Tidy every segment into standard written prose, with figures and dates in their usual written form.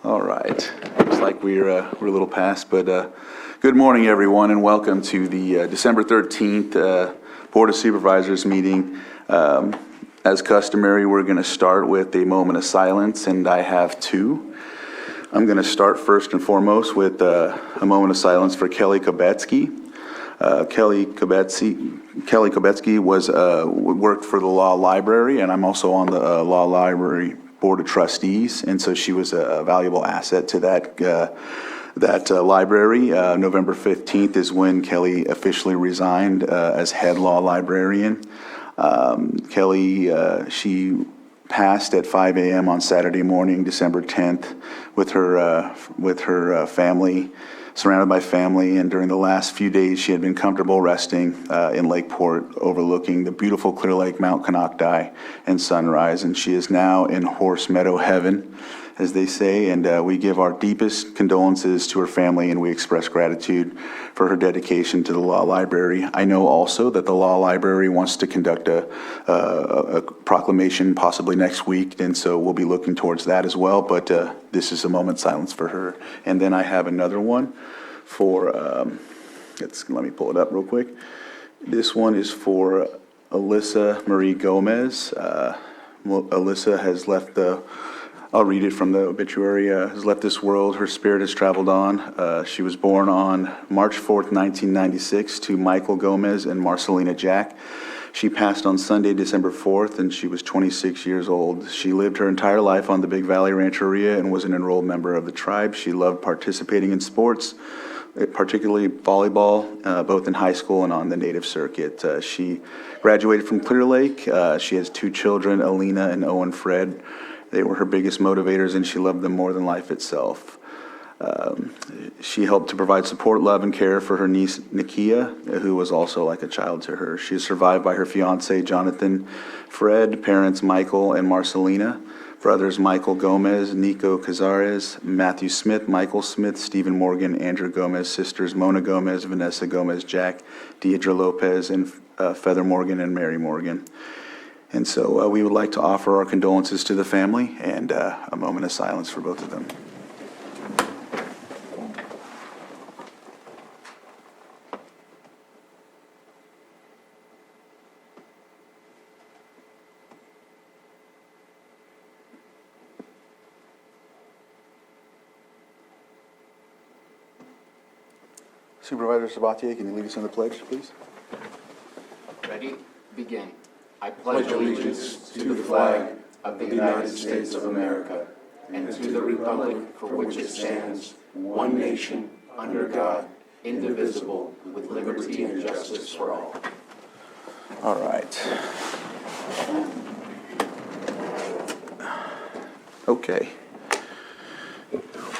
All right. Looks like we're a little past, but good morning, everyone, and welcome to the December 13th Board of Supervisors meeting. As customary, we're going to start with a moment of silence, and I have two. I'm going to start first and foremost with a moment of silence for Kelly Kobetsky. Kelly Kobetsky worked for the Law Library, and I'm also on the Law Library Board of Trustees, and so she was a valuable asset to that library. November 15th is when Kelly officially resigned as head law librarian. Kelly, she passed at 5 a.m. on Saturday morning, December 10th, with her family, surrounded by family, and during the last few days she had been comfortable resting in Lakeport, overlooking the beautiful Clear Lake, Mount Konocti, and sunrise, and she is now in Horse Meadow heaven, as they say, and we give our deepest condolences to her family, and we express gratitude for her dedication to the Law Library. I know also that the Law Library wants to conduct a proclamation possibly next week, and so we'll be looking towards that as well, but this is a moment's silence for her. And then I have another one for, let me pull it up real quick. This one is for Alyssa Marie Gomez. Alyssa has left I'll read it from the obituary. Has left this world, her spirit has traveled on. She was born on March 4th, 1996 to Michael Gomez and Marcelina Jack. She passed on Sunday, December 4th, and she was 26 years old. She lived her entire life on the Big Valley Rancheria and was an enrolled member of the tribe. She loved participating in sports, particularly volleyball, both in high school and on the native circuit. She graduated from Clear Lake. She has two children, Alina and Owen Fred. They were her biggest motivators, and she loved them more than life itself. She helped to provide support, love, and care for her niece, Nikia, who was also like a child to her. She is survived by her fiance, Jonathan Fred, parents Michael and Marcelina, brothers Michael Gomez, Nico Cazares, Matthew Smith, Michael Smith, Stephen Morgan, Andrew Gomez, sisters Mona Gomez, Vanessa Gomez, Jack, Deidre Lopez, and Feather Morgan and Mary Morgan. And so we would like to offer our condolences to the family and a moment of silence for both of them. Supervisor Sabatier, can you lead us in the pledge, please? Ready? Begin. I pledge allegiance to the flag of the United States of America and to the republic for which it stands, one nation, under God, indivisible, with liberty and justice for all. All right. Okay.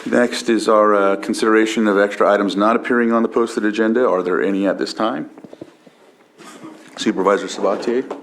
Next is our consideration of extra items not appearing on the posted agenda. Are there any at this time? Supervisor Sabatier?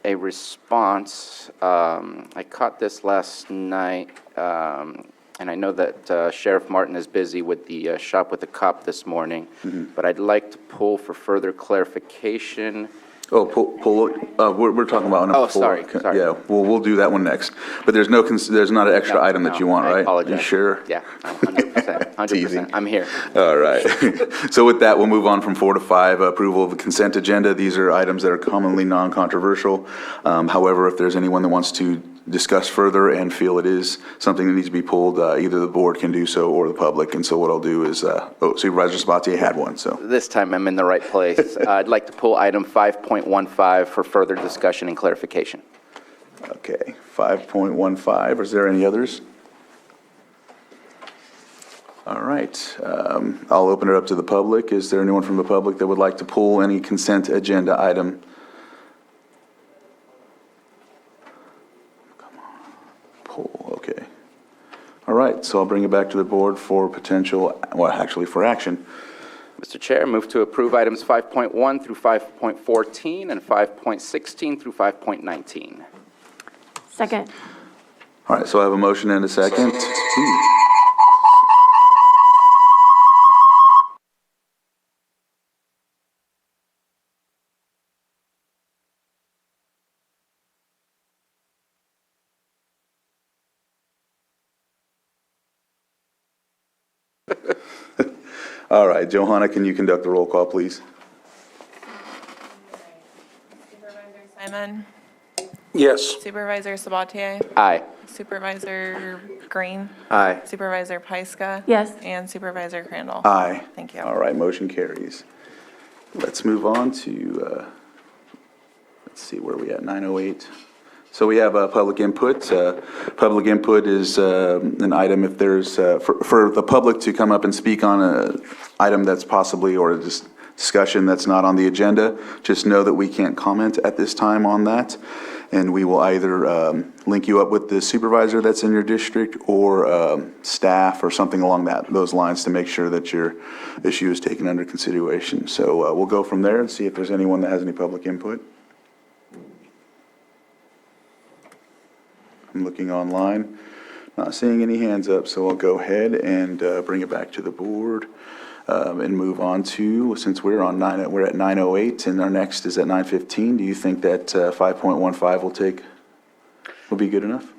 A response. I caught this last night, and I know that Sheriff Martin is busy with the Shop with the Cop this morning, but I'd like to pull for further clarification. Oh, we're talking about number 4. Sorry. Yeah, we'll do that one next. But there's not an extra item that you want, right? I apologize. You sure? Yeah, I'm 100%. 100%. I'm here. All right. So with that, we'll move on from 4 to 5, approval of the consent agenda. These are items that are commonly non-controversial. However, if there's anyone that wants to discuss further and feel it is something that needs to be pulled, either the board can do so or the public. And so what I'll do is, Supervisor Sabatier had one, so. This time I'm in the right place. I'd like to pull item 5.15 for further discussion and clarification. Okay, 5.15. Is there any others? All right. I'll open it up to the public. Is there anyone from the public that would like to pull any consent agenda item? Come on. Pull, okay. All right, so I'll bring it back to the board for for action. Mr. Chair, move to approve items 5.1 through 5.14 and 5.16 through 5.19. Second. All right, so I have a motion and a second. All right, Johanna, can you conduct the roll call, please? Supervisor Simon? Yes. Supervisor Sabatier? Aye. Supervisor Green? Aye. Supervisor Pyska? Yes. And Supervisor Crandall? Aye. Thank you. All right, motion carries. Let's move on to, let's see, where are we at, 9:08? So we have public input. Public input is an item if there's, for the public to come up and speak on an item that's possibly, or just discussion that's not on the agenda. Just know that we can't comment at this time on that. And we will either link you up with the supervisor that's in your district or staff or something along those lines to make sure that your issue is taken under consideration. So we'll go from there and see if there's anyone that has any public input. I'm looking online, not seeing any hands up, so I'll go ahead and bring it back to the board and move on to, since we're at 9:08 and our next is at 9:15. Do you think that 5.15 will be good enough?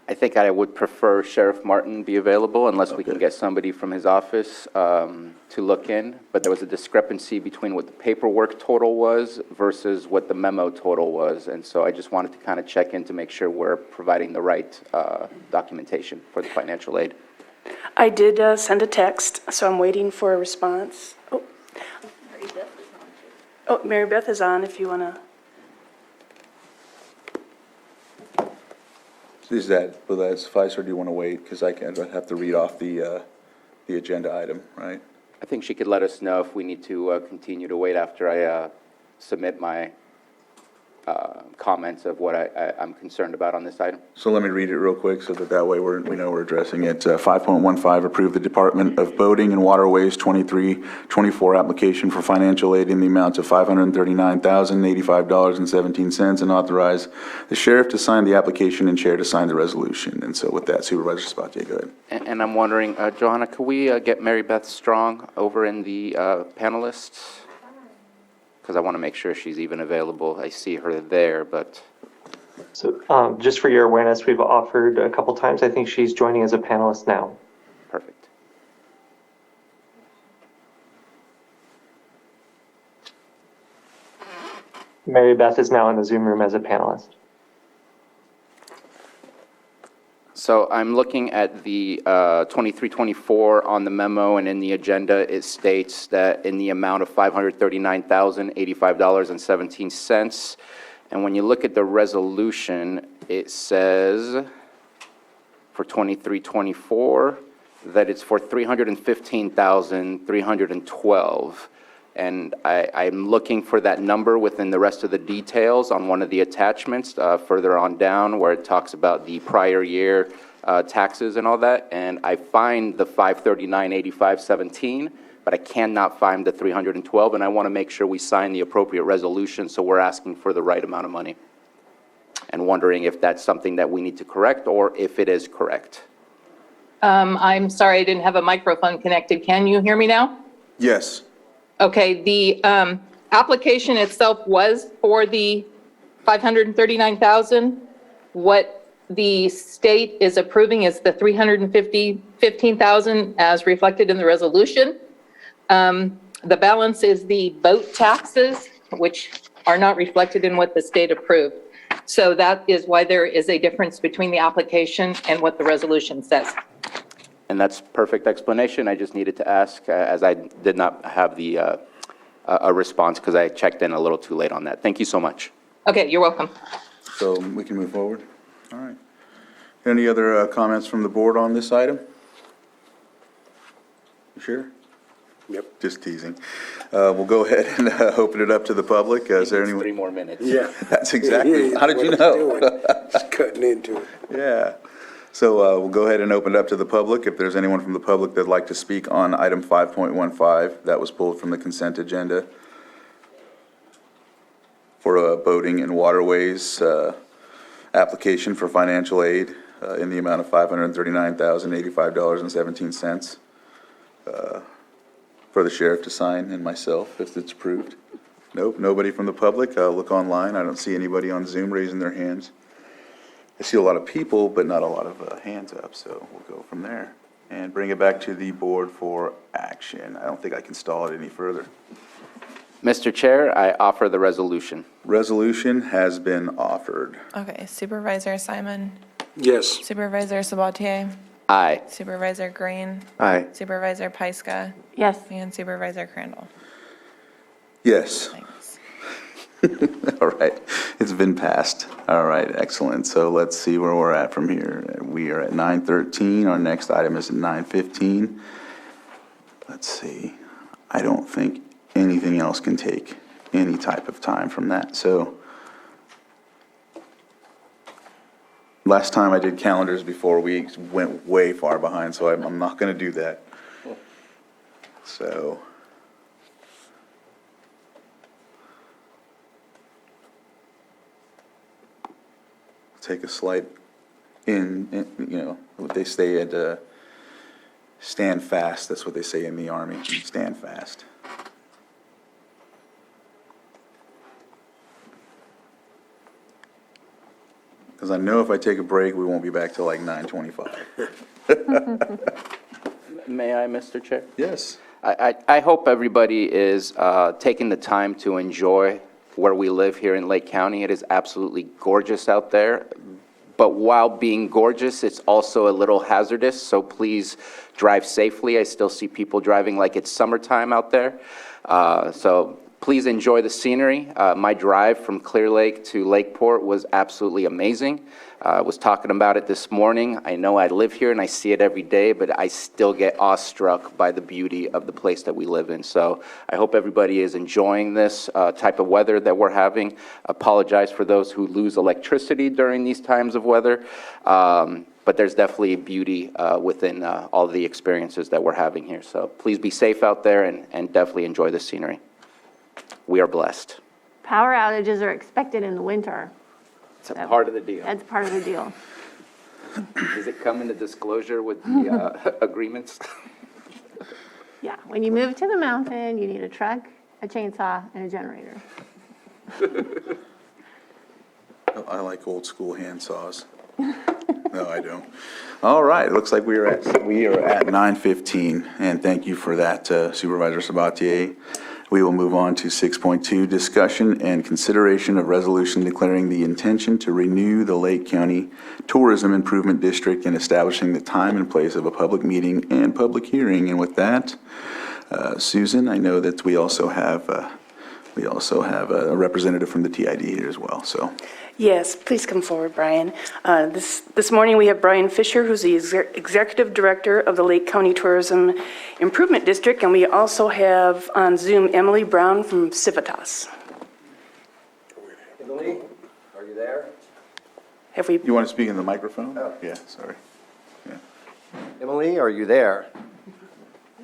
I think I would prefer Sheriff Martin be available unless we can Okay. get somebody from his office to look in. But there was a discrepancy between what the paperwork total was versus what the memo total was. And so I just wanted to kind of check in to make sure we're providing the right documentation for the financial aid. I did send a text, so I'm waiting for a response. Oh, Mary Beth is on if you want to. Will that suffice, or do you want to wait? Because I'd have to read off the agenda item, right? I think she could let us know if we need to continue to wait after I submit my comments of what I'm concerned about on this item. So let me read it real quick so that way we know we're addressing it. 5.15, approve the Department of Boating and Waterways 23-24 application for financial aid in the amount of $539,085.17 and authorize the sheriff to sign the application and chair to sign the resolution. And so with that, Supervisor Sabatier, go ahead. And I'm wondering, Johanna, could we get Mary Beth Strong over in the panelists? Because I want to make sure she's even available. I see her there, but So just for your awareness, we've offered a couple times. I think she's joining as a panelist now. perfect. Mary Beth is now in the Zoom room as a panelist. So I'm looking at the 2324 on the memo, and in the agenda, it states that in the amount of $539,085.17. And when you look at the resolution, it says for 2324 that it's for $315,312. And I'm looking for that number within the rest of the details on one of the attachments further on down where it talks about the prior year taxes and all that. And I find the 539.85.17, but I cannot find the 312. And I want to make sure we sign the appropriate resolution, so we're asking for the right amount of money. And wondering if that's something that we need to correct or if it is correct. I'm sorry, I didn't have a microphone connected. Can you hear me now? Yes. Okay, the application itself was for the $539,000. What the state is approving is the $315,000 as reflected in the resolution. The balance is the boat taxes, which are not reflected in what the state approved. So that is why there is a difference between the application and what the resolution says. And that's perfect explanation. I just needed to ask, as I did not have the a response because I checked in a little too late on that. Thank you so much. Okay, you're welcome. So we can move forward? All right. Any other comments from the board on this item? You sure? Yep. Just teasing. We'll go ahead and open it up to the public. Is there 3 anyone? more minutes. Yeah. That's exactly, how did you know? Just cutting into it. Yeah. So we'll go ahead and open it up to the public. If there's anyone from the public that'd like to speak on item 5.15, that was pulled from the consent agenda for boating and waterways application for financial aid in the amount of $539,085.17 for the sheriff to sign and myself if it's approved. Nope, nobody from the public. I'll look online. I don't see anybody on Zoom raising their hands. I see a lot of people, but not a lot of hands up, so we'll go from there. and bring it back to the board for action. I don't think I can stall it any further. Mr. Chair, I offer the resolution. Resolution has been offered. Okay, Supervisor Simon, Yes. Supervisor Sabatier, Aye. Supervisor Green, Aye. Supervisor Pyska, Yes. and Supervisor Crandall. Yes. Thanks. All right, it's been passed. All right, excellent. So let's see where we're at from here. We are at 9:13. Our next item is at 9:15. Let's see. I don't think anything else can take any type of time from that. So last time I did calendars before, we went way far behind, so I'm not going to do that. So take a slight what they say at stand fast. That's what they say in the Army, stand fast. Because I know if I take a break, we won't be back till like 9:25. May I, Mr. Chair? Yes. I hope everybody is taking the time to enjoy where we live here in Lake County. It is absolutely gorgeous out there. But while being gorgeous, it's also a little hazardous, so please drive safely. I still see people driving like it's summertime out there. So please enjoy the scenery. My drive from Clear Lake to Lakeport was absolutely amazing. I was talking about it this morning. I know I live here and I see it every day, but I still get awestruck by the beauty of the place that we live in. So I hope everybody is enjoying this type of weather that we're having. Apologize for those who lose electricity during these times of weather. But there's definitely beauty within all the experiences that we're having here. So please be safe out there and definitely enjoy the scenery. We are blessed. Power outages are expected in the winter. It's a part of the deal. That's part of the deal. Does it come into disclosure with the agreements? Yeah, when you move to the mountain, you need a truck, a chainsaw, and a generator. I like old school hand saws. No, I don't. All right, it looks like we are at 9:15, and thank you for that, Supervisor Sabatier. We will move on to 6.2, discussion and consideration of resolution declaring the intention to renew the Lake County Tourism Improvement District and establishing the time and place of a public meeting and public hearing. And with that, Susan, I know that we also have a representative from the TID here as well, so. Yes, please come forward, Brian. This morning, we have Brian Fisher, who's the Executive Director of the Lake County Tourism Improvement District, and we also have on Zoom Emily Brown from Civitas. Emily, are you there? Have we? You want to speak in the microphone? Yeah, sorry. Emily, are you there?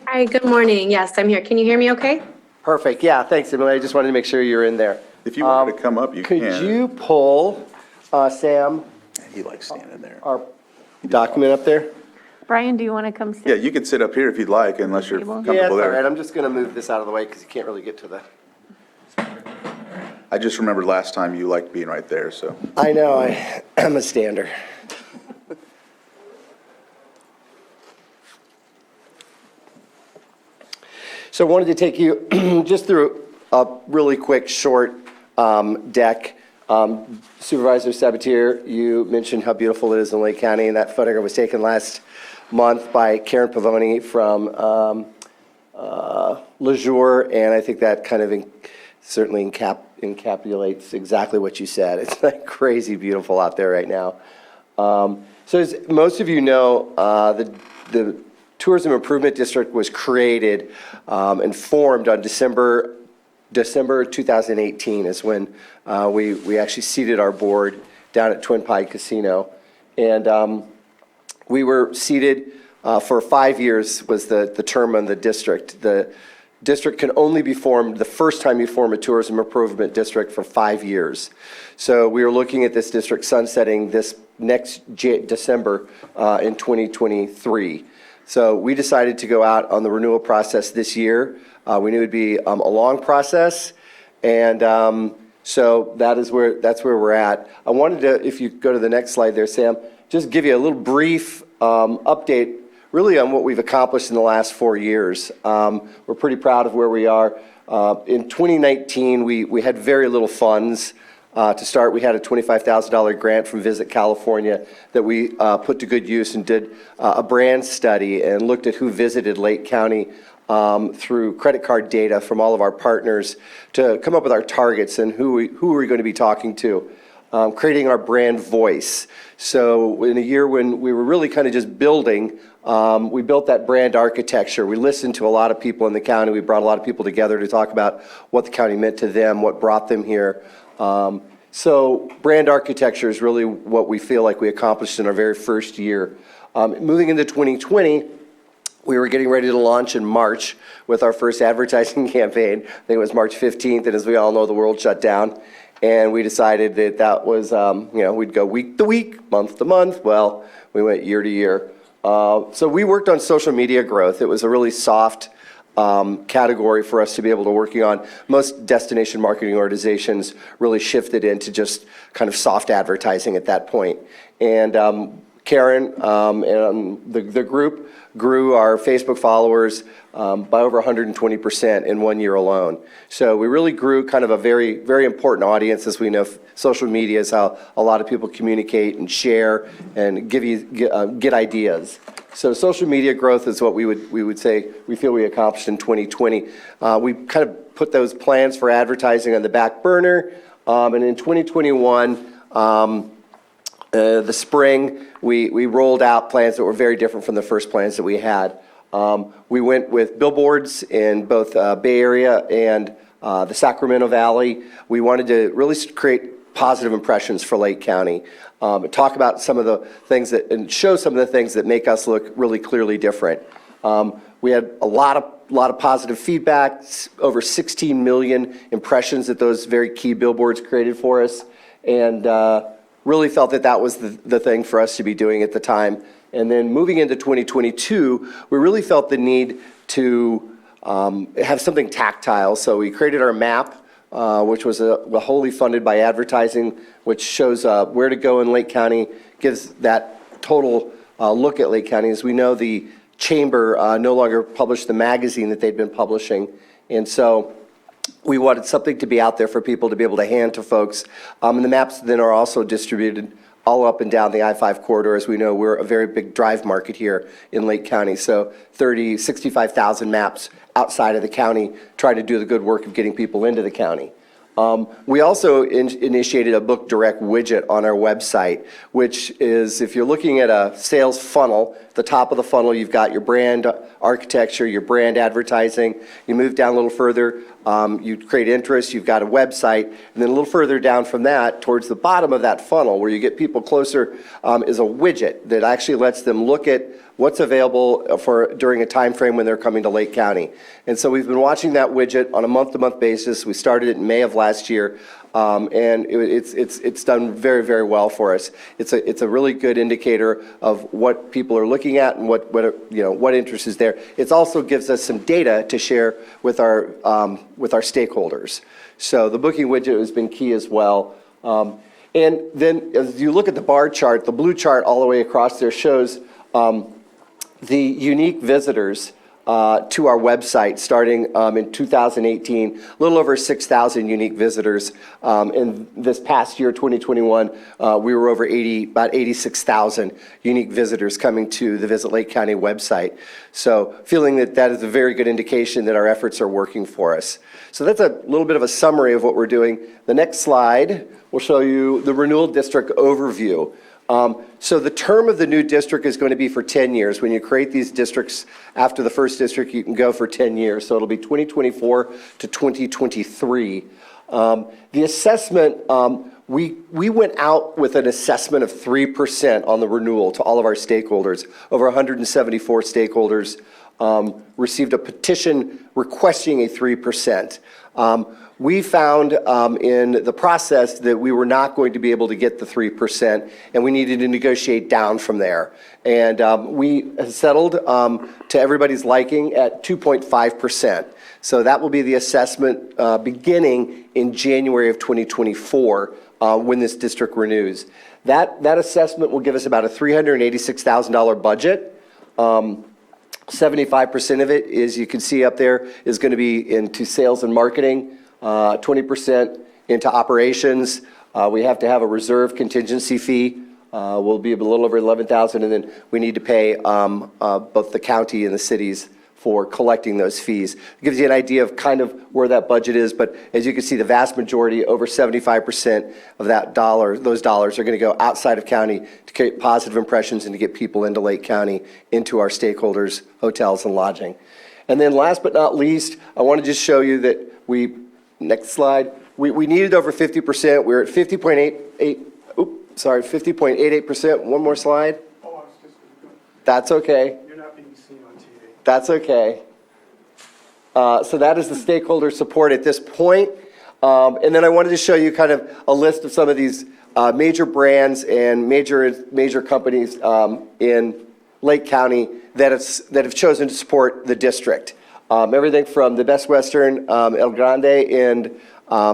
Hi, good morning. Yes, I'm here. Can you hear me okay? Perfect. Yeah, thanks, Emily. I just wanted to make sure you're in there. If you wanted to come up, you can. Could you pull, Sam, He likes standing there. our document up there? Brian, do you want to come sit? Yeah, you could sit up here if you'd like, unless you're Table? Yeah, it's comfortable all right. there. I'm just going to move this out of the way because you can't really get to the... I just remembered last time you liked being right there, so. I know, I'm a stander. So I wanted to take you just through a really quick, short deck. Supervisor Sabatier, you mentioned how beautiful it is in Lake County, and that photograph was taken last month by Karen Pavoni from Lejour, and I think that kind of certainly encapsulates exactly what you said. It's like crazy beautiful out there right now. So as most of you know, the Tourism Improvement District was created and formed on December 2018 is when we actually seated our board down at Twin Pine Casino. And we were seated for 5 years was the term on the district. The district can only be formed the first time you form a tourism improvement district for 5 years. So we were looking at this district sunsetting this next December in 2023. So we decided to go out on the renewal process this year. We knew it'd be a long process, and so that's where we're at. I wanted to, if you go to the next slide there, Sam, just give you a little brief update really on what we've accomplished in the last 4 years. We're pretty proud of where we are. In 2019, we had very little funds. To start, we had a $25,000 grant from Visit California that we put to good use and did a brand study and looked at who visited Lake County through credit card data from all of our partners to come up with our targets and who we're going to be talking to, creating our brand voice. So in a year when we were really kind of just building, we built that brand architecture. We listened to a lot of people in the county. We brought a lot of people together to talk about what the county meant to them, what brought them here. So brand architecture is really what we feel like we accomplished in our very first year. Moving into 2020, we were getting ready to launch in March with our first advertising campaign. I think it was March 15th, and as we all know, the world shut down. And we decided that was, we'd go week to week, month to month. Well, we went year to year. So we worked on social media growth. It was a really soft category for us to be able to working on. Most destination marketing organizations really shifted into just kind of soft advertising at that point. And Karen and the group grew our Facebook followers by over 120% in 1 year alone. So we really grew kind of a very, very important audience. As we know, social media is how a lot of people communicate and share and get ideas. So social media growth is what we would say we feel we accomplished in 2020. We kind of put those plans for advertising on the back burner, and in 2021, the spring, we rolled out plans that were very different from the first plans that we had. We went with billboards in both Bay Area and the Sacramento Valley. We wanted to really create positive impressions for Lake County. Talk about some of the things and show some of the things that make us look really clearly different. We had a lot of positive feedback, over 16 million impressions that those very key billboards created for us, and really felt that was the thing for us to be doing at the time. And then moving into 2022, we really felt the need to have something tactile. So we created our map, which was wholly funded by advertising, which shows where to go in Lake County, gives that total look at Lake County. As we know, the Chamber no longer published the magazine that they'd been publishing. And so we wanted something to be out there for people to be able to hand to folks. And the maps then are also distributed all up and down the I-5 corridor. As we know, we're a very big drive market here in Lake County. So 65,000 maps outside of the county, trying to do the good work of getting people into the county. We also initiated a book direct widget on our website, which is, if you're looking at a sales funnel, at the top of the funnel, you've got your brand architecture, your brand advertising. You move down a little further, you create interest, you've got a website, and then a little further down from that, towards the bottom of that funnel, where you get people closer, is a widget that actually lets them look at what's available during a time frame when they're coming to Lake County. And so we've been watching that widget on a month-to-month basis. We started it in May of last year, and it's done very, very well for us. It's a really good indicator of what people are looking at and what interest is there. It also gives us some data to share with our stakeholders. So the booking widget has been key as well. And then as you look at the bar chart, the blue chart all the way across there shows the unique visitors to our website starting in 2018, a little over 6,000 unique visitors. In this past year, 2021, we were over about 86,000 unique visitors coming to the Visit Lake County website. So feeling that is a very good indication that our efforts are working for us. So that's a little bit of a summary of what we're doing. The next slide will show you the renewal district overview. So the term of the new district is going to be for 10 years. When you create these districts after the first district, you can go for 10 years. So it'll be 2024 to 2023. The assessment, we went out with an assessment of 3% on the renewal to all of our stakeholders. Over 174 stakeholders received a petition requesting a 3%. We found in the process that we were not going to be able to get the 3%, and we needed to negotiate down from there. And we settled to everybody's liking at 2.5%. So that will be the assessment beginning in January of 2024 when this district renews. That assessment will give us about a $386,000 budget. 75% of it is, you can see up there, is going to be into sales and marketing, 20% into operations. We have to have a reserve contingency fee. Will be a little over 11,000, and then we need to pay both the county and the cities for collecting those fees. It gives you an idea of kind of where that budget is, but as you can see, the vast majority, over 75% of those dollars are going to go outside of county to create positive impressions and to get people into Lake County, into our stakeholders, hotels and lodging. And then last but not least, I want to just show you that next slide, we needed over 50%. We're at 50.88%. One more slide. That's okay. That's okay. So that is the stakeholder support at this point. And then I wanted to show you kind of a list of some of these major brands and major companies in Lake County that have chosen to support the district. Everything from the Best Western, El Grande in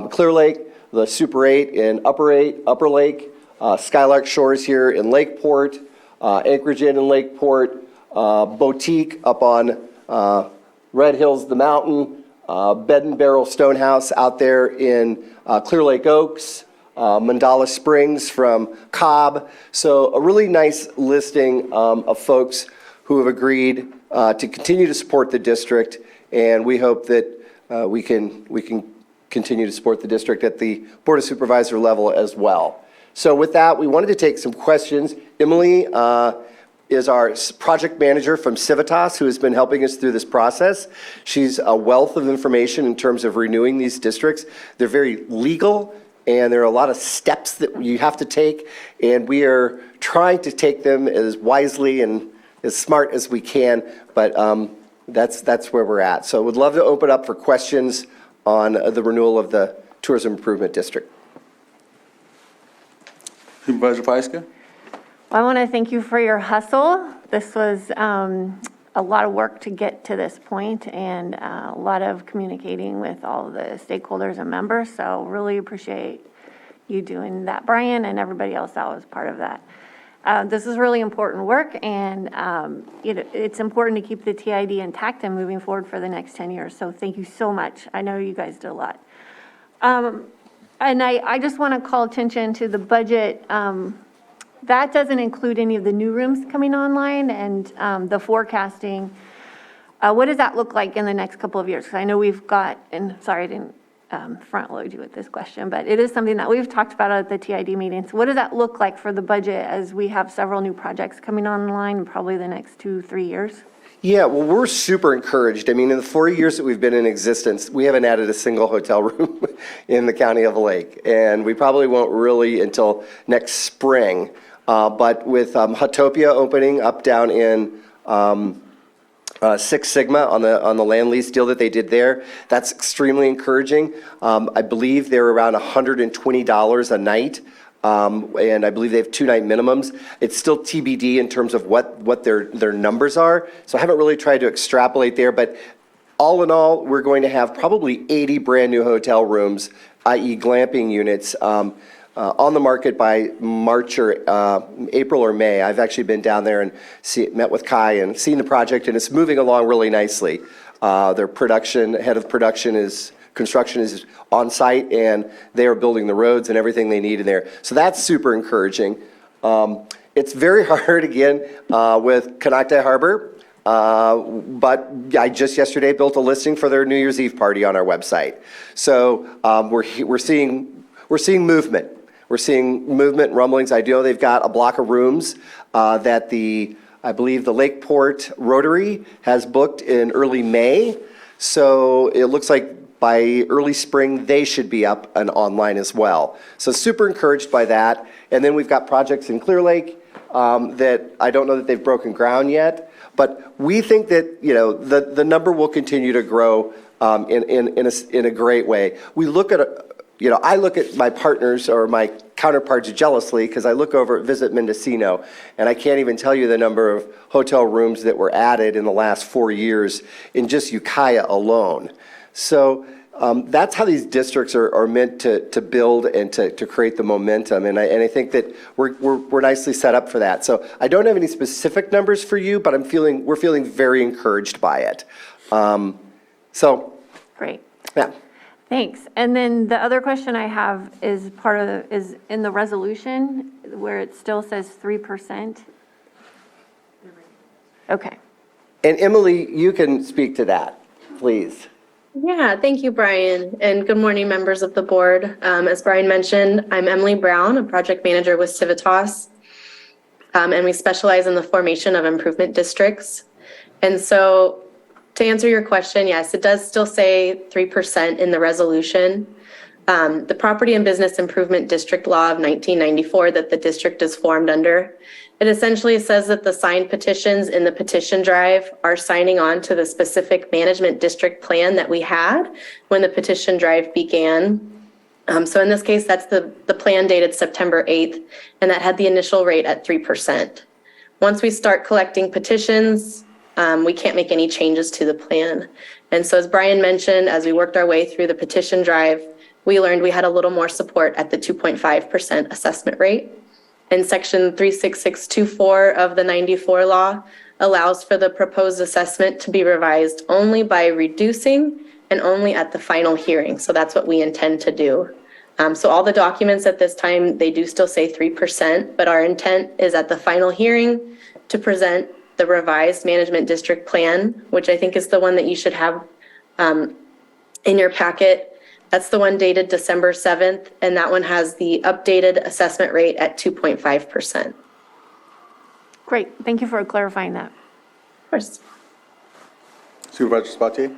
Clear Lake, the Super 8 in Upper Lake, Skylark Shores here in Lakeport, Anchorage Inn in Lakeport, Boutique up on Red Hills, the mountain, Bed and Barrel Stonehouse out there in Clear Lake Oaks, Mandala Springs from Cobb. So a really nice listing of folks who have agreed to continue to support the district, and we hope that we can continue to support the district at the Board of Supervisor level as well. So with that, we wanted to take some questions. Emily is our project manager from Civitas, who has been helping us through this process. She's a wealth of information in terms of renewing these districts. They're very legal, and there are a lot of steps that you have to take, and we are trying to take them as wisely and as smart as we can, but that's where we're at. So would love to open up for questions on the renewal of the Tourism Improvement District. Supervisor Pyska? Well, I want to thank you for your hustle. This was a lot of work to get to this point, and a lot of communicating with all the stakeholders and members. So really appreciate you doing that, Brian, and everybody else that was part of that. This is really important work, and it's important to keep the TID intact and moving forward for the next 10 years. So thank you so much. I know you guys did a lot. And I just want to call attention to the budget. That doesn't include any of the new rooms coming online and the forecasting. What does that look like in the next couple of years? Because I know we've got, and sorry I didn't front load you with this question, but it is something that we've talked about at the TID meeting. So what does that look like for the budget as we have several new projects coming online in probably the next 2-3 years? Yeah, well, we're super encouraged. I mean, in the 4 years that we've been in existence, we haven't added a single hotel room in the county of Lake, and we probably won't really until next spring. But with Hotopia opening up down in Six Sigma on the land lease deal that they did there, that's extremely encouraging. I believe they're around $120 a night. And I believe they have 2-night minimums. It's still TBD in terms of what their numbers are. So I haven't really tried to extrapolate there, but all in all, we're going to have probably 80 brand new hotel rooms, i.e. glamping units, on the market by March or April or May. I've actually been down there and met with Kai and seen the project, and it's moving along really nicely. Their head of construction is on site, and they are building the roads and everything they need in there. So that's super encouraging. It's very hard, again, with Canocta Harbor, but I just yesterday built a listing for their New Year's Eve party on our website. So we're seeing movement. We're seeing movement, rumblings. I know they've got a block of rooms that I believe the Lakeport Rotary has booked in early May. So it looks like by early spring, they should be up and online as well. So super encouraged by that. And then we've got projects in Clear Lake that I don't know that they've broken ground yet, but we think that the number will continue to grow in a great way. We look at I look at my partners or my counterparts jealously because I look over at Visit Mendocino, and I can't even tell you the number of hotel rooms that were added in the last 4 years in just Ukiah alone. So that's how these districts are meant to build and to create the momentum. And I think that we're nicely set up for that. So I don't have any specific numbers for you, but we're feeling very encouraged by it. Great. Yeah. Thanks. And then the other question I have is is in the resolution where it still says 3%. Okay. And Emily, you can speak to that, please. Yeah, thank you, Brian, and good morning, members of the board. As Brian mentioned, I'm Emily Brown, a project manager with Civitas, and we specialize in the formation of improvement districts. And so to answer your question, yes, it does still say 3% in the resolution. The Property and Business Improvement District Law of 1994 that the district is formed under, it essentially says that the signed petitions in the petition drive are signing on to the specific management district plan that we had when the petition drive began. So in this case, that's the plan dated September 8th, and that had the initial rate at 3%. Once we start collecting petitions, we can't make any changes to the plan. And so as Brian mentioned, as we worked our way through the petition drive, we learned we had a little more support at the 2.5% assessment rate. And section 36624 of the 94 law allows for the proposed assessment to be revised only by reducing and only at the final hearing. So that's what we intend to do. So all the documents at this time, they do still say 3%, but our intent is at the final hearing to present the revised management district plan, which I think is the one that you should have in your packet. That's the one dated December 7th, and that one has the updated assessment rate at 2.5%. Great. Thank you for clarifying that. Of course. Supervisor Sabatier?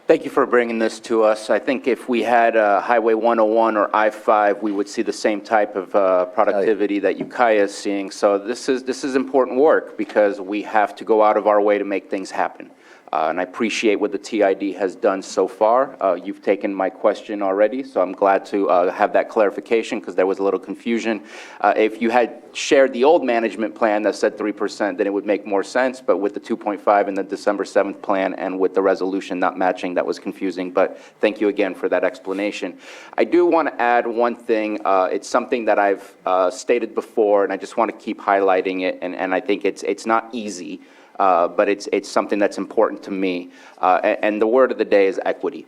Thank you for bringing this to us. I think if we had Highway 101 or I-5, we would see the same type of productivity that Ukiah is seeing. So this is important work because we have to go out of our way to make things happen. And I appreciate what the TID has done so far. You've taken my question already, so I'm glad to have that clarification because there was a little confusion. If you had shared the old management plan that said 3%, then it would make more sense. But with the 2.5 in the December 7th plan and with the resolution not matching, that was confusing. But thank you again for that explanation. I do want to add one thing. It's something that I've stated before, and I just want to keep highlighting it. And I think it's not easy. But it's something that's important to me. And the word of the day is equity.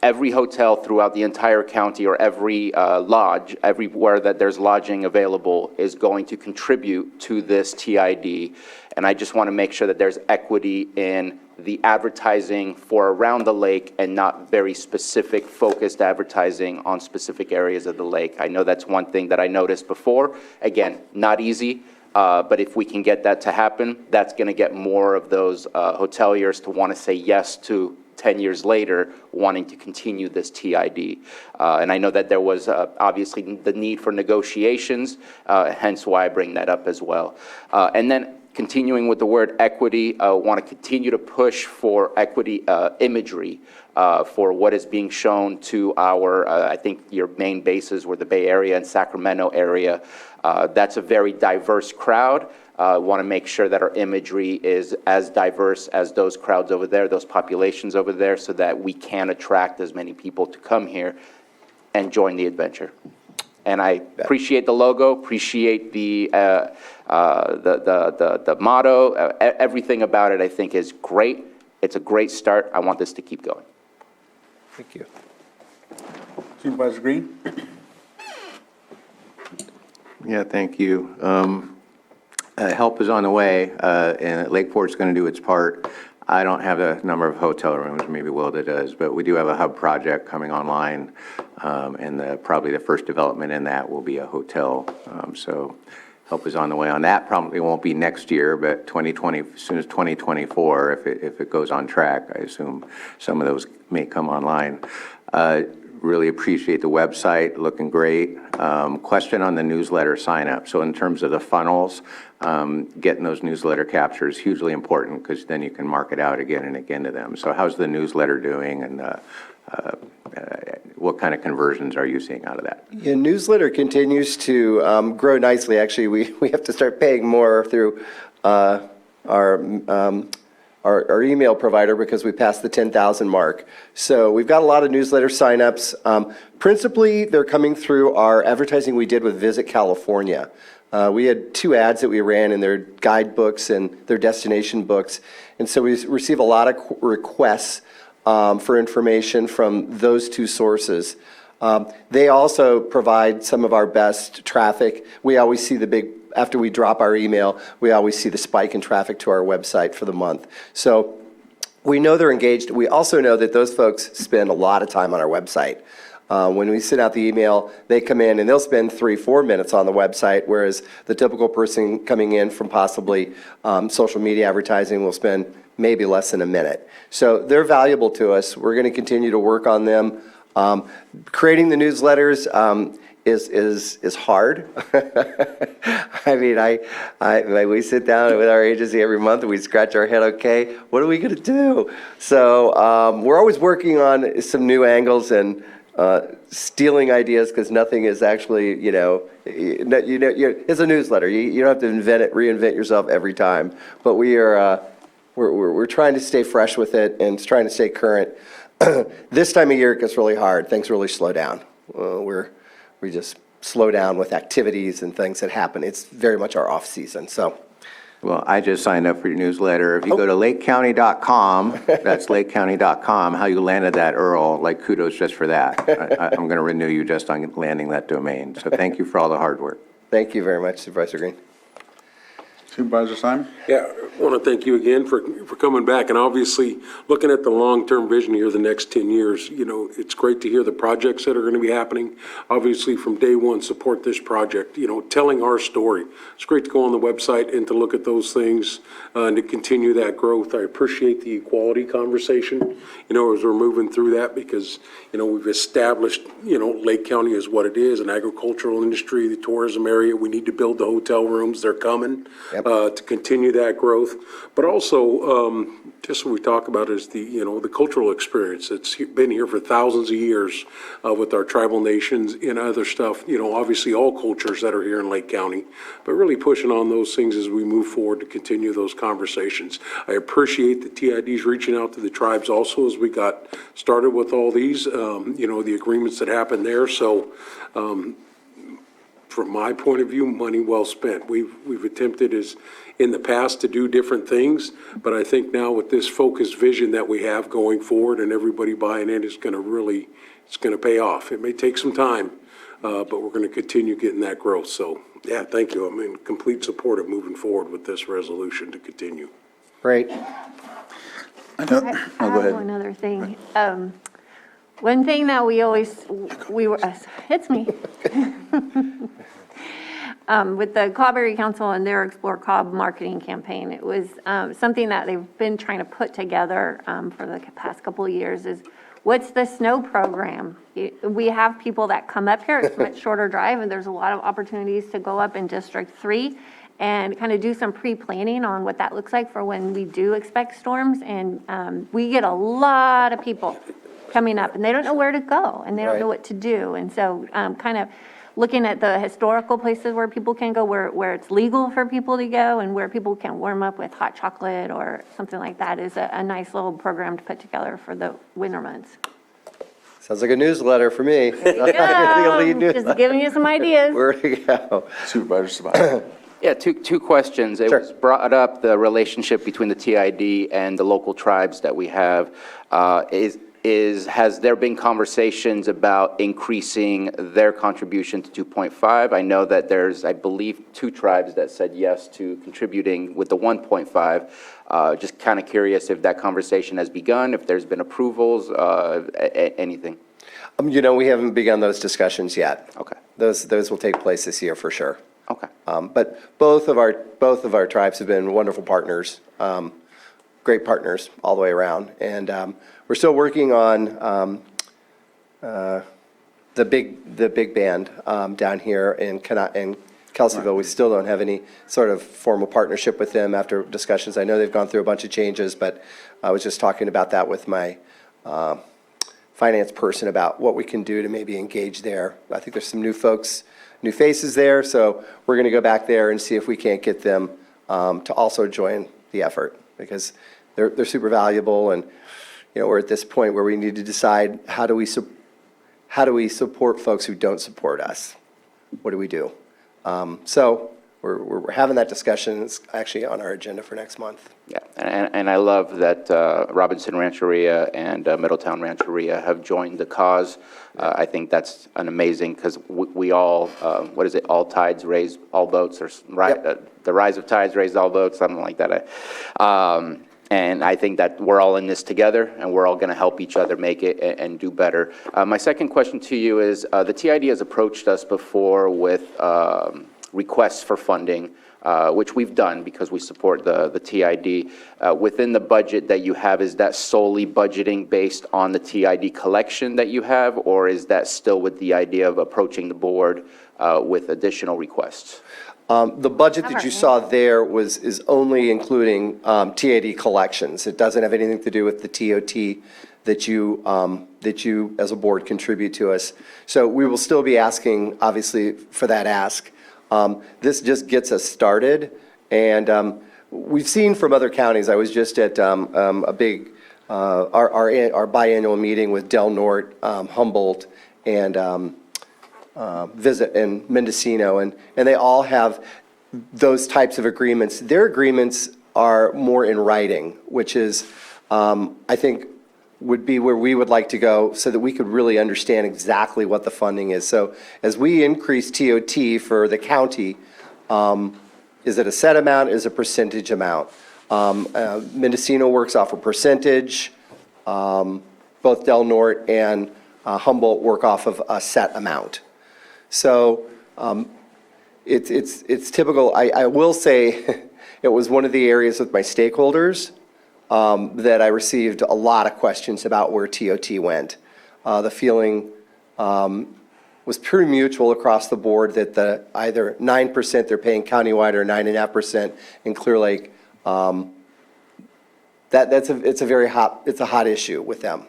Every hotel throughout the entire county or every lodge, everywhere that there's lodging available is going to contribute to this TID. And I just want to make sure that there's equity in the advertising for around the lake and not very specific focused advertising on specific areas of the lake. I know that's one thing that I noticed before. Again, not easy. But if we can get that to happen, that's going to get more of those hoteliers to want to say yes to 10 years later wanting to continue this TID. And I know that there was obviously the need for negotiations, hence why I bring that up as well. And then continuing with the word equity, I want to continue to push for equity imagery for what is being shown to our, I think your main bases were the Bay Area and Sacramento area. That's a very diverse crowd. Want to make sure that our imagery is as diverse as those crowds over there, those populations over there, so that we can attract as many people to come here and join the adventure. And I appreciate the logo, appreciate the motto, everything about it I think is great. It's a great start. I want this to keep going. Thank you. Supervisor Green? Yeah, thank you. Help is on the way, and Lakeport's going to do its part. I don't have a number of hotel rooms, maybe Wilda does, but we do have a hub project coming online, and probably the first development in that will be a hotel. So help is on the way on that. Probably won't be next year, but 2020, as soon as 2024, if it goes on track, I assume some of those may come online. Really appreciate the website, looking great. Question on the newsletter sign up. So in terms of the funnels, getting those newsletter captures hugely important because then you can mark it out again and again to them. So how's the newsletter doing, and what kind of conversions are you seeing out of that? Yeah, newsletter continues to grow nicely. Actually, we have to start paying more through our our email provider because we passed the 10,000 mark. So we've got a lot of newsletter signups. Principally, they're coming through our advertising we did with Visit California. We had 2 ads that we ran in their guidebooks and their destination books. And so we receive a lot of requests for information from those 2 sources. They also provide some of our best traffic. We always see after we drop our email, we always see the spike in traffic to our website for the month. So we know they're engaged. We also know that those folks spend a lot of time on our website. When we send out the email, they come in and they'll spend 3-4 minutes on the website, whereas the typical person coming in from possibly social media advertising will spend maybe less than a minute. So they're valuable to us. We're going to continue to work on them. Creating the newsletters is hard. I mean, we sit down with our agency every month and we scratch our head, okay, what are we going to do? So we're always working on some new angles and stealing ideas because nothing is actually, it's a newsletter. You don't have to reinvent yourself every time. But we're trying to stay fresh with it and trying to stay current. This time of year it gets really hard. Things really slow down. We just slow down with activities and things that happen. It's very much our off season. So. Well, I just signed up for your newsletter. If you go to lakecounty.com, that's lakecounty.com, how you landed that, Earl, like kudos just for that. I'm going to renew you just on landing that domain. So thank you for all the hard work. Thank you very much, Supervisor Green. Supervisor Simon? Yeah, I want to thank you again for coming back, and obviously, looking at the long-term vision here, the next 10 years, it's great to hear the projects that are going to be happening. Obviously, from day one, support this project, telling our story. It's great to go on the website and to look at those things and to continue that growth. I appreciate the equality conversation, as we're moving through that because, we've established, Lake County is what it is, an agricultural industry, the tourism area. We need to build the hotel rooms. They're coming. Yep. To continue that growth, but also just what we talk about is the cultural experience that's been here for thousands of years with our tribal nations and other stuff. Obviously all cultures that are here in Lake County, but really pushing on those things as we move forward to continue those conversations. I appreciate the TIDs reaching out to the tribes also as we got started with all these, the agreements that happened there. So. From my point of view, money well spent. We've attempted in the past to do different things, but I think now with this focused vision that we have going forward and everybody buying in, it's going to pay off. It may take some time, but we're going to continue getting that growth. So, yeah, thank you. I'm in complete support of moving forward with this resolution to continue. Great. I go have ahead. one other thing. One thing that it's me. With the Cawberry Council and their Explore Cobb marketing campaign, it was something that they've been trying to put together for the past couple of years is what's the snow program? We have people that come up here, it's a much shorter drive, and there's a lot of opportunities to go up in District 3 and kind of do some pre-planning on what that looks like for when we do expect storms. And we get a lot of people coming up and they don't know where to go and they don't know what to do. And so kind of looking at the historical places where people can go, where it's legal for people to go and where people can warm up with hot chocolate or something like that is a nice little program to put together for the winter months. Sounds like a newsletter for me. Just giving you some ideas. Where to go? Supervisor Sabah? Yeah, two questions. It Sure. was brought up, the relationship between the TID and the local tribes that we have. Has there been conversations about increasing their contribution to 2.5? I know that there's, I believe, 2 tribes that said yes to contributing with the 1.5. Just kind of curious if that conversation has begun, if there's been approvals, anything. We haven't begun those discussions yet. Okay. Those will take place this year for sure. Okay. But both of our tribes have been wonderful partners, great partners all the way around, and we're still working on the big band down here in Kelseyville. We still don't have any sort of formal partnership with them after discussions. I know they've gone through a bunch of changes, but I was just talking about that with my finance person about what we can do to maybe engage there. I think there's some new folks, new faces there, so we're going to go back there and see if we can't get them to also join the effort, because they're super valuable, and, we're at this point where we need to decide how do we support folks who don't support us? What do we do? So we're having that discussion. It's actually on our agenda for next month. Yeah, and I love that Robinson Rancheria and Middletown Rancheria have joined the cause. I think that's an amazing, because we all, what is it, all tides raise all boats, or the rise of tides raised all boats, something like that. And I think that we're all in this together, and we're all going to help each other make it and do better. My second question to you is, the TID has approached us before with requests for funding, which we've done because we support the TID. Within the budget that you have, is that solely budgeting based on the TID collection that you have, or is that still with the idea of approaching the board with additional requests? The budget that you saw there is only including TID collections. It doesn't have anything to do with the TOT that you as a board contribute to us. So we will still be asking, obviously, for that ask. This just gets us started, and we've seen from other counties. I was just at a big our biannual meeting with Del Norte, Humboldt, and Visit and Mendocino, and they all have those types of agreements. Their agreements are more in writing, which is, I think, would be where we would like to go so that we could really understand exactly what the funding is. So as we increase TOT for the county, is it a set amount, is it a percentage amount? Mendocino works off a percentage. Both Del Norte and Humboldt work off of a set amount. So it's typical. I will say it was one of the areas with my stakeholders that I received a lot of questions about where TOT went. The feeling was pretty mutual across the board that the either 9% they're paying countywide or 9.5% in Clear Lake. It's a hot issue with them.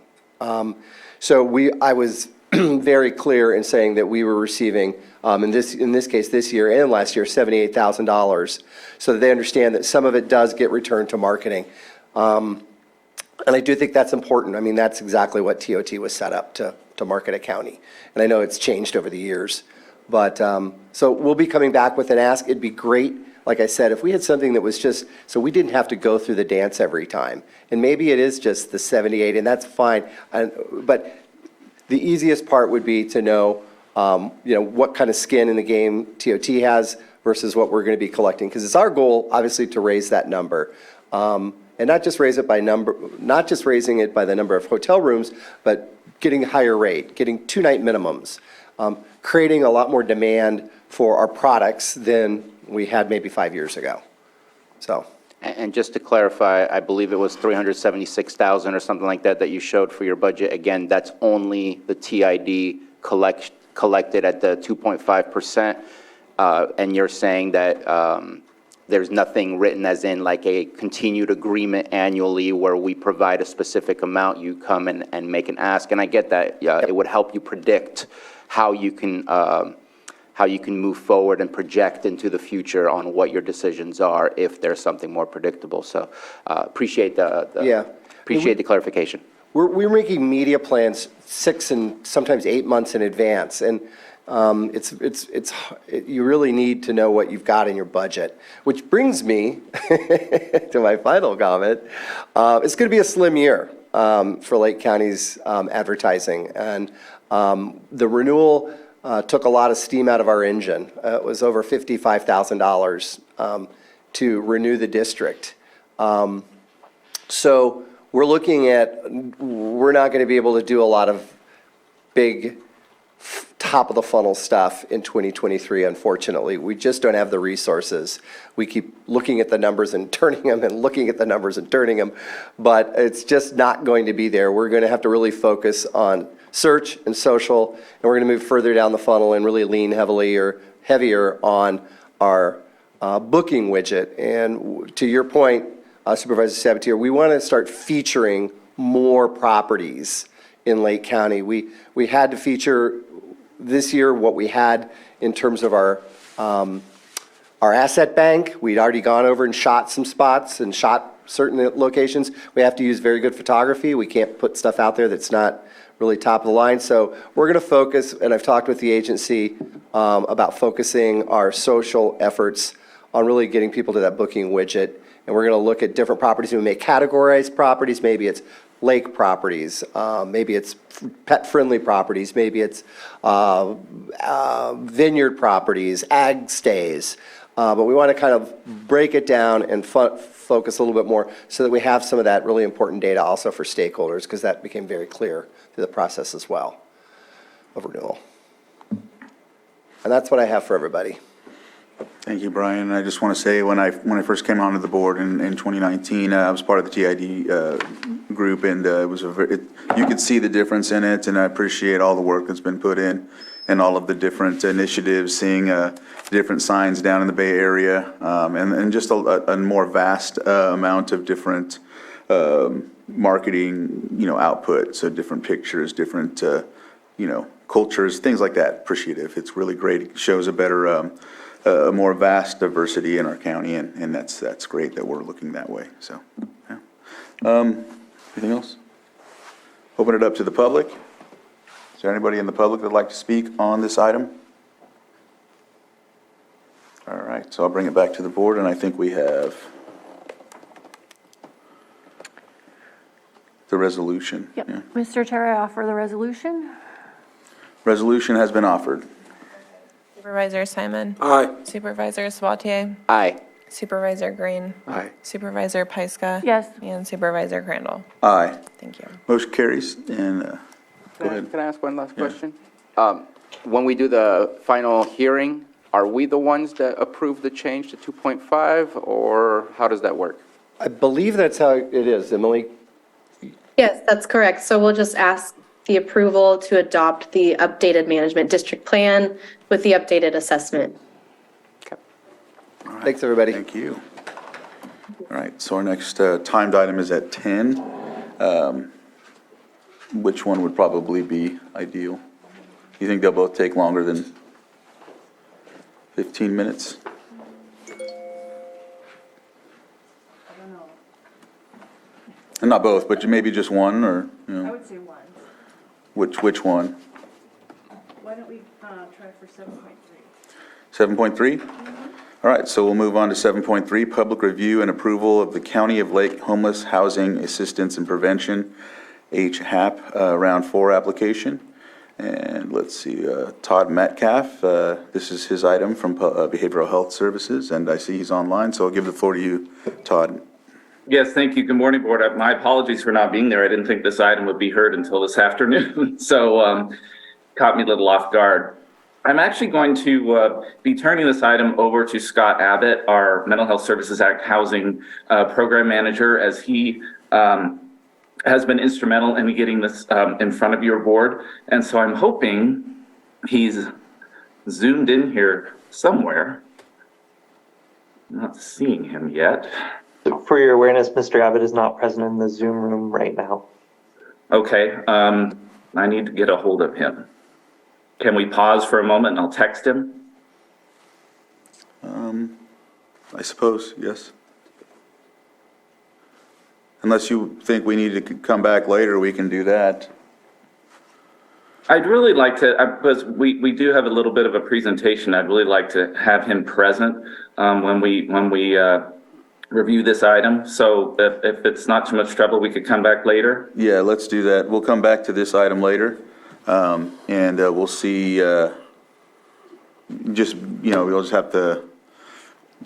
So I was very clear in saying that we were receiving, in this case, this year and last year, $78,000, so that they understand that some of it does get returned to marketing. And I do think that's important. I mean, that's exactly what TOT was set up to market a county. And I know it's changed over the years. But so we'll be coming back with an ask. It'd be great, like I said, if we had something that was just, so we didn't have to go through the dance every time. And maybe it is just the 78, and that's fine. But the easiest part would be to know, what kind of skin in the game TOT has versus what we're going to be collecting. Because it's our goal, obviously, to raise that number. And not just raise it by number, not just raising it by the number of hotel rooms, but getting a higher rate, getting 2-night minimums, creating a lot more demand for our products than we had maybe 5 years ago. So. And just to clarify, I believe it was 376,000 or something like that you showed for your budget. Again, that's only the TID collected at the 2.5%. And you're saying that there's nothing written as in like a continued agreement annually where we provide a specific amount, you come and make an ask. And I get that it would help you predict how you can move forward and project into the future on what your decisions are if there's something more predictable. So appreciate the clarification. We're making media plans 6 and sometimes 8 months in advance, and you really need to know what you've got in your budget. Which brings me to my final comment. It's going to be a slim year for Lake County's advertising, and the renewal took a lot of steam out of our engine. It was over $55,000 to renew the district. So we're not going to be able to do a lot of big top of the funnel stuff in 2023, unfortunately. We just don't have the resources. We keep looking at the numbers and turning them and looking at the numbers and turning them, but it's just not going to be there. We're going to have to really focus on search and social, and we're going to move further down the funnel and really lean heavier on our booking widget. And to your point, Supervisor Sabatier, we want to start featuring more properties in Lake County. We had to feature this year what we had in terms of our asset bank. We'd already gone over and shot some spots and shot certain locations, we have to use very good photography. We can't put stuff out there that's not really top of the line. So we're going to focus, and I've talked with the agency about focusing our social efforts on really getting people to that booking widget. And we're going to look at different properties. We may categorize properties. Maybe it's lake properties. Maybe it's pet-friendly properties. Maybe it's vineyard properties, ag stays. But we want to kind of break it down and focus a little bit more so that we have some of that really important data also for stakeholders, because that became very clear through the process as well of renewal. And that's what I have for everybody. Thank you, Brian. I just want to say, when I first came onto the board in 2019, I was part of the TID group, and it was you could see the difference in it, and I appreciate all the work that's been put in and all of the different initiatives, seeing different signs down in the Bay Area, and just a more vast amount of different marketing, output. So different pictures, different, cultures, things like that. Appreciative. It's really great. It shows a better, a more vast diversity in our county, and that's great that we're looking that way. So, yeah. Anything else? Open it up to the public. Is there anybody in the public that'd like to speak on this item? All right, so I'll bring it back to the board, and I think we have the resolution. Yep. Yeah. Mr. Chair, I offer the resolution. Resolution has been offered. Supervisor Simon. Aye. Supervisor Sabatier. Aye. Supervisor Green. Aye. Supervisor Pyska. Yes. And Supervisor Crandall. Aye. Thank you. Motion carries, and go ahead. Can I ask one last Yeah. question? When we do the final hearing, are we the ones that approve the change to 2.5, or how does that work? I believe that's how it is, Emily. Yes, that's correct. So we'll just ask the approval to adopt the updated management district plan with the updated assessment. Thanks, everybody. Thank you. All right, so our next timed item is at 10. Which one would probably be ideal? You think they'll both take longer than 15 minutes? And not both, but maybe just one, or, I would say one. which one? Why don't we try for 7.3? 7.3? All right, so we'll move on to 7.3, public review and approval of the County of Lake Homeless Housing Assistance and Prevention, HAP, Round 4 application. And let's see, Todd Metcalf, this is his item from Behavioral Health Services, and I see he's online, so I'll give the floor to you, Todd. Yes, thank you. Good morning, Board. My apologies for not being there. I didn't think this item would be heard until this afternoon, so caught me a little off guard. I'm actually going to be turning this item over to Scott Abbott, our Mental Health Services Act Housing Program Manager, as he has been instrumental in getting this in front of your board. And so I'm hoping he's zoomed in here somewhere. Not seeing him yet. For your awareness, Mr. Abbott is not present in the Zoom room right now. Okay, I need to get a hold of him. Can we pause for a moment and I'll text him? I suppose, yes. Unless you think we need to come back later, we can do that. I'd really like to, because we do have a little bit of a presentation, I'd really like to have him present when we review this item. So if it's not too much trouble, we could come back later. Yeah, let's do that. We'll come back to this item later, and we'll see, we'll just have to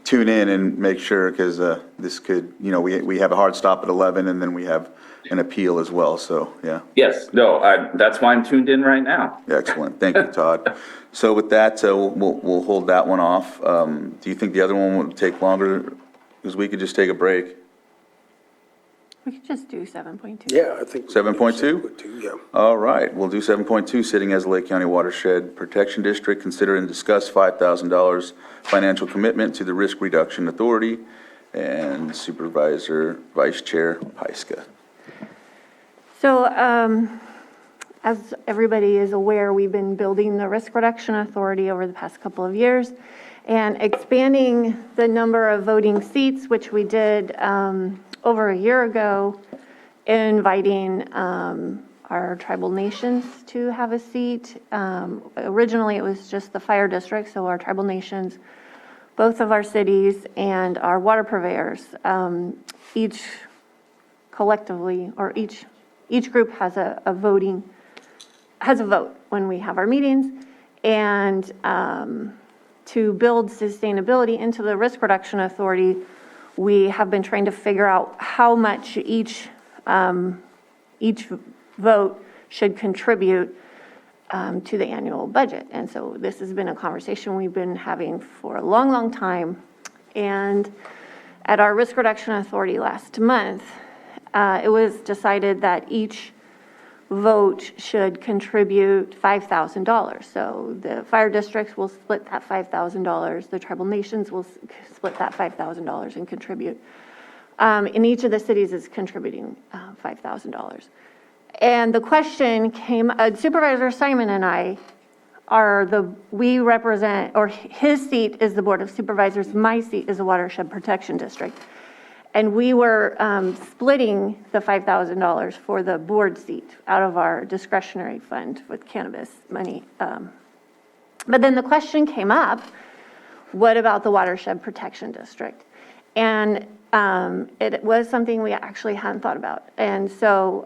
tune in and make sure, because this could, we have a hard stop at 11, and then we have an appeal as well, so, yeah. Yes, no, that's why I'm tuned in right now. Excellent. Thank you, Todd. So with that, we'll hold that one off. Do you think the other one would take longer? Because we could just take a break. We could just do 7.2. Yeah, I think. 7.2? Yeah. All right, we'll do 7.2, sitting as the Lake County Watershed Protection District, consider and discuss $5,000 financial commitment to the Risk Reduction Authority, and Supervisor Vice Chair Pyska. So, as everybody is aware, we've been building the Risk Reduction Authority over the past couple of years and expanding the number of voting seats, which we did over a year ago, inviting our tribal nations to have a seat. Originally, it was just the fire district, so our tribal nations, both of our cities, and our water purveyors. Each collectively, or each group has a vote when we have our meetings. And to build sustainability into the Risk Reduction Authority, we have been trying to figure out how much each vote should contribute to the annual budget. And so this has been a conversation we've been having for a long, long time. And at our Risk Reduction Authority last month, it was decided that each vote should contribute $5,000. So the fire districts will split that $5,000. The tribal nations will split that $5,000 and contribute. And each of the cities is contributing $5,000. And the question came, Supervisor Simon and I we represent, or his seat is the Board of Supervisors, my seat is the Watershed Protection District. And we were splitting the $5,000 for the board seat out of our discretionary fund with cannabis money. But then the question came up, what about the Watershed Protection District? And it was something we actually hadn't thought about. And so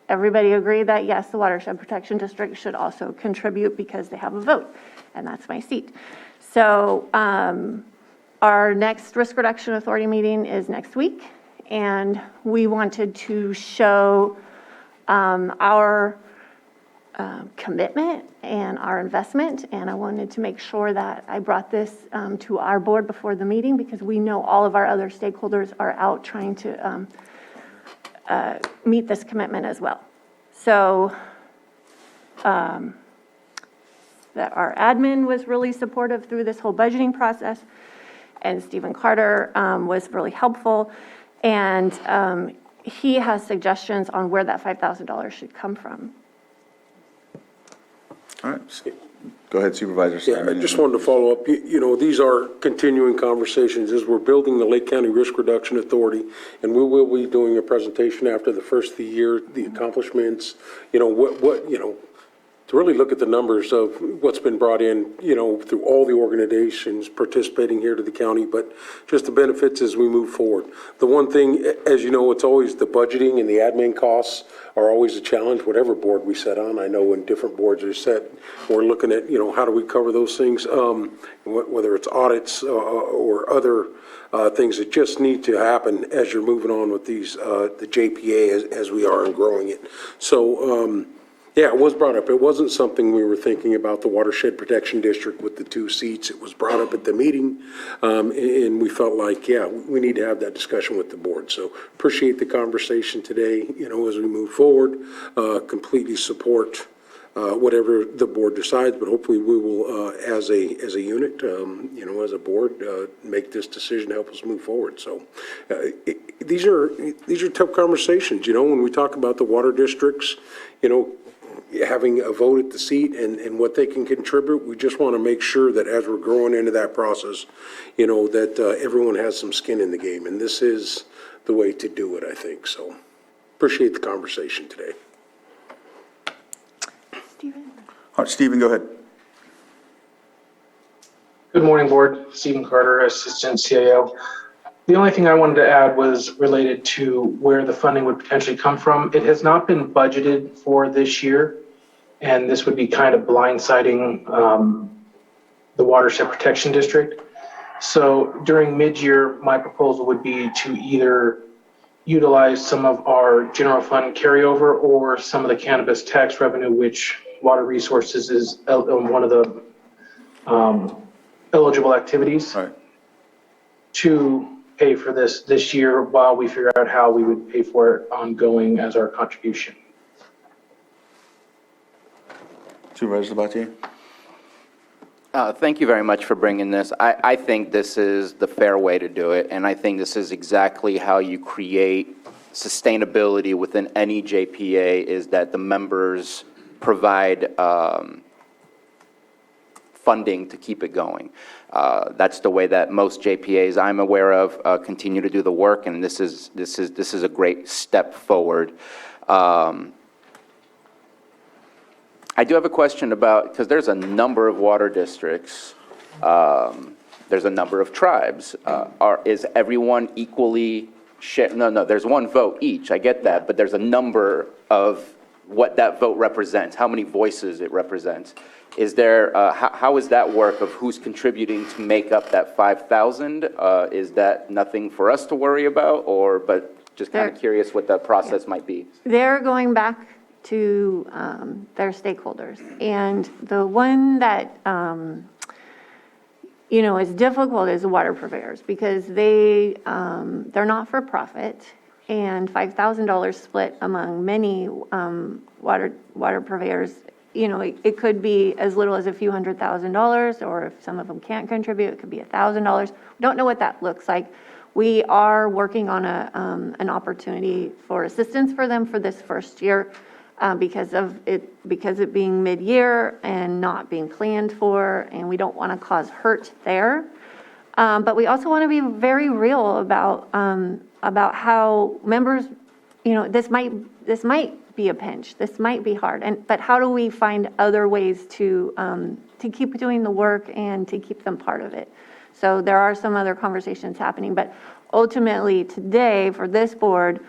everybody agreed that yes, the Watershed Protection District should also contribute because they have a vote, and that's my seat. So our next Risk Reduction Authority meeting is next week, and we wanted to show our commitment and our investment, and I wanted to make sure that I brought this to our board before the meeting because we know all of our other stakeholders are out trying to meet this commitment as well. So that our admin was really supportive through this whole budgeting process, and Stephen Carter was really helpful, and he has suggestions on where that $5,000 should come from. All right. Go ahead, Supervisor Yeah, I Simon. just wanted to follow up. You know, these are continuing conversations as we're building the Lake County Risk Reduction Authority, and we will be doing a presentation after the first of the year, the accomplishments, you know, to really look at the numbers of what's been brought in, you know, through all the organizations participating here to the county, but just the benefits as we move forward. The one thing, as you know, it's always the budgeting and the admin costs are always a challenge, whatever board we set on. I know when different boards are set, we're looking at, you know, how do we cover those things, whether it's audits or other things that just need to happen as you're moving on with these, the JPA as we are and growing it. So, yeah, it was brought up. It wasn't something we were thinking about, the Watershed Protection District with the 2 seats. It was brought up at the meeting, and we felt like, yeah, we need to have that discussion with the board. So appreciate the conversation today, you know, as we move forward. Completely support whatever the board decides, but hopefully we will, as a unit, you know, as a board, make this decision to help us move forward. So these are tough conversations, you know, when we talk about the water districts, you know, having a vote at the seat and what they can contribute. We just want to make sure that as we're growing into that process, you know, that everyone has some skin in the game. And this is the way to do it, I think. So appreciate the conversation today. Stephen? All right, Stephen, go ahead. Good morning, Board. Stephen Carter, Assistant CAO. The only thing I wanted to add was related to where the funding would potentially come from. It has not been budgeted for this year, and this would be kind of blindsiding the Watershed Protection District. So during mid-year, my proposal would be to either utilize some of our general fund carryover or some of the cannabis tax revenue, which Water Resources is one of the eligible activities, All right. to pay for this year while we figure out how we would pay for it ongoing as our contribution. Supervisor Sabatier? Thank you very much for bringing this. I think this is the fair way to do it, and I think this is exactly how you create sustainability within any JPA, is that the members provide funding to keep it going. That's the way that most JPAs I'm aware of continue to do the work, and this is a great step forward. I do have a question about, because there's a number of water districts, there's a number of tribes. Is everyone equally no, there's one vote each, I get that, but there's a number of what that vote represents, how many voices it represents. Is there, how is that work of who's contributing to make up that 5,000? Is that nothing for us to worry about, but just kind of curious what that process might be? They're going back to their stakeholders. And the one that, is difficult is the water purveyors, because they're not for profit, and $5,000 split among many water purveyors, it could be as little as a few $100,000, or if some of them can't contribute, it could be $1,000. We don't know what that looks like. We are working on an opportunity for assistance for them for this first year. Because it being mid-year and not being planned for, and we don't want to cause hurt there. But we also want to be very real about how members, this might be a pinch, this might be hard, but how do we find other ways to keep doing the work and to keep them part of it? So there are some other conversations happening, but ultimately today for this board,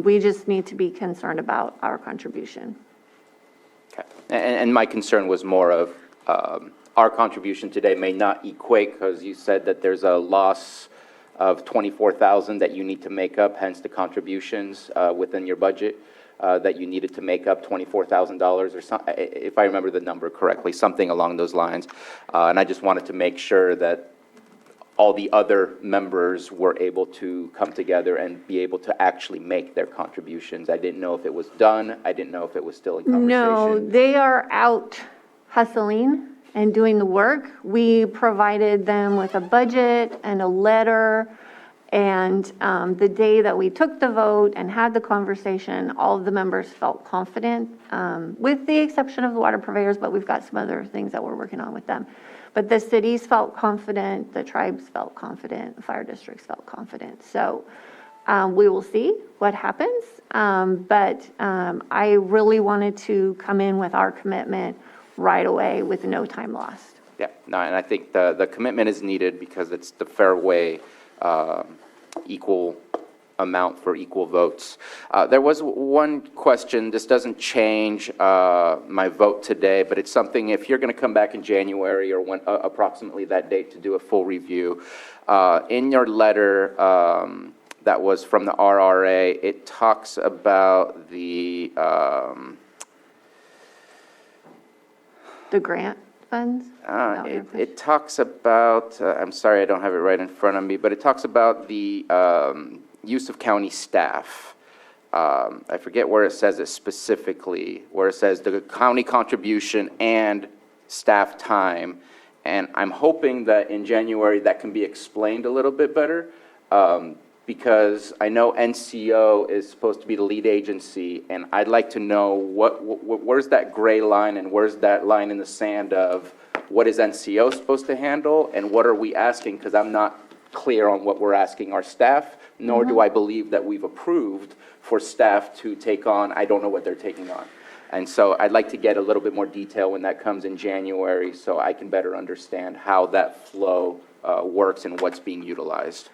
we just need to be concerned about our contribution. Okay. And my concern was more of our contribution today may not equate, because you said that there's a loss of $24,000 that you need to make up, hence the contributions within your budget that you needed to make up $24,000 or something, if I remember the number correctly, something along those lines. And I just wanted to make sure that all the other members were able to come together and be able to actually make their contributions. I didn't know if it was done. I didn't know if it was still in conversation. No, they are out hustling and doing the work. We provided them with a budget and a letter, and the day that we took the vote and had the conversation, all of the members felt confident, with the exception of the water purveyors, but we've got some other things that we're working on with them. But the cities felt confident, the tribes felt confident, the fire districts felt confident. So we will see what happens. But I really wanted to come in with our commitment right away with no time lost. Yeah, no, and I think the commitment is needed because it's the fair way, equal amount for equal votes. There was one question, this doesn't change my vote today, but it's something, if you're going to come back in January or when approximately that date to do a full review, in your letter that was from the RRA, it talks about the grant funds? It talks about, I'm sorry, I don't have it right in front of me, but it talks about the use of county staff. I forget where it says it specifically, where it says the county contribution and staff time. And I'm hoping that in January that can be explained a little bit better, because I know NCO is supposed to be the lead agency, and I'd like to know where's that gray line and where's that line in the sand of what is NCO supposed to handle and what are we asking, because I'm not clear on what we're asking our staff, nor do I believe that we've approved for staff to take on. I don't know what they're taking on. And so I'd like to get a little bit more detail when that comes in January so I can better understand how that flow works and what's being utilized.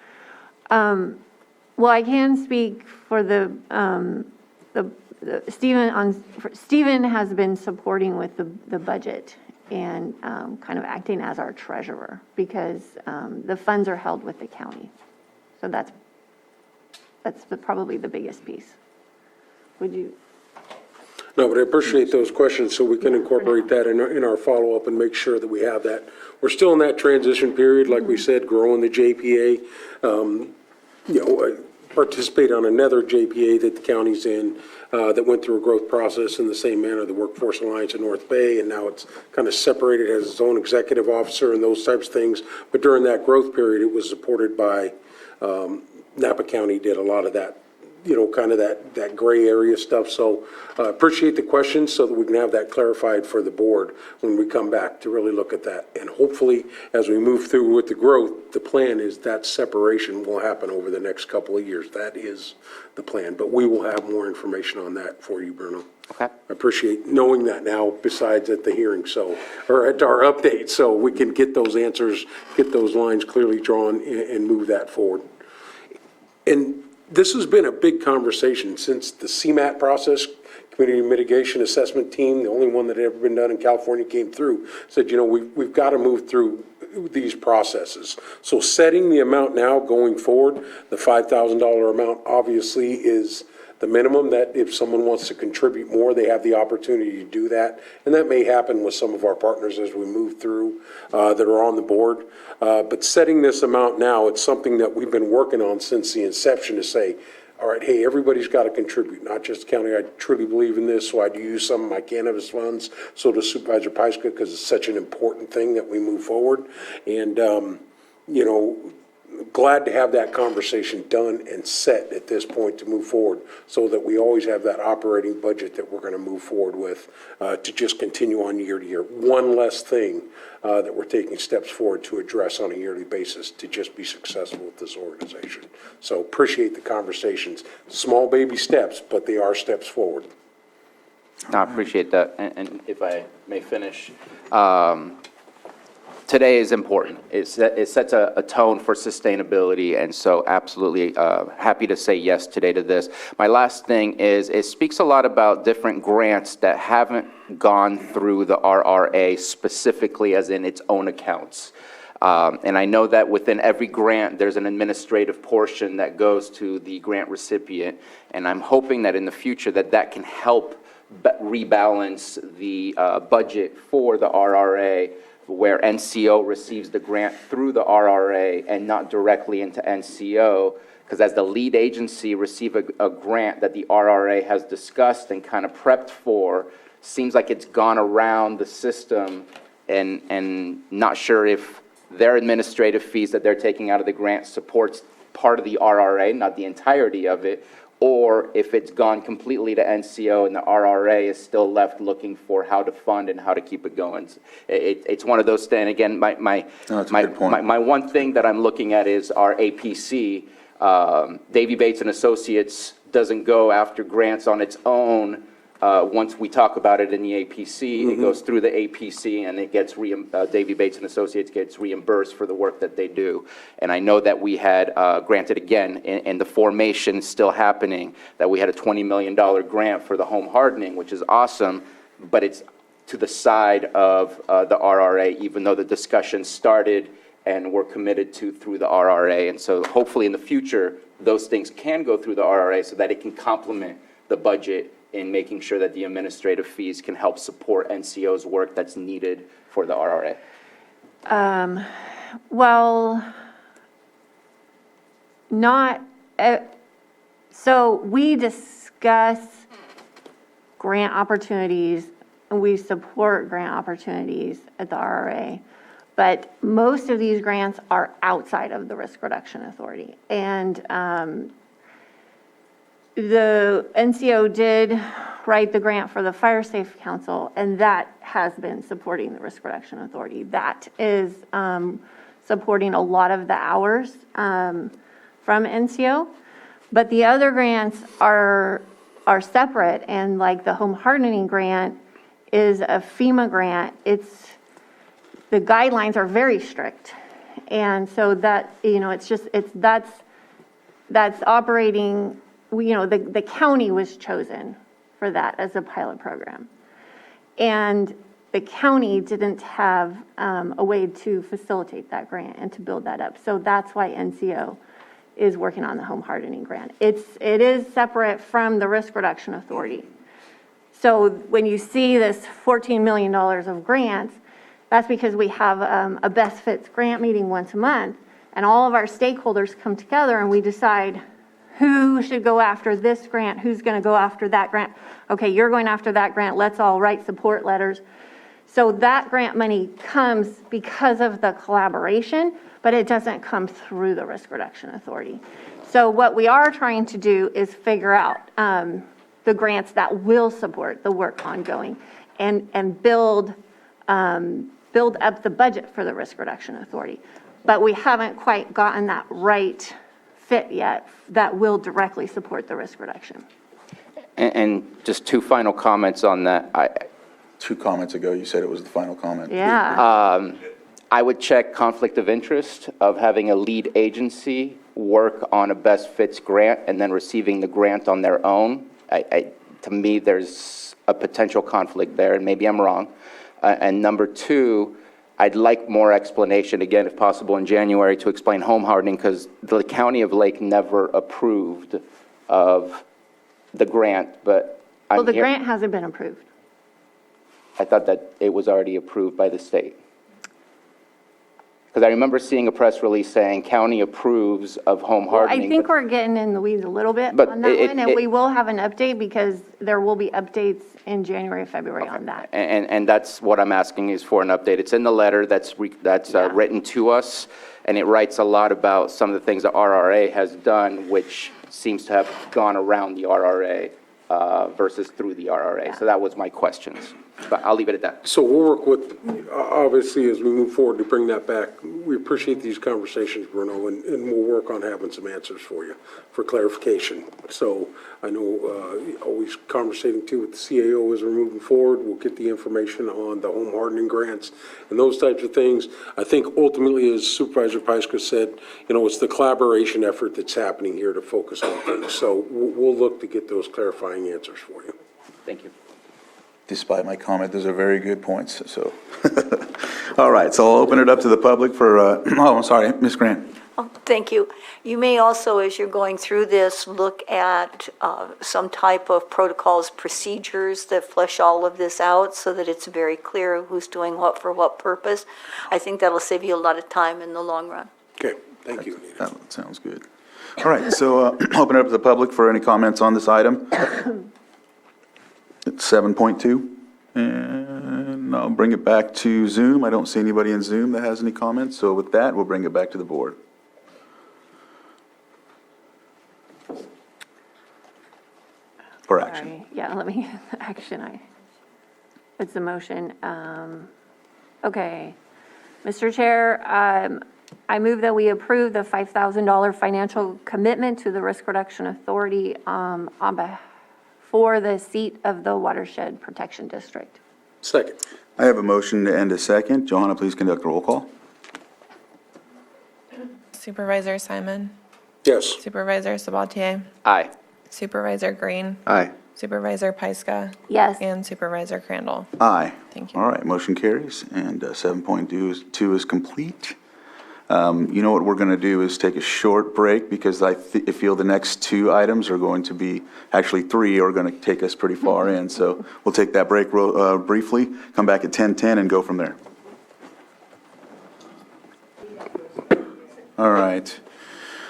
Well, I can speak for Stephen has been supporting with the budget and kind of acting as our treasurer because the funds are held with the county. So that's probably the biggest piece. Would you? No, but I appreciate those questions so we can incorporate that in our follow-up and make sure that we have that. We're still in that transition period, like we said, growing the JPA. Participate on another JPA that the county's in that went through a growth process in the same manner, the Workforce Alliance in North Bay, and now it's kind of separated, has its own executive officer and those types of things. But during that growth period, it was supported by Napa County did a lot of that kind of that gray area stuff. So appreciate the questions so that we can have that clarified for the board when we come back to really look at that. And hopefully, as we move through with the growth, the plan is that separation will happen over the next couple of years. That is the plan, but we will have more information on that for you, Bruno. Okay. I appreciate knowing that now, besides at the hearing, or at our update, so we can get those answers, get those lines clearly drawn and move that forward. And this has been a big conversation since the CMAT process, Community Mitigation Assessment Team, the only one that had ever been done in California, came through, said, we've got to move through these processes. So setting the amount now going forward, the $5,000 amount obviously is the minimum, that if someone wants to contribute more, they have the opportunity to do that. And that may happen with some of our partners as we move through that are on the board. But setting this amount now, it's something that we've been working on since the inception to say, all right, hey, everybody's got to contribute, not just the county. I truly believe in this, so I do use some of my cannabis funds. So does Supervisor Pyska, because it's such an important thing that we move forward. And, glad to have that conversation done and set at this point to move forward so that we always have that operating budget that we're going to move forward with to just continue on year to year. One less thing that we're taking steps forward to address on a yearly basis to just be successful with this organization. So appreciate the conversations. Small baby steps, but they are steps forward. I appreciate that. And if I may finish, today is important. It sets a tone for sustainability, and so absolutely happy to say yes today to this. My last thing is, it speaks a lot about different grants that haven't gone through the RRA specifically as in its own accounts. And I know that within every grant, there's an administrative portion that goes to the grant recipient, and I'm hoping that in the future that can help rebalance the budget for the RRA, where NCO receives the grant through the RRA and not directly into NCO, because as the lead agency receive a grant that the RRA has discussed and kind of prepped for, seems like it's gone around the system and not sure if their administrative fees that they're taking out of the grant supports part of the RRA, not the entirety of it, or if it's gone completely to NCO and the RRA is still left looking for how to fund and how to keep it going. It's one of those things. Again, my one thing that I'm looking at is our APC. Davy Bates and Associates doesn't go after grants on its own. Once we talk about it in the APC, it goes through the APC and it gets Davy Bates and Associates gets reimbursed for the work that they do. And I know that we had granted again, and the formation is still happening, that we had a $20 million grant for the home hardening, which is awesome, but it's to the side of the RRA, even though the discussion started and we're committed to through the RRA. And so hopefully in the future, those things can go through the RRA so that it can complement the budget in making sure that the administrative fees can help support NCO's work that's needed for the RRA. So we discuss grant opportunities, and we support grant opportunities at the RRA, but most of these grants are outside of the Risk Reduction Authority. And the NCO did write the grant for the Fire Safe Council, and that has been supporting the Risk Reduction Authority. That is supporting a lot of the hours from NCO. But the other grants are separate, and like the home hardening grant is a FEMA grant. The guidelines are very strict. And so that, that's operating. The county was chosen for that as a pilot program. And the county didn't have a way to facilitate that grant and to build that up. So that's why NCO is working on the home hardening grant. It is separate from the Risk Reduction Authority. So when you see this $14 million of grants, that's because we have a best fits grant meeting once a month, and all of our stakeholders come together and we decide who should go after this grant, who's going to go after that grant. Okay, you're going after that grant. Let's all write support letters So that grant money comes because of the collaboration, but it doesn't come through the Risk Reduction Authority. So what we are trying to do is figure out the grants that will support the work ongoing and build up the budget for the Risk Reduction Authority. But we haven't quite gotten that right fit yet that will directly support the risk reduction. And just two final comments on that. 2 comments ago, you said it was the final comment. Yeah. I would check conflict of interest of having a lead agency work on a best fits grant and then receiving the grant on their own. To me, there's a potential conflict there, and maybe I'm wrong. And number 2, I'd like more explanation, again, if possible, in January to explain home hardening, because the County of Lake never approved of the grant, but Well, the grant hasn't been approved. I thought that it was already approved by the state. Because I remember seeing a press release saying county approves of home hardening. I think we're getting in the weeds a little bit But on that one, and we will have an update because there will be updates in January, February on that. And that's what I'm asking is for an update. It's in the letter that's written to us, and it writes a lot about some of the things the RRA has done, which seems to have gone around the RRA versus through the RRA. So that was my questions. But I'll leave it at that. So we'll work with, obviously, as we move forward to bring that back. We appreciate these conversations, Bruno, and we'll work on having some answers for you for clarification. So I know always conversating too with the CAO as we're moving forward. We'll get the information on the home hardening grants and those types of things. I think ultimately, as Supervisor Pyska said, it's the collaboration effort that's happening here to focus on things. So we'll look to get those clarifying answers for you. Thank you. Despite my comment, those are very good points, so. All right, so I'll open it up to the public for, I'm sorry, Ms. Grant. Oh, thank you. You may also, as you're going through this, look at some type of protocols, procedures that flesh all of this out so that it's very clear who's doing what for what purpose. I think that'll save you a lot of time in the long run. Okay, thank you. That sounds good. All right, so open it up to the public for any comments on this item. It's 7.2, and I'll bring it back to Zoom. I don't see anybody in Zoom that has any comments, so with that, we'll bring it back to the board. For action. Sorry. Yeah, let me, it's a motion. Okay. Mr. Chair, I move that we approve the $5,000 financial commitment to the Risk Reduction Authority for the seat of the Watershed Protection District. Second. I have a motion and a second. Johanna, please conduct a roll call. Supervisor Simon? Yes. Supervisor Sabatier? Aye. Supervisor Green? Aye. Supervisor Pyska? Yes. And Supervisor Crandall? Aye. Thank you. All right, motion carries, and 7.2 is complete. You know what we're going to do is take a short break because I feel the next 2 items are going to be, actually 3 are going to take us pretty far in. So we'll take that break briefly, come back at 10:10 and go from there. All right.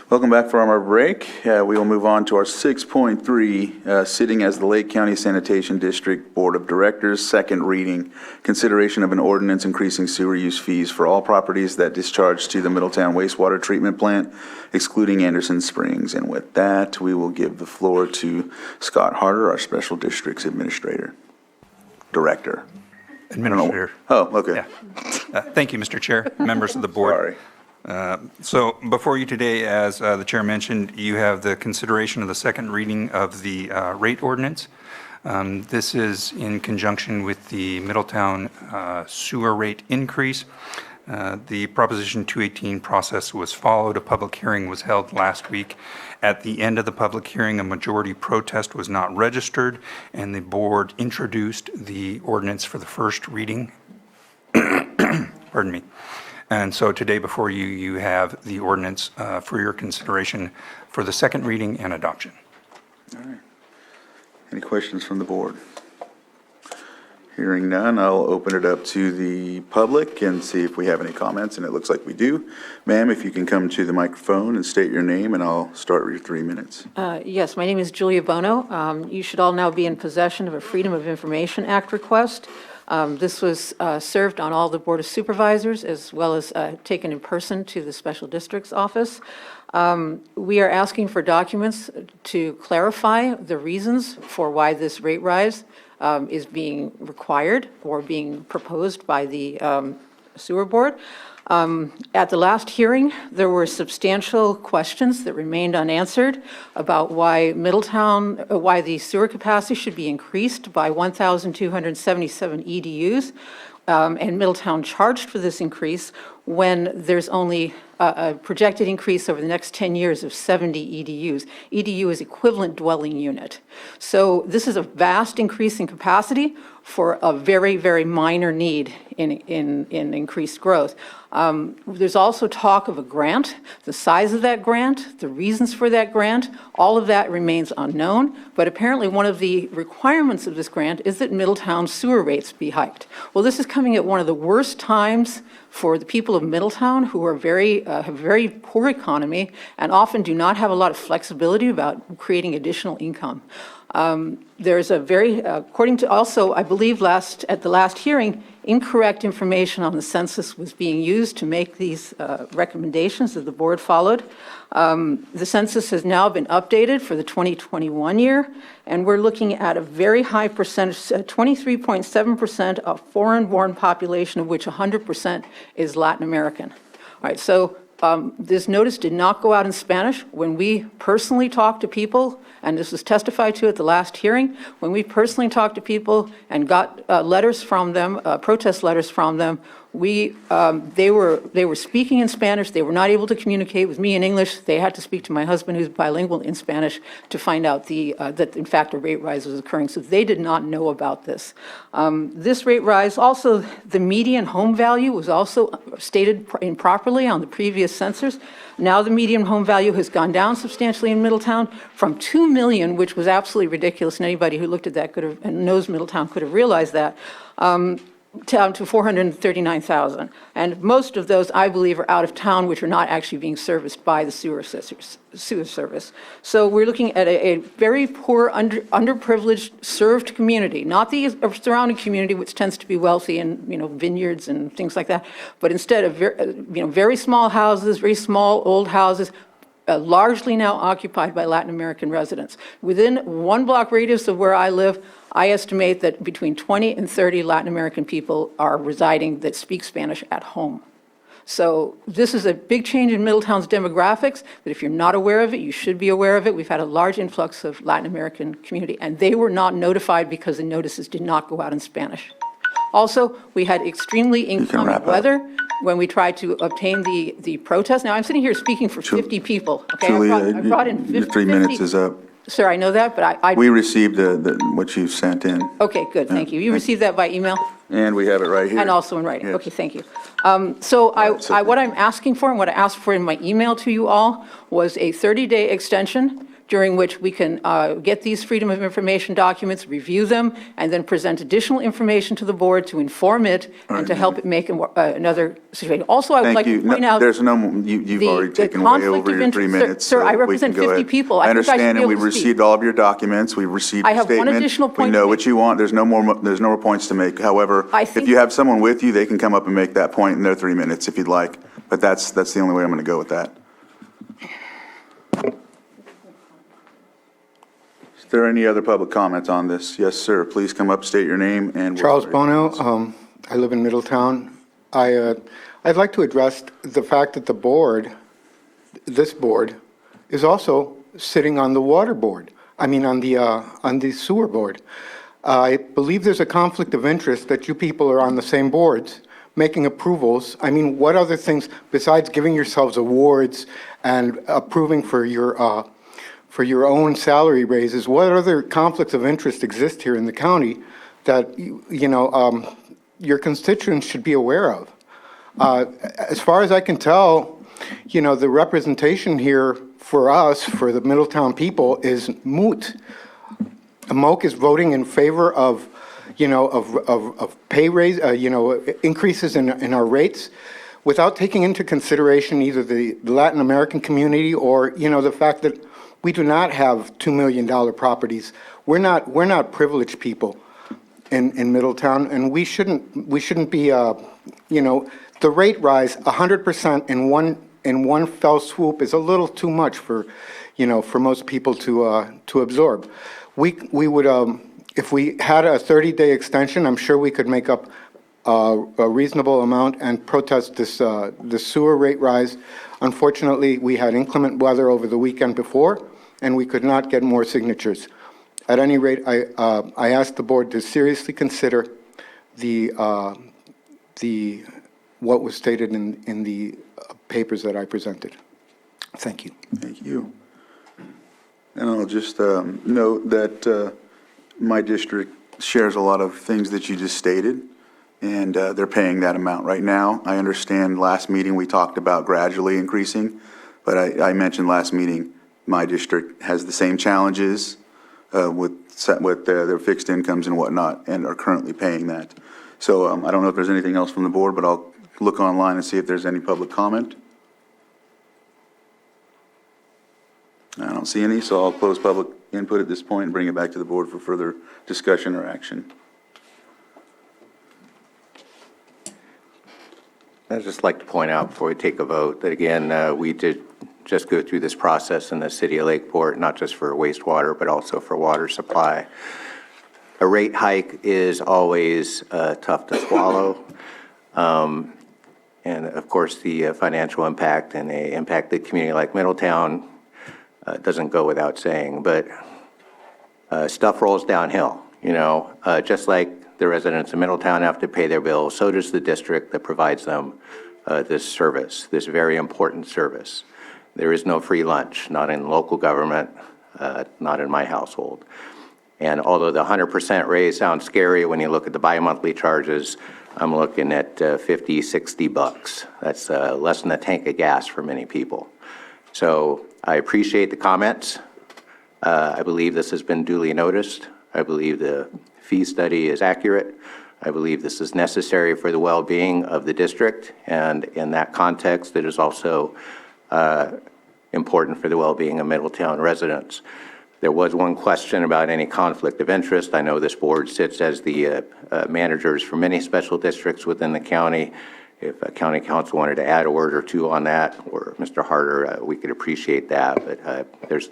Welcome back from our break. We will move on to our 6.3, sitting as the Lake County Sanitation District Board of Directors, second reading, consideration of an ordinance increasing sewer use fees for all properties that discharge to the Middletown Wastewater Treatment Plant, excluding Anderson Springs. And with that, we will give the floor to Scott Harder, our Special Districts Director. Administrator. Oh, okay. Yeah. Thank you, Mr. Chair, members of the board. Sorry. So before you today, as the chair mentioned, you have the consideration of the second reading of the rate ordinance. This is in conjunction with the Middletown sewer rate increase. The Proposition 218 process was followed. A public hearing was held last week. At the end of the public hearing, a majority protest was not registered, and the board introduced the ordinance for the first reading. Pardon me. And so today before you, you have the ordinance for your consideration for the second reading and adoption. All right. Any questions from the board? Hearing none, I'll open it up to the public and see if we have any comments, and it looks like we do. Ma'am, if you can come to the microphone and state your name, and I'll start your 3 minutes. Yes, my name is Julia Bono. You should all now be in possession of a Freedom of Information Act request. This was served on all the Board of Supervisors as well as taken in person to the Special Districts Office. We are asking for documents to clarify the reasons for why this rate rise is being required or being proposed by the Sewer Board. At the last hearing, there were substantial questions that remained unanswered about why why the sewer capacity should be increased by 1,277 EDUs, and Middletown charged for this increase when there's only a projected increase over the next 10 years of 70 EDUs. EDU is equivalent dwelling unit. So this is a vast increase in capacity for a very, very minor need in increased growth. There's also talk of a grant. The size of that grant, the reasons for that grant, all of that remains unknown, but apparently one of the requirements of this grant is that Middletown sewer rates be hiked. Well, this is coming at one of the worst times for the people of Middletown, who are have a very poor economy and often do not have a lot of flexibility about creating additional income. There's a very, according to also, I believe at the last hearing, incorrect information on the census was being used to make these recommendations that the board followed. The census has now been updated for the 2021 year, and we're looking at a very high percentage, 23.7% of foreign-born population, of which 100% is Latin American. All right, so this notice did not go out in Spanish. When we personally talked to people, and this was testified to at the last hearing, when we personally talked to people and got letters from them, protest letters from them, they were speaking in Spanish. They were not able to communicate with me in English. They had to speak to my husband, who's bilingual, in Spanish to find out that in fact a rate rise was occurring. So they did not know about this. This rate rise, also the median home value was also stated improperly on the previous census. Now the median home value has gone down substantially in Middletown from $2 million, which was absolutely ridiculous, and anybody who looked at that and knows Middletown could have realized that. Down to $439,000. And most of those, I believe, are out of town, which are not actually being serviced by the sewer service. So we're looking at a very poor, underprivileged, served community, not the surrounding community, which tends to be wealthy and, vineyards and things like that, but instead of very small houses, very small old houses, largely now occupied by Latin American residents. Within 1 block radius of where I live, I estimate that between 20 and 30 Latin American people are residing that speak Spanish at home. So this is a big change in Middletown's demographics, but if you're not aware of it, you should be aware of it. We've had a large influx of Latin American community, and they were not notified because the notices did not go out in Spanish. Also, we had extremely inclement weather when we tried to obtain the protest. Now, I'm sitting here speaking for 50 people, okay? Julie, I brought in 50. your 3 minutes is up. Sir, I know that, but We received what you sent in, Okay, good, thank you. You received that by email? and we have it right here. And also in writing. Yes. Okay, thank you. So what I'm asking for and what I asked for in my email to you all was a 30-day extension during which we can get these Freedom of Information documents, review them, and then present additional information to the board to inform it and to help it make another situation. Also, I would like to point out. There's no, you've already taken way over your 3 minutes. Sir, I so we represent can go 50 ahead. people. I I think I should understand, be and able we've to speak. received all of your documents. We've received I the have one statement. additional point We to know make. what you want. There's no more points to make. However, I if think- you have someone with you, they can come up and make that point in their 3 minutes if you'd like. But that's the only way I'm going to go with that. Is there any other public comments on this? Yes, sir. Please come up, state your name and. Charles Bono, I live in Middletown. I'd like to address the fact that this board, is also sitting on the water board. I mean, on the sewer board. I believe there's a conflict of interest that you people are on the same boards, making approvals. I mean, what other things, besides giving yourselves awards and approving for your own salary raises, what other conflicts of interest exist here in the county that, your constituents should be aware of? As far as I can tell, the representation here for us, for the Middletown people, is moot. MOC is voting in favor of pay raise, increases in our rates without taking into consideration either the Latin American community or, the fact that we do not have $2 million properties. We're not privileged people. in Middletown, and we shouldn't be, the rate rise, 100% in one fell swoop is a little too much for most people to absorb. We would, if we had a 30-day extension, I'm sure we could make up a reasonable amount and protest the sewer rate rise. Unfortunately, we had inclement weather over the weekend before, and we could not get more signatures. At any rate, I asked the board to seriously consider what was stated in the papers that I presented. Thank you. Thank you. And I'll just note that my district shares a lot of things that you just stated, and they're paying that amount right now. I understand last meeting we talked about gradually increasing, but I mentioned last meeting my district has the same challenges with their fixed incomes and whatnot, and are currently paying that. So I don't know if there's anything else from the board, but I'll look online and see if there's any public comment. I don't see any, so I'll close public input at this point and bring it back to the board for further discussion or action. I'd just like to point out before we take a vote that, again, we did just go through this process in the city of Lakeport, not just for wastewater, but also for water supply. A rate hike is always tough to swallow. And of course, the financial impact and the impacted community like Middletown doesn't go without saying, but stuff rolls downhill, just like the residents of Middletown have to pay their bills, so does the district that provides them this service, this very important service. There is no free lunch, not in local government, not in my household. And although the 100% raise sounds scary, when you look at the bi-monthly charges, I'm looking at 50, 60 bucks. That's less than a tank of gas for many people. So I appreciate the comments. I believe this has been duly noticed. I believe the fee study is accurate. I believe this is necessary for the well-being of the district, and in that context, it is also important for the well-being of Middletown residents. There was one question about any conflict of interest. I know this board sits as the managers for many special districts within the county. If county council wanted to add a word or two on that, or Mr. Harder, we could appreciate that. But there's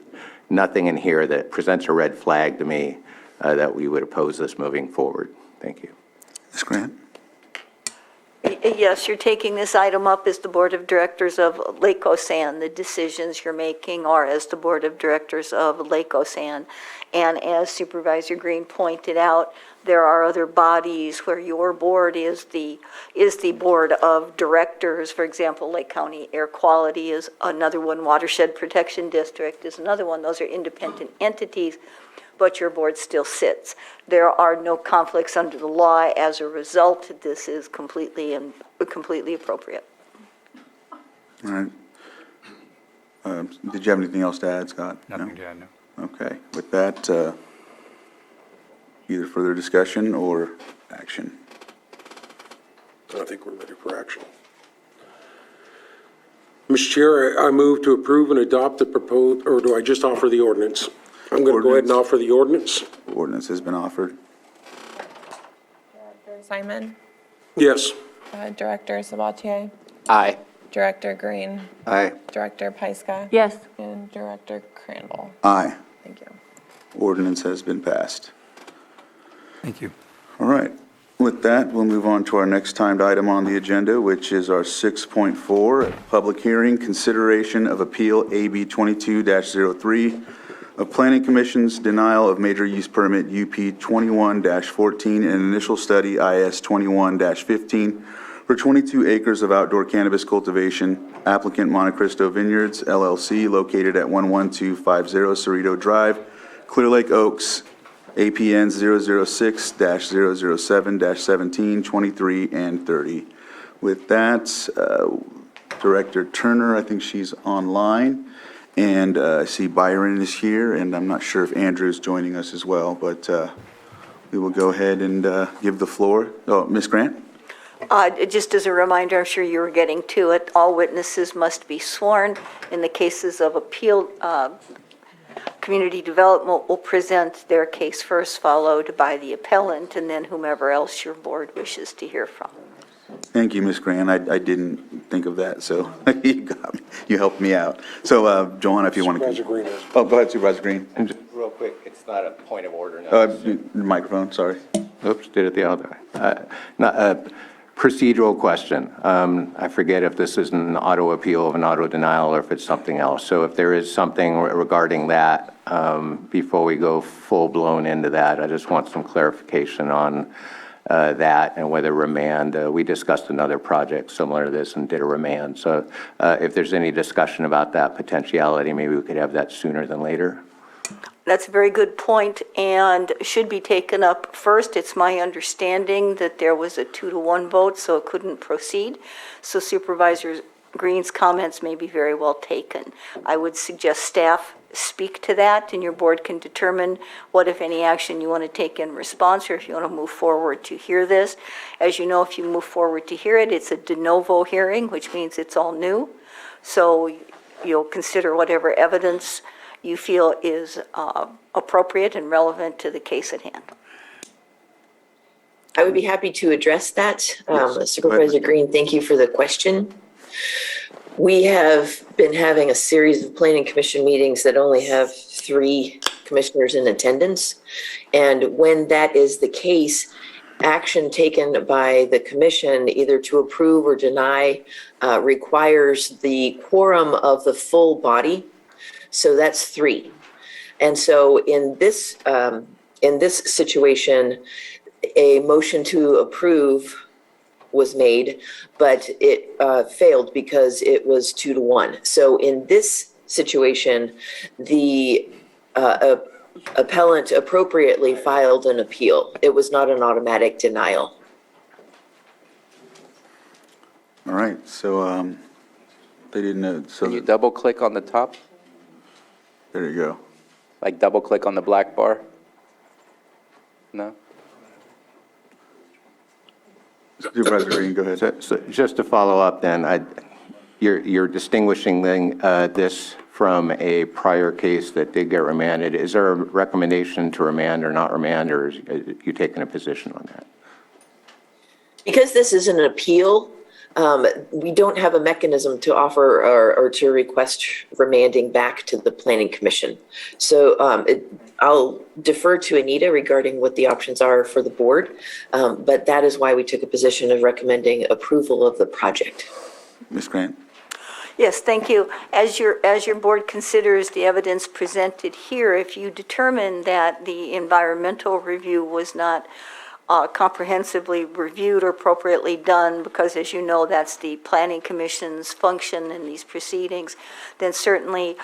nothing in here that presents a red flag to me that we would oppose this moving forward. Thank you. Ms. Grant? Yes, you're taking this item up as the Board of Directors of Lake Osan. The decisions you're making are as the Board of Directors of Lake Osan. And as Supervisor Green pointed out, there are other bodies where your board is the Board of Directors. For example, Lake County Air Quality is another one. Watershed Protection District is another one. Those are independent entities, but your board still sits. There are no conflicts under the law. As a result, this is completely appropriate. All right. Did you have anything else to add, Scott? Nothing to add, no. Okay. With that, either further discussion or action? I think we're ready for action. Mr. Chair, I move to approve and adopt the proposed, or do I just offer the ordinance? I'm going to go ahead and offer the ordinance. Ordinance has been offered. Director Simon, Yes. Director Sabatier, Aye. Director Green, Aye. Director Pyska. Yes. And Director Crandall. Aye. Thank you. Ordinance has been passed. Thank you. All right. With that, we'll move on to our next timed item on the agenda, which is our 6.4, public hearing, consideration of appeal AB 22-03 of Planning Commission's denial of major use permit UP 21-14 and initial study IS 21-15 for 22 acres of outdoor cannabis cultivation, applicant Monte Cristo Vineyards LLC, located at 11250 Cerrito Drive, Clear Lake Oaks, APN 006-007-17, 23, and 30. With that, Director Turner, I think she's online. And I see Byron is here, and I'm not sure if Andrew is joining us as well, but we will go ahead and give the floor. Oh, Ms. Grant? Just as a reminder, I'm sure you were getting to it, all witnesses must be sworn. In the cases of appeal, Community Development will present their case first, followed by the appellant, and then whomever else your board wishes to hear from. Thank you, Ms. Grant. I didn't think of that, so you got me. You helped me out. So, Joanna, if you want to. Supervisor Green has- Oh, go ahead, Supervisor Green. Real quick, it's not a point of order now. Microphone, sorry. Oops, did it the other way. Not a procedural question. I forget if this is an auto appeal of an auto denial or if it's something else. So if there is something regarding that, before we go full-blown into that, I just want some clarification on that and whether remand, we discussed another project similar to this and did a remand. So if there's any discussion about that potentiality, maybe we could have that sooner than later. That's a very good point and should be taken up first. It's my understanding that there was a 2-to-1 vote, so it couldn't proceed. So Supervisor Green's comments may be very well taken. I would suggest staff speak to that, and your board can determine what, if any, action you want to take in response, or if you want to move forward to hear this. As you know, if you move forward to hear it, it's a de novo hearing, which means it's all new. So you'll consider whatever evidence you feel is appropriate and relevant to the case at hand. I would be happy to address that. Supervisor Green, thank you for the question. We have been having a series of planning commission meetings that only have 3 commissioners in attendance. And when that is the case, action taken by the commission, either to approve or deny, requires the quorum of the full body. So that's 3. And so in this situation, a motion to approve was made, but it failed because it was 2-to-1. So in this situation, the appellant appropriately filed an appeal. It was not an automatic denial. All right, so they didn't know. So Can you double click on the top? There you go. Like double click on the black bar? No? Supervisor Green, go ahead. So just to follow up then, you're distinguishing this from a prior case that did get remanded. Is there a recommendation to remand or not remand, or is you taking a position on that? Because this is an appeal, we don't have a mechanism to offer or to request remanding back to the Planning Commission. So I'll defer to Anita regarding what the options are for the board, but that is why we took a position of recommending approval of the project. Ms. Grant. Yes, thank you. As your board considers the evidence presented here, if you determine that the environmental review was not comprehensively reviewed or appropriately done, because as you know, that's the Planning Commission's function in these proceedings, then certainly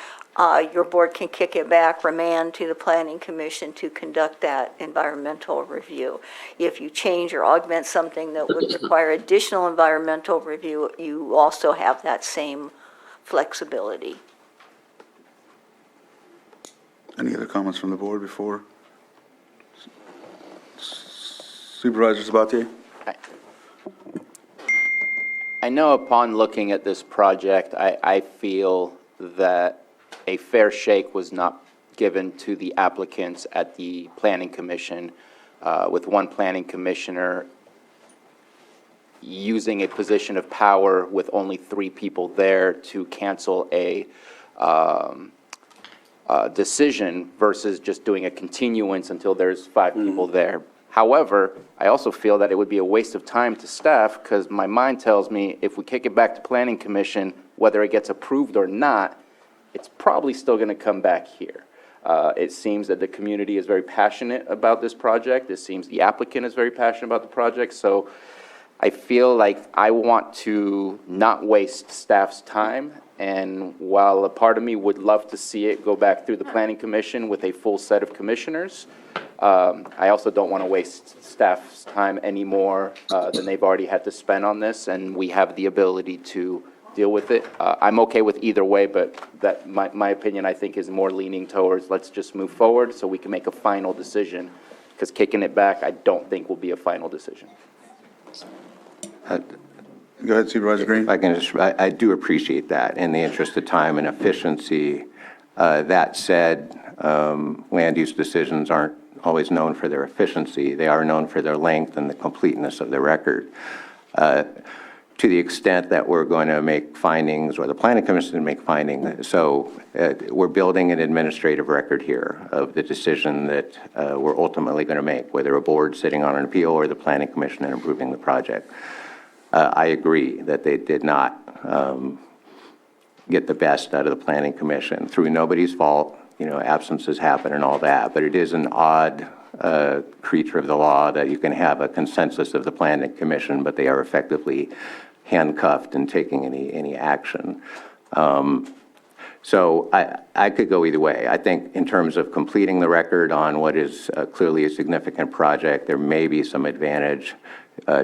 your board can kick it back, remand to the Planning Commission to conduct that environmental review. If you change or augment something that would require additional environmental review, you also have that same flexibility. Any other comments from the board before? Supervisor Sabatier? I know upon looking at this project, I feel that a fair shake was not given to the applicants at the Planning Commission, with one planning commissioner using a position of power with only 3 people there to cancel a decision versus just doing a continuance until there's 5 people there. However, I also feel that it would be a waste of time to staff, because my mind tells me if we kick it back to Planning Commission, whether it gets approved or not, it's probably still going to come back here. It seems that the community is very passionate about this project. It seems the applicant is very passionate about the project. So I feel like I want to not waste staff's time. And while a part of me would love to see it go back through the Planning Commission with a full set of commissioners, I also don't want to waste staff's time any more than they've already had to spend on this, and we have the ability to deal with it. I'm okay with either way, but that my opinion, I think, is more leaning towards let's just move forward so we can make a final decision, because kicking it back, I don't think will be a final decision. Go ahead, Supervisor Green. I do appreciate that in the interest of time and efficiency. That said, land use decisions aren't always known for their efficiency. They are known for their length and the completeness of the record. To the extent that we're going to make findings, or the Planning Commission to make findings, so we're building an administrative record here of the decision that we're ultimately going to make, whether a board sitting on an appeal or the Planning Commission in approving the project. I agree that they did not get the best out of the Planning Commission through nobody's fault. You know, absences happen and all that, but it is an odd creature of the law that you can have a consensus of the Planning Commission, but they are effectively handcuffed and taking any action. So I could go either way. I think in terms of completing the record on what is clearly a significant project, there may be some advantage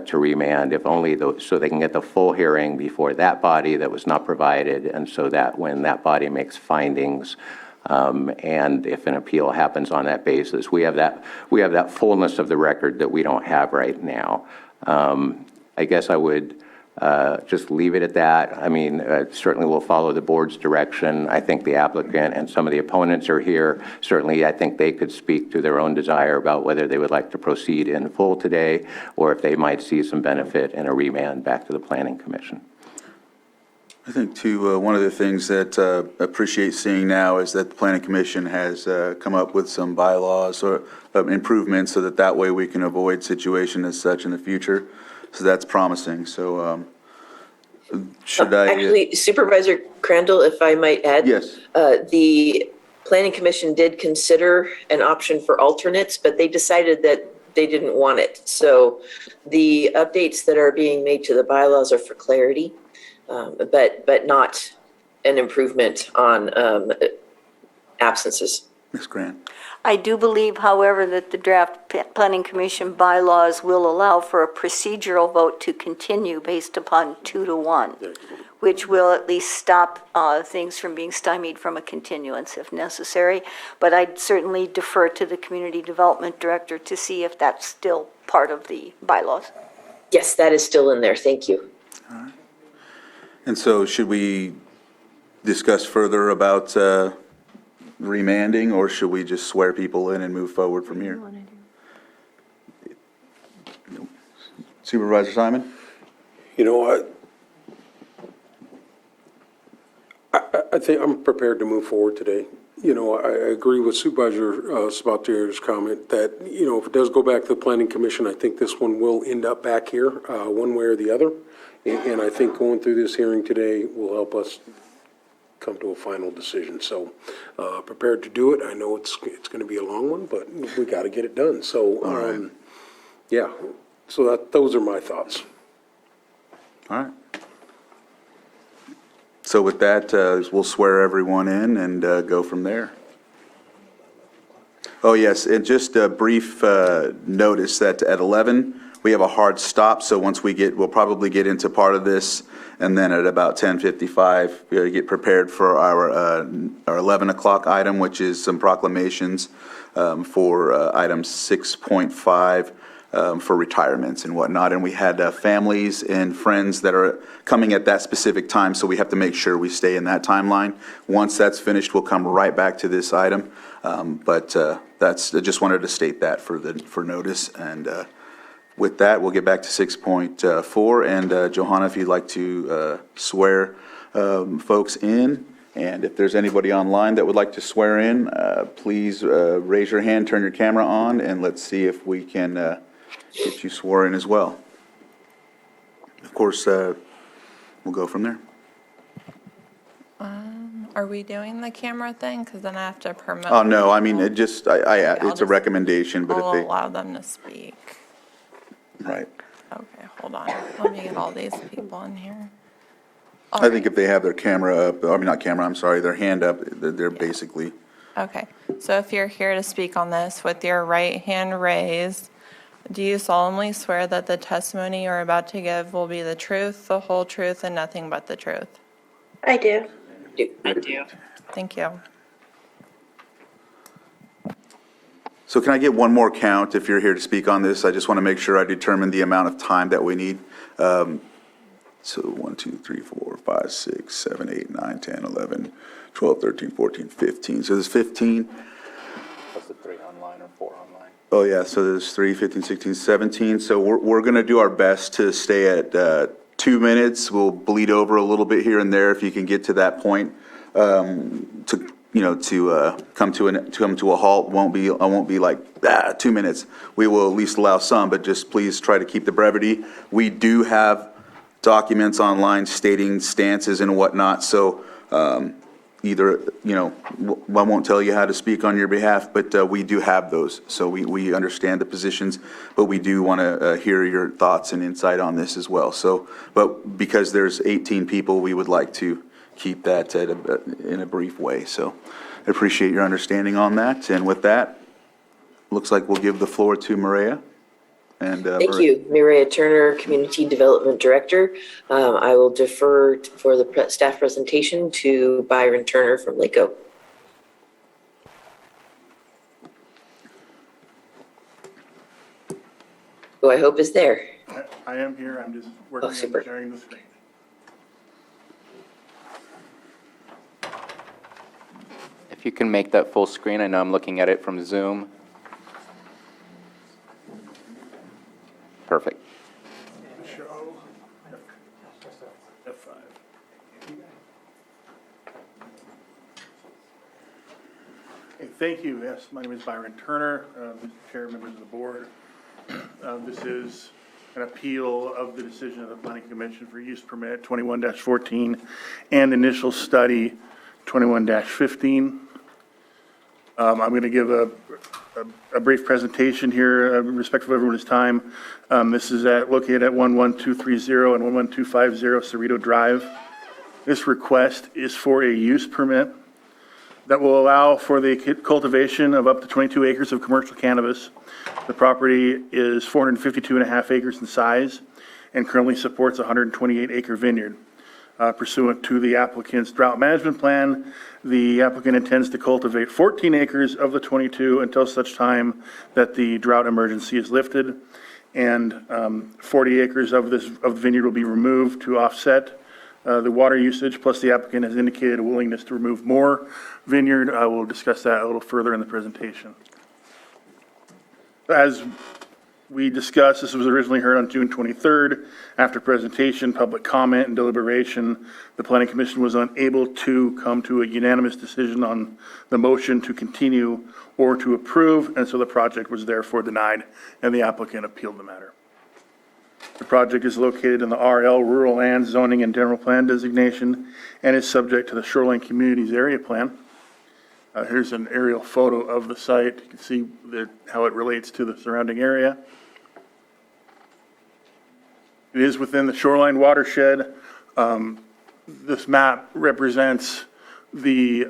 to remand, if only so they can get the full hearing before that body that was not provided, and so that when that body makes findings, and if an appeal happens on that basis, we have that fullness of the record that we don't have right now. I guess I would just leave it at that. I mean, certainly we'll follow the board's direction. I think the applicant and some of the opponents are here. Certainly, I think they could speak to their own desire about whether they would like to proceed in full today, or if they might see some benefit in a remand back to the Planning Commission. I think, too, one of the things that I appreciate seeing now is that the Planning Commission has come up with some bylaws or improvements so that way we can avoid situation as such in the future. So that's promising. So should I? Actually, Supervisor Crandall, if I might add. Yes. The Planning Commission did consider an option for alternates, but they decided that they didn't want it. So the updates that are being made to the bylaws are for clarity, but not an improvement on absences. Ms. Grant. I do believe, however, that the draft Planning Commission bylaws will allow for a procedural vote to continue based upon 2-1, which will at least stop things from being stymied from a continuance if necessary. But I'd certainly defer to the Community Development Director to see if that's still part of the bylaws. Yes, that is still in there. Thank you. All right. And so should we discuss further about remanding, or should we just swear people in and move forward from here? Supervisor Simon? You know, I think I'm prepared to move forward today. You know, I agree with Supervisor Sabatier's comment that, you know, if it does go back to the Planning Commission, I think this one will end up back here, one way or the other. And I think going through this hearing today will help us come to a final decision. So prepared to do it. I know it's going to be a long one, but we got to get it done. So, yeah, so those are my thoughts. All right. So with that, we'll swear everyone in and go from there. Oh, yes, and just a brief notice that at 11, we have a hard stop, so once we'll probably get into part of this, and then at about 10:55, we get prepared for our 11 o'clock item, which is some proclamations for item 6.5 for retirements and whatnot. And we had families and friends that are coming at that specific time, so we have to make sure we stay in that timeline. Once that's finished, we'll come right back to this item. But I just wanted to state that for notice. And with that, we'll get back to 6.4. And Johanna, if you'd like to swear folks in, and if there's anybody online that would like to swear in, please raise your hand, turn your camera on, and let's see if we can get you sworn in as well. Of course, we'll go from there. Are we doing the camera thing? Because then I have to permit. Oh, no, I mean, it's a recommendation, but if I'll they, allow them to speak. right. Okay, hold on. Let me get all these people in here. I think if they have their camera up, I mean, not camera, I'm sorry, their hand up, they're basically, Okay, so if you're here to speak on this with your right hand raised, do you solemnly swear that the testimony you're about to give will be the truth, the whole truth, and nothing but the truth? I do. I do. Thank you. so can I get one more count if you're here to speak on this? I just want to make sure I determine the amount of time that we need. So 1, 2, 3, 4, 5, 6, 7, 8, 9, 10, 11, 12, 13, 14, 15. So there's 15. 3 online or 4 online. Oh, yeah, so there's 3, 15, 16, 17. So we're going to do our best to stay at 2 minutes. We'll bleed over a little bit here and there if you can get to that point. To come to a halt. I won't be like 2 minutes. We will at least allow some, but just please try to keep the brevity. We do have documents online stating stances and whatnot, so either, I won't tell you how to speak on your behalf, but we do have those. So we understand the positions, but we do want to hear your thoughts and insight on this as well. So, but because there's 18 people, we would like to keep that in a brief way. So I appreciate your understanding on that. And with that, looks like we'll give the floor to Maria. And Thank you, Mireya Turner, Community Development Director. I will defer for the staff presentation to Byron Turner from LACO. Who I hope is there. I am here. I'm just working on sharing the screen. If you can make that full screen, I know I'm looking at it from Zoom. Perfect. Show F5. Okay, thank you. Yes, my name is Byron Turner, Mr. Chair, members of the board. This is an appeal of the decision of the Planning Commission for use permit 21-14 and initial study 21-15. I'm going to give a brief presentation here, respectful of everyone's time. This is located at 11230 and 11250 Cerrito Drive. This request is for a use permit that will allow for the cultivation of up to 22 acres of commercial cannabis. The property is 452.5 acres in size and currently supports a 128-acre vineyard. Pursuant to the applicant's drought management plan, the applicant intends to cultivate 14 acres of the 22 until such time that the drought emergency is lifted, and 40 acres of the vineyard will be removed to offset the water usage, plus the applicant has indicated a willingness to remove more vineyard. I will discuss that a little further in the presentation. As we discussed, this was originally heard on June 23rd. After presentation, public comment, and deliberation, the Planning Commission was unable to come to a unanimous decision on the motion to continue or to approve, and so the project was therefore denied, and the applicant appealed the matter. The project is located in the RL, Rural Land Zoning and General Plan designation, and is subject to the Shoreline Communities Area Plan. Here's an aerial photo of the site. You can see how it relates to the surrounding area. It is within the shoreline watershed. This map represents the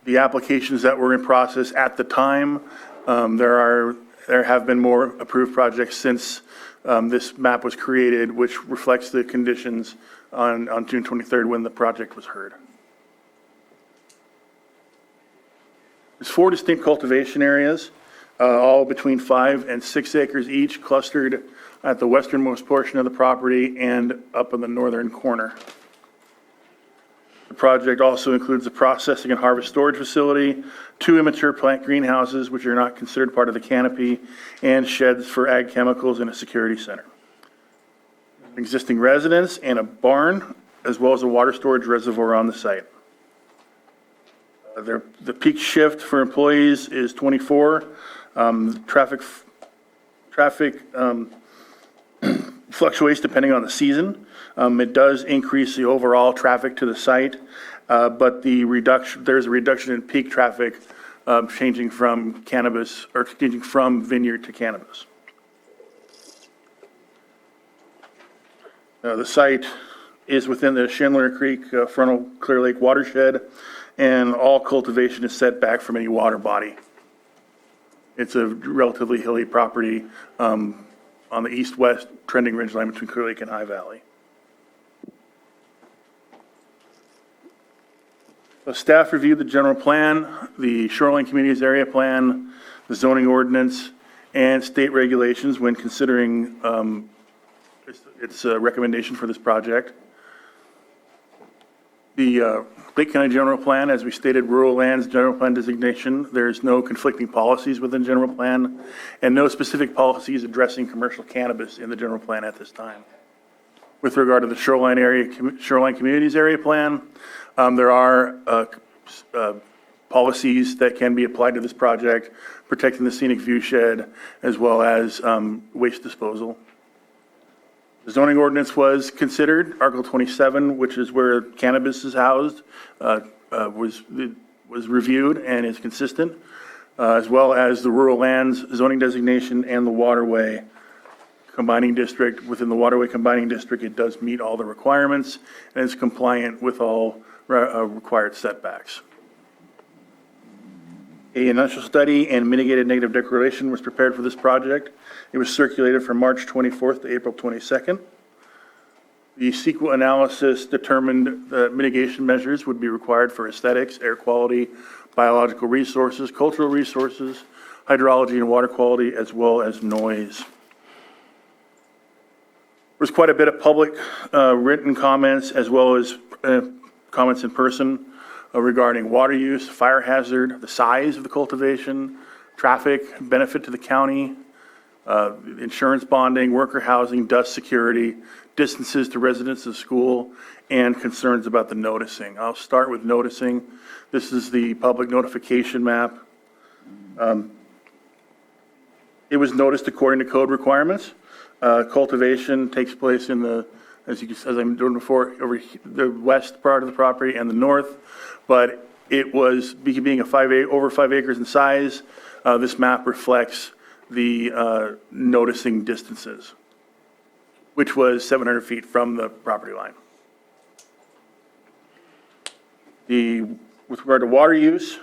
applications that were in process at the time. There have been more approved projects since this map was created, which reflects the conditions on June 23rd when the project was heard. There's 4 distinct cultivation areas, all between 5 and 6 acres each, clustered at the westernmost portion of the property and up in the northern corner. The project also includes a processing and harvest storage facility, 2 immature plant greenhouses, which are not considered part of the canopy, and sheds for ag chemicals and a security center. Existing residence and a barn, as well as a water storage reservoir on the site. The peak shift for employees is 24. Traffic fluctuates depending on the season. It does increase the overall traffic to the site, but there's a reduction in peak traffic changing from vineyard to cannabis. The site is within the Schindler Creek frontal Clear Lake watershed, and all cultivation is set back from any water body. It's a relatively hilly property on the east-west trending ridgeline between Clear Lake and High Valley. So staff reviewed the general plan, the Shoreline Communities Area Plan, the zoning ordinance, and state regulations when considering its recommendation for this project. The Lake County General Plan, as we stated, rural lands general plan designation. There's no conflicting policies within general plan and no specific policies addressing commercial cannabis in the general plan at this time. With regard to the shoreline communities area plan, there are policies that can be applied to this project, protecting the scenic view shed as well as waste disposal. The zoning ordinance was considered. Article 27, which is where cannabis is housed, was reviewed and is consistent, as well as the rural lands zoning designation and the waterway combining district. Within the waterway combining district, it does meet all the requirements and is compliant with all required setbacks. A initial study and mitigated negative declaration was prepared for this project. It was circulated from March 24th to April 22nd. The CEQA analysis determined that mitigation measures would be required for aesthetics, air quality, biological resources, cultural resources, hydrology and water quality, as well as noise. There was quite a bit of public written comments as well as comments in person regarding water use, fire hazard, the size of the cultivation, traffic, benefit to the county, insurance bonding, worker housing, dust security, distances to residents of school, and concerns about the noticing. I'll start with noticing. This is the public notification map. It was noticed according to code requirements. Cultivation takes place in the, as I'm doing before, over the west part of the property and the north, but it was being over 5 acres in size. This map reflects the noticing distances, which was 700 feet from the property line. With regard to water use,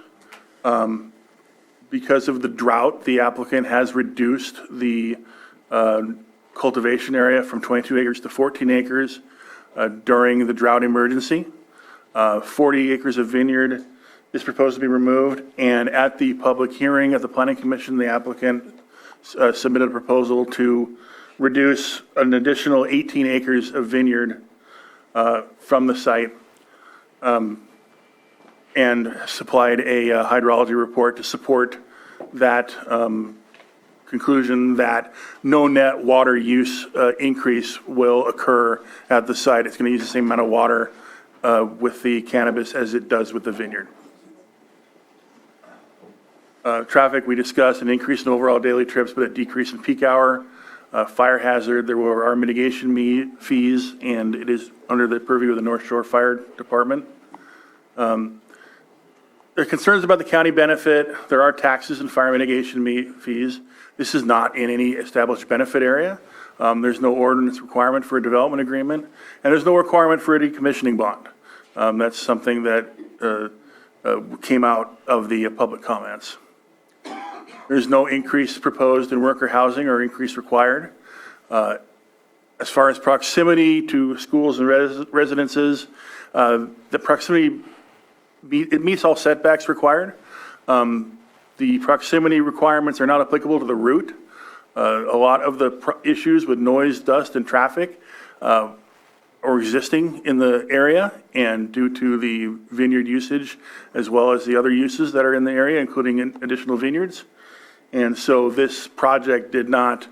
because of the drought, the applicant has reduced the cultivation area from 22 acres to 14 acres during the drought emergency. 40 acres of vineyard is proposed to be removed, and at the public hearing at the Planning Commission, the applicant submitted a proposal to reduce an additional 18 acres of vineyard from the site and supplied a hydrology report to support that conclusion that no net water use increase will occur at the site. It's going to use the same amount of water with the cannabis as it does with the vineyard. Traffic, we discussed an increase in overall daily trips, but a decrease in peak hour. Fire hazard, there are mitigation fees, and it is under the purview of the North Shore Fire Department. There are concerns about the county benefit. There are taxes and fire mitigation fees. This is not in any established benefit area. There's no ordinance requirement for a development agreement, and there's no requirement for a decommissioning bond. That's something that came out of the public comments. There's no increase proposed in worker housing or increase required. As far as proximity to schools and residences, the proximity, it meets all setbacks required. The proximity requirements are not applicable to the route. A lot of the issues with noise, dust, and traffic are existing in the area, and due to the vineyard usage, as well as the other uses that are in the area, including additional vineyards. And so this project did not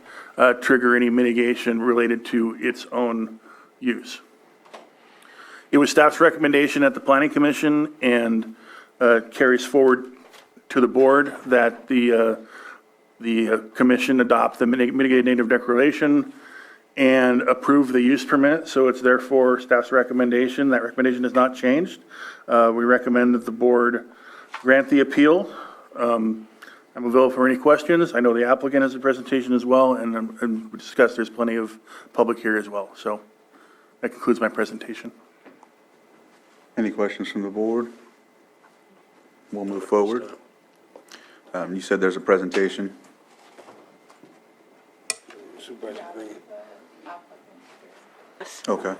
trigger any mitigation related to its own use. It was staff's recommendation at the Planning Commission and carries forward to the board that the commission adopt the mitigated native declaration and approve the use permit. So it's therefore staff's recommendation. That recommendation has not changed. We recommend that the board grant the appeal. I'm available for any questions. I know the applicant has a presentation as well, and we discussed there's plenty of public here as well. So that concludes my presentation. Any questions from the board? We'll move forward. You said there's a presentation. Okay.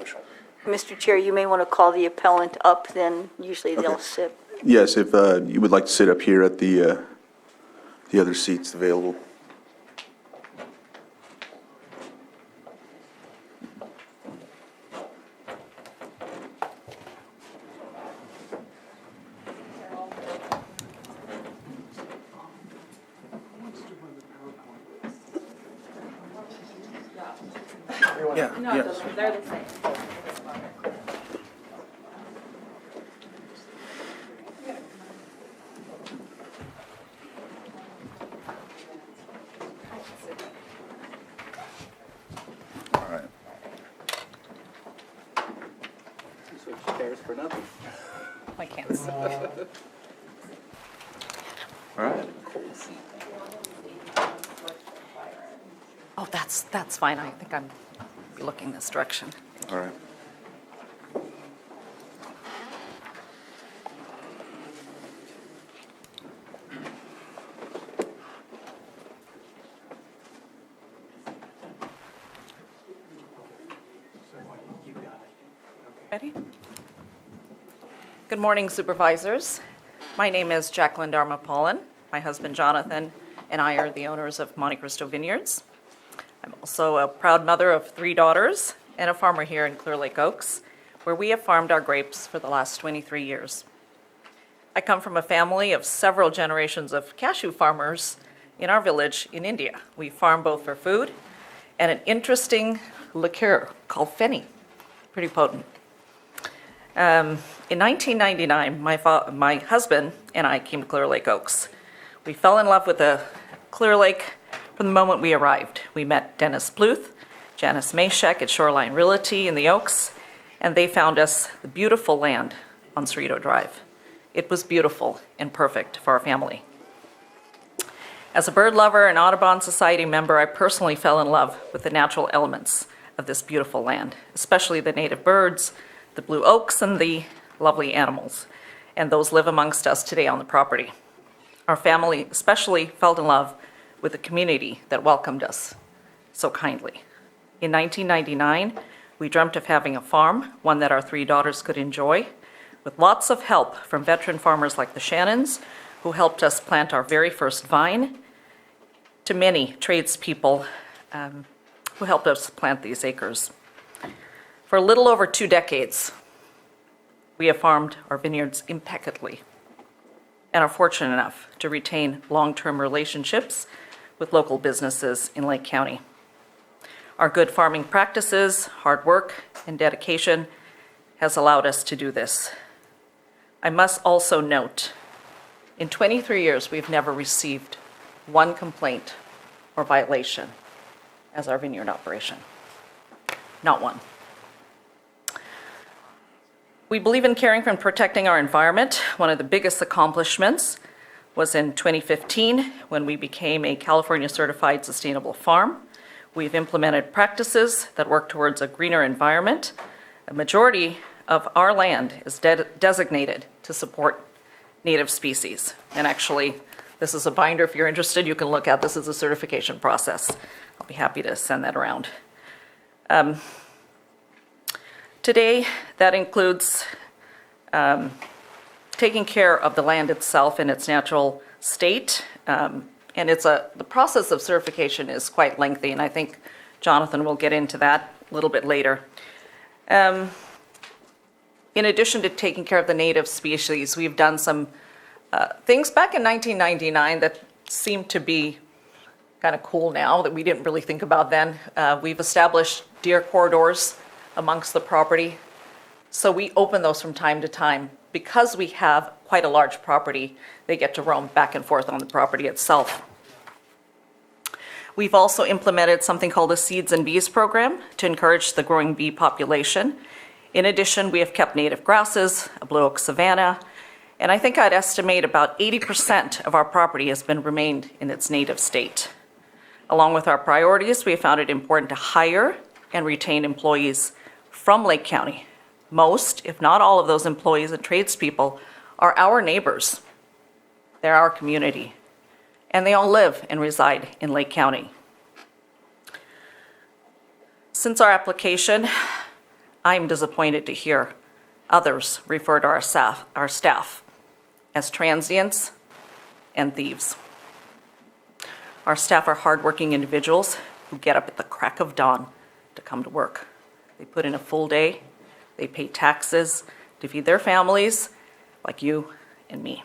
Mr. Chair, you may want to call the appellant up, then usually they'll sit. Yes, if you would like to sit up here at the other seats available. Yeah, yes. They're the same. All right. Switch chairs for nothing. I can't see. All right. Oh, that's fine. I think I'm looking this direction. All right. Ready? Good morning, Supervisors. My name is Jacqueline Dharma-Paulin. My husband Jonathan and I are the owners of Monte Cristo Vineyards. I'm also a proud mother of 3 daughters and a farmer here in Clear Lake Oaks, where we have farmed our grapes for the last 23 years. I come from a family of several generations of cashew farmers in our village in India. We farm both for food and an interesting liqueur called Feni, pretty potent. In 1999, my husband and I came to Clear Lake Oaks. We fell in love with the Clear Lake from the moment we arrived. We met Dennis Pluth, Janice Mashek at Shoreline Realty in the Oaks, and they found us the beautiful land on Cerrito Drive. It was beautiful and perfect for our family. As a bird lover and Audubon Society member, I personally fell in love with the natural elements of this beautiful land, especially the native birds, the blue oaks, and the lovely animals, and those live amongst us today on the property. Our family especially fell in love with the community that welcomed us so kindly. In 1999, we dreamt of having a farm, one that our 3 daughters could enjoy, with lots of help from veteran farmers like the Shannons, who helped us plant our very first vine, to many tradespeople who helped us plant these acres. For a little over 2 decades, we have farmed our vineyards impeccably and are fortunate enough to retain long-term relationships with local businesses in Lake County. Our good farming practices, hard work, and dedication has allowed us to do this. I must also note, in 23 years, we've never received one complaint or violation as our vineyard operation. Not one. We believe in caring for and protecting our environment. One of the biggest accomplishments was in 2015 when we became a California Certified Sustainable Farm. We've implemented practices that work towards a greener environment. A majority of our land is designated to support native species. And actually, this is a binder. If you're interested, you can look at this as a certification process. I'll be happy to send that around. Today, that includes taking care of the land itself in its natural state. And the process of certification is quite lengthy, and I think Jonathan will get into that a little bit later. In addition to taking care of the native species, we've done some things back in 1999 that seem to be kind of cool now that we didn't really think about then. We've established deer corridors amongst the property. So we open those from time to time. Because we have quite a large property, they get to roam back and forth on the property itself. We've also implemented something called a Seeds and Bees program to encourage the growing bee population. In addition, we have kept native grasses, a blue oak savanna, and I think I'd estimate about 80% of our property has been remained in its native state. Along with our priorities, we have found it important to hire and retain employees from Lake County. Most, if not all of those employees and tradespeople are our neighbors. They're our community. And they all live and reside in Lake County. Since our application, I'm disappointed to hear others refer to our staff as transients and thieves. Our staff are hardworking individuals who get up at the crack of dawn to come to work. They put in a full day. They pay taxes to feed their families, like you and me.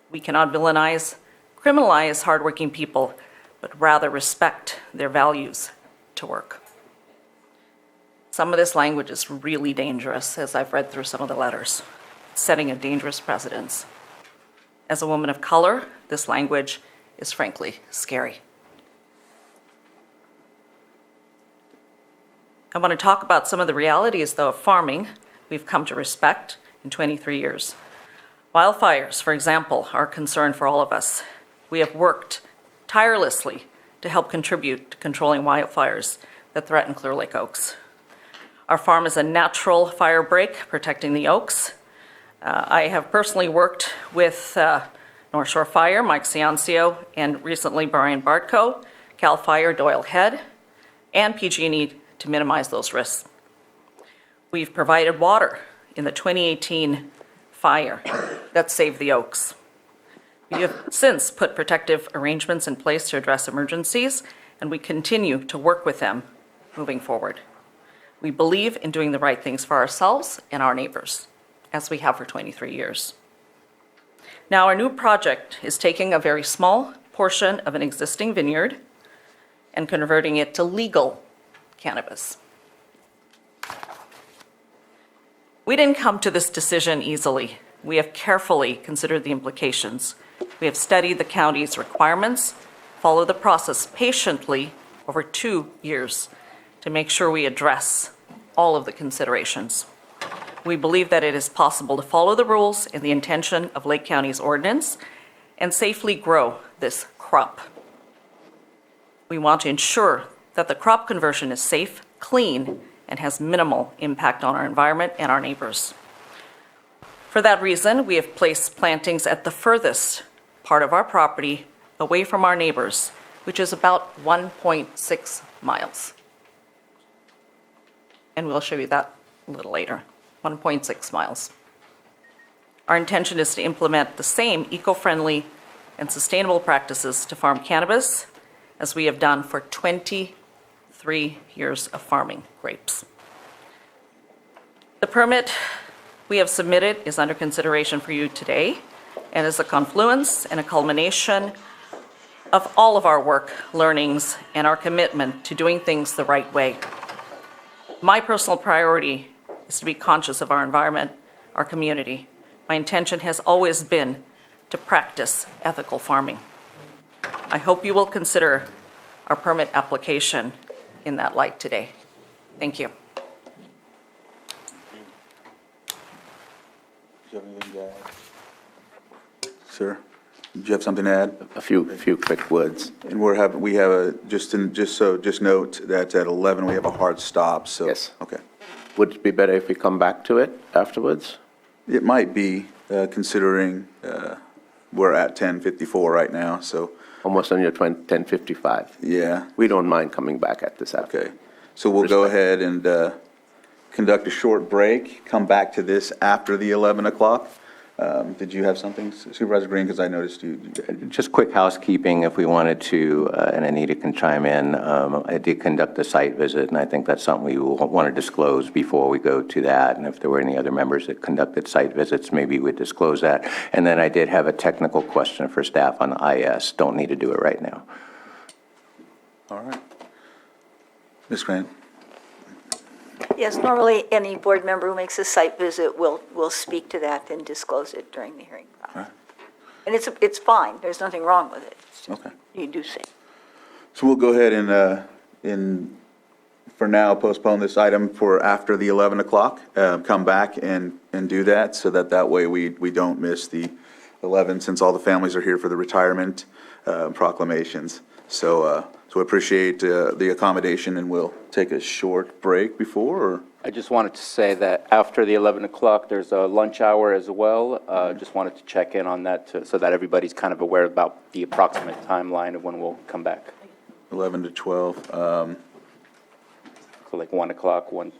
We cannot villainize, criminalize hardworking people, but rather respect their values to work. Some of this language is really dangerous, as I've read through some of the letters, setting a dangerous precedence. As a woman of color, this language is frankly scary. I want to talk about some of the realities, though, of farming we've come to respect in 23 years. Wildfires, for example, are a concern for all of us. We have worked tirelessly to help contribute to controlling wildfires that threaten Clear Lake Oaks. Our farm is a natural fire break protecting the oaks. I have personally worked with North Shore Fire, Mike Ciancio, and recently Brian Bartko, CAL FIRE, Doyle Head, and PG&E to minimize those risks. We've provided water in the 2018 fire that saved the oaks. We have since put protective arrangements in place to address emergencies, and we continue to work with them moving forward. We believe in doing the right things for ourselves and our neighbors, as we have for 23 years. Now, our new project is taking a very small portion of an existing vineyard and converting it to legal cannabis. We didn't come to this decision easily. We have carefully considered the implications. We have studied the county's requirements, followed the process patiently over 2 years to make sure we address all of the considerations. We believe that it is possible to follow the rules and the intention of Lake County's ordinance and safely grow this crop. We want to ensure that the crop conversion is safe, clean, and has minimal impact on our environment and our neighbors. For that reason, we have placed plantings at the furthest part of our property away from our neighbors, which is about 1.6 miles. And we'll show you that a little later, 1.6 miles. Our intention is to implement the same eco-friendly and sustainable practices to farm cannabis as we have done for 23 years of farming grapes. The permit we have submitted is under consideration for you today and is a confluence and a culmination of all of our work, learnings, and our commitment to doing things the right way. My personal priority is to be conscious of our environment, our community. My intention has always been to practice ethical farming. I hope you will consider our permit application in that light today. Thank you. Do you have anything to add? Sir, do you have something to add? A few quick words. And we have a, just note that at 11, we have a hard stop, so. Yes. Okay. Would it be better if we come back to it afterwards? It might be, considering we're at 10:54 right now, so. Almost on your 10:55. Yeah. We don't mind coming back at this after. Okay. So we'll go ahead and conduct a short break, come back to this after the 11 o'clock. Did you have something, Supervisor Green, because I noticed you. Just quick housekeeping, if we wanted to, and Anita can chime in. I did conduct a site visit, and I think that's something we will want to disclose before we go to that. And if there were any other members that conducted site visits, maybe we'd disclose that. And then I did have a technical question for staff on IS. Don't need to do it right now. All right. Ms. Grant. Yes, normally any board member who makes a site visit will speak to that and disclose it during the hearing process. And it's fine, there's nothing wrong with it. It's just Okay. you do say. So we'll go ahead and for now, postpone this item for after the 11 o'clock. Come back and do that, so that way we don't miss the 11, since all the families are here for the retirement proclamations. So we appreciate the accommodation, and we'll take a short break before, or? I just wanted to say that after the 11 o'clock, there's a lunch hour as well. Just wanted to check in on that so that everybody's kind of aware about the approximate timeline of when we'll come back. 11 to 12. So like 1 o'clock, 1.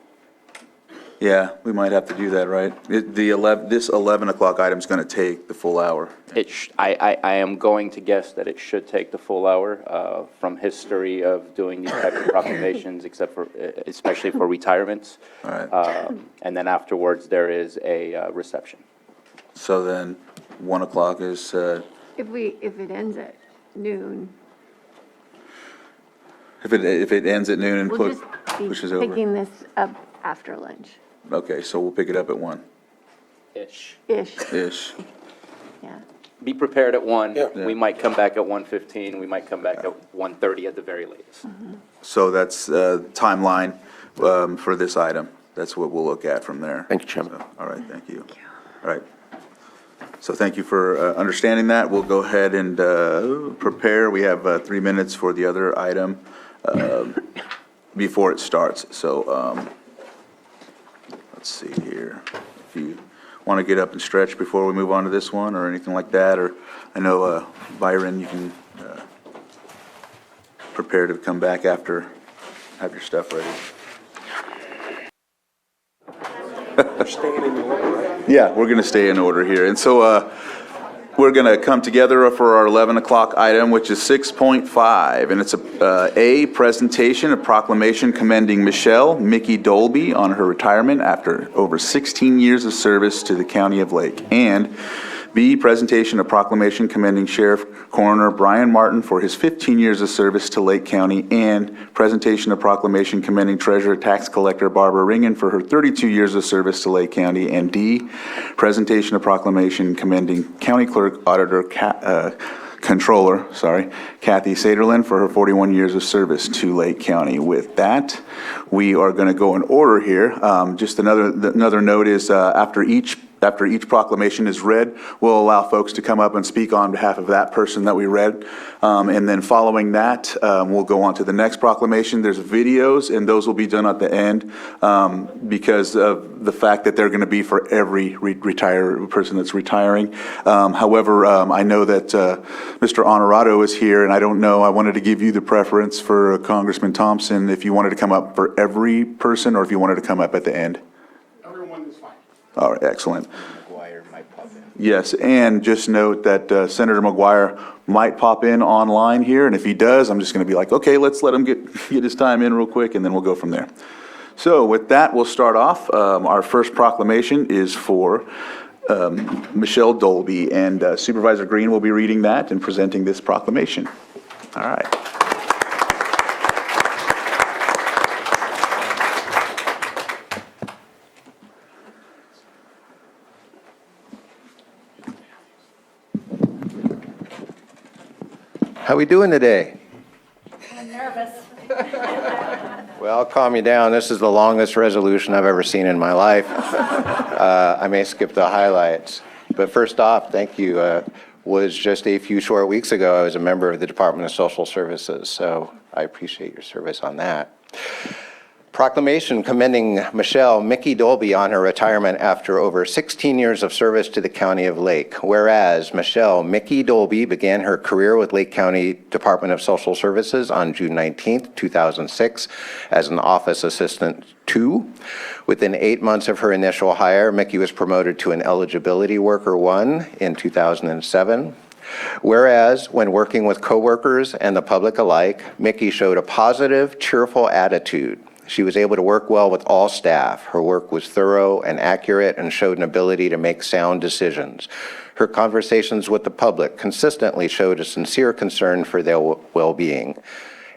Yeah, we might have to do that, right? This 11 o'clock item's going to take the full hour. I am going to guess that it should take the full hour from history of doing these type of proclamations, especially for retirements. All right. And then afterwards, there is a reception. So then 1 o'clock is, If it ends at noon, if it ends at noon and we'll just pushes be over. picking this up after lunch. Okay, so we'll pick it up at 1. Ish. Ish. Yeah. Be prepared at 1. Yeah. We might come back at 1:15. We might come back at 1:30 at the very latest. So that's timeline for this item. That's what we'll look at from there. Thank you, Chairman. So, all right, thank you. All right. So thank you for understanding that. We'll go ahead and prepare. We have 3 minutes for the other item before it starts. So let's see here. If you want to get up and stretch before we move on to this one or anything like that, or I know Byron, you can prepare to come back after, have your stuff ready. Yeah, we're going to stay in order here. And so we're going to come together for our 11 o'clock item, which is 6.5. And it's a presentation, a proclamation commending Michelle Mickey Dolby on her retirement after over 16 years of service to the County of Lake. And B, presentation, a proclamation commending Sheriff Coroner Brian Martin for his 15 years of service to Lake County, and presentation, a proclamation commending Treasurer Tax Collector Barbara Ringen for her 32 years of service to Lake County, and D, presentation, a proclamation commending County Clerk Auditor Controller, Kathy Saderlin for her 41 years of service to Lake County. With that, we are going to go in order here. Just another note is after each proclamation is read, we'll allow folks to come up and speak on behalf of that person that we read. And then following that, we'll go on to the next proclamation. There's videos, and those will be done at the end because of the fact that they're going to be for every person that's retiring. However, I know that Mr. Honorado is here, and I don't know, I wanted to give you the preference for Congressman Thompson, if you wanted to come up for every person or if you wanted to come up at the end. Everyone is fine. All right, excellent. Yes, and just note that Senator McGuire might pop in online here, and if he does, I'm just going to be like, okay, let's let him get his time in real quick, and then we'll go from there. So with that, we'll start off. Our first proclamation is for Michelle Dolby, and Supervisor Green will be reading that and presenting this proclamation. All right. How we doing today? I'm nervous. Well, I'll calm you down. This is the longest resolution I've ever seen in my life. I may skip the highlights. But first off, thank you. Was just a few short weeks ago, I was a member of the Department of Social Services, so I appreciate your service on that. Proclamation commending Michelle Mickey Dolby on her retirement after over 16 years of service to the County of Lake. Whereas Michelle Mickey Dolby began her career with Lake County Department of Social Services on June 19, 2006 as an office assistant 2. Within 8 months of her initial hire, Mickey was promoted to an eligibility worker 1 in 2007. Whereas, when working with coworkers and the public alike, Mickey showed a positive, cheerful attitude. She was able to work well with all staff. Her work was thorough and accurate and showed an ability to make sound decisions. Her conversations with the public consistently showed a sincere concern for their well-being.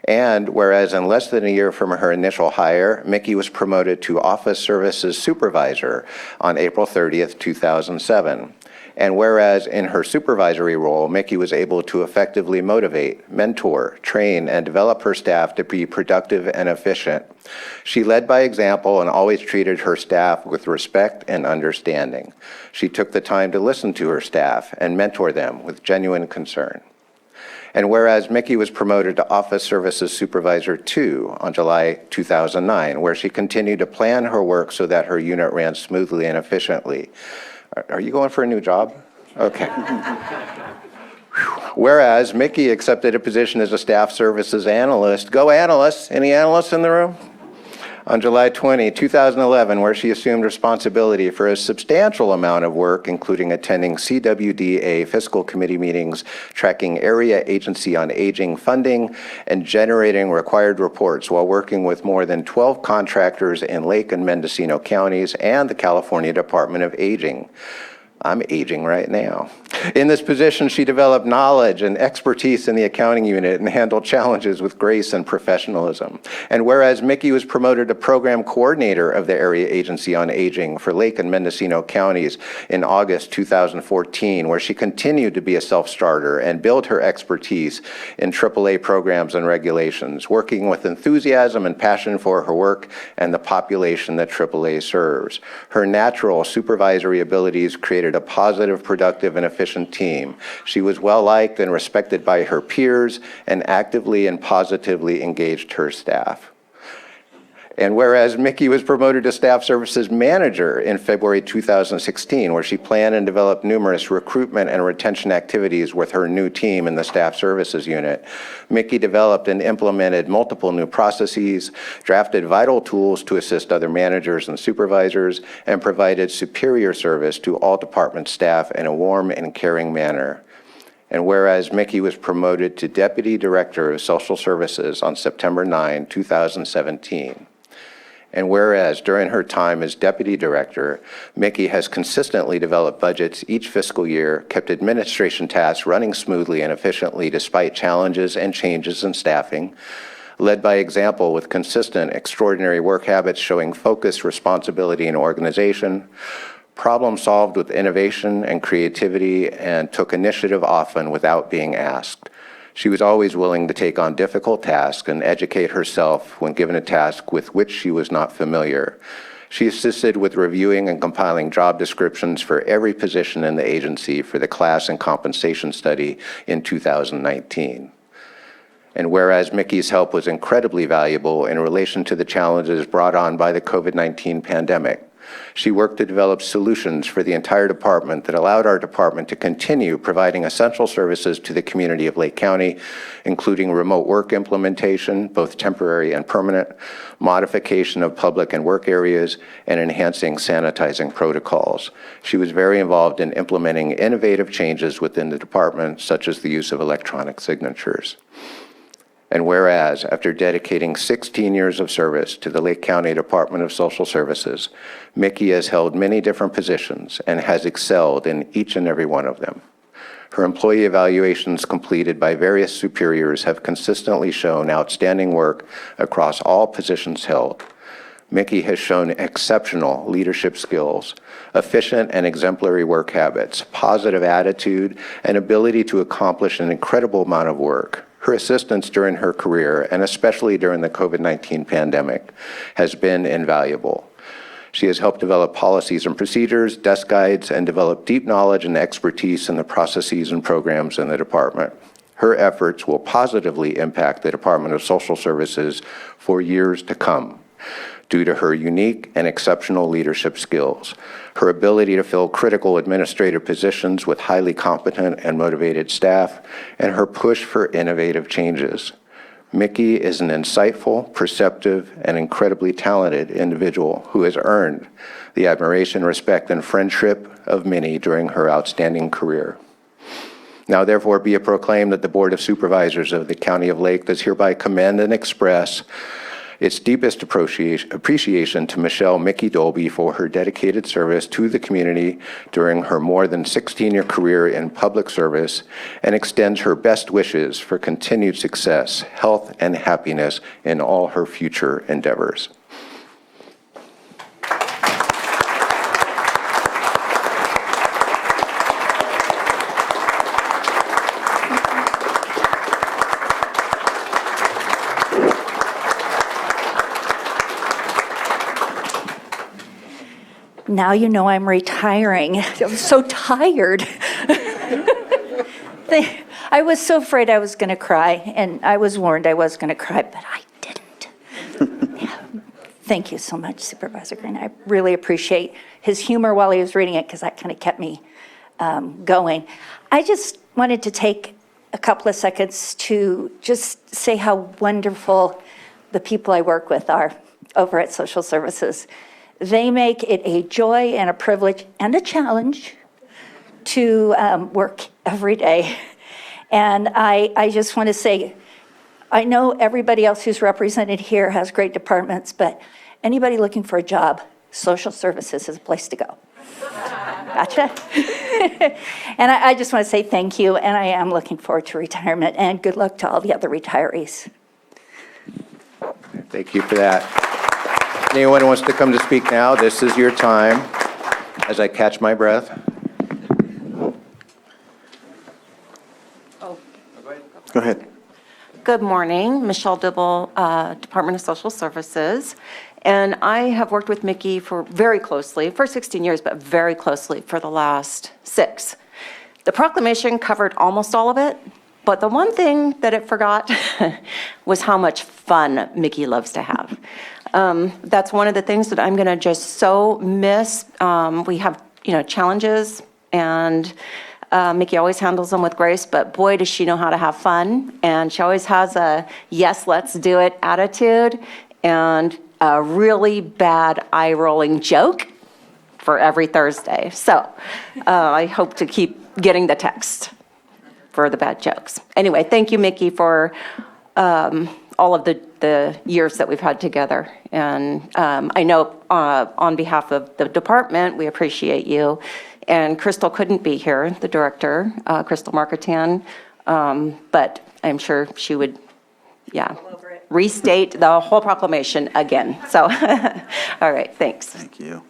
And whereas in less than a year from her initial hire, Mickey was promoted to Office Services Supervisor on April 30th, 2007. And whereas in her supervisory role, Mickey was able to effectively motivate, mentor, train, and develop her staff to be productive and efficient. She led by example and always treated her staff with respect and understanding. She took the time to listen to her staff and mentor them with genuine concern. And whereas Mickey was promoted to Office Services Supervisor 2 on July 2009, where she continued to plan her work so that her unit ran smoothly and efficiently. Are you going for a new job? Okay. Whereas Mickey accepted a position as a staff services analyst. Go analysts. Any analysts in the room? On July 20, 2011, where she assumed responsibility for a substantial amount of work, including attending CWDA fiscal committee meetings, tracking area agency on aging funding, and generating required reports while working with more than 12 contractors in Lake and Mendocino counties and the California Department of Aging. I'm aging right now. In this position, she developed knowledge and expertise in the accounting unit and handled challenges with grace and professionalism. And whereas Mickey was promoted to program coordinator of the Area Agency on Aging for Lake and Mendocino counties in August 2014, where she continued to be a self-starter and build her expertise in AAA programs and regulations, working with enthusiasm and passion for her work and the population that AAA serves. Her natural supervisory abilities created a positive, productive, and efficient team. She was well-liked and respected by her peers and actively and positively engaged her staff. And whereas Mickey was promoted to Staff Services Manager in February 2016, where she planned and developed numerous recruitment and retention activities with her new team in the Staff Services Unit, Mickey developed and implemented multiple new processes, drafted vital tools to assist other managers and supervisors, and provided superior service to all department staff in a warm and caring manner. And whereas Mickey was promoted to Deputy Director of Social Services on September 9, 2017, and whereas during her time as Deputy Director, Mickey has consistently developed budgets each fiscal year, kept administration tasks running smoothly and efficiently despite challenges and changes in staffing, led by example with consistent, extraordinary work habits showing focus, responsibility, and organization, problem solved with innovation and creativity, and took initiative often without being asked. She was always willing to take on difficult tasks and educate herself when given a task with which she was not familiar. She assisted with reviewing and compiling job descriptions for every position in the agency for the class and compensation study in 2019. And whereas Mickey's help was incredibly valuable in relation to the challenges brought on by the COVID-19 pandemic, she worked to develop solutions for the entire department that allowed our department to continue providing essential services to the community of Lake County, including remote work implementation, both temporary and permanent, modification of public and work areas, and enhancing sanitizing protocols. She was very involved in implementing innovative changes within the department, such as the use of electronic signatures. And whereas, after dedicating 16 years of service to the Lake County Department of Social Services, Mickey has held many different positions and has excelled in each and every one of them. Her employee evaluations completed by various superiors have consistently shown outstanding work across all positions held. Mickey has shown exceptional leadership skills, efficient and exemplary work habits, positive attitude, and ability to accomplish an incredible amount of work. Her assistance during her career, and especially during the COVID-19 pandemic, has been invaluable. She has helped develop policies and procedures, desk guides, and develop deep knowledge and expertise in the processes and programs in the department. Her efforts will positively impact the Department of Social Services for years to come, due to her unique and exceptional leadership skills, her ability to fill critical administrative positions with highly competent and motivated staff, and her push for innovative changes. Mickey is an insightful, perceptive, and incredibly talented individual who has earned the admiration, respect, and friendship of many during her outstanding career. Now therefore be it proclaimed that the Board of Supervisors of the County of Lake does hereby commend and express its deepest appreciation to Michelle Mickey Dolby for her dedicated service to the community during her more than 16-year career in public service, and extends her best wishes for continued success, health, and happiness in all her future endeavors. Now you know I'm retiring. I'm so tired. I was so afraid I was going to cry, and I was warned I was going to cry, but I didn't. Yeah. Thank you so much, Supervisor Green. I really appreciate his humor while he was reading it, because that kind of kept me going. I just wanted to take a couple of seconds to just say how wonderful the people I work with are over at Social Services. They make it a joy and a privilege and a challenge to work every day. And I just want to say, I know everybody else who's represented here has great departments, but anybody looking for a job, Social Services is a place to go. Gotcha. And I just want to say thank you, and I am looking forward to retirement, and good luck to all the other retirees. Thank you for that. Anyone who wants to come to speak now, this is your time as I catch my breath. Go ahead. Good morning, Michelle Dibble, Department of Social Services. And I have worked with Mickey very closely, for 16 years, but very closely for the last 6. The proclamation covered almost all of it, but the one thing that it forgot was how much fun Mickey loves to have. That's one of the things that I'm gonna just so miss. We have, challenges, and Mickey always handles them with grace, but boy, does she know how to have fun. And she always has a yes, let's do it attitude, and a really bad eye-rolling joke for every Thursday. So I hope to keep getting the text for the bad jokes. Anyway, thank you, Mickey, for all of the years that we've had together. And I know on behalf of the department, we appreciate you. And Crystal couldn't be here, the director, Crystal Marketan, but I'm sure she would, restate the whole proclamation again. So, all right, thanks. Thank you.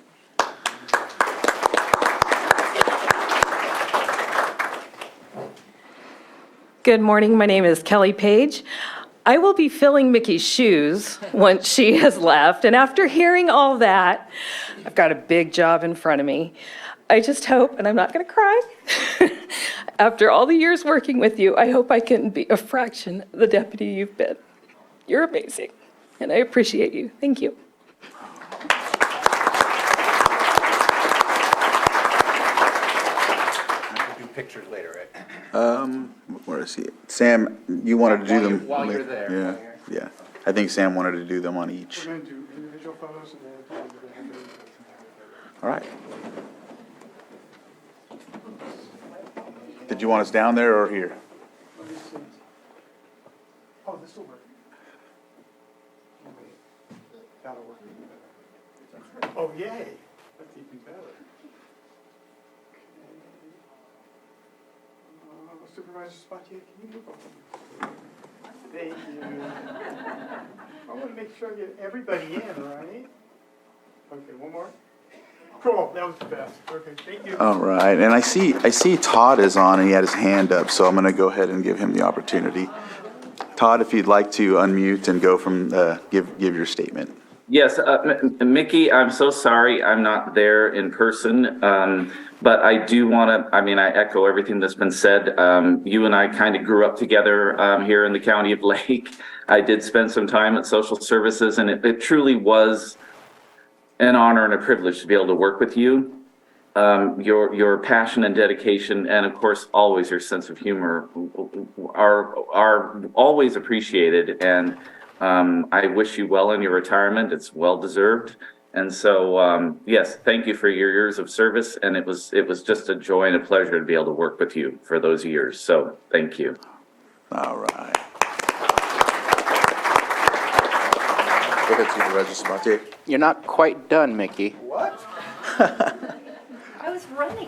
Good morning, my name is Kelly Page. I will be filling Mickey's shoes once she has left, and after hearing all that, I've got a big job in front of me. I just hope, and I'm not gonna cry, after all the years working with you, I hope I can be a fraction of the deputy you've been. You're amazing, and I appreciate you. Thank you. Do pictures later, right? Where is he? Sam, you wanted to do them. While you're there. Yeah. I think Sam wanted to do them on each. We're going to do individual photos and then. All right. Did you want us down there or here? Let me see. Oh, this will work. That'll work even better. Oh, yay. That's even better. Okay. Supervisor Spatier, can you move over? Thank you. I want to make sure I get everybody in, right? Okay, one more. Cool, that was the best. Okay, thank you. All right, and I see Todd is on and he had his hand up, so I'm going to go ahead and give him the opportunity. Todd, if you'd like to unmute and go from, give your statement. Yes, Mickey, I'm so sorry I'm not there in person, but I do want to, I echo everything that's been said. You and I kind of grew up together here in the county of Lake. I did spend some time at social services, and it truly was an honor and a privilege to be able to work with you. Your passion and dedication, and of course, always your sense of humor are always appreciated. And I wish you well in your retirement. It's well deserved. And so, yes, thank you for your years of service. And it was just a joy and a pleasure to be able to work with you for those years. So thank you. All right. Go ahead, Supervisor Sabatier. You're not quite done, Mickey. What? I was running.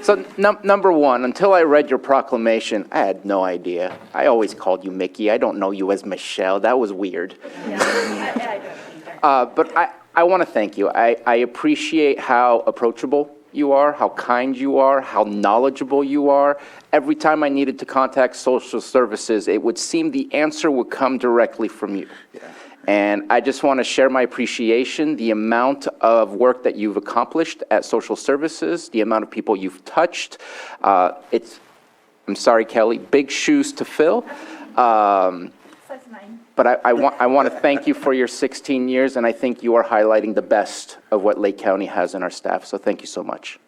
So, number one, until I read your proclamation, I had no idea. I always called you Mickey. I don't know you as Michelle. That was weird. But I want to thank you. I appreciate how approachable you are, how kind you are, how knowledgeable you are. Every time I needed to contact social services, it would seem the answer would come directly from you. Yeah. And I just want to share my appreciation, the amount of work that you've accomplished at social services, the amount of people you've touched. I'm sorry, Kelly, big shoes to fill. But I want to thank you for your 16 years, and I think you are highlighting the best of what Lake County has in our staff. So thank you so much.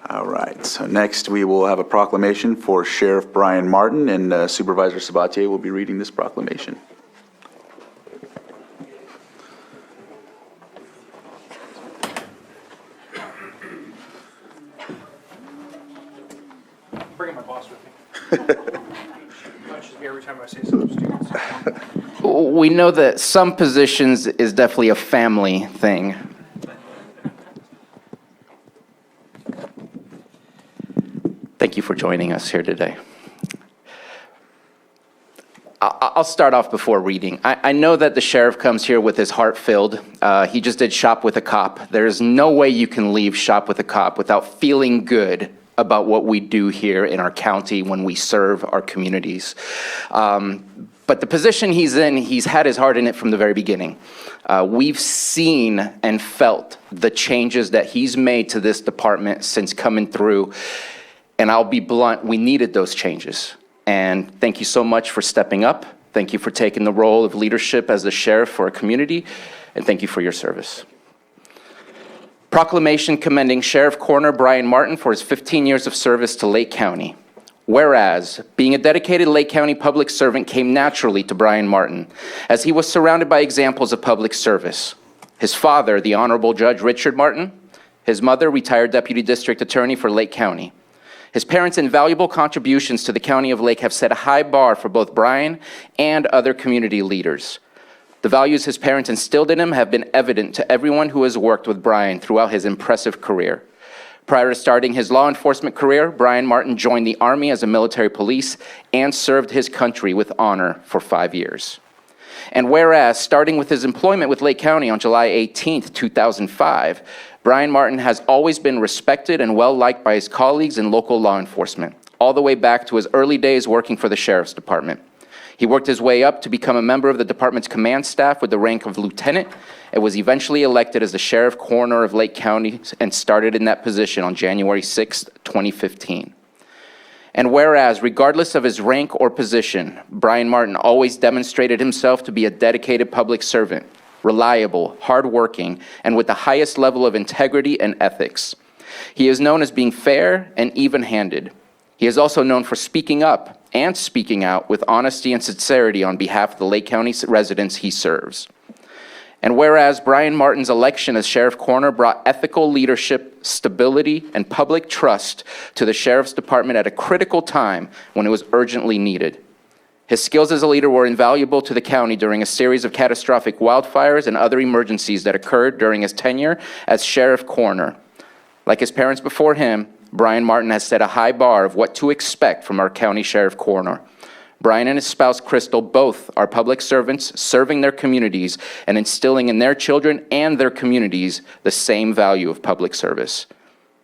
All right, so next we will have a proclamation for Sheriff Brian Martin, and Supervisor Sabatier will be reading this proclamation. Bringing my boss with me. Punches me every time I say something stupid. We know that some positions is definitely a family thing. Thank you for joining us here today. I'll start off before reading. I know that the sheriff comes here with his heart filled. He just did Shop with a Cop. There's no way you can leave Shop with a Cop without feeling good about what we do here in our county when we serve our communities. But the position he's in, he's had his heart in it from the very beginning. We've seen and felt the changes that he's made to this department since coming through. And I'll be blunt, we needed those changes. And thank you so much for stepping up. Thank you for taking the role of leadership as the sheriff for our community. And thank you for your service. Proclamation commending Sheriff Coroner Brian Martin for his 15 years of service to Lake County. Whereas, being a dedicated Lake County public servant came naturally to Brian Martin, as he was surrounded by examples of public service. His father, the Honorable Judge Richard Martin, his mother, retired Deputy District Attorney for Lake County. His parents' invaluable contributions to the County of Lake have set a high bar for both Brian and other community leaders. The values his parents instilled in him have been evident to everyone who has worked with Brian throughout his impressive career. Prior to starting his law enforcement career, Brian Martin joined the Army as a military police and served his country with honor for 5 years. And whereas, starting with his employment with Lake County on July 18th, 2005, Brian Martin has always been respected and well-liked by his colleagues in local law enforcement, all the way back to his early days working for the Sheriff's Department. He worked his way up to become a member of the department's command staff with the rank of lieutenant and was eventually elected as the Sheriff Coroner of Lake County and started in that position on January 6, 2015. And whereas, regardless of his rank or position, Brian Martin always demonstrated himself to be a dedicated public servant, reliable, hardworking, and with the highest level of integrity and ethics. He is known as being fair and even-handed. He is also known for speaking up and speaking out with honesty and sincerity on behalf of the Lake County residents he serves. And whereas Brian Martin's election as Sheriff Coroner brought ethical leadership, stability, and public trust to the Sheriff's Department at a critical time when it was urgently needed. His skills as a leader were invaluable to the county during a series of catastrophic wildfires and other emergencies that occurred during his tenure as Sheriff Coroner. Like his parents before him, Brian Martin has set a high bar of what to expect from our county Sheriff Coroner. Brian and his spouse, Crystal, both are public servants serving their communities and instilling in their children and their communities the same value of public service.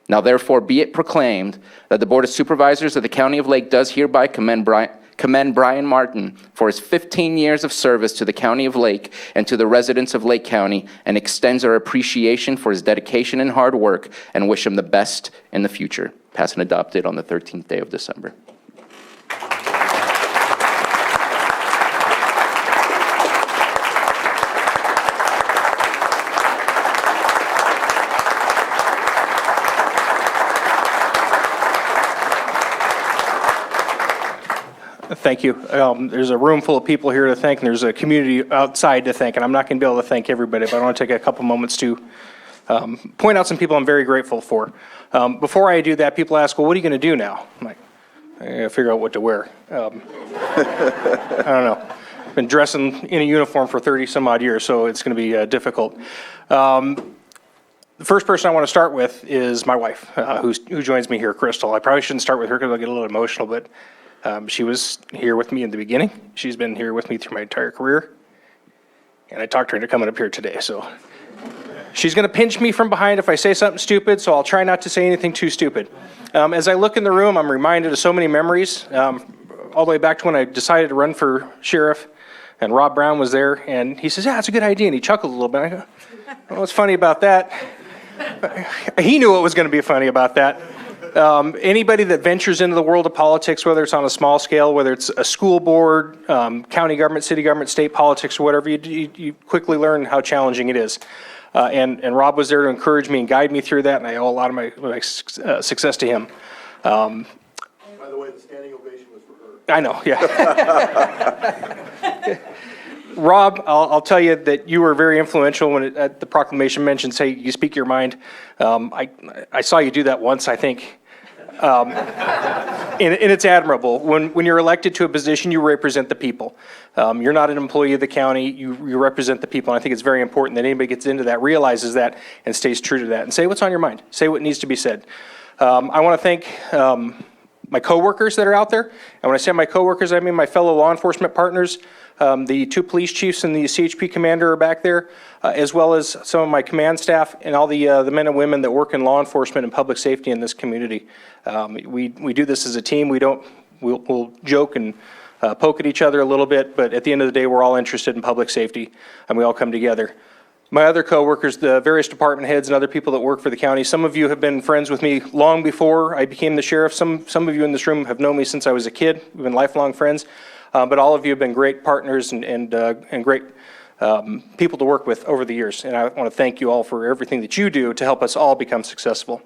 Now, therefore, be it proclaimed that the Board of Supervisors of the County of Lake does hereby commend Brian Martin for his 15 years of service to the County of Lake and to the residents of Lake County, and extends our appreciation for his dedication and hard work, and wish him the best in the future. Passed and adopted on the 13th day of December. Thank you. There's a room full of people here to thank, and there's a community outside to thank, and I'm not going to be able to thank everybody, but I want to take a couple moments to point out some people I'm very grateful for. Before I do that, people ask, well, what are you going to do now? I'm like, I got to figure out what to wear. I don't know. Been dressing in a uniform for 30 some odd years, so it's going to be difficult. The first person I want to start with is my wife, who joins me here, Crystal. I probably shouldn't start with her because I'll get a little emotional, but she was here with me in the beginning. She's been here with me through my entire career. And I talked her into coming up here today, so. She's going to pinch me from behind if I say something stupid, so I'll try not to say anything too stupid. As I look in the room, I'm reminded of so many memories, all the way back to when I decided to run for sheriff, and Rob Brown was there, and he says, yeah, that's a good idea, and he chuckled a little bit. I go, well, what's funny about that? He knew what was going to be funny about that. Anybody that ventures into the world of politics, whether it's on a small scale, whether it's a school board, county government, city government, state politics, or whatever, you quickly learn how challenging it is. And Rob was there to encourage me and guide me through that, and I owe a lot of my success to him. By the way, the standing ovation was for her. I know, yeah. Rob, I'll tell you that you were very influential when at the proclamation mentions, hey, you speak your mind. I saw you do that once, I think. And it's admirable. When you're elected to a position, you represent the people. You're not an employee of the county, you represent the people. And I think it's very important that anybody gets into that, realizes that, and stays true to that. And say what's on your mind. Say what needs to be said. I want to thank my coworkers that are out there. And when I say my coworkers, I mean my fellow law enforcement partners. The 2 police chiefs and the CHP commander are back there, as well as some of my command staff and all the men and women that work in law enforcement and public safety in this community. We do this as a team. We'll joke and poke at each other a little bit, but at the end of the day, we're all interested in public safety, and we all come together. My other coworkers, the various department heads and other people that work for the county, some of you have been friends with me long before I became the sheriff. Some of you in this room have known me since I was a kid. We've been lifelong friends, but all of you have been great partners and great people to work with over the years. And I want to thank you all for everything that you do to help us all become successful.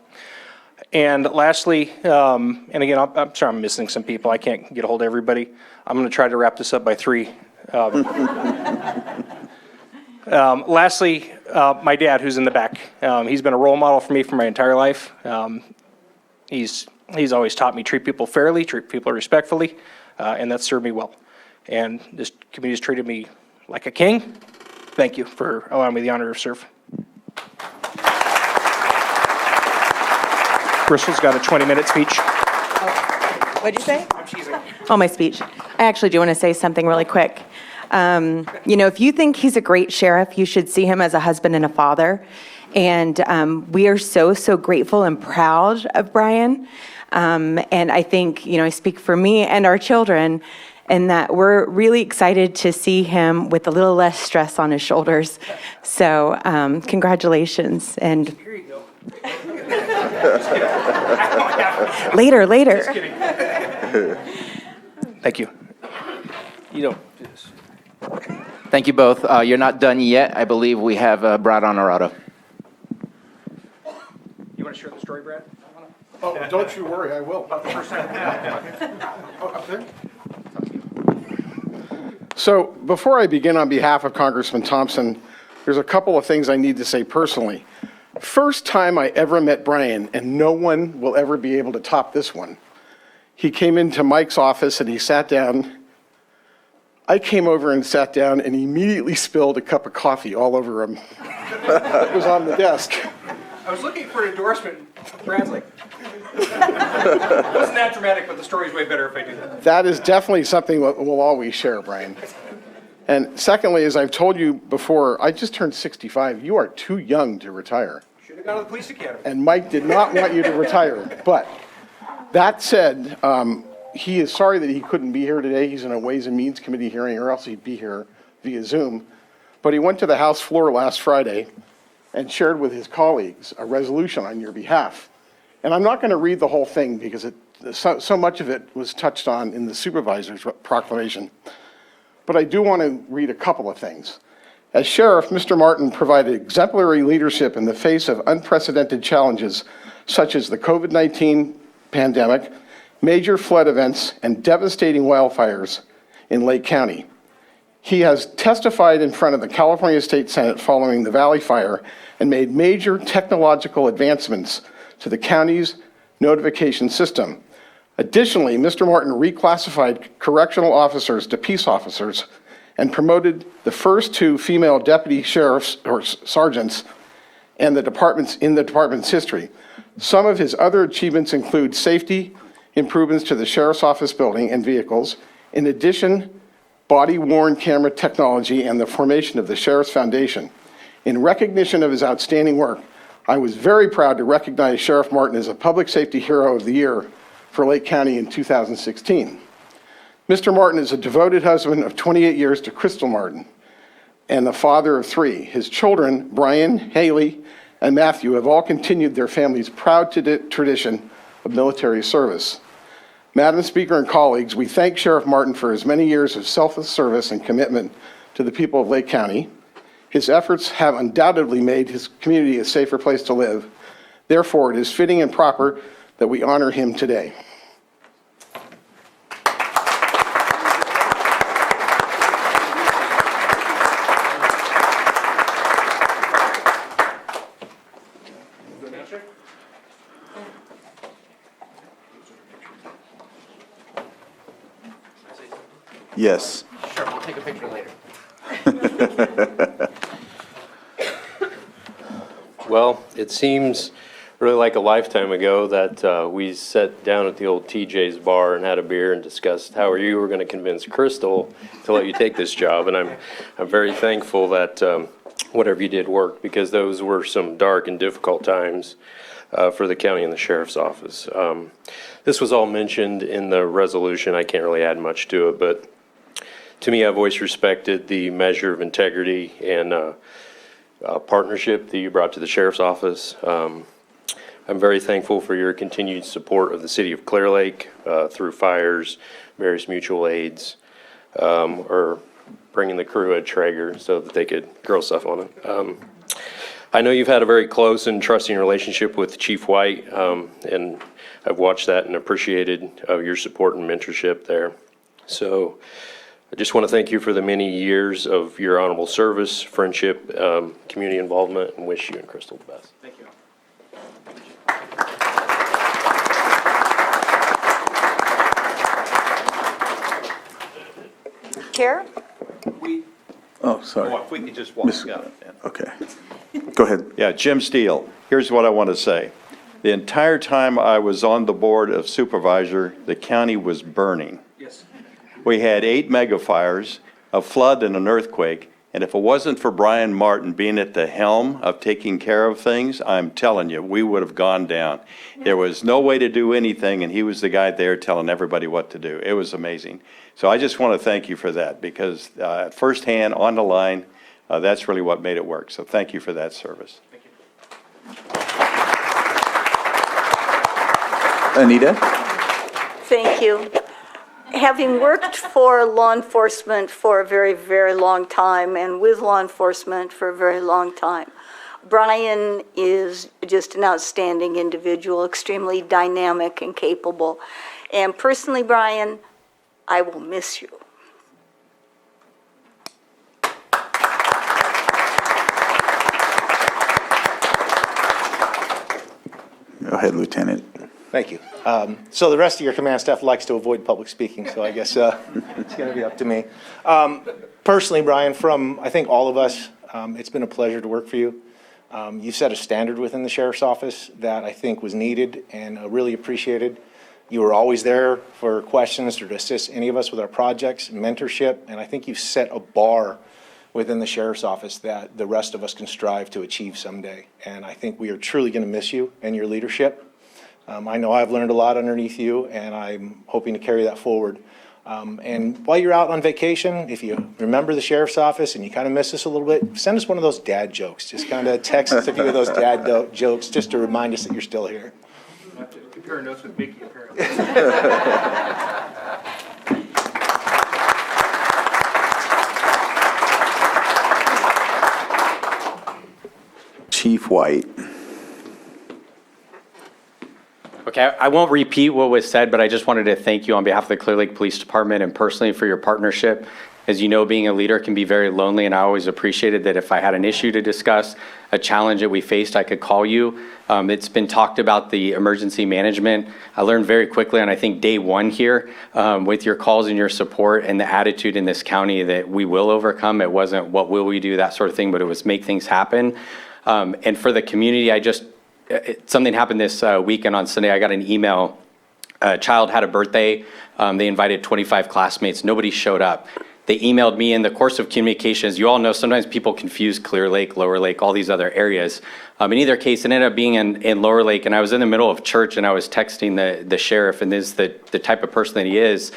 And lastly, and again, I'm sorry I'm missing some people. I can't get a hold of everybody. I'm going to try to wrap this up by 3. Lastly, my dad, who's in the back. He's been a role model for me for my entire life. He's always taught me treat people fairly, treat people respectfully, and that's served me well. And this community has treated me like a king. Thank you for allowing me the honor to serve. Bristol's got a 20-minute speech. What'd you say? Oh, my speech. I actually do want to say something really quick. If you think he's a great sheriff, you should see him as a husband and a father. And we are so, so grateful and proud of Brian. And I think, I speak for me and our children, and that we're really excited to see him with a little less stress on his shoulders. So congratulations. And Here you go. later. Just kidding. Thank you. You don't do this. Thank you both. You're not done yet. I believe we have Brad Honorado. You want to share the story, Brad? Oh, don't you worry, I will. About the first time. Oh, up there? So before I begin on behalf of Congressman Thompson, there's a couple of things I need to say personally. First time I ever met Brian, and no one will ever be able to top this one. He came into Mike's office and he sat down. I came over and sat down and immediately spilled a cup of coffee all over him. It was on the desk. I was looking for an endorsement. Brad's like, it wasn't that dramatic, but the story's way better if I do that. That is definitely something we'll always share, Brian. And secondly, as I've told you before, I just turned 65. You are too young to retire. Should have gone to the police academy. And Mike did not want you to retire. But that said, he is sorry that he couldn't be here today. He's in a Ways and Means Committee hearing, or else he'd be here via Zoom. But he went to the House floor last Friday and shared with his colleagues a resolution on your behalf. And I'm not going to read the whole thing because so much of it was touched on in the Supervisors proclamation. But I do want to read a couple of things. As sheriff, Mr. Martin provided exemplary leadership in the face of unprecedented challenges such as the COVID-19 pandemic, major flood events, and devastating wildfires in Lake County. He has testified in front of the California State Senate following the Valley Fire and made major technological advancements to the county's notification system. Additionally, Mr. Martin reclassified correctional officers to peace officers and promoted the first 2 female deputy sheriffs or sergeants in the department's history. Some of his other achievements include safety improvements to the sheriff's office building and vehicles. In addition, body-worn camera technology and the formation of the Sheriff's Foundation. In recognition of his outstanding work, I was very proud to recognize Sheriff Martin as a Public Safety Hero of the Year for Lake County in 2016. Mr. Martin is a devoted husband of 28 years to Crystal Martin and the father of 3. His children, Brian, Haley, and Matthew, have all continued their family's proud tradition of military service. Madam Speaker and colleagues, we thank Sheriff Martin for his many years of selfless service and commitment to the people of Lake County. His efforts have undoubtedly made his community a safer place to live. Therefore, it is fitting and proper that we honor him today. Yes. Sure, we'll take a picture later. Well, it seems really like a lifetime ago that we sat down at the old TJ's bar and had a beer and discussed how you were going to convince Crystal to let you take this job. And I'm very thankful that whatever you did worked, because those were some dark and difficult times for the county and the sheriff's office. This was all mentioned in the resolution. I can't really add much to it, but to me, I've always respected the measure of integrity and partnership that you brought to the sheriff's office. I'm very thankful for your continued support of the city of Clear Lake through fires, various mutual aids, or bringing the crew at Traeger so that they could grill stuff on it. I know you've had a very close and trusting relationship with Chief White, and I've watched that and appreciated your support and mentorship there. So I just want to thank you for the many years of your honorable service, friendship, community involvement, and wish you and Crystal the best. Thank you. Chair? Oh, sorry. If we could just walk out. Okay. Go ahead. Yeah, Jim Steele, here's what I want to say. The entire time I was on the board of supervisor, the county was burning. Yes. We had 8 megafires, a flood and an earthquake, and if it wasn't for Brian Martin being at the helm of taking care of things, I'm telling you, we would have gone down. There was no way to do anything, and he was the guy there telling everybody what to do. It was amazing. So I just want to thank you for that, because firsthand, on the line, that's really what made it work. So thank you for that service. Anita? Thank you. Having worked for law enforcement for a very, very long time and with law enforcement for a very long time, Brian is just an outstanding individual, extremely dynamic and capable. And personally, Brian, I will miss you. Go ahead, Lieutenant. Thank you. So the rest of your command staff likes to avoid public speaking, so I guess it's going to be up to me. Personally, Brian, from I think all of us, it's been a pleasure to work for you. You set a standard within the sheriff's office that I think was needed and really appreciated. You were always there for questions or to assist any of us with our projects, mentorship, and I think you've set a bar within the sheriff's office that the rest of us can strive to achieve someday. And I think we are truly going to miss you and your leadership. I know I've learned a lot underneath you, and I'm hoping to carry that forward. And while you're out on vacation, if you remember the sheriff's office and you kind of miss us a little bit, send us one of those dad jokes. Just kind of text us a few of those dad jokes just to remind us that you're still here. I have to compare notes with Mickey, apparently. Chief White. Okay, I won't repeat what was said, but I just wanted to thank you on behalf of the Clear Lake Police Department and personally for your partnership. As you know, being a leader can be very lonely, and I always appreciated that if I had an issue to discuss, a challenge that we faced, I could call you. It's been talked about the emergency management. I learned very quickly on, I think, day one here, with your calls and your support and the attitude in this county that we will overcome. It wasn't what will we do, that sort of thing, but it was make things happen. And for the community, something happened this weekend on Sunday. I got an email. A child had a birthday. They invited 25 classmates. Nobody showed up. They emailed me in the course of communications. You all know sometimes people confuse Clear Lake, Lower Lake, all these other areas. In either case, it ended up being in Lower Lake, and I was in the middle of church, and I was texting the sheriff, and this is the type of person that he is.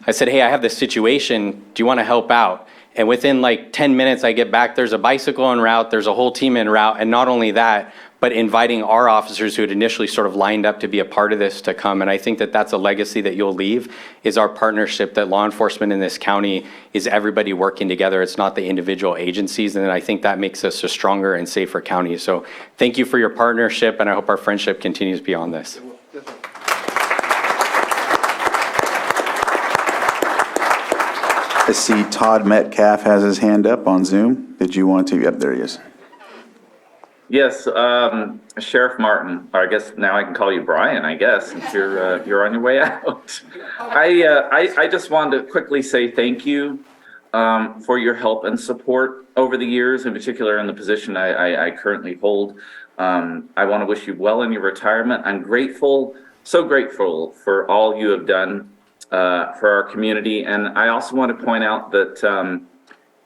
I said, hey, I have this situation. Do you want to help out? And within like 10 minutes, I get back, there's a bicycle en route, there's a whole team en route, and not only that, but inviting our officers who had initially sort of lined up to be a part of this to come. And I think that that's a legacy that you'll leave, is our partnership, that law enforcement in this county is everybody working together. It's not the individual agencies. And I think that makes us a stronger and safer county. So thank you for your partnership, and I hope our friendship continues beyond this. I see Todd Metcalf has his hand up on Zoom. Did you want to? Yep, there he is. Yes, Sheriff Martin, or I guess now I can call you Brian, I guess, since you're on your way out. I just wanted to quickly say thank you for your help and support over the years, in particular in the position I currently hold. I want to wish you well in your retirement. I'm grateful, so grateful for all you have done for our community. And I also want to point out that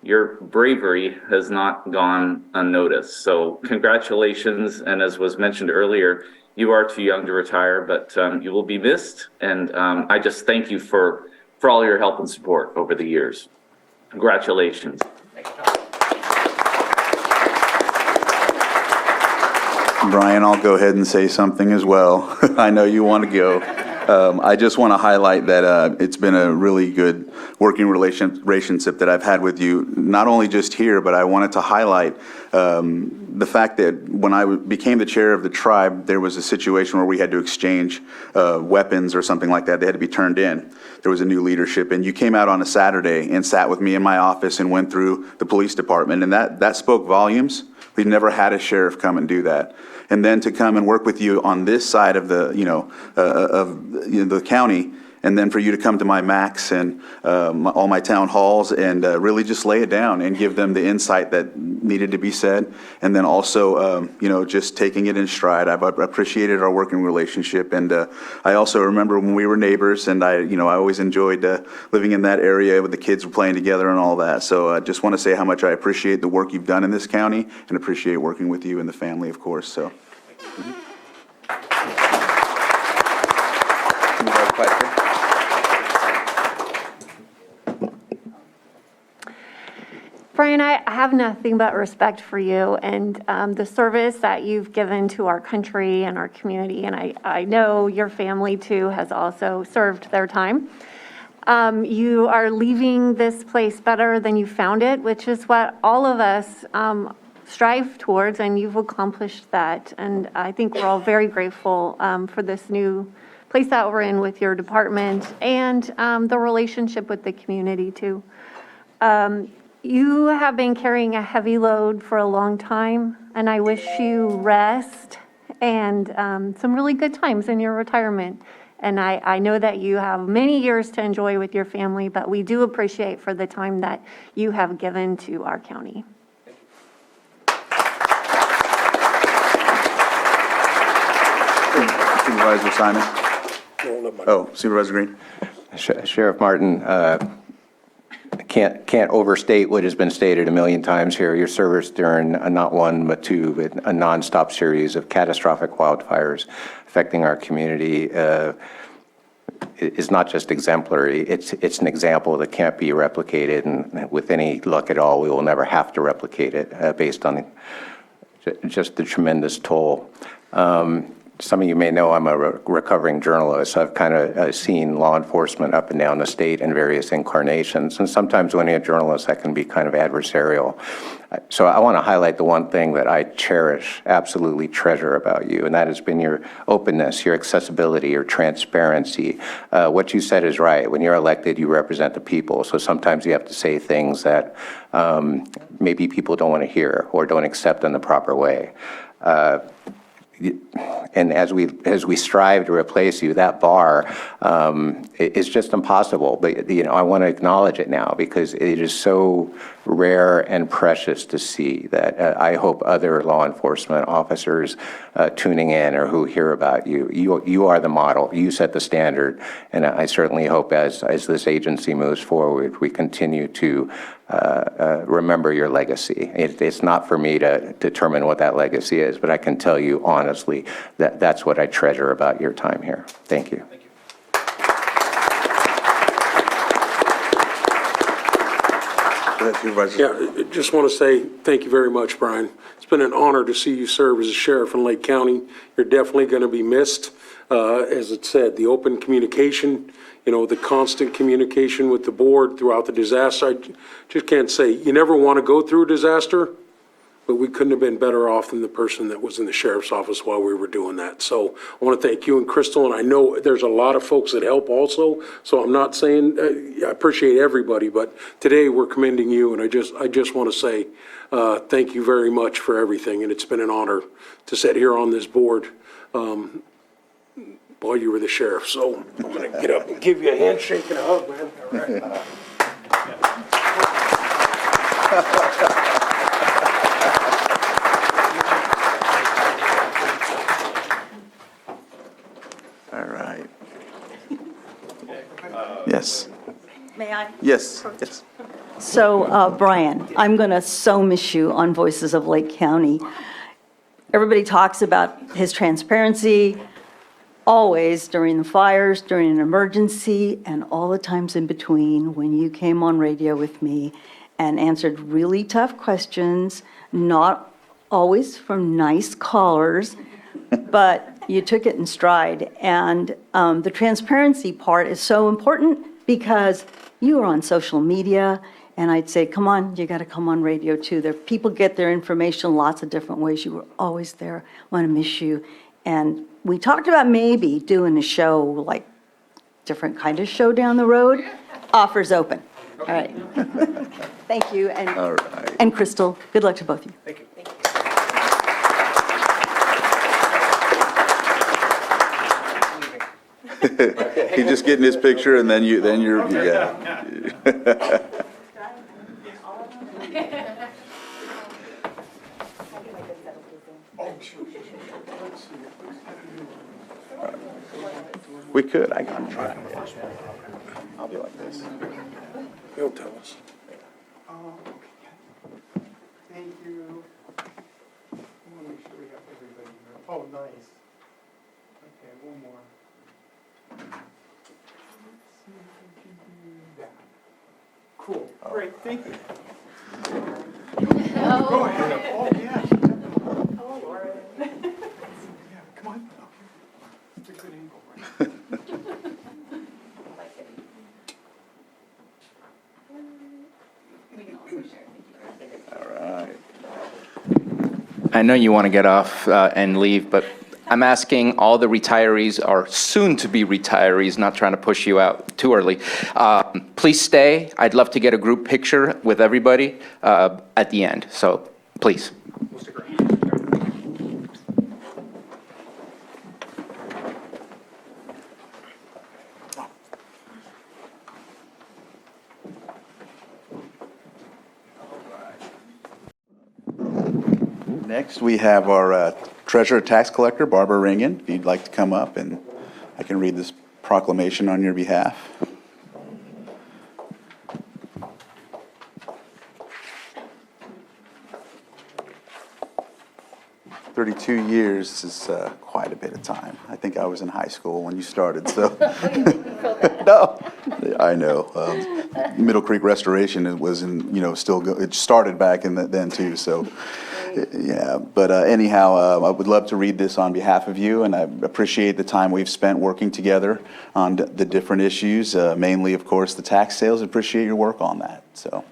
your bravery has not gone unnoticed. So congratulations. And as was mentioned earlier, you are too young to retire, but you will be missed. And I just thank you for all your help and support over the years. Congratulations. Brian, I'll go ahead and say something as well. I know you want to go. I just want to highlight that it's been a really good working relationship that I've had with you, not only just here, but I wanted to highlight the fact that when I became the chair of the tribe, there was a situation where we had to exchange weapons or something like that. They had to be turned in. There was a new leadership, and you came out on a Saturday and sat with me in my office and went through the police department, and that spoke volumes. We've never had a sheriff come and do that. And then to come and work with you on this side of the, the county, and then for you to come to my MACs and all my town halls and really just lay it down and give them the insight that needed to be said. And then also, just taking it in stride. I've appreciated our working relationship. And I also remember when we were neighbors, and I always enjoyed living in that area with the kids playing together and all that. So I just want to say how much I appreciate the work you've done in this county and appreciate working with you and the family, of course. So. Brian, I have nothing but respect for you and the service that you've given to our country and our community. And I know your family, too, has also served their time. You are leaving this place better than you found it, which is what all of us strive towards, and you've accomplished that. And I think we're all very grateful for this new place that we're in with your department and the relationship with the community, too. You have been carrying a heavy load for a long time, and I wish you rest and some really good times in your retirement. And I know that you have many years to enjoy with your family, but we do appreciate for the time that you have given to our county. Supervisor Simon? Oh, Supervisor Green? Sheriff Martin, can't overstate what has been stated a million times here. Your service during not one, but two, but a nonstop series of catastrophic wildfires affecting our community is not just exemplary. It's an example that can't be replicated, and with any luck at all, we will never have to replicate it based on just the tremendous toll. Some of you may know I'm a recovering journalist. I've kind of seen law enforcement up and down the state in various incarnations. And sometimes when you're a journalist, that can be kind of adversarial. So I want to highlight the one thing that I cherish, absolutely treasure about you, and that has been your openness, your accessibility, your transparency. What you said is right. When you're elected, you represent the people. So sometimes you have to say things that maybe people don't want to hear or don't accept in the proper way. And as we strive to replace you, that bar is just impossible. But I want to acknowledge it now because it is so rare and precious to see that I hope other law enforcement officers tuning in or who hear about you, you are the model. You set the standard, and I certainly hope as this agency moves forward, we continue to remember your legacy. It's not for me to determine what that legacy is, but I can tell you honestly that that's what I treasure about your time here. Thank you. Yeah, just want to say thank you very much, Brian. It's been an honor to see you serve as a sheriff in Lake County. You're definitely going to be missed. As it said, the open communication, the constant communication with the board throughout the disaster. I just can't say you never want to go through a disaster, but we couldn't have been better off than the person that was in the sheriff's office while we were doing that. So I want to thank you and Crystal, and I know there's a lot of folks that help also, so I'm not saying, I appreciate everybody, but today we're commending you, and I just want to say thank you very much for everything, and it's been an honor to sit here on this board while you were the sheriff. So I'm going to get up and give you a handshake and a hug, man. All right. All right. Yes. May I? Yes. Yes. So, Brian, I'm going to so miss you on Voices of Lake County. Everybody talks about his transparency, always during the fires, during an emergency, and all the times in between when you came on radio with me and answered really tough questions, not always from nice callers, but you took it in stride. And the transparency part is so important because you are on social media, and I'd say, come on, you got to come on radio too. There, people get their information lots of different ways. You were always there. I want to miss you. And we talked about maybe doing a show, like different kind of show down the road. Offers open. All right. Thank you. And, All right. and Crystal, good luck to both of you. Thank you. He's just getting his picture, and then you're, yeah. We could, I can try. I'll be like this. He'll tell us. Thank you. I want to make sure we have everybody here. Oh, nice. Okay, one more. Let's see if we can do that. Cool. Great, thank you. Go ahead. Oh, yeah. Oh, Lauren. Yeah, come on. It's a good angle, right? All right. I know you want to get off and leave, but I'm asking all the retirees or soon-to-be retirees, not trying to push you out too early, please stay. I'd love to get a group picture with everybody at the end, so please. Next, we have our treasurer tax collector, Barbara Ringen. If you'd like to come up, and I can read this proclamation on your behalf. "32 years is quite a bit of time. I think I was in high school when you started, so. No, I know. Middle Creek Restoration, it was in, it started back in then too, so. Yeah, but anyhow, I would love to read this on behalf of you, and I appreciate the time we've spent working together on the different issues, mainly, of course, the tax sales. I appreciate your work on that. So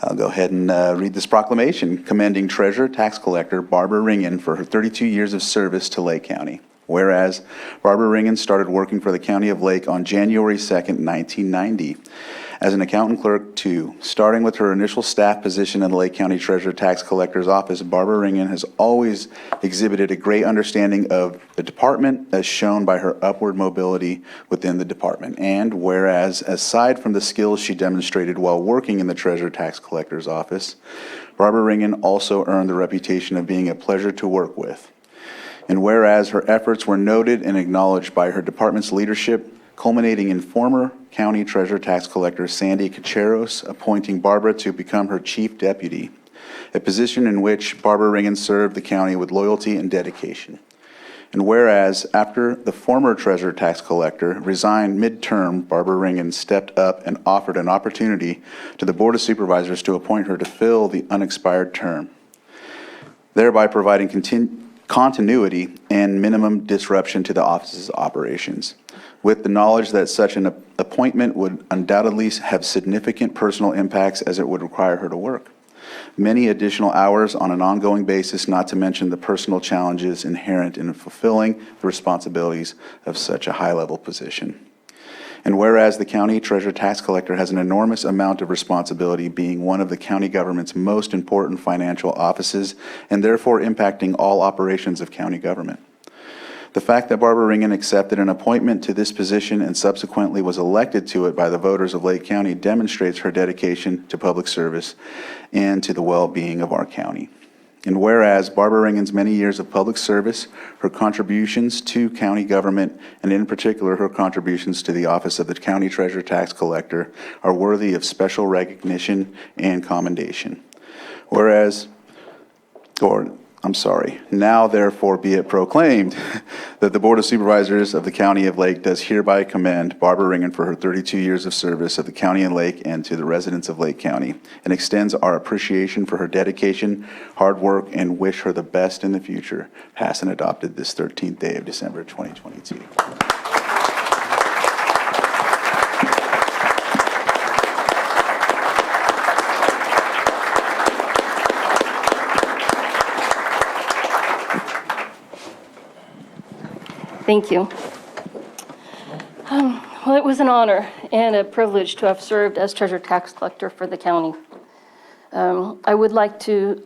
I'll go ahead and read this proclamation commending Treasurer Tax Collector Barbara Ringen for her 32 years of service to Lake County. Whereas Barbara Ringen started working for the County of Lake on January 2nd, 1990. As an accountant clerk, too. Starting with her initial staff position in the Lake County Treasurer Tax Collector's Office, Barbara Ringen has always exhibited a great understanding of the department, as shown by her upward mobility within the department. And whereas, aside from the skills she demonstrated while working in the Treasurer Tax Collector's Office, Barbara Ringen also earned the reputation of being a pleasure to work with. And whereas her efforts were noted and acknowledged by her department's leadership, culminating in former County Treasurer Tax Collector Sandy Cacheros appointing Barbara to become her chief deputy, a position in which Barbara Ringen served the county with loyalty and dedication. And whereas, after the former Treasurer Tax Collector resigned mid-term, Barbara Ringen stepped up and offered an opportunity to the Board of Supervisors to appoint her to fill the unexpired term, thereby providing continuity and minimum disruption to the office's operations, with the knowledge that such an appointment would undoubtedly have significant personal impacts as it would require her to work. many additional hours on an ongoing basis, not to mention the personal challenges inherent in fulfilling the responsibilities of such a high-level position. And whereas the county treasurer tax collector has an enormous amount of responsibility, being one of the county government's most important financial offices and therefore impacting all operations of county government. The fact that Barbara Ringen accepted an appointment to this position and subsequently was elected to it by the voters of Lake County demonstrates her dedication to public service and to the well-being of our county. And whereas Barbara Ringen's many years of public service, her contributions to county government, and in particular her contributions to the office of the county treasurer tax collector, are worthy of special recognition and commendation. Now therefore be it proclaimed that the Board of Supervisors of the County of Lake does hereby commend Barbara Ringen for her 32 years of service of the county and Lake and to the residents of Lake County, and extends our appreciation for her dedication, hard work, and wish her the best in the future, passed and adopted this 13th day of December 2022. Thank you. Well, it was an honor and a privilege to have served as treasurer tax collector for the county. I would like to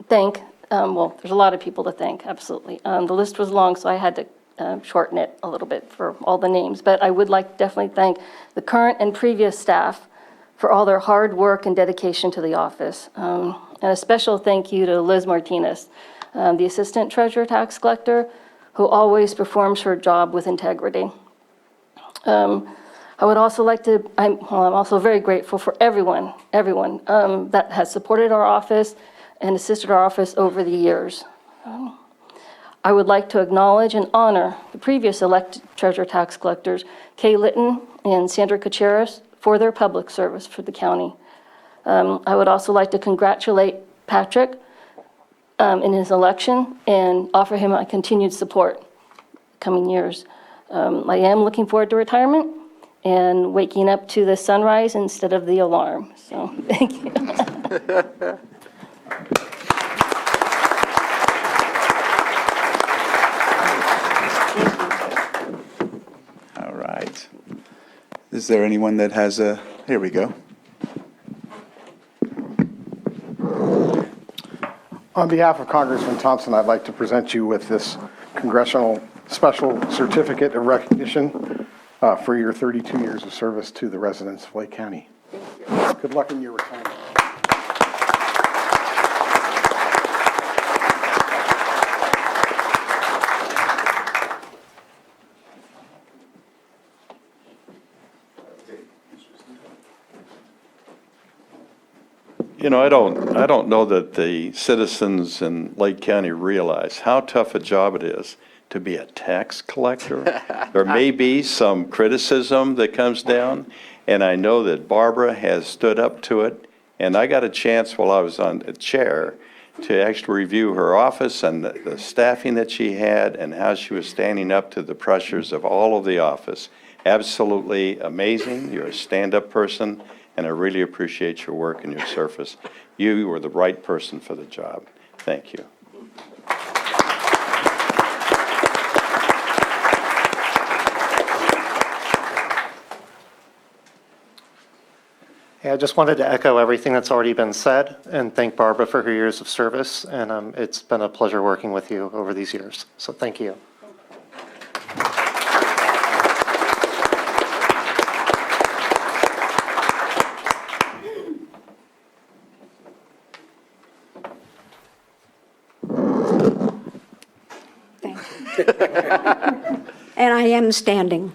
thank, there's a lot of people to thank, absolutely. The list was long, so I had to shorten it a little bit for all the names, but I would like to definitely thank the current and previous staff for all their hard work and dedication to the office. And a special thank you to Liz Martinez, the assistant treasurer tax collector, who always performs her job with integrity. I would also like to, I'm also very grateful for everyone that has supported our office and assisted our office over the years. I would like to acknowledge and honor the previous elected treasurer tax collectors, Kay Litton and Sandra Kacharis, for their public service for the county. I would also like to congratulate Patrick in his election and offer him my continued support coming years. I am looking forward to retirement and waking up to the sunrise instead of the alarm. So thank you. All right. Is there anyone that has a, here we go. On behalf of Congressman Thompson, I'd like to present you with this Congressional Special Certificate of Recognition for your 32 years of service to the residents of Lake County. Good luck in your retirement. You know, I don't know that the citizens in Lake County realize how tough a job it is to be a tax collector. There may be some criticism that comes down, and I know that Barbara has stood up to it. And I got a chance while I was on the chair to actually review her office and the staffing that she had and how she was standing up to the pressures of all of the office. Absolutely amazing. You're a stand-up person, and I really appreciate your work and your service. You were the right person for the job. Thank you. Yeah, I just wanted to echo everything that's already been said and thank Barbara for her years of service. And it's been a pleasure working with you over these years. So thank you. And I am standing.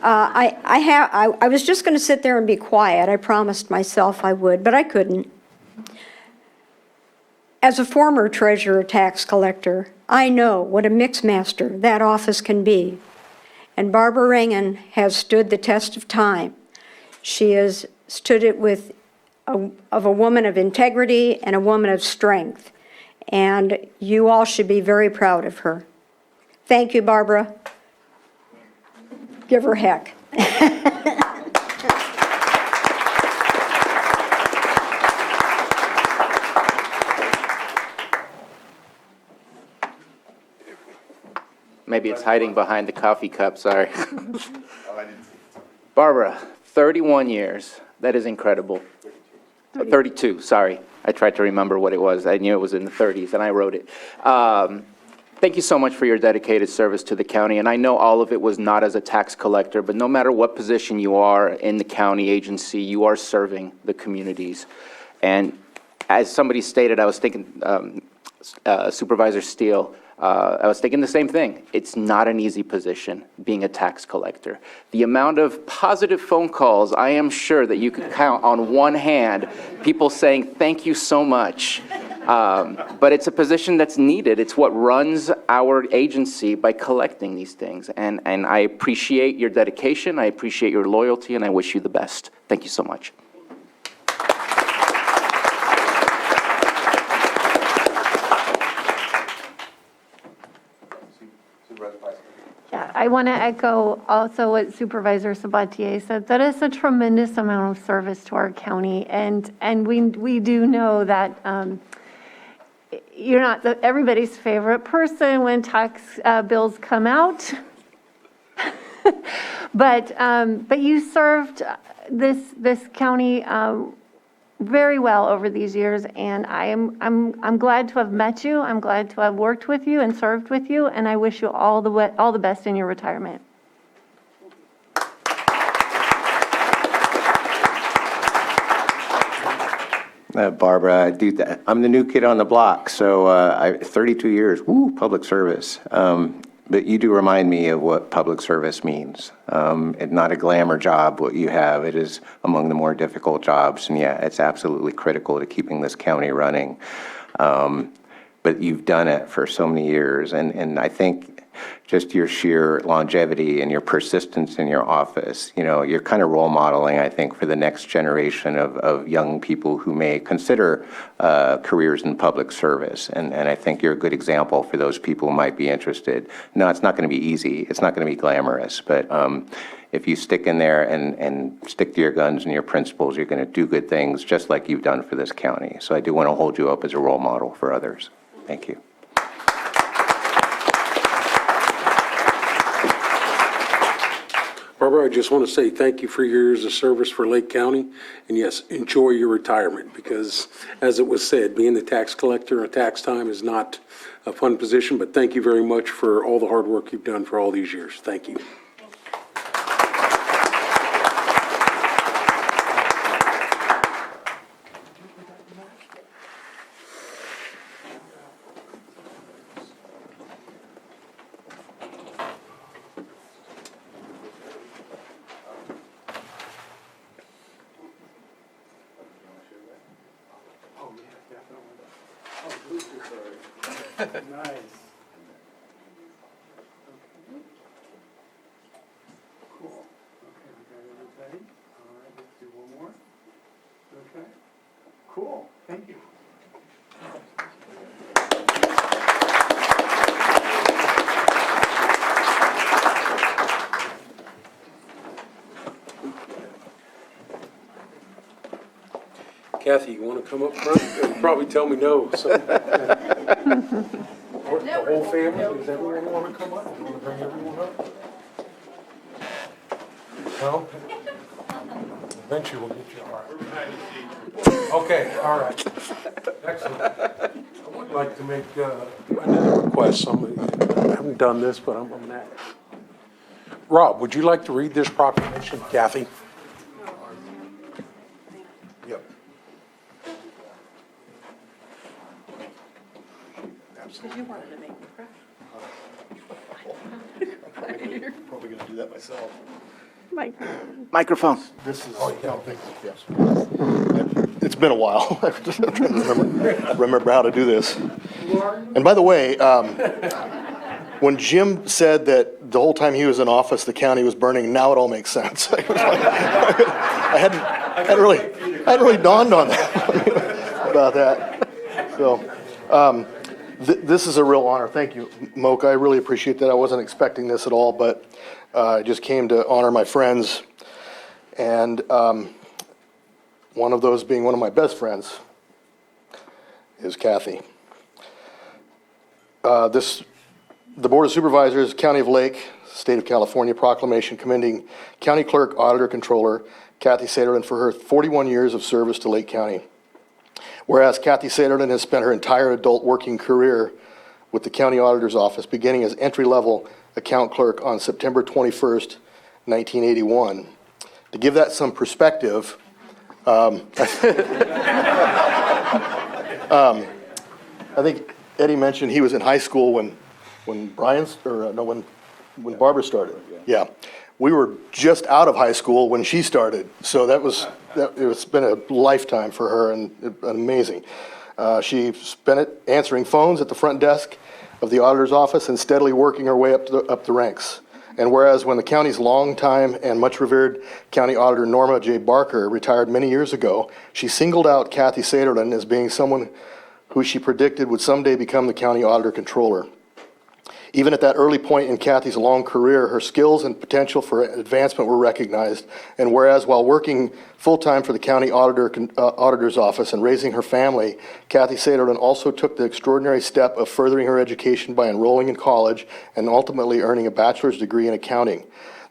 I was just going to sit there and be quiet. I promised myself I would, but I couldn't. As a former treasurer tax collector, I know what a mixmaster that office can be. And Barbara Ringen has stood the test of time. She has stood it with of a woman of integrity and a woman of strength. And you all should be very proud of her. Thank you, Barbara. Give her heck. Thank you. Maybe it's hiding behind the coffee cup, sorry. Barbara, 31 years. That is incredible. 32, sorry. I tried to remember what it was. I knew it was in the 30s, and I wrote it. Thank you so much for your dedicated service to the county, and I know all of it was not as a tax collector, but no matter what position you are in the county agency, you are serving the communities. And as somebody stated, I was thinking, Supervisor Steele, I was thinking the same thing. It's not an easy position, being a tax collector. The amount of positive phone calls, I am sure that you could count on one hand, people saying, thank you so much. But it's a position that's needed. It's what runs our agency by collecting these things. And I appreciate your dedication, I appreciate your loyalty, and I wish you the best. Thank you so much. Yeah, I want to echo also what Supervisor Sabatier said. That is a tremendous amount of service to our county, and we do know that you're not everybody's favorite person when tax bills come out, but you served this county very well over these years, and I'm glad to have met you. I'm glad to have worked with you and served with you, and I wish you all the best in your retirement. Barbara, I'm the new kid on the block, so 32 years, public service. But you do remind me of what public service means. It's not a glamour job, what you have. It is among the more difficult jobs. And yeah, it's absolutely critical to keeping this county running. But you've done it for so many years. And I think just your sheer longevity and your persistence in your office, you're kind of role modeling, I think, for the next generation of young people who may consider careers in public service. And I think you're a good example for those people who might be interested. No, it's not going to be easy. It's not going to be glamorous. But if you stick in there and stick to your guns and your principles, you're going to do good things just like you've done for this county. So I do want to hold you up as a role model for others. Thank you. Barbara, I just want to say thank you for your years of service for Lake County. And yes, enjoy your retirement because, as it was said, being the tax collector at tax time is not a fun position. But thank you very much for all the hard work you've done for all these years. Thank you. Nice. Cool. Okay, we got everybody. All right, let's do one more. Okay. Cool. Thank you. Kathy, you want to come up front? You'll probably tell me no. So. The whole family, does everyone want to come up? You want to bring everyone up? No? Eventually we'll get you all right. Okay, all right. Excellent. I would like to make another request. I haven't done this, but I'm going to ask. Rob, would you like to read this proclamation, Kathy? Yep. Because you wanted to make me cry. I'm probably going to do that myself. Microphone. This is, yes. It's been a while. I'm trying to remember how to do this. And by the way, when Jim said that the whole time he was in office, the county was burning, now it all makes sense. I hadn't really dawned on that about that. So, this is a real honor. Thank you, Mocha. I really appreciate that. I wasn't expecting this at all, but I just came to honor my friends, and one of those being one of my best friends is Kathy. This The Board of Supervisors, County of Lake, State of California proclamation commending County Clerk, Auditor, Controller Kathy Saterlin for her 41 years of service to Lake County. Whereas Kathy Saterlin has spent her entire adult working career with the County Auditor's Office, beginning as entry-level account clerk on September 21st, 1981. To give that some perspective, I think Eddie mentioned he was in high school when Barbara started. Yeah. We were just out of high school when she started, so it's been a lifetime for her and amazing. She spent it answering phones at the front desk of the auditor's office and steadily working her way up the ranks. And whereas when the county's longtime and much revered county auditor Norma J. Barker retired many years ago, she singled out Kathy Saterlin as being someone who she predicted would someday become the county auditor controller. Even at that early point in Kathy's long career, her skills and potential for advancement were recognized. And whereas while working full-time for the county auditor's office and raising her family, Kathy Saterlin also took the extraordinary step of furthering her education by enrolling in college and ultimately earning a bachelor's degree in accounting.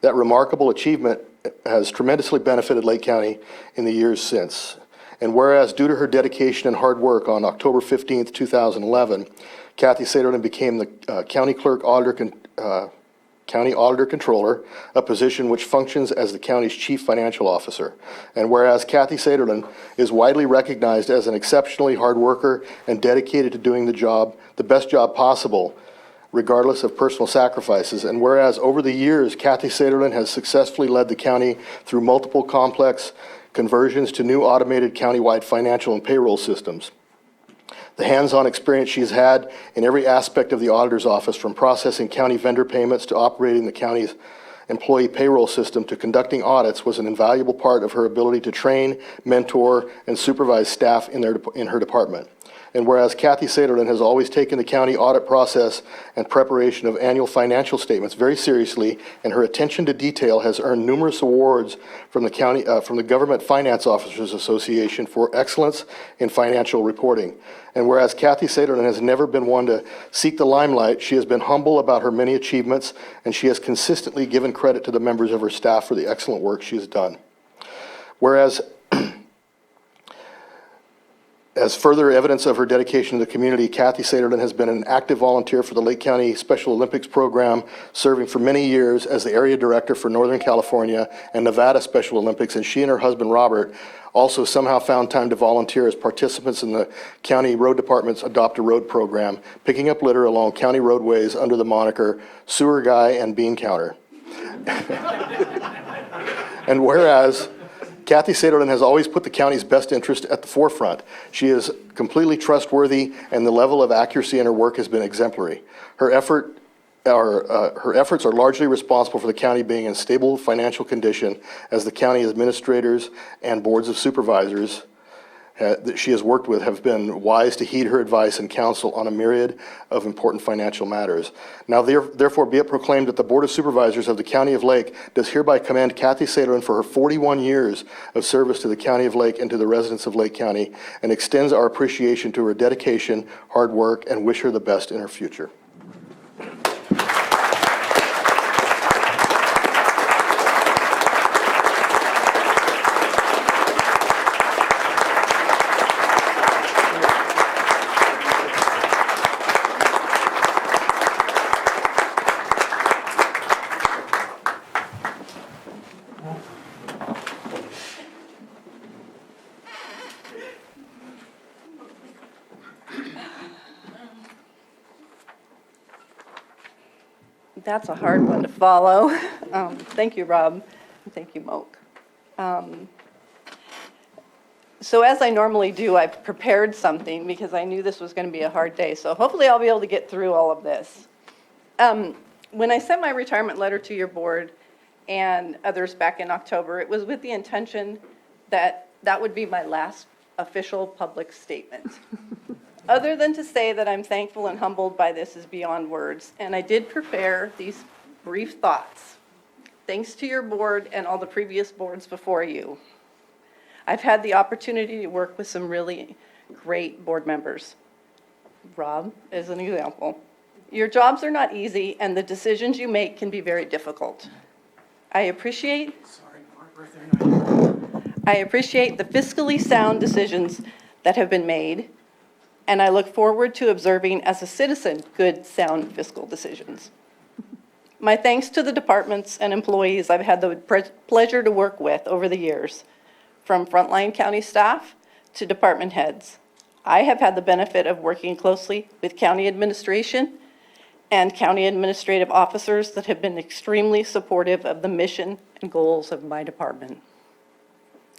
That remarkable achievement has tremendously benefited Lake County in the years since. And whereas due to her dedication and hard work on October 15th, 2011, Kathy Saterlin became the County Auditor Controller, a position which functions as the county's chief financial officer. And whereas Kathy Saterlin is widely recognized as an exceptionally hard worker and dedicated to doing the best job possible, regardless of personal sacrifices. And whereas over the years, Kathy Saterlin has successfully led the county through multiple complex conversions to new automated countywide financial and payroll systems. The hands-on experience she's had in every aspect of the auditor's office, from processing county vendor payments to operating the county's employee payroll system to conducting audits, was an invaluable part of her ability to train, mentor, and supervise staff in her department. And whereas Kathy Saterlin has always taken the county audit process and preparation of annual financial statements very seriously, and her attention to detail has earned numerous awards from the Government Finance Officers Association for excellence in financial reporting. And whereas Kathy Saterlin has never been one to seek the limelight, she has been humble about her many achievements, and she has consistently given credit to the members of her staff for the excellent work she has done. Whereas as further evidence of her dedication to the community, Kathy Saterlin has been an active volunteer for the Lake County Special Olympics program, serving for many years as the area director for Northern California and Nevada Special Olympics, and she and her husband, Robert, also somehow found time to volunteer as participants in the County Road Department's Adopt a Road program, picking up litter along county roadways under the moniker Sewer Guy and Bean Counter. And whereas Kathy Saterlin has always put the county's best interest at the forefront. She is completely trustworthy, and the level of accuracy in her work has been exemplary. Her efforts are largely responsible for the county being in stable financial condition, as the county administrators and boards of supervisors that she has worked with have been wise to heed her advice and counsel on a myriad of important financial matters. Now therefore be it proclaimed that the Board of Supervisors of the County of Lake does hereby commend Kathy Saterlin for her 41 years of service to the County of Lake and to the residents of Lake County, and extends our appreciation to her dedication, hard work, and wish her the best in her future. That's a hard one to follow. Thank you, Rob. Thank you, Moak. So as I normally do, I prepared something because I knew this was going to be a hard day. So hopefully I'll be able to get through all of this. When I sent my retirement letter to your board and others back in October, it was with the intention that that would be my last official public statement. Other than to say that I'm thankful and humbled by this is beyond words, and I did prepare these brief thoughts. Thanks to your board and all the previous boards before you, I've had the opportunity to work with some really great board members. Rob is an example. Your jobs are not easy, and the decisions you make can be very difficult. I appreciate the fiscally sound decisions that have been made, and I look forward to observing as a citizen good, sound fiscal decisions. My thanks to the departments and employees I've had the pleasure to work with over the years, from frontline county staff to department heads. I have had the benefit of working closely with county administration and county administrative officers that have been extremely supportive of the mission and goals of my department.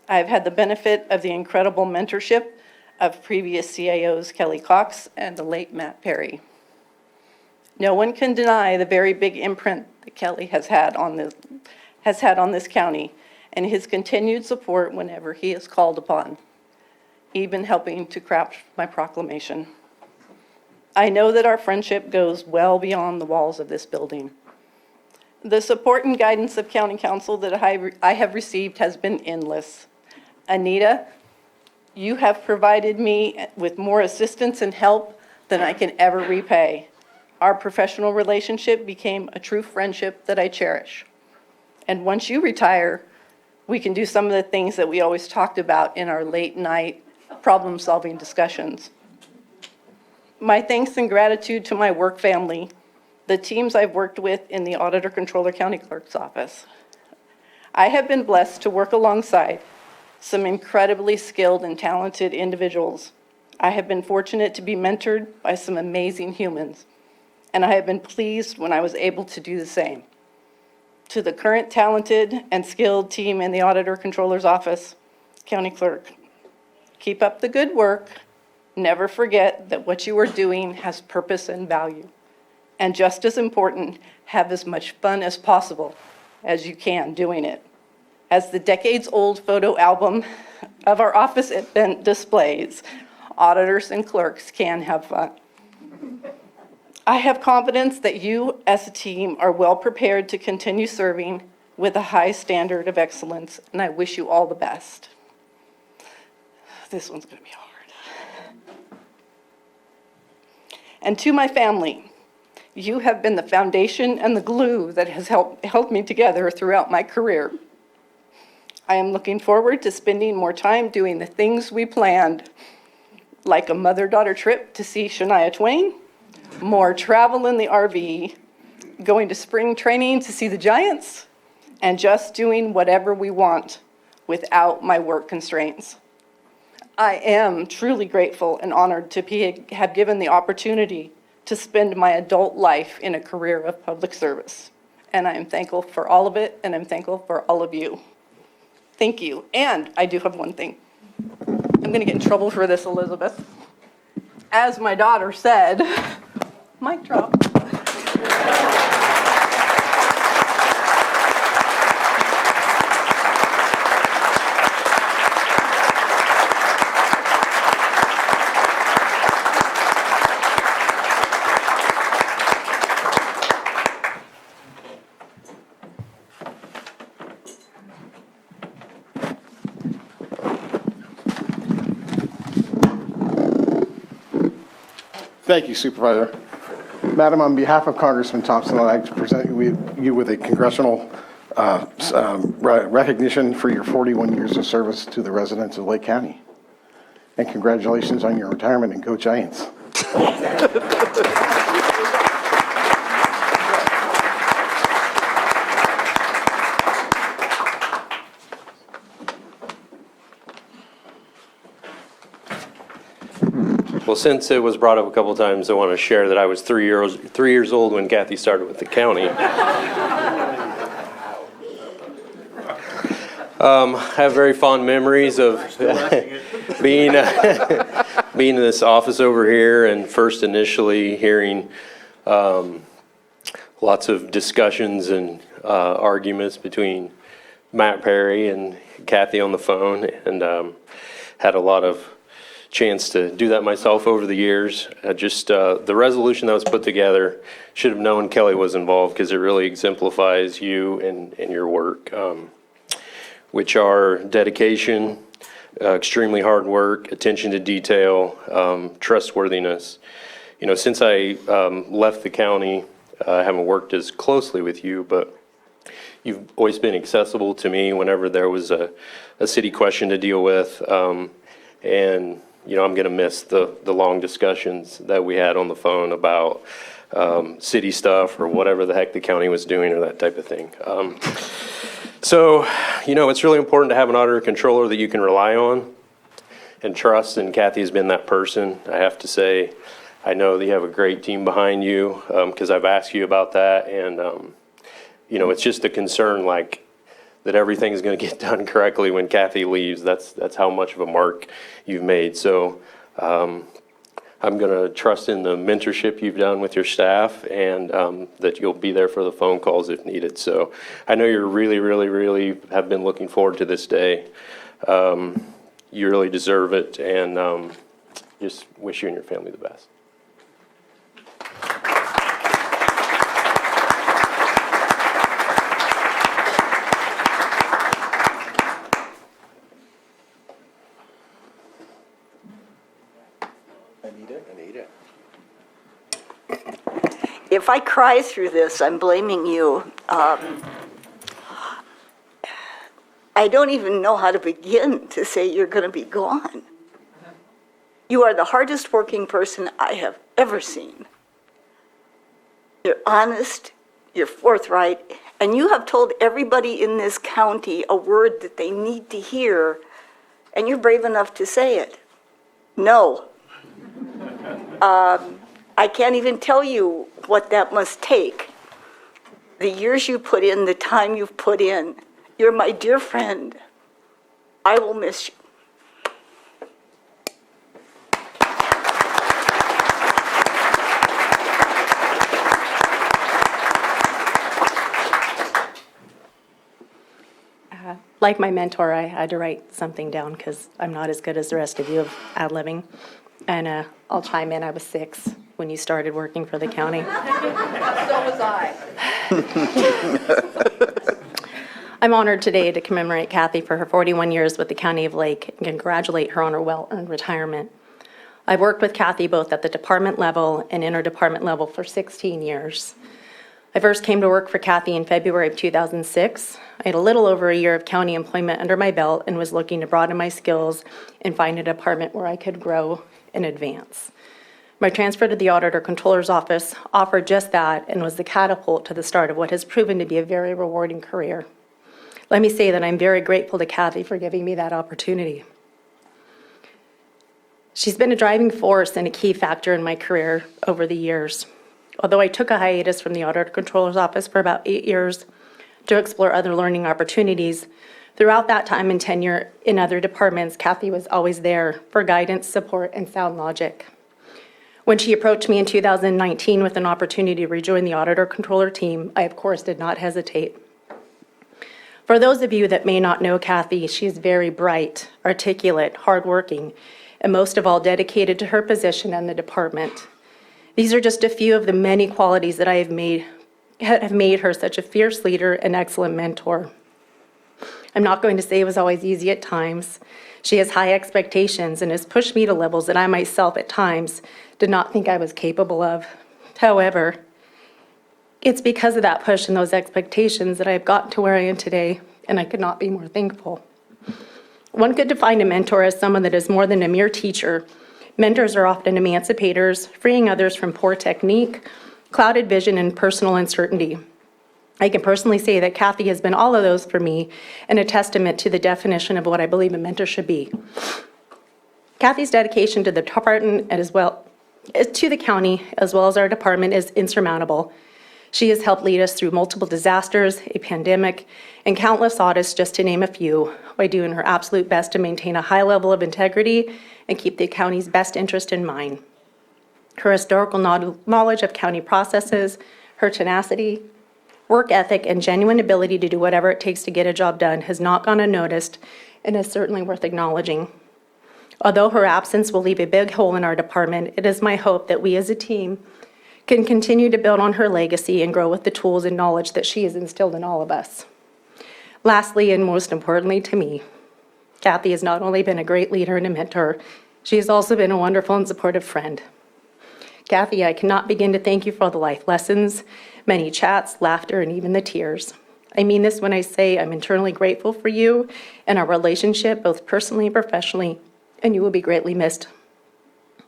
I've had the benefit of the incredible mentorship of previous CAOs Kelly Cox and the late Matt Perry. No one can deny the very big imprint that Kelly has had on this county and his continued support whenever he is called upon, even helping to craft my proclamation. I know that our friendship goes well beyond the walls of this building. The support and guidance of County Council that I have received has been endless. Anita, you have provided me with more assistance and help than I can ever repay. Our professional relationship became a true friendship that I cherish. And once you retire, we can do some of the things that we always talked about in our late night problem-solving discussions. My thanks and gratitude to my work family, the teams I've worked with in the Auditor Controller County Clerk's office. I have been blessed to work alongside some incredibly skilled and talented individuals. I have been fortunate to be mentored by some amazing humans, and I have been pleased when I was able to do the same. To the current talented and skilled team in the Auditor Controller's office, County Clerk, keep up the good work. Never forget that what you are doing has purpose and value. And just as important, have as much fun as possible as you can doing it. As the decades-old photo album of our office event displays, auditors and clerks can have fun. I have confidence that you as a team are well prepared to continue serving with a high standard of excellence, and I wish you all the best. This one's going to be hard. And to my family, you have been the foundation and the glue that has held me together throughout my career. I am looking forward to spending more time doing the things we planned, like a mother-daughter trip to see Shania Twain, more travel in the RV, going to spring training to see the Giants, and just doing whatever we want without my work constraints. I am truly grateful and honored to have given the opportunity to spend my adult life in a career of public service. And I am thankful for all of it, and I'm thankful for all of you. Thank you. And I do have one thing. I'm going to get in trouble for this, Elizabeth. As my daughter said, mic drop. Thank you, Supervisor. Madam, on behalf of Congressman Thompson, I'd like to present you with a congressional recognition for your 41 years of service to the residents of Lake County. And congratulations on your retirement, and go Giants. Well, since it was brought up a couple times, I want to share that I was 3 years old when Kathy started with the county. I have very fond memories of being in this office over here, and first initially hearing lots of discussions and arguments between Matt Perry and Kathy on the phone, and had a lot of chance to do that myself over the years. The resolution that was put together, should have known Kelly was involved, because it really exemplifies you and your work, which are dedication, extremely hard work, attention to detail, trustworthiness. since I left the county, I haven't worked as closely with you, but you've always been accessible to me whenever there was a city question to deal with. And, I'm going to miss the long discussions that we had on the phone about city stuff or whatever the heck the county was doing or that type of thing. So, it's really important to have an auditor controller that you can rely on and trust, and Kathy has been that person. I have to say, I know that you have a great team behind you, because I've asked you about that, and, it's just a concern, that everything's going to get done correctly when Kathy leaves. That's how much of a mark you've made. So, I'm going to trust in the mentorship you've done with your staff, and that you'll be there for the phone calls if needed. So I know you're really, really, really have been looking forward to this day. You really deserve it, and just wish you and your family the best. If I cry through this, I'm blaming you. I don't even know how to begin to say you're going to be gone. You are the hardest working person I have ever seen. You're honest, you're forthright, and you have told everybody in this county a word that they need to hear, and you're brave enough to say it. No. I can't even tell you what that must take. The years you put in, the time you've put in. You're my dear friend. I will miss you. Like my mentor, I had to write something down because I'm not as good as the rest of you of ad-libbing. And I'll chime in. I was 6 when you started working for the county. So was I. I'm honored today to commemorate Kathy for her 41 years with the County of Lake and congratulate her on her well-earned retirement. I've worked with Kathy both at the department level and interdepartment level for 16 years. I first came to work for Kathy in February of 2006. I had a little over a year of county employment under my belt and was looking to broaden my skills and find a department where I could grow and advance. My transfer to the Auditor Controller's Office offered just that and was the catapult to the start of what has proven to be a very rewarding career. Let me say that I'm very grateful to Kathy for giving me that opportunity. She's been a driving force and a key factor in my career over the years. Although I took a hiatus from the Auditor Controller's Office for about 8 years to explore other learning opportunities, throughout that time and tenure in other departments, Kathy was always there for guidance, support, and sound logic. When she approached me in 2019 with an opportunity to rejoin the Auditor Controller team, I of course did not hesitate. For those of you that may not know Kathy, she is very bright, articulate, hardworking, and most of all dedicated to her position and the department. These are just a few of the many qualities that have made her such a fierce leader and excellent mentor. I'm not going to say it was always easy at times. She has high expectations and has pushed me to levels that I myself at times did not think I was capable of. However, it's because of that push and those expectations that I've gotten to where I am today, and I could not be more thankful. One could define a mentor as someone that is more than a mere teacher. Mentors are often emancipators, freeing others from poor technique, clouded vision, and personal uncertainty. I can personally say that Kathy has been all of those for me and a testament to the definition of what I believe a mentor should be. Kathy's dedication to the department and as well as to the county as well as our department is insurmountable. She has helped lead us through multiple disasters, a pandemic, and countless audits, just to name a few, by doing her absolute best to maintain a high level of integrity and keep the county's best interest in mind. Her historical knowledge of county processes, her tenacity, work ethic, and genuine ability to do whatever it takes to get a job done has not gone unnoticed and is certainly worth acknowledging. Although her absence will leave a big hole in our department, it is my hope that we as a team can continue to build on her legacy and grow with the tools and knowledge that she has instilled in all of us. Lastly, and most importantly to me, Kathy has not only been a great leader and a mentor, she has also been a wonderful and supportive friend. Kathy, I cannot begin to thank you for all the life lessons, many chats, laughter, and even the tears. I mean this when I say I'm eternally grateful for you and our relationship, both personally and professionally, and you will be greatly missed.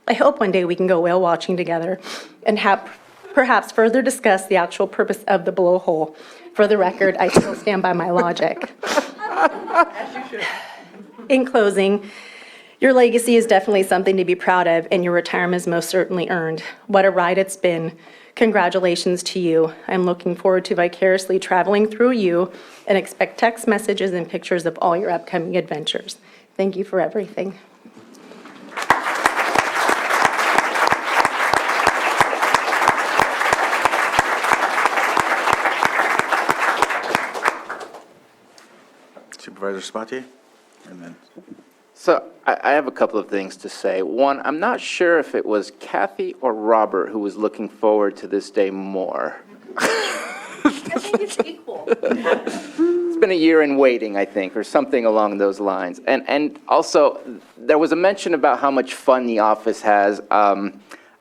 I hope one day we can go whale watching together and have perhaps further discuss the actual purpose of the blowhole. For the record, I still stand by my logic. In closing, your legacy is definitely something to be proud of, and your retirement is most certainly earned. What a ride it's been. Congratulations to you. I'm looking forward to vicariously traveling through you and expect text messages and pictures of all your upcoming adventures. Thank you for everything. Supervisor Sabatier, and then. So I have a couple of things to say. One, I'm not sure if it was Kathy or Robert who was looking forward to this day more. I think it's equal. It's been a year in waiting, I think, or something along those lines. And also, there was a mention about how much fun the office has.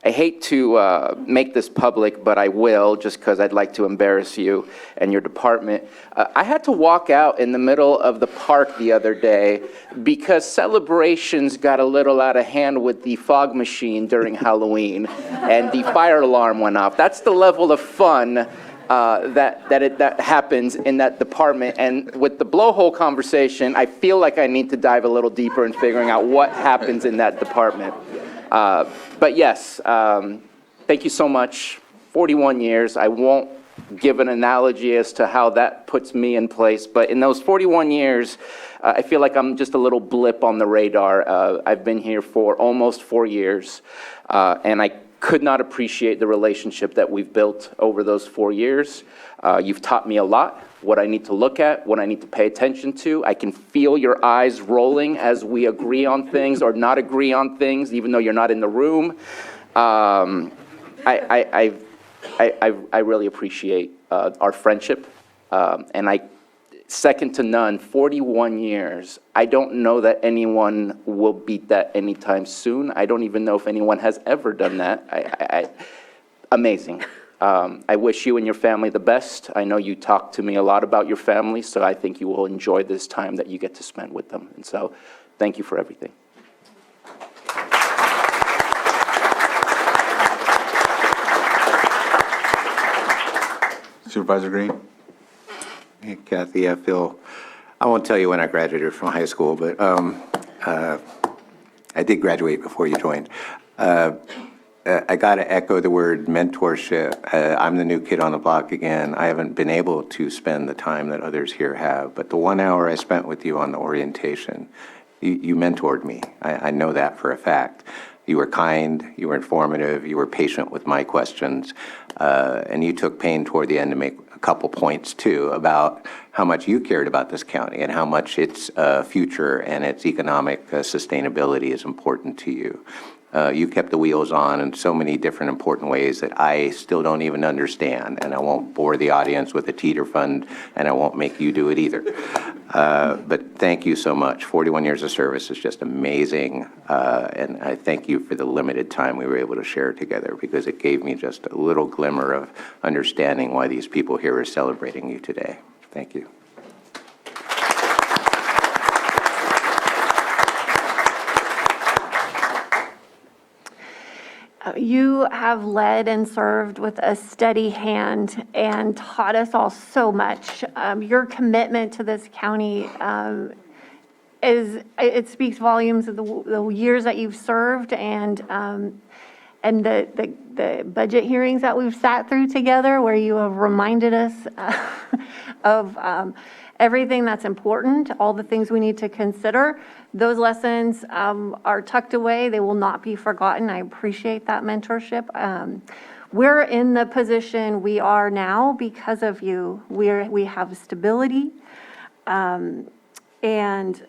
I hate to make this public, but I will, just because I'd like to embarrass you and your department. I had to walk out in the middle of the park the other day because celebrations got a little out of hand with the fog machine during Halloween, and the fire alarm went off. That's the level of fun that happens in that department. And with the blowhole conversation, I feel like I need to dive a little deeper in figuring out what happens in that department. But yes, thank you so much. 41 years. I won't give an analogy as to how that puts me in place, but in those 41 years, I feel like I'm just a little blip on the radar. I've been here for almost 4 years, and I could not appreciate the relationship that we've built over those 4 years. You've taught me a lot, what I need to look at, what I need to pay attention to. I can feel your eyes rolling as we agree on things or not agree on things, even though you're not in the room. I really appreciate our friendship, and I second to none, 41 years. I don't know that anyone will beat that anytime soon. I don't even know if anyone has ever done that. Amazing. I wish you and your family the best. I know you talk to me a lot about your family, so I think you will enjoy this time that you get to spend with them. And so, thank you for everything. Supervisor Green? Hey, Kathy, I won't tell you when I graduated from high school, but I did graduate before you joined. I got to echo the word mentorship. I'm the new kid on the block again. I haven't been able to spend the time that others here have, but the 1 hour I spent with you on the orientation, you mentored me. I know that for a fact. You were kind, you were informative, you were patient with my questions, and you took pain toward the end to make a couple points too about how much you cared about this county and how much its future and its economic sustainability is important to you. You kept the wheels on in so many different important ways that I still don't even understand, and I won't bore the audience with a teeter fund, and I won't make you do it either. But thank you so much. 41 years of service is just amazing, and I thank you for the limited time we were able to share together, because it gave me just a little glimmer of understanding why these people here are celebrating you today. Thank you. You have led and served with a steady hand and taught us all so much. Your commitment to this county it speaks volumes of the years that you've served and the budget hearings that we've sat through together, where you have reminded us of everything that's important, all the things we need to consider. Those lessons are tucked away. They will not be forgotten. I appreciate that mentorship. We're in the position we are now because of you. We have stability. And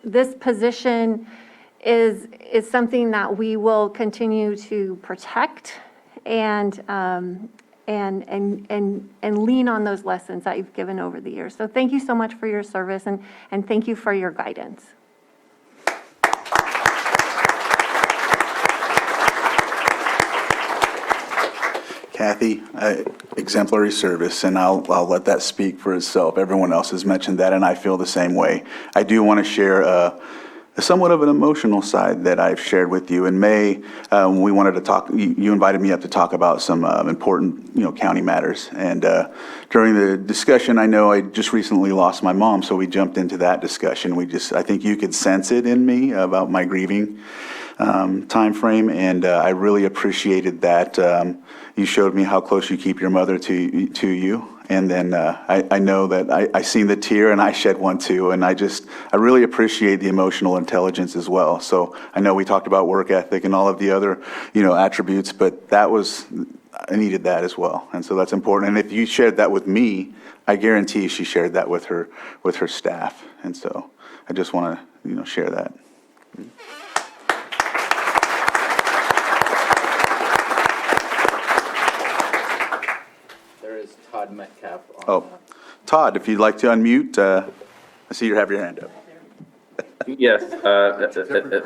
this position is something that we will continue to protect and lean on those lessons that you've given over the years. So thank you so much for your service, and thank you for your guidance. Kathy, exemplary service, and I'll let that speak for itself. Everyone else has mentioned that, and I feel the same way. I do want to share somewhat of an emotional side that I've shared with you. In May, we wanted to talk, you invited me up to talk about some important, county matters. And during the discussion, I know I just recently lost my mom, so we jumped into that discussion. I think you could sense it in me about my grieving time frame, and I really appreciated that you showed me how close you keep your mother to you. And then I know that I seen the tear and I shed one too, and I really appreciate the emotional intelligence as well. So I know we talked about work ethic and all of the other attributes, but I needed that as well, and so that's important. And if you shared that with me, I guarantee she shared that with her staff, and so I just want to share that. Todd Metcalf. Todd, if you'd like to unmute, I see you have your hand up. Yes,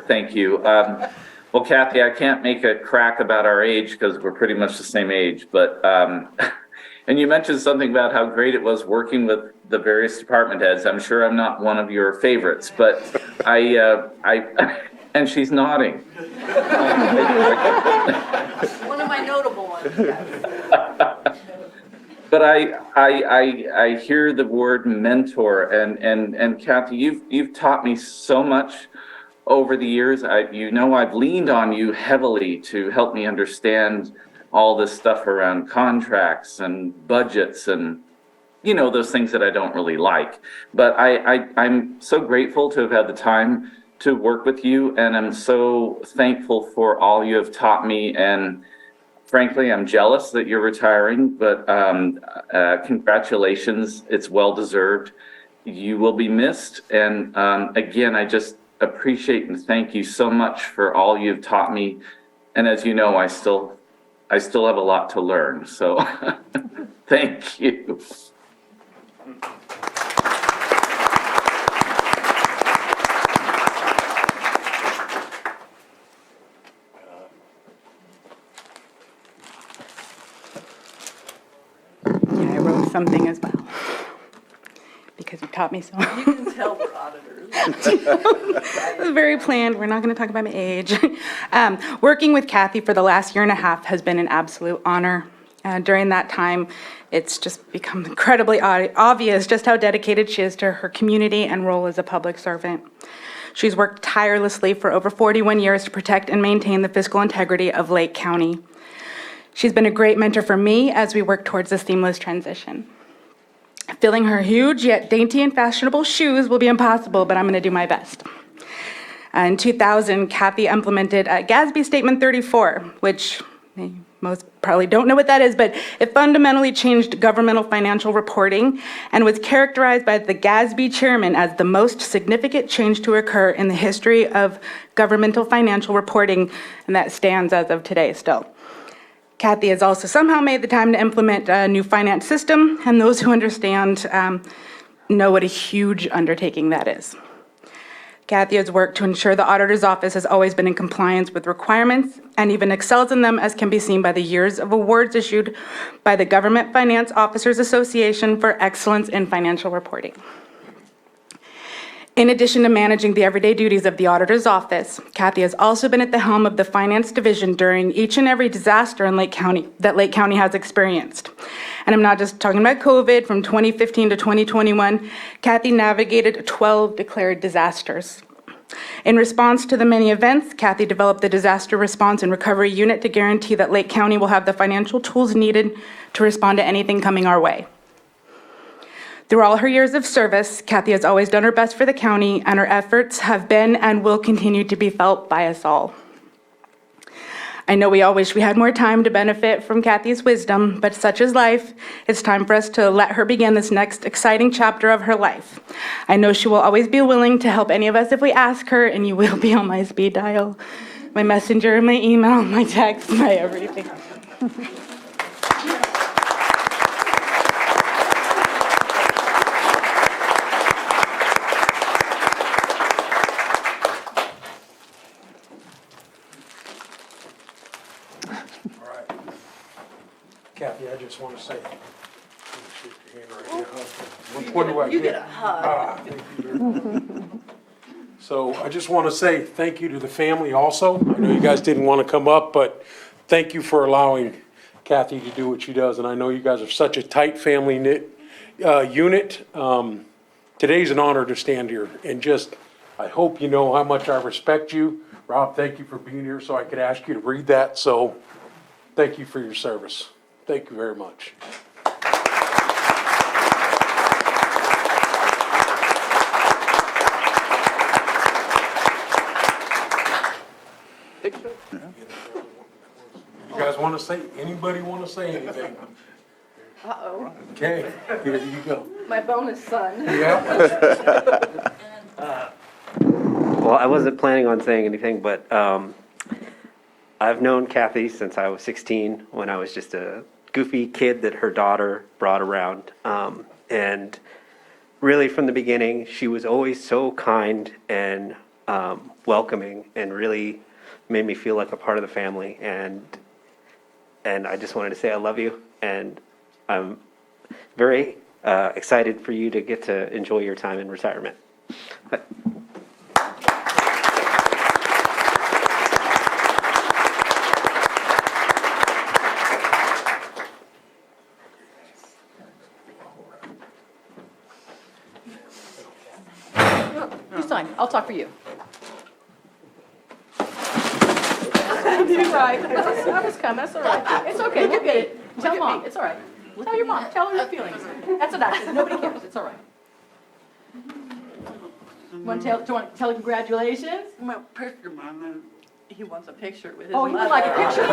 thank you. Well, Kathy, I can't make a crack about our age because we're pretty much the same age, but, and you mentioned something about how great it was working with the various department heads. I'm sure I'm not one of your favorites, but and she's nodding. One of my notable ones, yes. But I hear the word mentor, and Kathy, you've taught me so much over the years. I've leaned on you heavily to help me understand all this stuff around contracts and budgets and those things that I don't really like. But I'm so grateful to have had the time to work with you, and I'm so thankful for all you have taught me. And frankly, I'm jealous that you're retiring, but congratulations. It's well-deserved. You will be missed. And again, I just appreciate and thank you so much for all you've taught me. And as you know, I still have a lot to learn. So thank you. I wrote something as well, because you taught me so much. You can tell we're auditors. It was very planned. We're not going to talk about my age. Working with Kathy for the last year and a half has been an absolute honor. During that time, it's just become incredibly obvious just how dedicated she is to her community and role as a public servant. She's worked tirelessly for over 41 years to protect and maintain the fiscal integrity of Lake County. She's been a great mentor for me as we work towards a seamless transition. Filling her huge yet dainty and fashionable shoes will be impossible, but I'm going to do my best. In 2000, Kathy implemented GASB Statement 34, which most probably don't know what that is, but it fundamentally changed governmental financial reporting and was characterized by the GASB chairman as the most significant change to occur in the history of governmental financial reporting, and that stands as of today still. Kathy has also somehow made the time to implement a new finance system, and those who understand know what a huge undertaking that is. Kathy has worked to ensure the auditor's office has always been in compliance with requirements and even excels in them, as can be seen by the years of awards issued by the Government Finance Officers Association for excellence in financial reporting. In addition to managing the everyday duties of the auditor's office, Kathy has also been at the helm of the finance division during each and every disaster in Lake County that Lake County has experienced. And I'm not just talking about COVID. From 2015 to 2021, Kathy navigated 12 declared disasters. In response to the many events, Kathy developed the Disaster Response and Recovery Unit to guarantee that Lake County will have the financial tools needed to respond to anything coming our way. Through all her years of service, Kathy has always done her best for the county, and her efforts have been and will continue to be felt by us all. I know we all wish we had more time to benefit from Kathy's wisdom, but such is life. It's time for us to let her begin this next exciting chapter of her life. I know she will always be willing to help any of us if we ask her, and you will be on my speed dial, my messenger, my email, my text, my everything. Kathy, I just want to say, shake your hand right here. Which one do I get? You get a hug. Thank you very much. So I just want to say thank you to the family also. I know you guys didn't want to come up, but thank you for allowing Kathy to do what she does. And I know you guys are such a tight family knit unit. Today's an honor to stand here, and just, I hope you know how much I respect you. Rob, thank you for being here so I could ask you to read that. So thank you for your service. Thank you very much. You guys want to say, anybody want to say anything? Uh-oh, Okay, here you go. my bonus son. Yeah. Well, I wasn't planning on saying anything, but I've known Kathy since I was 16, when I was just a goofy kid that her daughter brought around. And really from the beginning, she was always so kind and welcoming, and really made me feel like a part of the family. And I just wanted to say I love you, and I'm very excited for you to get to enjoy your time in retirement. You sign. I'll talk for you. You're right. I was coming. That's all right. It's okay. We'll get it. Tell Mom. It's all right. Tell your mom. Tell her your feelings. That's an accident. Nobody cares. It's all right. Do you want to tell her congratulations? Well, picture, Mom. He wants a picture with his Oh, you would mother. like a picture?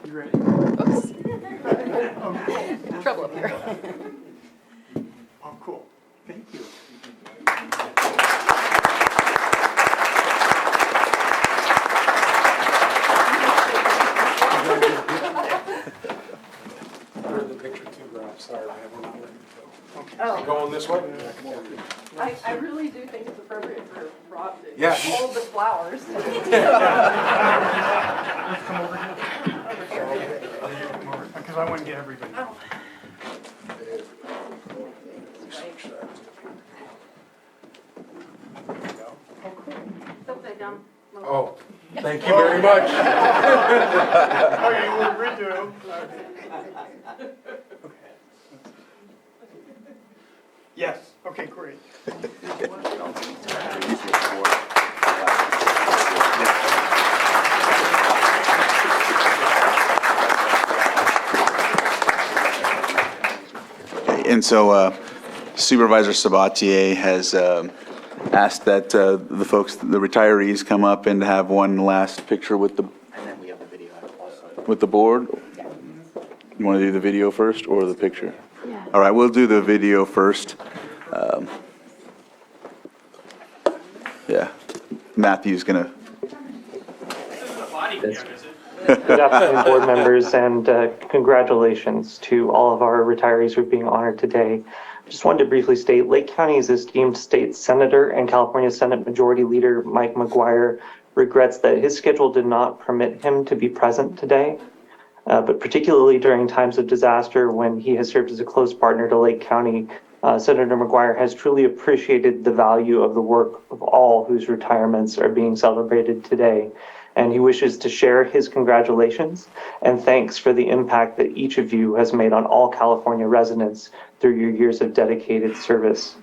You ready? Oops. Trouble up here. Oh, cool. Thank you. There's the picture too, Rob. Sorry, I have not let you go. Okay. Oh. Going this way? I really do think it's appropriate for Rob to Yeah. hold the flowers. Come over here. Because I want to get everybody. Oh. Upside down. Oh, thank you very much. Oh, you were redo. Yes, okay, great. And so Supervisor Sabatier has asked that the folks, the retirees, come up and have one last picture with the, with the board. You want to do the video first or the picture? Yeah. All right, we'll do the video first. Yeah, Matthew's gonna. Good afternoon, board members, and congratulations to all of our retirees who are being honored today. Just wanted to briefly state, Lake County's esteemed state senator and California Senate Majority Leader Mike McGuire regrets that his schedule did not permit him to be present today, but particularly during times of disaster when he has served as a close partner to Lake County, Senator McGuire has truly appreciated the value of the work of all whose retirements are being celebrated today. And he wishes to share his congratulations and thanks for the impact that each of you has made on all California residents through your years of dedicated service.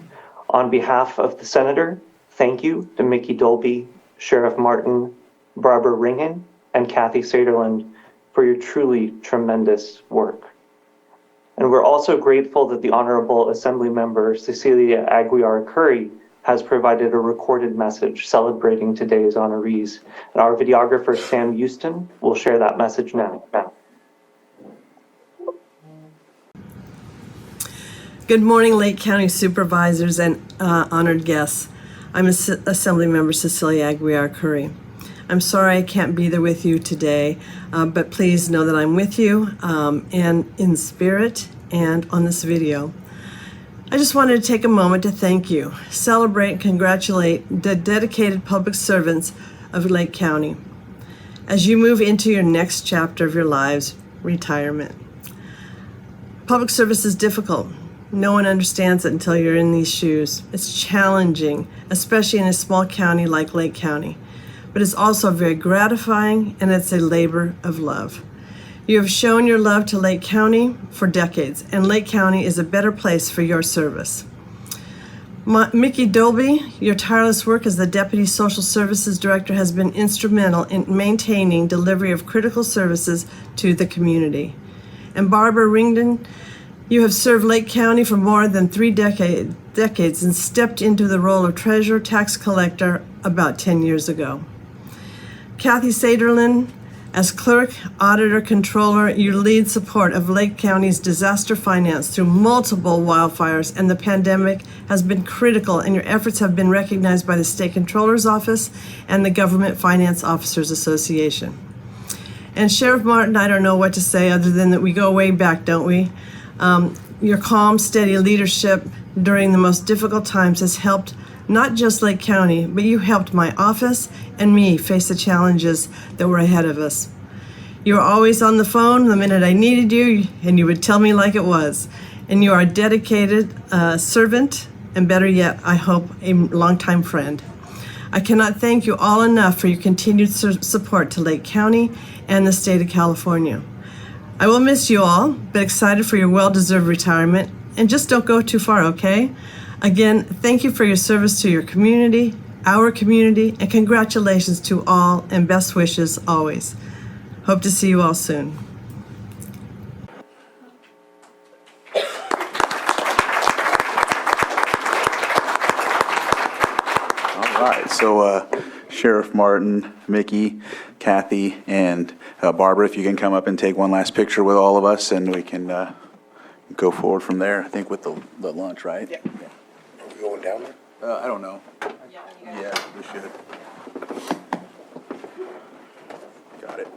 On behalf of the Senator, thank you to Mickey Dolby, Sheriff Martin, Barbara Ringen, and Kathy Saderland for your truly tremendous work. And we're also grateful that the Honorable Assembly Member Cecilia Aguiar Curry has provided a recorded message celebrating today's honorees. And our videographer, Sam Houston, will share that message now. Good morning, Lake County Supervisors and honored guests. I'm Assemblymember Cecilia Aguiar Curry. I'm sorry I can't be there with you today, but please know that I'm with you and in spirit and on this video. I just wanted to take a moment to thank you, celebrate and congratulate the dedicated public servants of Lake County as you move into your next chapter of your lives, retirement. Public service is difficult. No one understands it until you're in these shoes. It's challenging, especially in a small county like Lake County, but it's also very gratifying and it's a labor of love. You have shown your love to Lake County for decades, and Lake County is a better place for your service. Mickey Dolby, your tireless work as the Deputy Social Services Director has been instrumental in maintaining delivery of critical services to the community. And Barbara Ringden, you have served Lake County for more than 3 decades and stepped into the role of treasurer tax collector about 10 years ago. Kathy Saderlin, as clerk, auditor, controller, you lead support of Lake County's disaster finance through multiple wildfires, and the pandemic has been critical, and your efforts have been recognized by the State Controller's Office and the Government Finance Officers Association. And Sheriff Martin, I don't know what to say other than that we go way back, don't we? Your calm, steady leadership during the most difficult times has helped not just Lake County, but you helped my office and me face the challenges that were ahead of us. You were always on the phone the minute I needed you, and you would tell me like it was. And you are a dedicated servant, and better yet, I hope, a longtime friend. I cannot thank you all enough for your continued support to Lake County and the state of California. I will miss you all, but excited for your well-deserved retirement. And just don't go too far, okay? Again, thank you for your service to your community, our community, and congratulations to all and best wishes always. Hope to see you all soon. All right, so Sheriff Martin, Mickey, Kathy, and Barbara, if you can come up and take one last picture with all of us, and we can go forward from there, I think with the lunch, right? Yeah. Are we going down there? I don't know. Yeah, we should. Got it.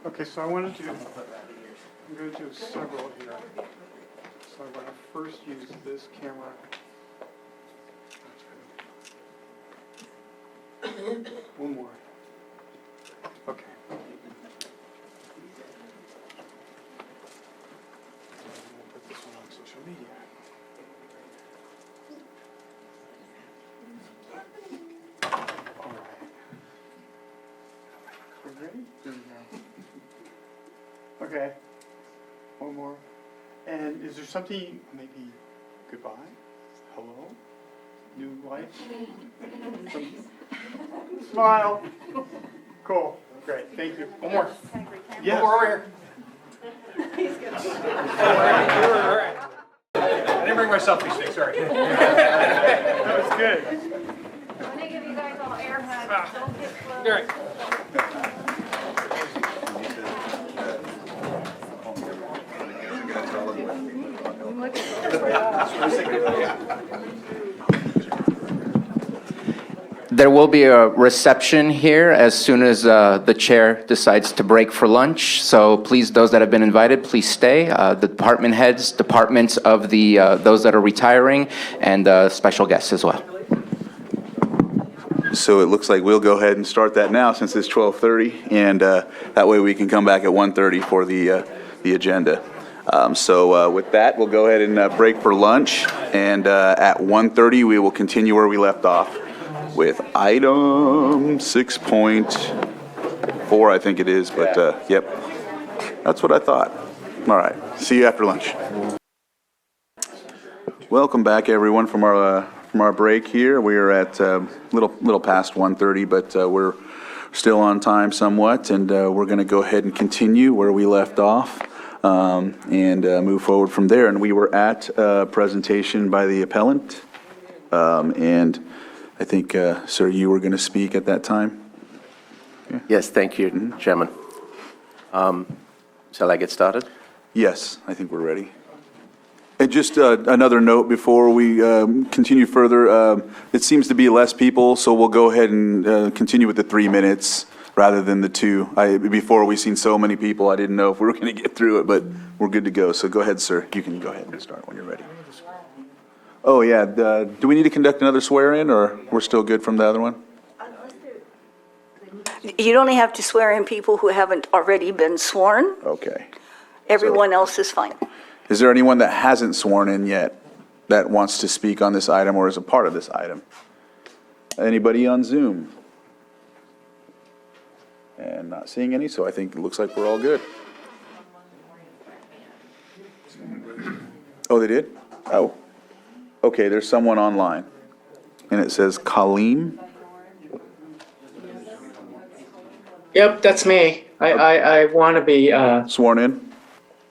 Okay, so I'm going to do several here. So I'm going to first use this camera. One more. Okay. We'll put this one on social media. All right. You ready? Here we go. Okay. One more. And is there something, maybe goodbye? Hello? New life? Smile. Cool. Great. Thank you. One more. Yes. One more over here. All right. I didn't bring my selfie stick, sorry. That was good. I'm going to give you guys all air hugs. Don't get close. All right. There will be a reception here as soon as the chair decides to break for lunch. So please, those that have been invited, please stay. The department heads, departments of the those that are retiring, and special guests as well. So it looks like we'll go ahead and start that now since it's 12:30, and that way we can come back at 1:30 for the agenda. So with that, we'll go ahead and break for lunch, and at 1:30 we will continue where we left off with item 6.4, I think it is, but yep, that's what I thought. All right, see you after lunch. Welcome back, everyone, from from our break here. We are at little past 1:30, but we're still on time somewhat, and we're going to go ahead and continue where we left off and move forward from there. And we were at a presentation by the appellant, and I think, sir, you were going to speak at that time? Yes, thank you, Chairman. Shall I get started? Yes, I think we're ready. And just another note before we continue further, it seems to be less people, so we'll go ahead and continue with the 3 minutes rather than the 2. Before we seen so many people, I didn't know if we were going to get through it, but we're good to go. So go ahead, sir. You can go ahead and start when you're ready. Oh, yeah. Do we need to conduct another swear-in, or we're still good from the other one? You'd only have to swear in people who haven't already been sworn. Okay. Everyone else is fine. Is there anyone that hasn't sworn in yet that wants to speak on this item or is a part of this item? Anybody on Zoom? And not seeing any, so I think it looks like we're all good. Oh, they did? Oh. Okay, there's someone online. And it says Kaleem. Yep, that's me. I want to be sworn in?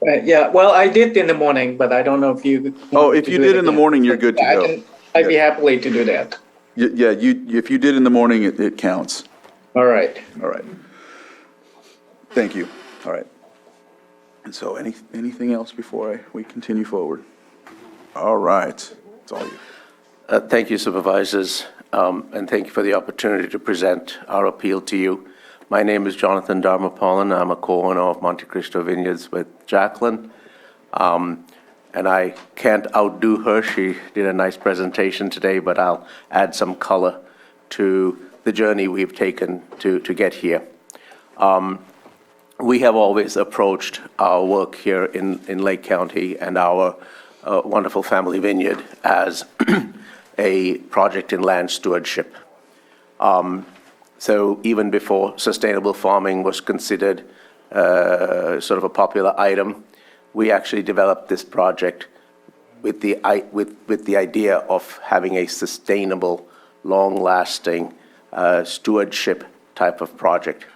Yeah, well, I did in the morning, but I don't know if you. Oh, if you did in the morning, you're good to go. I'd be happily to do that. Yeah, if you did in the morning, it counts. All right. All right. Thank you. All right. And so anything else before we continue forward? All right. It's all you. Thank you, Supervisors, and thank you for the opportunity to present our appeal to you. My name is Jonathan Dharmapalan. I'm a co-owner of Monte Cristo Vineyards with Jacqueline. And I can't outdo her. She did a nice presentation today, but I'll add some color to the journey we've taken to get here. We have always approached our work here in Lake County and our wonderful family vineyard as a project in land stewardship. So even before sustainable farming was considered sort of a popular item, we actually developed this project with the idea of having a sustainable, long-lasting stewardship type of project.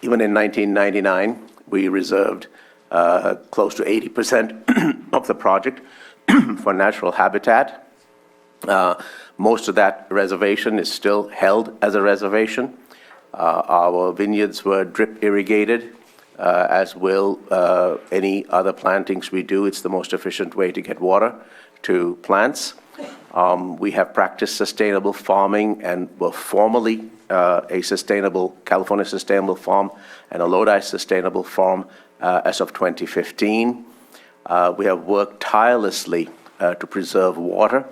Even in 1999, we reserved close to 80% of the project for natural habitat. Most of that reservation is still held as a reservation. Our vineyards were drip irrigated, as will any other plantings we do. It's the most efficient way to get water to plants. We have practiced sustainable farming and were formally a sustainable California Sustainable Farm and a Lodi Sustainable Farm as of 2015. We have worked tirelessly to preserve water.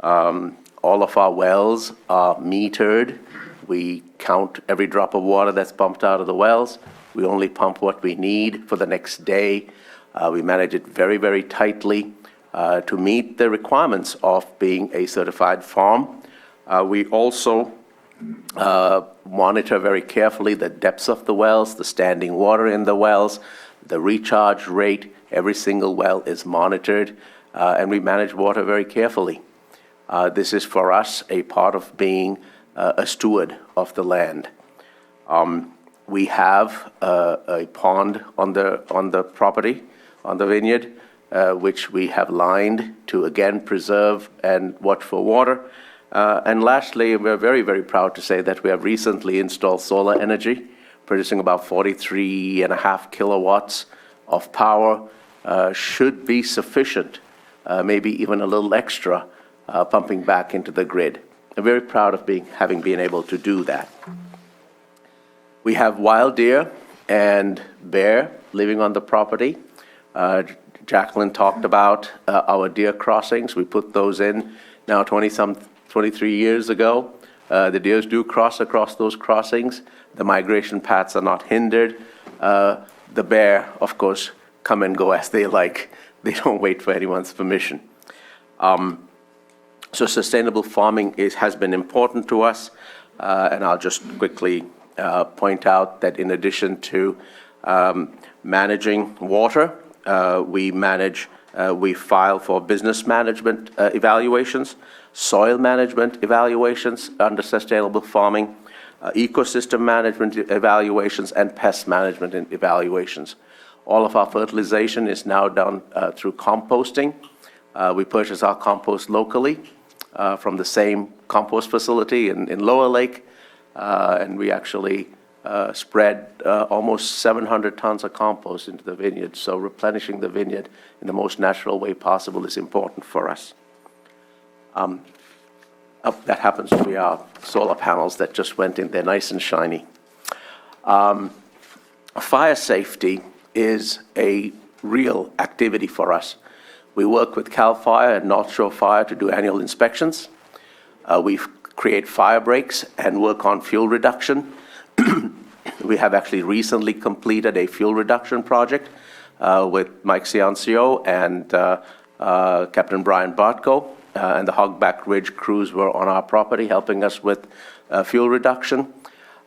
All of our wells are metered. We count every drop of water that's pumped out of the wells. We only pump what we need for the next day. We manage it very, very tightly to meet the requirements of being a certified farm. We also monitor very carefully the depths of the wells, the standing water in the wells, the recharge rate. Every single well is monitored, and we manage water very carefully. This is for us a part of being a steward of the land. We have a pond on the property, on the vineyard, which we have lined to again preserve and watch for water. And lastly, we're very, very proud to say that we have recently installed solar energy, producing about 43.5 kilowatts of power. Should be sufficient, maybe even a little extra, pumping back into the grid. I'm very proud of having been able to do that. We have wild deer and bear living on the property. Jacqueline talked about our deer crossings. We put those in now 23 years ago. The deers do cross across those crossings. The migration paths are not hindered. The bear, of course, come and go as they like. They don't wait for anyone's permission. So sustainable farming has been important to us, and I'll just quickly point out that in addition to managing water, we file for business management evaluations. soil management evaluations under sustainable farming, ecosystem management evaluations, and pest management evaluations. All of our fertilization is now done through composting. We purchase our compost locally from the same compost facility in Lower Lake, and we actually spread almost 700 tons of compost into the vineyard. So replenishing the vineyard in the most natural way possible is important for us. That happens to be our solar panels that just went in. They're nice and shiny. Fire safety is a real activity for us. We work with CAL FIRE and North Shore Fire to do annual inspections. We create fire breaks and work on fuel reduction. We have actually recently completed a fuel reduction project with Mike Ciancio and Captain Brian Bartko, and the Hogback Ridge crews were on our property helping us with fuel reduction.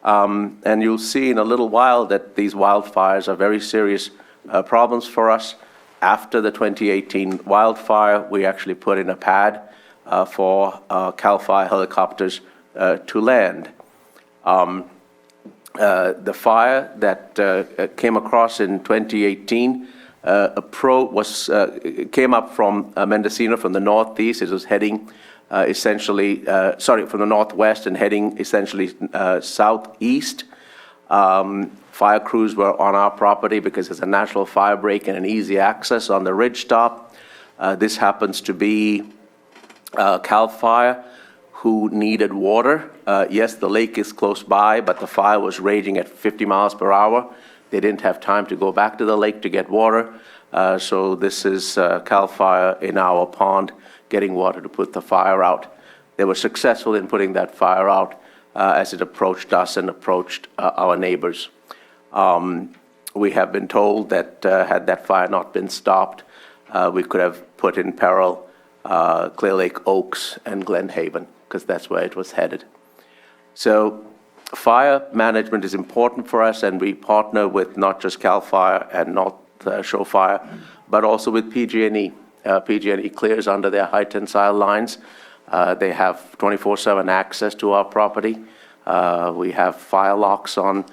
And you'll see in a little while that these wildfires are very serious problems for us. After the 2018 wildfire, we actually put in a pad for CAL FIRE helicopters to land. The fire that came across in 2018 came up from Mendocino from the northeast. It was heading from the northwest and heading essentially southeast. Fire crews were on our property because it's a natural fire break and an easy access on the ridge top. This happens to be CAL FIRE who needed water. Yes, the lake is close by, but the fire was raging at 50 miles per hour. They didn't have time to go back to the lake to get water. So this is CAL FIRE in our pond getting water to put the fire out. They were successful in putting that fire out as it approached us and approached our neighbors. We have been told that had that fire not been stopped, we could have put in peril Clear Lake Oaks and Glen Haven, because that's where it was headed. So fire management is important for us, and we partner with not just CAL FIRE and North Shore Fire, but also with PG&E. PG&E clears under their high tensile lines. They have 24/7 access to our property. We have fire locks on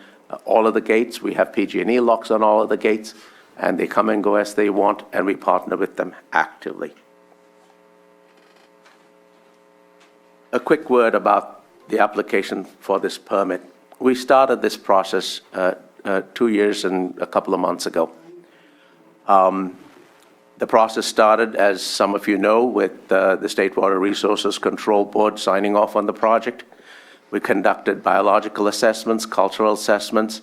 all of the gates. We have PG&E locks on all of the gates, and they come and go as they want, and we partner with them actively. A quick word about the application for this permit. We started this process 2 years and a couple of months ago. The process started, as some of you know, with the State Water Resources Control Board signing off on the project. We conducted biological assessments, cultural assessments,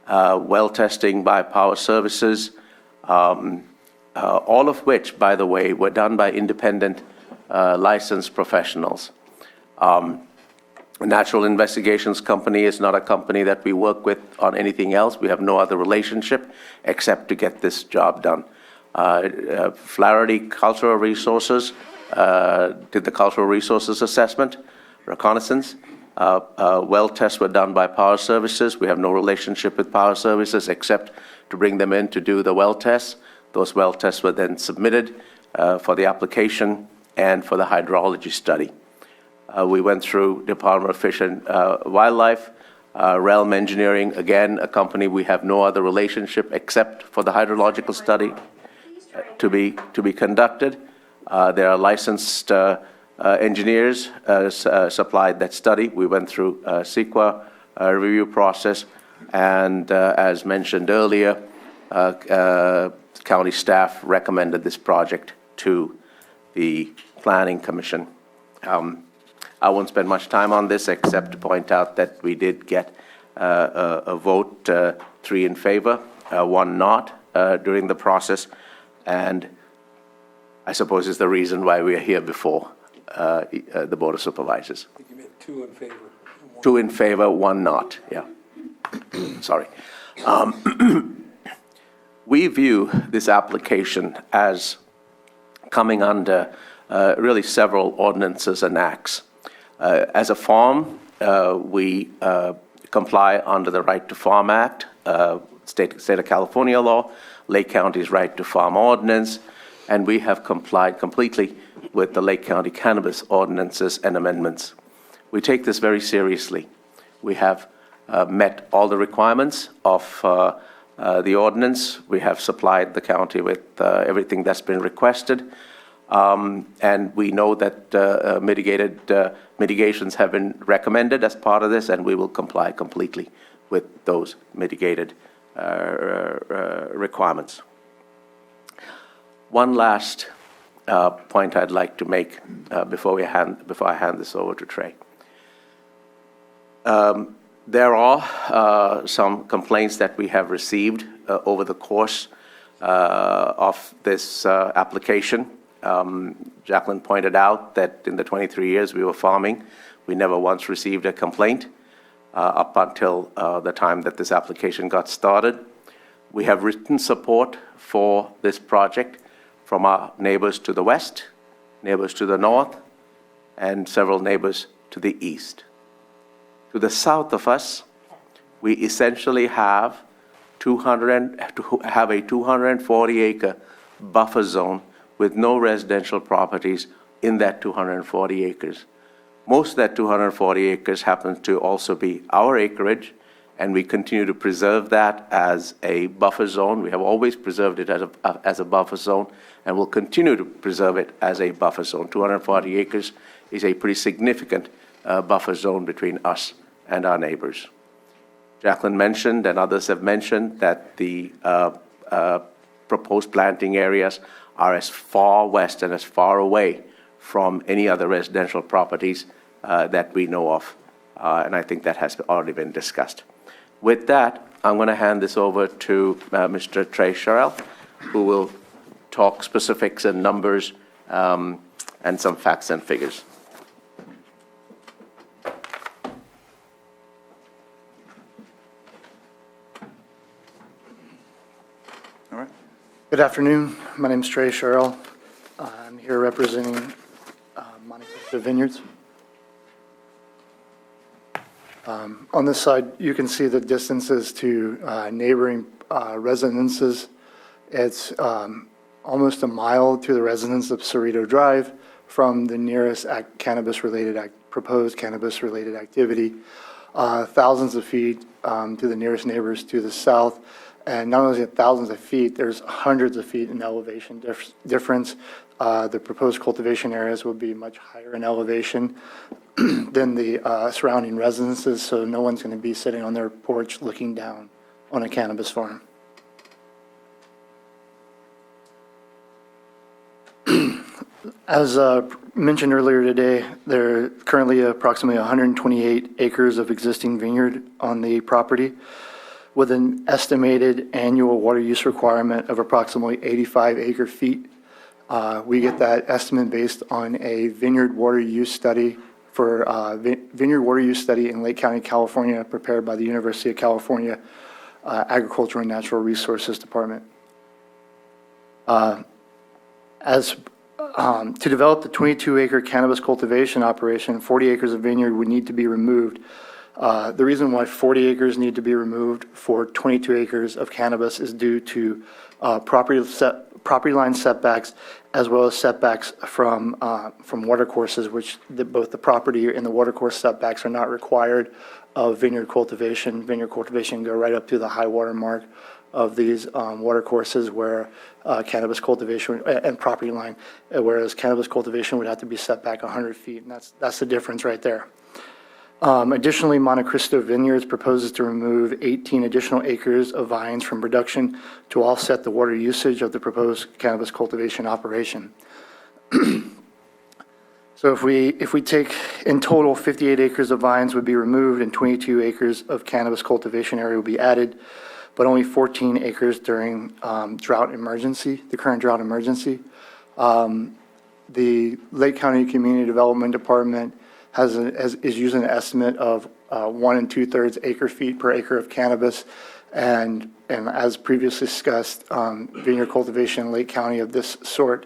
well testing by Power Services, all of which, by the way, were done by independent licensed professionals. Natural Investigations Company is not a company that we work with on anything else. We have no other relationship except to get this job done. Flaherty Cultural Resources did the cultural resources assessment, reconnaissance. Well tests were done by Power Services. We have no relationship with Power Services except to bring them in to do the well tests. Those well tests were then submitted for the application and for the hydrology study. We went through Department of Fish and Wildlife, Realm Engineering, again, a company we have no other relationship except for the hydrological study to be conducted. There are licensed engineers supplied that study. We went through CEQA review process, and as mentioned earlier, county staff recommended this project to the Planning Commission. I won't spend much time on this except to point out that we did get a vote, 3 in favor, 1 not during the process, and I suppose is the reason why we are here before the Board of Supervisors. I think you meant 2 in favor. 2 in favor, 1 not, yeah. Sorry. We view this application as coming under really several ordinances and acts. As a farm, we comply under the Right to Farm Act, State of California law, Lake County's Right to Farm Ordinance, and we have complied completely with the Lake County cannabis ordinances and amendments. We take this very seriously. We have met all the requirements of the ordinance. We have supplied the county with everything that's been requested. And we know that mitigations have been recommended as part of this, and we will comply completely with those mitigated requirements. One last point I'd like to make before I hand this over to Trey. There are some complaints that we have received over the course of this application. Jacqueline pointed out that in the 23 years we were farming, we never once received a complaint up until the time that this application got started. We have written support for this project from our neighbors to the west, neighbors to the north, and several neighbors to the east. To the south of us, we essentially have a 240-acre buffer zone with no residential properties in that 240 acres. Most of that 240 acres happens to also be our acreage, and we continue to preserve that as a buffer zone. We have always preserved it as a buffer zone, and will continue to preserve it as a buffer zone. 240 acres is a pretty significant buffer zone between us and our neighbors. Jacqueline mentioned, and others have mentioned, that the proposed planting areas are as far west and as far away from any other residential properties that we know of. And I think that has already been discussed. With that, I'm going to hand this over to Mr. Trey Sherrill, who will talk specifics and numbers and some facts and figures. All right. Good afternoon. My name is Trey Sherrill. I'm here representing Monte Cristo Vineyards. On this side, you can see the distances to neighboring residences. It's almost a mile to the residence of Cerrito Drive from the nearest proposed cannabis-related activity. Thousands of feet to the nearest neighbors to the south. And not only thousands of feet, there's hundreds of feet in elevation difference. The proposed cultivation areas will be much higher in elevation than the surrounding residences, so no one's going to be sitting on their porch looking down on a cannabis farm. As mentioned earlier today, there are currently approximately 128 acres of existing vineyard on the property, with an estimated annual water use requirement of approximately 85 acre feet. We get that estimate based on a vineyard water use study in Lake County, California, prepared by the University of California Agricultural and Natural Resources Department. To develop the 22-acre cannabis cultivation operation, 40 acres of vineyard would need to be removed. The reason why 40 acres need to be removed for 22 acres of cannabis is due to property line setbacks, as well as setbacks from watercourses, which both the property and the watercourse setbacks are not required of vineyard cultivation. Vineyard cultivation go right up to the high water mark of these watercourses, where cannabis cultivation and property line, whereas cannabis cultivation would have to be set back 100 feet, and that's the difference right there. Additionally, Monte Cristo Vineyards proposes to remove 18 additional acres of vines from production to offset the water usage of the proposed cannabis cultivation operation. So if we take, in total, 58 acres of vines would be removed and 22 acres of cannabis cultivation area would be added, but only 14 acres during the current drought emergency. The Lake County Community Development Department is using an estimate of 1 2/3 acre feet per acre of cannabis, and as previously discussed, vineyard cultivation in Lake County of this sort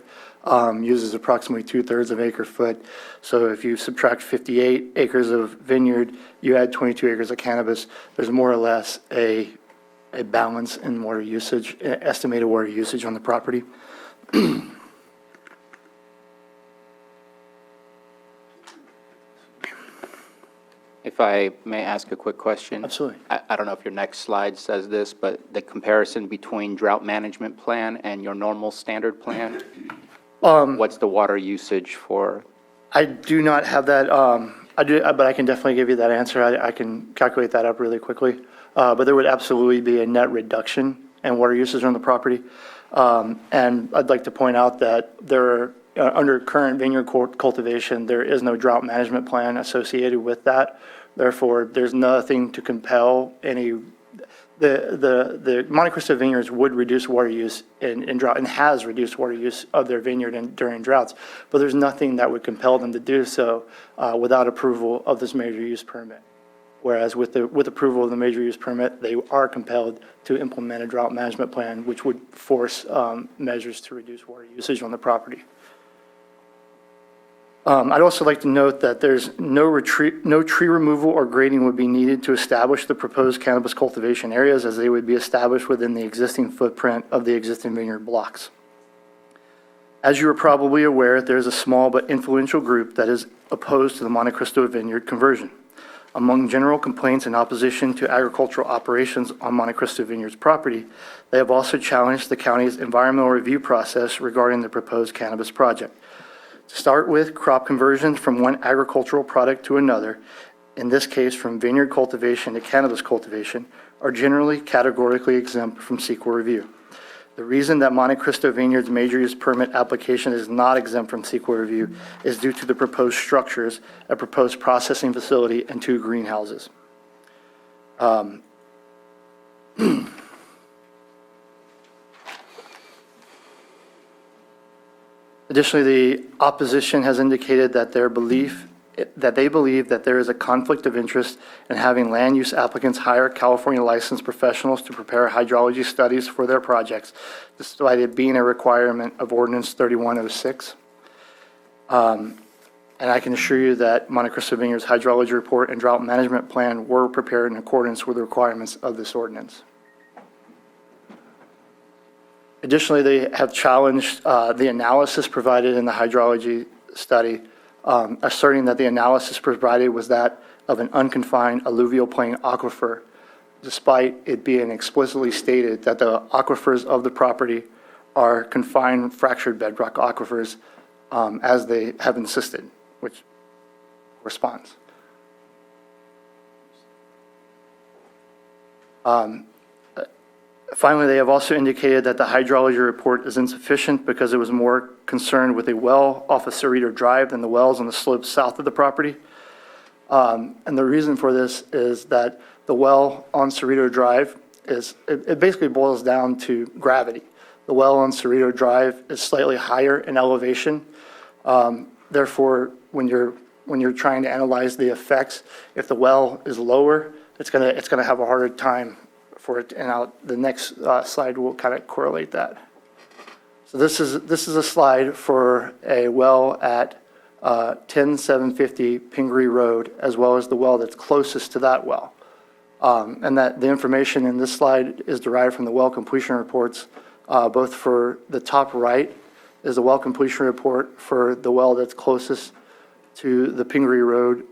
uses approximately 2/3 of acre foot. So if you subtract 58 acres of vineyard, you add 22 acres of cannabis, there's more or less a balance in water usage, estimated water usage on the property. If I may ask a quick question? Absolutely. I don't know if your next slide says this, but the comparison between drought management plan and your normal standard plan? What's the water usage for? I do not have that, but I can definitely give you that answer. I can calculate that up really quickly. But there would absolutely be a net reduction in water usage on the property. And I'd like to point out that under current vineyard cultivation, there is no drought management plan associated with that. Therefore, there's nothing to compel any, the Monte Cristo vineyards would reduce water use in drought and has reduced water use of their vineyard during droughts. But there's nothing that would compel them to do so without approval of this major use permit. Whereas with approval of the major use permit, they are compelled to implement a drought management plan, which would force measures to reduce water usage on the property. I'd also like to note that there's no tree removal or grading would be needed to establish the proposed cannabis cultivation areas, as they would be established within the existing footprint of the existing vineyard blocks. As you are probably aware, there's a small but influential group that is opposed to the Monte Cristo vineyard conversion. Among general complaints in opposition to agricultural operations on Monte Cristo Vineyards property, they have also challenged the county's environmental review process regarding the proposed cannabis project. To start with, crop conversions from one agricultural product to another, in this case from vineyard cultivation to cannabis cultivation, are generally categorically exempt from CEQA review. The reason that Monte Cristo Vineyards major use permit application is not exempt from CEQA review is due to the proposed structures, a proposed processing facility, and 2 greenhouses. Additionally, the opposition has indicated that they believe that there is a conflict of interest in having land use applicants hire California licensed professionals to prepare hydrology studies for their projects, despite it being a requirement of Ordinance 3106. And I can assure you that Monte Cristo Vineyards hydrology report and drought management plan were prepared in accordance with the requirements of this ordinance. Additionally, they have challenged the analysis provided in the hydrology study, asserting that the analysis provided was that of an unconfined alluvial plain aquifer, despite it being explicitly stated that the aquifers of the property are confined fractured bedrock aquifers, as they have insisted, which corresponds. Finally, they have also indicated that the hydrology report is insufficient because it was more concerned with a well off of Cerrito Drive than the wells on the slopes south of the property. And the reason for this is that the well on Cerrito Drive it basically boils down to gravity. The well on Cerrito Drive is slightly higher in elevation. Therefore, when you're trying to analyze the effects, if the well is lower, it's gonna have a harder time for it, and the next slide will kind of correlate that. So this is a slide for a well at 10750 Pingree Road, as well as the well that's closest to that well. And that the information in this slide is derived from the well completion reports, both for the top right is the well completion report for the well that's closest to the Pingree Road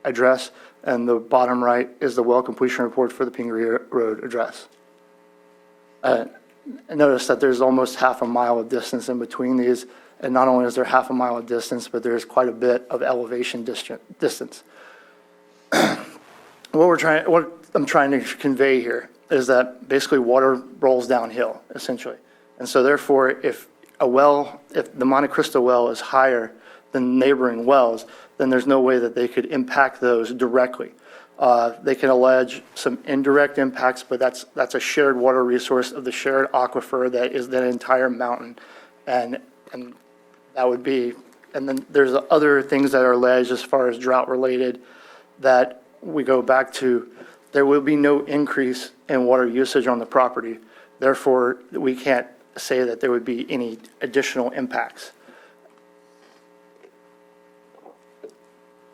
address, and the bottom right is the well completion report for the Pingree Road address. Notice that there's almost half a mile of distance in between these, and not only is there half a mile of distance, but there's quite a bit of elevation distance. What I'm trying to convey here is that basically water rolls downhill, essentially. And so therefore, if the Monte Cristo well is higher than neighboring wells, then there's no way that they could impact those directly. They can allege some indirect impacts, but that's a shared water resource of the shared aquifer that is that entire mountain. And that would be, and then there's other things that are alleged as far as drought related that we go back to. There will be no increase in water usage on the property. Therefore, we can't say that there would be any additional impacts.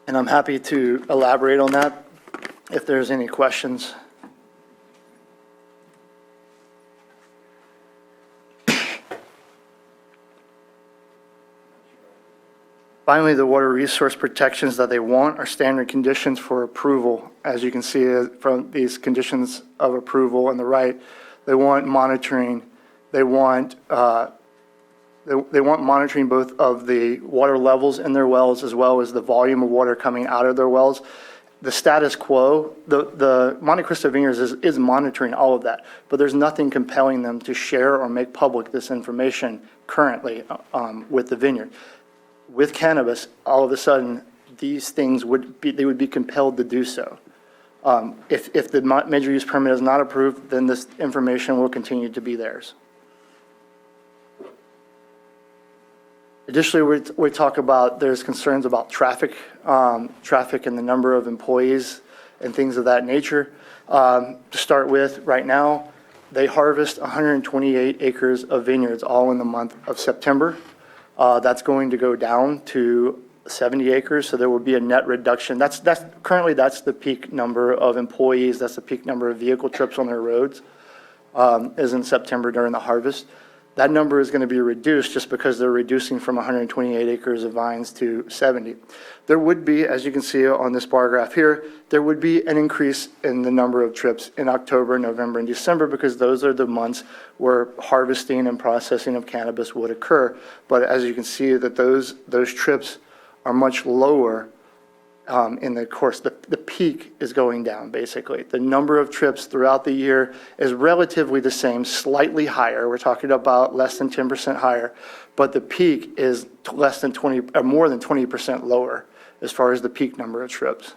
And I'm happy to elaborate on that if there's any questions. Finally, the water resource protections that they want are standard conditions for approval. As you can see from these conditions of approval on the right, they want monitoring. They want monitoring both of the water levels in their wells as well as the volume of water coming out of their wells. The status quo, the Monte Cristo Vineyards is monitoring all of that, but there's nothing compelling them to share or make public this information currently with the vineyard. With cannabis, all of a sudden, these things would be compelled to do so. If the major use permit is not approved, then this information will continue to be theirs. Additionally, we talk about, there's concerns about traffic and the number of employees and things of that nature. To start with, right now, they harvest 128 acres of vineyards all in the month of September. That's going to go down to 70 acres, so there will be a net reduction. Currently, that's the peak number of employees, that's the peak number of vehicle trips on their roads, is in September during the harvest. That number is going to be reduced just because they're reducing from 128 acres of vines to 70. There would be, as you can see on this bar graph here, there would be an increase in the number of trips in October, November, and December because those are the months where harvesting and processing of cannabis would occur. But as you can see that those trips are much lower in the course. The peak is going down, basically. The number of trips throughout the year is relatively the same, slightly higher. We're talking about less than 10% higher, but the peak is less than 20, or more than 20% lower as far as the peak number of trips.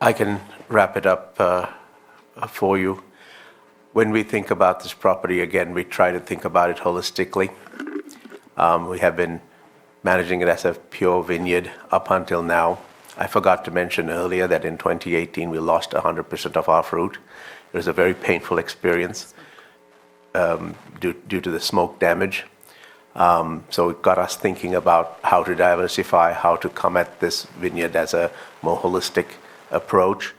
I can wrap it up for you. When we think about this property, again, we try to think about it holistically. We have been managing it as a pure vineyard up until now. I forgot to mention earlier that in 2018, we lost 100% of our fruit. It was a very painful experience due to the smoke damage. So it got us thinking about how to diversify, how to come at this vineyard as a more holistic approach.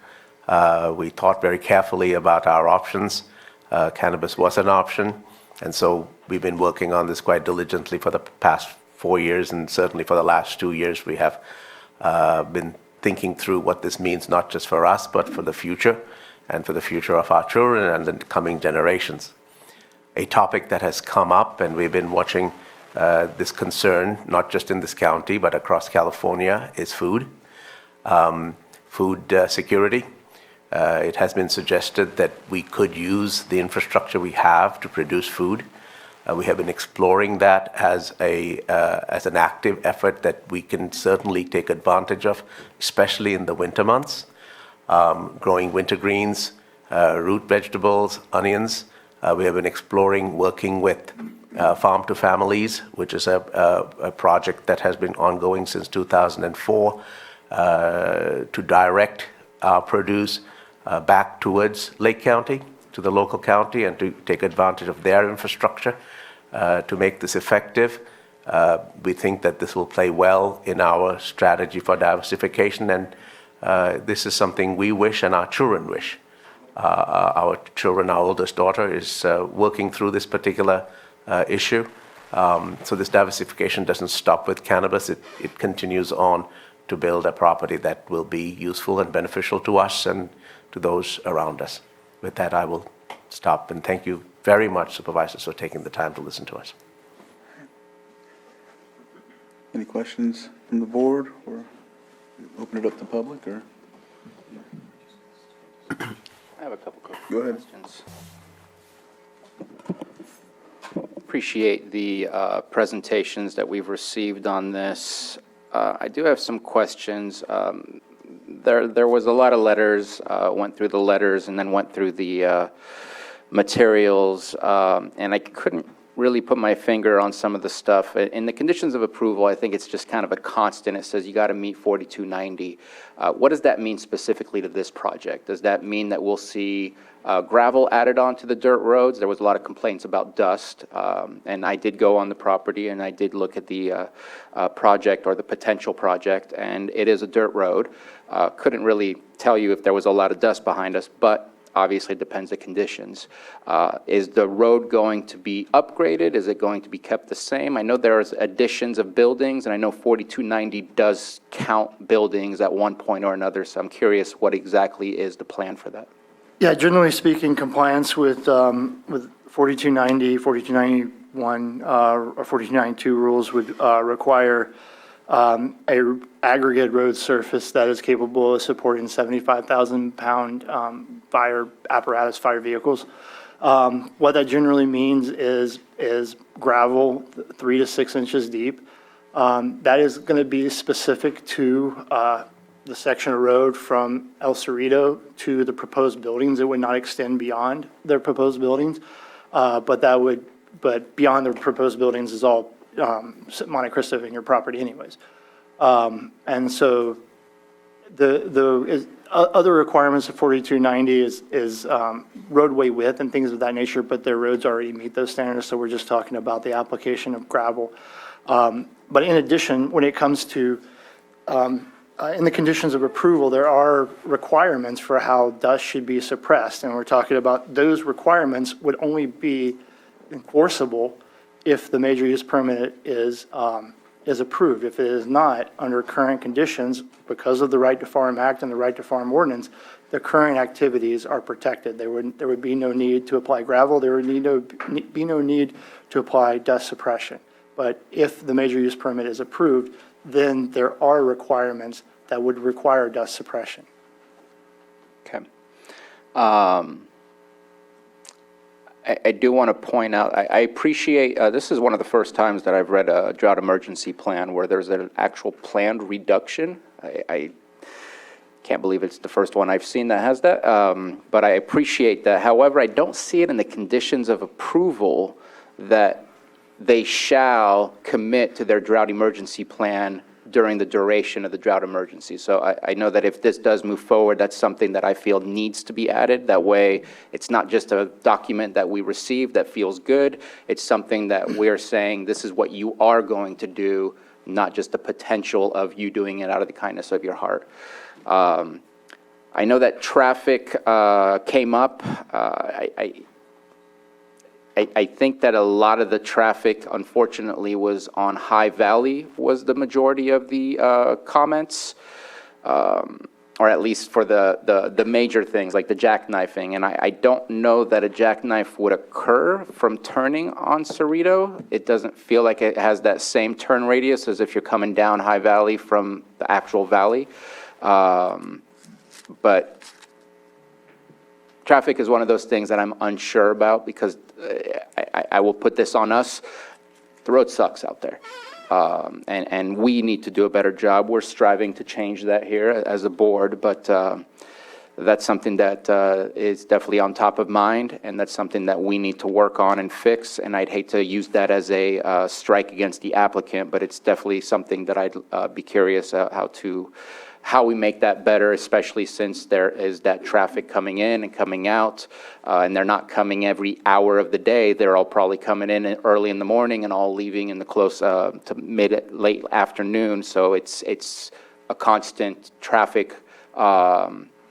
We thought very carefully about our options. Cannabis was an option, and so we've been working on this quite diligently for the past 4 years, and certainly for the last 2 years we have been thinking through what this means, not just for us, but for the future, and for the future of our children and the coming generations. A topic that has come up, and we've been watching this concern, not just in this county, but across California, is food security. It has been suggested that we could use the infrastructure we have to produce food. We have been exploring that as an active effort that we can certainly take advantage of, especially in the winter months. Growing winter greens, root vegetables, onions. We have been exploring working with Farm to Families, which is a project that has been ongoing since 2004, to direct our produce back towards Lake County, to the local county, and to take advantage of their infrastructure to make this effective. We think that this will play well in our strategy for diversification, and this is something we wish and our children wish. Our children, our oldest daughter, is working through this particular issue. So this diversification doesn't stop with cannabis. It continues on to build a property that will be useful and beneficial to us and to those around us. With that, I will stop, and thank you very much, Supervisors, for taking the time to listen to us. Any questions from the board, or open it up to public, or? I have a couple quick Go ahead. questions. Appreciate the presentations that we've received on this. I do have some questions. There was a lot of letters, went through the letters and then went through the materials, and I couldn't really put my finger on some of the stuff. In the conditions of approval, I think it's just kind of a constant. It says you got to meet 4290. What does that mean specifically to this project? Does that mean that we'll see gravel added onto the dirt roads? There was a lot of complaints about dust, and I did go on the property and I did look at the project, or the potential project, and it is a dirt road. Couldn't really tell you if there was a lot of dust behind us, but obviously depends the conditions. Is the road going to be upgraded? Is it going to be kept the same? I know there's additions of buildings, and I know 4290 does count buildings at one point or another, so I'm curious what exactly is the plan for that? Yeah, generally speaking, compliance with 4290, 4291, or 4292 rules would require a aggregate road surface that is capable of supporting 75,000-pound fire apparatus, fire vehicles. What that generally means is gravel 3 to 6 inches deep. That is going to be specific to the section of road from El Cerrito to the proposed buildings. It would not extend beyond their proposed buildings, but beyond the proposed buildings is all Monte Cristo Vineyard property anyways. And so the other requirements of 4290 is roadway width and things of that nature, but their roads already meet those standards, so we're just talking about the application of gravel. But in addition, when it comes to in the conditions of approval, there are requirements for how dust should be suppressed, and we're talking about those requirements would only be enforceable if the major use permit is approved. If it is not, under current conditions, because of the Right to Farm Act and the Right to Farm Ordinance, the current activities are protected. There would be no need to apply gravel. There would be no need to apply dust suppression. But if the major use permit is approved, then there are requirements that would require dust suppression. Okay. I do want to point out, I appreciate, this is one of the first times that I've read a drought emergency plan where there's an actual planned reduction. I can't believe it's the first one I've seen that has that, but I appreciate that. However, I don't see it in the conditions of approval that they shall commit to their drought emergency plan during the duration of the drought emergency. So I know that if this does move forward, that's something that I feel needs to be added. That way, it's not just a document that we receive that feels good. It's something that we're saying, this is what you are going to do, not just the potential of you doing it out of the kindness of your heart. I know that traffic came up. I think that a lot of the traffic, unfortunately, was on High Valley, was the majority of the comments, or at least for the major things, like the jackknifing. And I don't know that a jackknife would occur from turning on Cerrito. It doesn't feel like it has that same turn radius as if you're coming down High Valley from the actual valley. But traffic is one of those things that I'm unsure about because I will put this on us. The road sucks out there. And we need to do a better job. We're striving to change that here as a board, but that's something that is definitely on top of mind, and that's something that we need to work on and fix. And I'd hate to use that as a strike against the applicant, but it's definitely something that I'd be curious how we make that better, especially since there is that traffic coming in and coming out, and they're not coming every hour of the day. They're all probably coming in early in the morning and all leaving in the close to late afternoon. So it's a constant traffic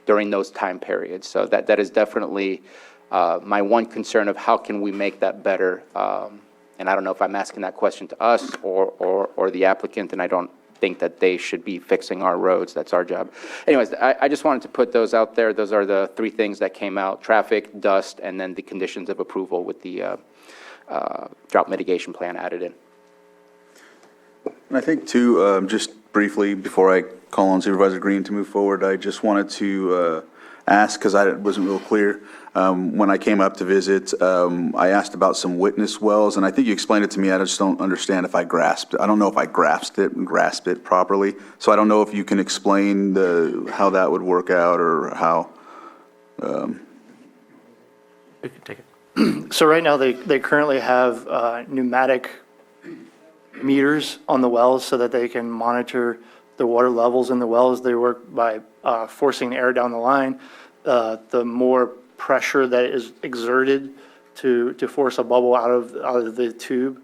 during those time periods. So that is definitely my one concern of how can we make that better. And I don't know if I'm asking that question to us or the applicant, and I don't think that they should be fixing our roads. That's our job. Anyways, I just wanted to put those out there. Those are the three things that came out: traffic, dust, and then the conditions of approval with the drought mitigation plan added in. And I think too, just briefly before I call on Supervisor Green to move forward, I just wanted to ask, because I wasn't real clear, when I came up to visit, I asked about some witness wells, and I think you explained it to me. I just don't understand if I grasped it. I don't know if I grasped it properly. So I don't know if you can explain how that would work out, or how. You can take it. So right now, they currently have pneumatic meters on the wells so that they can monitor the water levels in the wells. They work by forcing air down the line. The more pressure that is exerted to force a bubble out of the tube,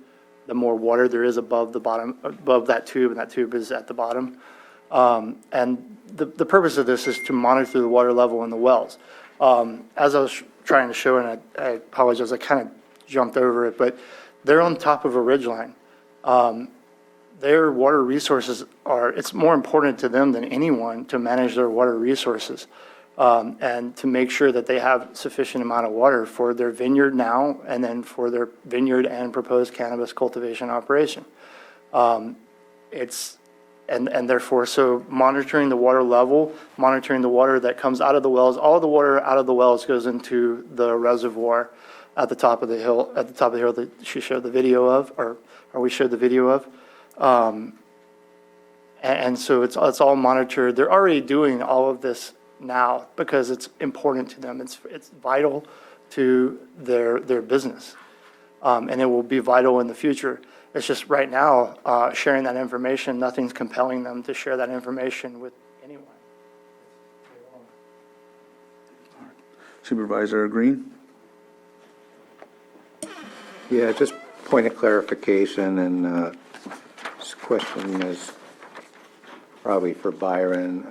the more water there is above that tube, and that tube is at the bottom. And the purpose of this is to monitor the water level in the wells. As I was trying to show, and I apologize, I kind of jumped over it, but they're on top of a ridgeline. Their water resources it's more important to them than anyone to manage their water resources and to make sure that they have sufficient amount of water for their vineyard now and then for their vineyard and proposed cannabis cultivation operation. And therefore, so monitoring the water level, monitoring the water that comes out of the wells, all the water out of the wells goes into the reservoir at the top of the hill, that she showed the video of, or we showed the video of. And so it's all monitored. They're already doing all of this now because it's important to them. It's vital to their business. And it will be vital in the future. It's just right now, sharing that information, nothing's compelling them to share that information with anyone. Supervisor Green? Yeah, just point of clarification, and this question is probably for Byron.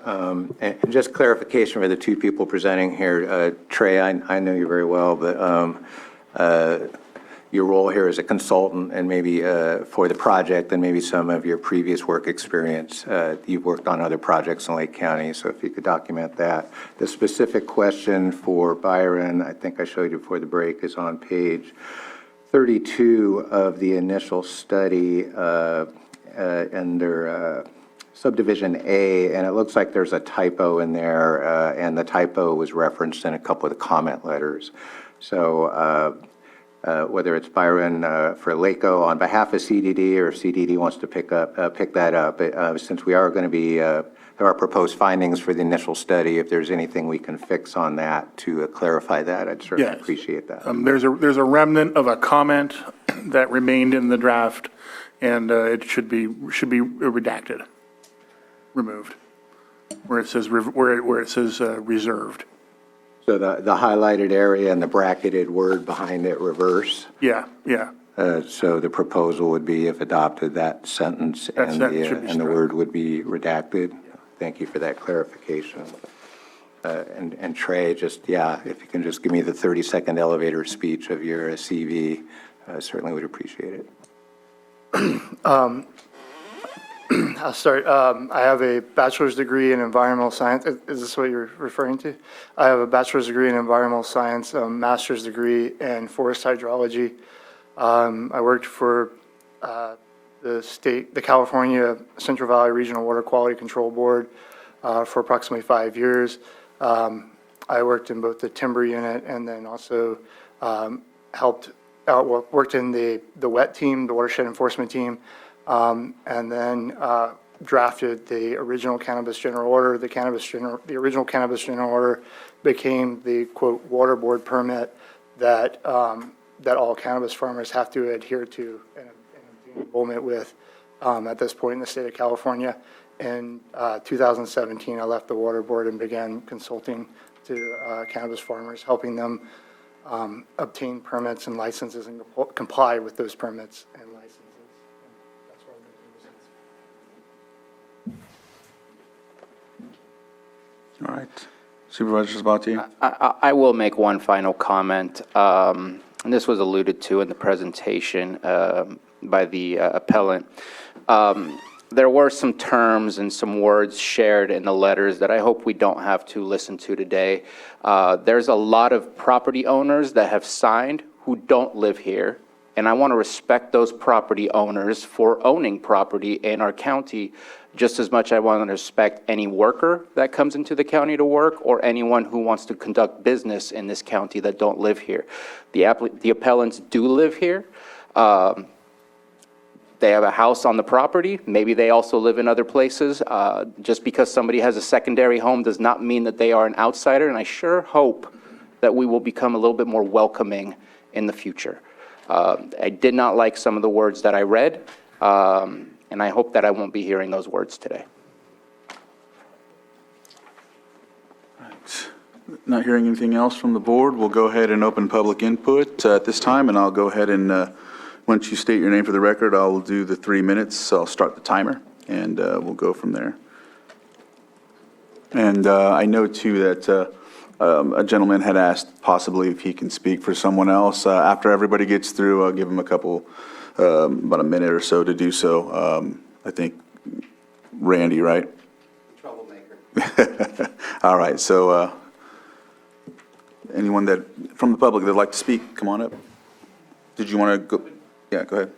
And just clarification for the two people presenting here. Trey, I know you very well, but your role here as a consultant and maybe for the project and maybe some of your previous work experience. You've worked on other projects in Lake County, so if you could document that. The specific question for Byron, I think I showed you before the break, is on page 32 of the initial study under subdivision A, and it looks like there's a typo in there, and the typo was referenced in a couple of the comment letters. So whether it's Byron for LACO on behalf of CDD, or if CDD wants to pick that up, since we are going to be, there are proposed findings for the initial study, if there's anything we can fix on that to clarify that, I'd certainly appreciate that. There's a remnant of a comment that remained in the draft, and it should be redacted, removed, where it says reserved. So the highlighted area and the bracketed word behind it reverse? Yeah. So the proposal would be, if adopted, that sentence and the word would be redacted? Thank you for that clarification. And Trey, if you can just give me the 30-second elevator speech of your CV, I certainly would appreciate it. I'll start. I have a bachelor's degree in environmental science. Is this what you're referring to? I have a bachelor's degree in environmental science, a master's degree in forest hydrology. I worked for the California Central Valley Regional Water Quality Control Board for approximately 5 years. I worked in both the timber unit and then also worked in the WET team, the watershed enforcement team. And then drafted the original Cannabis General Order. The original Cannabis General Order became the, quote, water board permit that all cannabis farmers have to adhere to and be enrollment with at this point in the state of California. In 2017, I left the water board and began consulting to cannabis farmers, helping them obtain permits and licenses and comply with those permits and licenses. All right. Supervisor Sabatier? I will make one final comment, and this was alluded to in the presentation by the appellant. There were some terms and some words shared in the letters that I hope we don't have to listen to today. There's a lot of property owners that have signed who don't live here, and I want to respect those property owners for owning property in our county just as much I want to respect any worker that comes into the county to work or anyone who wants to conduct business in this county that don't live here. The appellants do live here. They have a house on the property. Maybe they also live in other places. Just because somebody has a secondary home does not mean that they are an outsider, and I sure hope that we will become a little bit more welcoming in the future. I did not like some of the words that I read, and I hope that I won't be hearing those words today. Right. Not hearing anything else from the board, we'll go ahead and open public input at this time, and I'll go ahead and once you state your name for the record, I'll do the 3 minutes. So I'll start the timer, and we'll go from there. And I know, too, that a gentleman had asked possibly if he can speak for someone else. After everybody gets through, I'll give him a couple, about a minute or so to do so. I think Randy, right? Troublemaker. All right, so anyone from the public that'd like to speak, come on up. Did you want to go? Yeah, go ahead.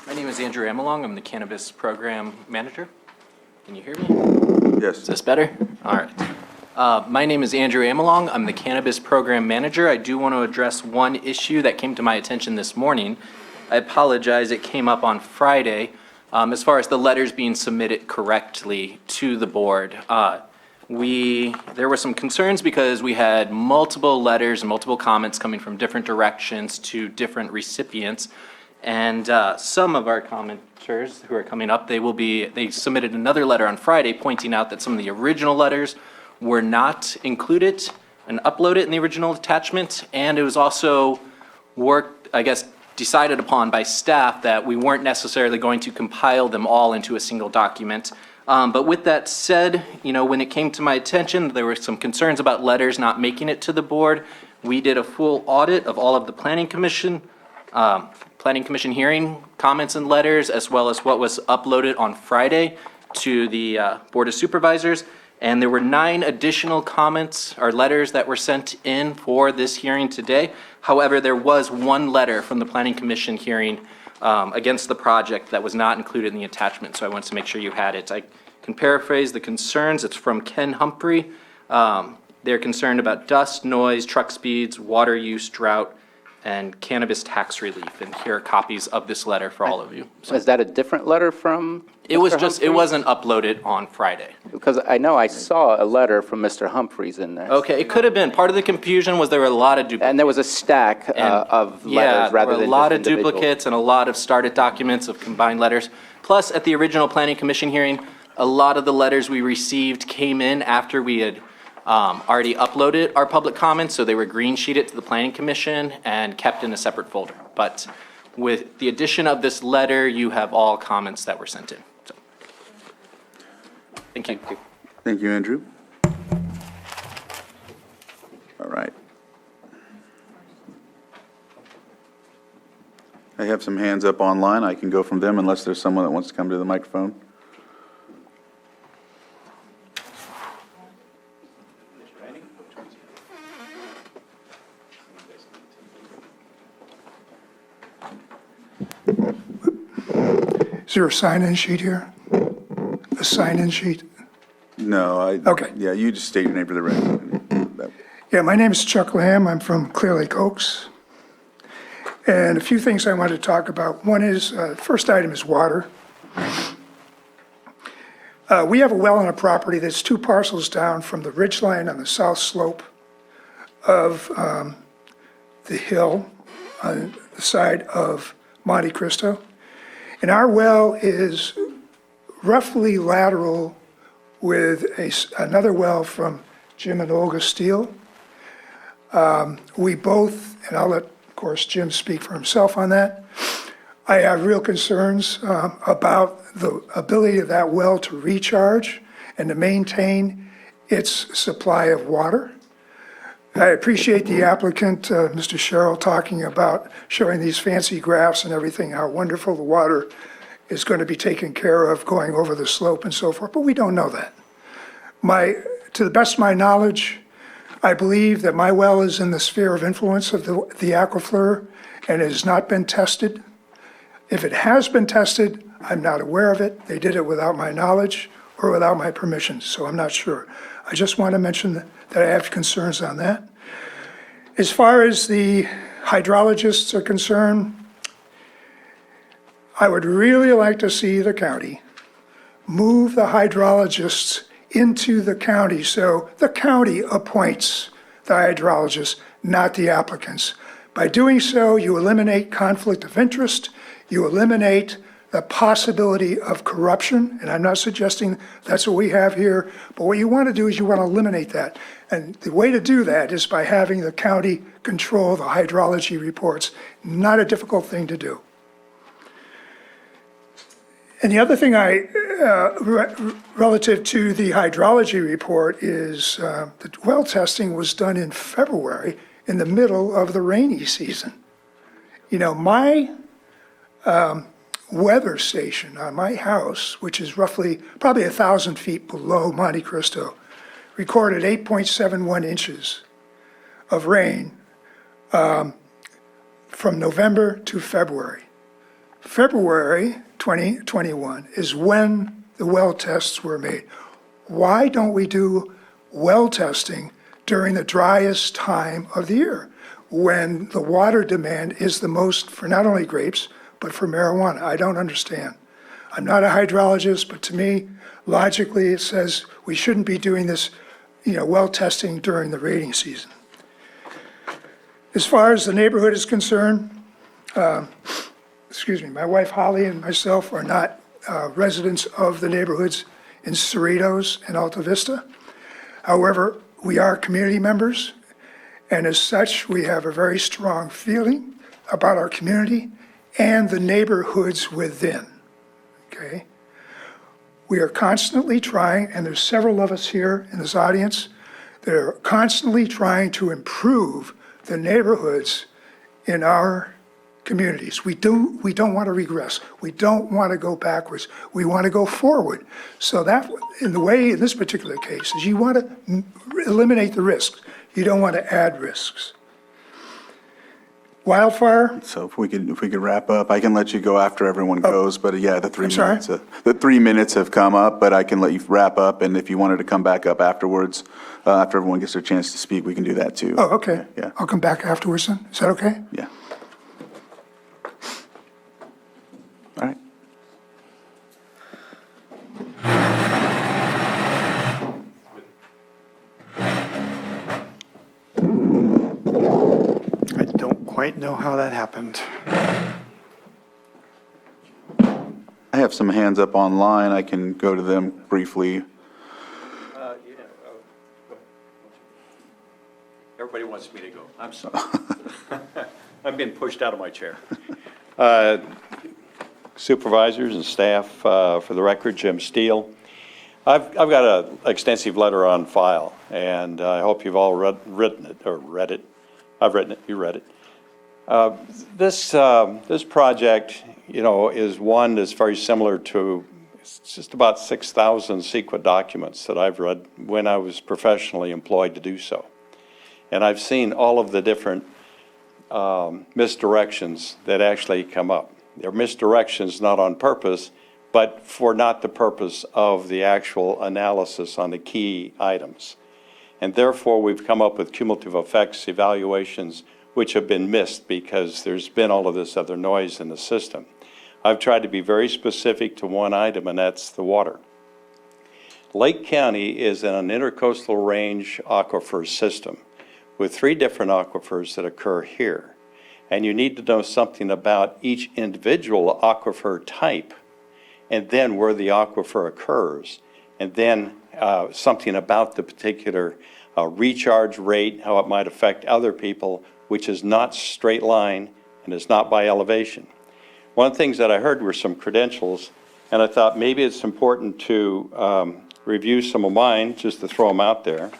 My name is Andrew Amelong. I'm the Cannabis Program Manager. Can you hear me? Yes. Is this better? All right. My name is Andrew Amelong. I'm the Cannabis Program Manager. I do want to address one issue that came to my attention this morning. I apologize, it came up on Friday. As far as the letters being submitted correctly to the board, there were some concerns because we had multiple letters and multiple comments coming from different directions to different recipients. And some of our commenters who are coming up, they submitted another letter on Friday pointing out that some of the original letters were not included and uploaded in the original attachment. And it was also decided upon by staff that we weren't necessarily going to compile them all into a single document. But with that said, when it came to my attention, there were some concerns about letters not making it to the board. We did a full audit of all of the Planning Commission hearing comments and letters, as well as what was uploaded on Friday to the Board of Supervisors. And there were 9 additional comments or letters that were sent in for this hearing today. However, there was 1 letter from the Planning Commission hearing against the project that was not included in the attachment, so I wanted to make sure you had it. I can paraphrase the concerns. It's from Ken Humphrey. They're concerned about dust, noise, truck speeds, water use, drought, and cannabis tax relief. And here are copies of this letter for all of you. So is that a different letter from It was Mr. just, it Humphreys? wasn't uploaded on Friday. Because I know I saw a letter from Mr. Humphreys in there. Okay, it could have been. Part of the confusion was there were a lot of duplicates. And there was a stack of letters rather than Yeah, there were a lot of just individual. duplicates and a lot of started documents of combined letters. Plus, at the original Planning Commission hearing, a lot of the letters we received came in after we had already uploaded our public comments, so they were green sheeted to the Planning Commission and kept in a separate folder. But with the addition of this letter, you have all comments that were sent in. So, thank you. Thank you, Andrew. All right. I have some hands up online. I can go from them unless there's someone that wants to come to the microphone. Is there a sign-in sheet here? A sign-in sheet? No, Okay. Yeah, you just state your name for the record. Yeah, my name is Chuck Lamb. I'm from Clear Lake Oaks. And a few things I want to talk about. One is, first item is water. We have a well on a property that's 2 parcels down from the ridge line on the south slope of the hill on the side of Monte Cristo. And our well is roughly lateral with another well from Jim and Olga Steele. We both, and I'll let, of course, Jim speak for himself on that. I have real concerns about the ability of that well to recharge and to maintain its supply of water. I appreciate the applicant, Mr. Sherrill, talking about showing these fancy graphs and everything, how wonderful the water is going to be taken care of going over the slope and so forth, but we don't know that. To the best of my knowledge, I believe that my well is in the sphere of influence of the aquifer and has not been tested. If it has been tested, I'm not aware of it. They did it without my knowledge or without my permission, so I'm not sure. I just want to mention that I have concerns on that. As far as the hydrologists are concerned, I would really like to see the county move the hydrologists into the county so the county appoints the hydrologists, not the applicants. By doing so, you eliminate conflict of interest, you eliminate the possibility of corruption, and I'm not suggesting that's what we have here, but what you want to do is you want to eliminate that. And the way to do that is by having the county control the hydrology reports. Not a difficult thing to do. And the other thing relative to the hydrology report is the well testing was done in February, in the middle of the rainy season. You know, my weather station on my house, which is probably 1,000 feet below Monte Cristo, recorded 8.71 inches of rain from November to February. February 2021 is when the well tests were made. Why don't we do well testing during the driest time of the year, when the water demand is the most for not only grapes, but for marijuana? I don't understand. I'm not a hydrologist, but to me, logically, it says we shouldn't be doing this, well testing during the rainy season. As far as the neighborhood is concerned, my wife Holly and myself are not residents of the neighborhoods in Cerritos and Alta Vista. However, we are community members, and as such, we have a very strong feeling about our community and the neighborhoods within, okay? We are constantly trying, and there's several of us here in this audience, that are constantly trying to improve the neighborhoods in our communities. We don't want to regress. We don't want to go backwards. We want to go forward. So that, in this particular case, is you want to eliminate the risks. You don't want to add risks. Wildfire? So if we could wrap up, I can let you go after everyone goes, but yeah, the 3 I'm sorry? minutes. The 3 minutes have come up, but I can let you wrap up, and if you wanted to come back up afterwards, after everyone gets their chance to speak, we can do that too. Oh, okay. Yeah. I'll come back afterwards then. Is that okay? Yeah. All right. I don't quite know how that happened. I have some hands up online. I can go to them briefly. Everybody wants me to go. I'm sorry. I'm being pushed out of my chair. Supervisors and staff, for the record, Jim Steele. I've got an extensive letter on file, and I hope you've all read it. I've written it, you read it. This project, is one that's very similar to, it's just about 6,000 CEQA documents that I've read when I was professionally employed to do so. And I've seen all of the different misdirections that actually come up. They're misdirections not on purpose, but for not the purpose of the actual analysis on the key items. And therefore, we've come up with cumulative effects evaluations which have been missed because there's been all of this other noise in the system. I've tried to be very specific to one item, and that's the water. Lake County is in an intercoastal range aquifer system with 3 different aquifers that occur here. And you need to know something about each individual aquifer type, and then where the aquifer occurs, and then something about the particular recharge rate, how it might affect other people, which is not straight line and is not by elevation. One of the things that I heard were some credentials, and I thought maybe it's important to review some of mine, just to throw them out there.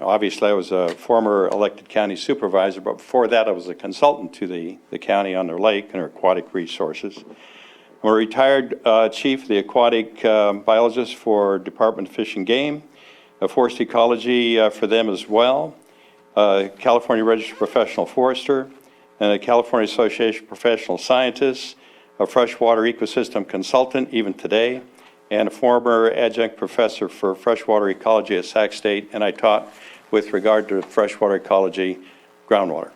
Obviously, I was a former elected county supervisor, but before that, I was a consultant to the county on their lake and their aquatic resources. I'm a retired chief of the aquatic biologist for Department of Fish and Game, a forest ecology for them as well, California Registered Professional Forester, and a California Association of Professional Scientists, a freshwater ecosystem consultant even today, and a former adjunct professor for freshwater ecology at Sac State, and I taught with regard to freshwater ecology, groundwater.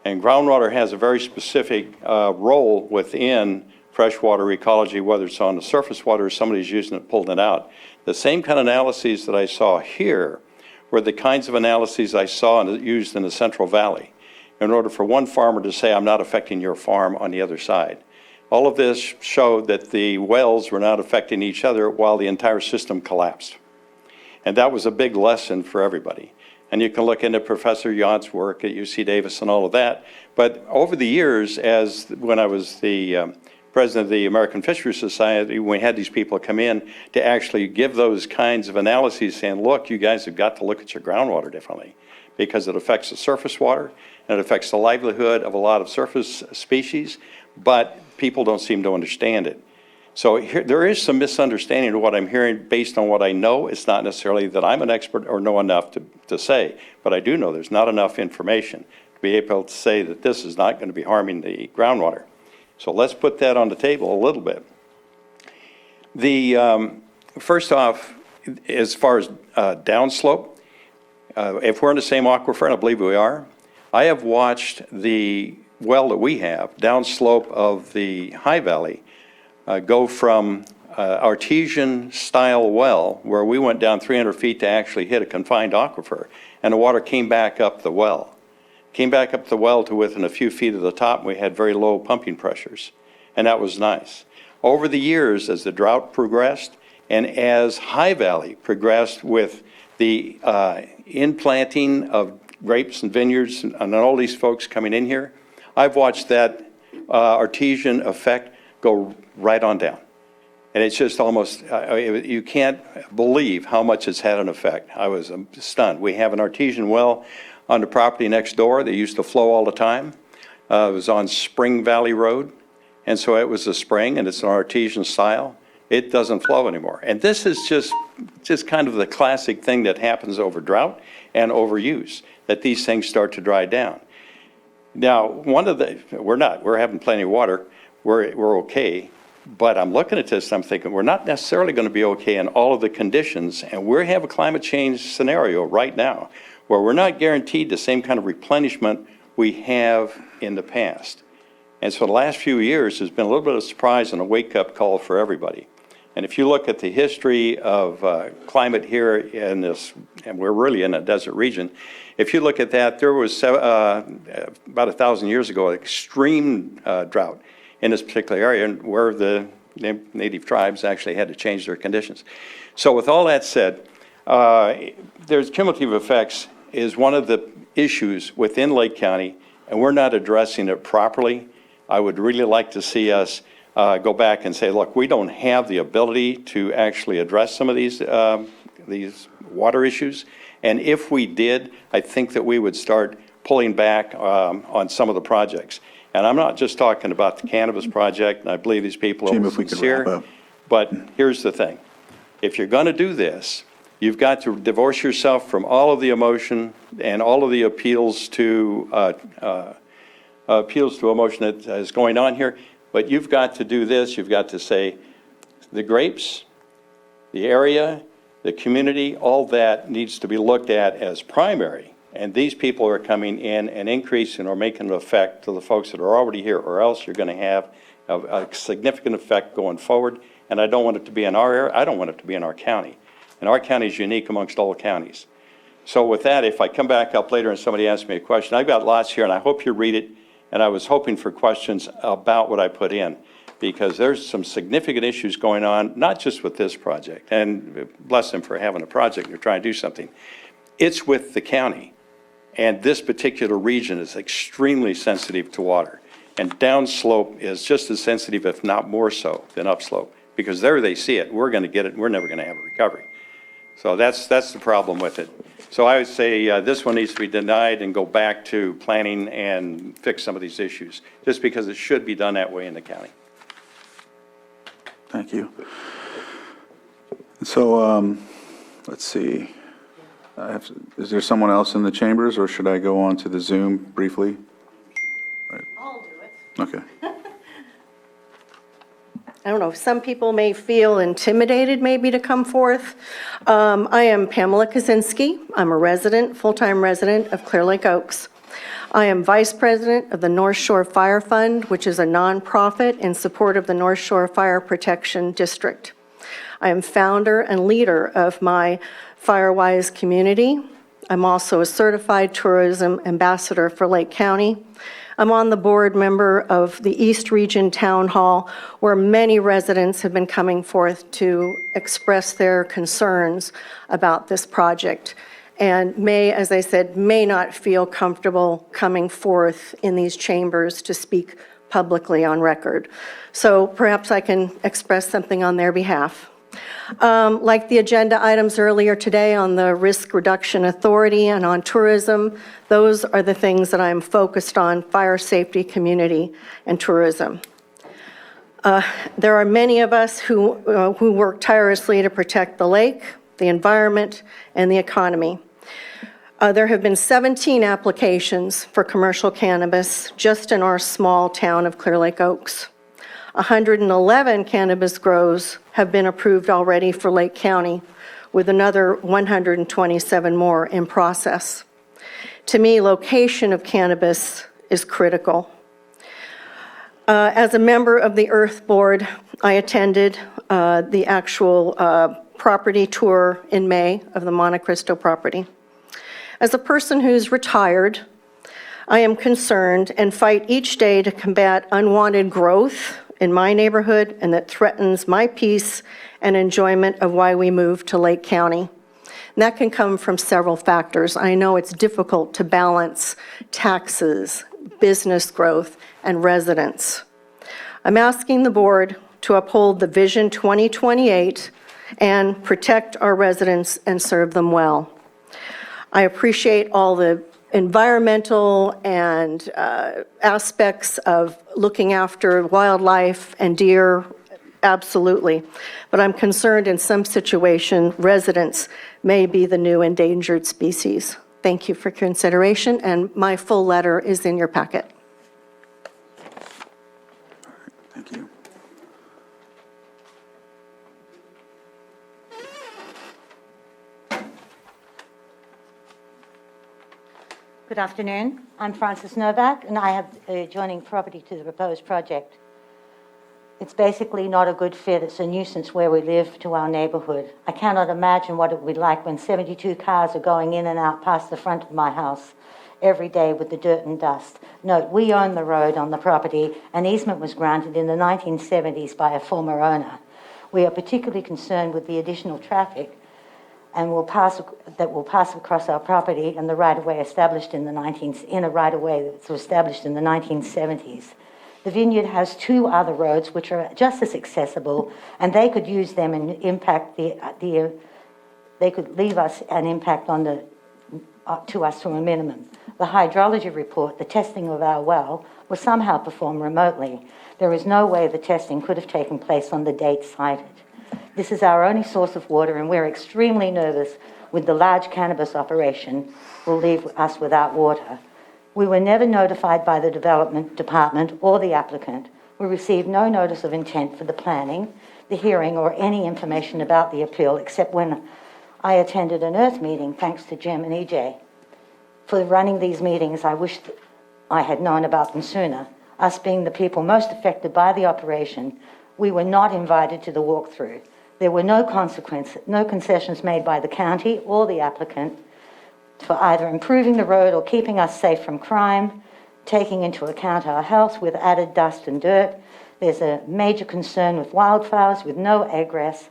And groundwater has a very specific role within freshwater ecology, whether it's on the surface water or somebody's using it, pulling it out. The same kind of analyses that I saw here were the kinds of analyses I saw and used in the Central Valley in order for one farmer to say, I'm not affecting your farm on the other side. All of this showed that the wells were not affecting each other while the entire system collapsed. And that was a big lesson for everybody. And you can look into Professor Yont's work at UC Davis and all of that. But over the years, when I was the president of the American Fisheries Society, when we had these people come in to actually give those kinds of analyses saying, look, you guys have got to look at your groundwater differently because it affects the surface water and it affects the livelihood of a lot of surface species, but people don't seem to understand it. So here, there is some misunderstanding of what I'm hearing based on what I know. It's not necessarily that I'm an expert or know enough to say, but I do know there's not enough information to be able to say that this is not going to be harming the groundwater. So let's put that on the table a little bit. First off, as far as downslope, if we're in the same aquifer, and I believe we are, I have watched the well that we have downslope of the High Valley go from artesian style well, where we went down 300 feet to actually hit a confined aquifer, and the water came back up the well. Came back up the well to within a few feet of the top, and we had very low pumping pressures, and that was nice. Over the years, as the drought progressed, and as High Valley progressed with the implanting of grapes and vineyards and all these folks coming in here, I've watched that artesian effect go right on down. And it's just almost, you can't believe how much it's had an effect. I was stunned. We have an artesian well on the property next door that used to flow all the time. It was on Spring Valley Road, and so it was a spring, and it's an artesian style. It doesn't flow anymore. And this is just kind of the classic thing that happens over drought and overuse, that these things start to dry down. Now, we're having plenty of water. We're okay. But I'm looking at this, I'm thinking, we're not necessarily going to be okay in all of the conditions, and we have a climate change scenario right now where we're not guaranteed the same kind of replenishment we have in the past. And so the last few years has been a little bit of a surprise and a wake-up call for everybody. And if you look at the history of climate here in this, and we're really in a desert region, if you look at that, there was about 1,000 years ago, extreme drought in this particular area, and where the native tribes actually had to change their conditions. So with all that said, there's cumulative effects is one of the issues within Lake County, and we're not addressing it properly. I would really like to see us go back and say, look, we don't have the ability to actually address some of these water issues, and if we did, I think that we would start pulling back on some of the projects. And I'm not just talking about the cannabis project, and I believe these people are sincere, but here's the thing. If you're going to do this, you've got to divorce yourself from all of the emotion and all of the appeals to emotion that is going on here, but you've got to do this. You've got to say the grapes, the area, the community, all that needs to be looked at as primary. And these people are coming in and increasing or making an effect to the folks that are already here, or else you're going to have a significant effect going forward. And I don't want it to be in our area. I don't want it to be in our county. And our county is unique amongst all counties. So with that, if I come back up later and somebody asks me a question, I've got lots here, and I hope you read it. And I was hoping for questions about what I put in, because there's some significant issues going on, not just with this project. And bless them for having a project. They're trying to do something. It's with the county. And this particular region is extremely sensitive to water. And downslope is just as sensitive, if not more so, than upslope. Because there they see it. We're going to get it. We're never going to have a recovery. So that's the problem with it. So I would say this one needs to be denied and go back to planning and fix some of these issues, just because it should be done that way in the county. Thank you. So let's see. Is there someone else in the chambers, or should I go on to the Zoom briefly? Right. I'll do it. Okay. I don't know, some people may feel intimidated maybe to come forth. I am Pamela Kaczynski. I'm a resident, full-time resident of Clear Lake Oaks. I am Vice President of the North Shore Fire Fund, which is a nonprofit in support of the North Shore Fire Protection District. I am founder and leader of my Firewise community. I'm also a certified tourism ambassador for Lake County. I'm on the board member of the East Region Town Hall, where many residents have been coming forth to express their concerns about this project, and may, as I said, may not feel comfortable coming forth in these chambers to speak publicly on record. So perhaps I can express something on their behalf. Like the agenda items earlier today on the Risk Reduction Authority and on tourism, those are the things that I'm focused on: fire safety, community, and tourism. There are many of us who work tirelessly to protect the lake, the environment, and the economy. There have been 17 applications for commercial cannabis just in our small town of Clear Lake Oaks. 111 cannabis grows have been approved already for Lake County, with another 127 more in process. To me, location of cannabis is critical. As a member of the Earth Board, I attended the actual property tour in May of the Monte Cristo property. As a person who's retired, I am concerned and fight each day to combat unwanted growth in my neighborhood and that threatens my peace and enjoyment of why we moved to Lake County. And that can come from several factors. I know it's difficult to balance taxes, business growth, and residents. I'm asking the board to uphold the Vision 2028 and protect our residents and serve them well. I appreciate all the environmental and aspects of looking after wildlife and deer, absolutely. But I'm concerned in some situation, residents may be the new endangered species. Thank you for consideration, and my full letter is in your packet. Thank you. Good afternoon. I'm Frances Novak, and I have adjoining property to the proposed project. It's basically not a good fit. It's a nuisance where we live to our neighbourhood. I cannot imagine what it would be like when 72 cars are going in and out past the front of my house every day with the dirt and dust. Note, we own the road on the property. An easement was granted in the 1970s by a former owner. We are particularly concerned with the additional traffic and will pass across our property and the right-of-way established in the 1970s. The vineyard has two other roads which are just as accessible, and they could use them and impact they could leave us an impact on to us to a minimum. The hydrology report, the testing of our well, was somehow performed remotely. There is no way the testing could have taken place on the date cited. This is our only source of water, and we're extremely nervous with the large cannabis operation will leave us without water. We were never notified by the development department or the applicant. We received no notice of intent for the planning, the hearing, or any information about the appeal, except when I attended an Earth meeting, thanks to Jim and EJ. For running these meetings, I wish that I had known about them sooner. Us being the people most affected by the operation, we were not invited to the walkthrough. There were no concessions made by the county or the applicant for either improving the road or keeping us safe from crime, taking into account our health with added dust and dirt. There's a major concern with wildflowers with no egress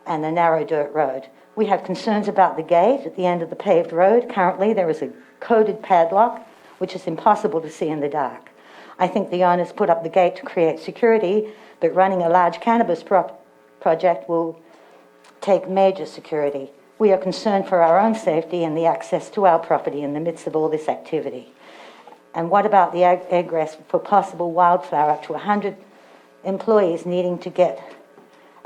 and a narrow dirt road. We have concerns about the gate at the end of the paved road. Currently, there is a coded padlock, which is impossible to see in the dark. I think the owners put up the gate to create security, but running a large cannabis project will take major security. We are concerned for our own safety and the access to our property in the midst of all this activity. And what about the egress for possible wildflower up to 100 employees needing to get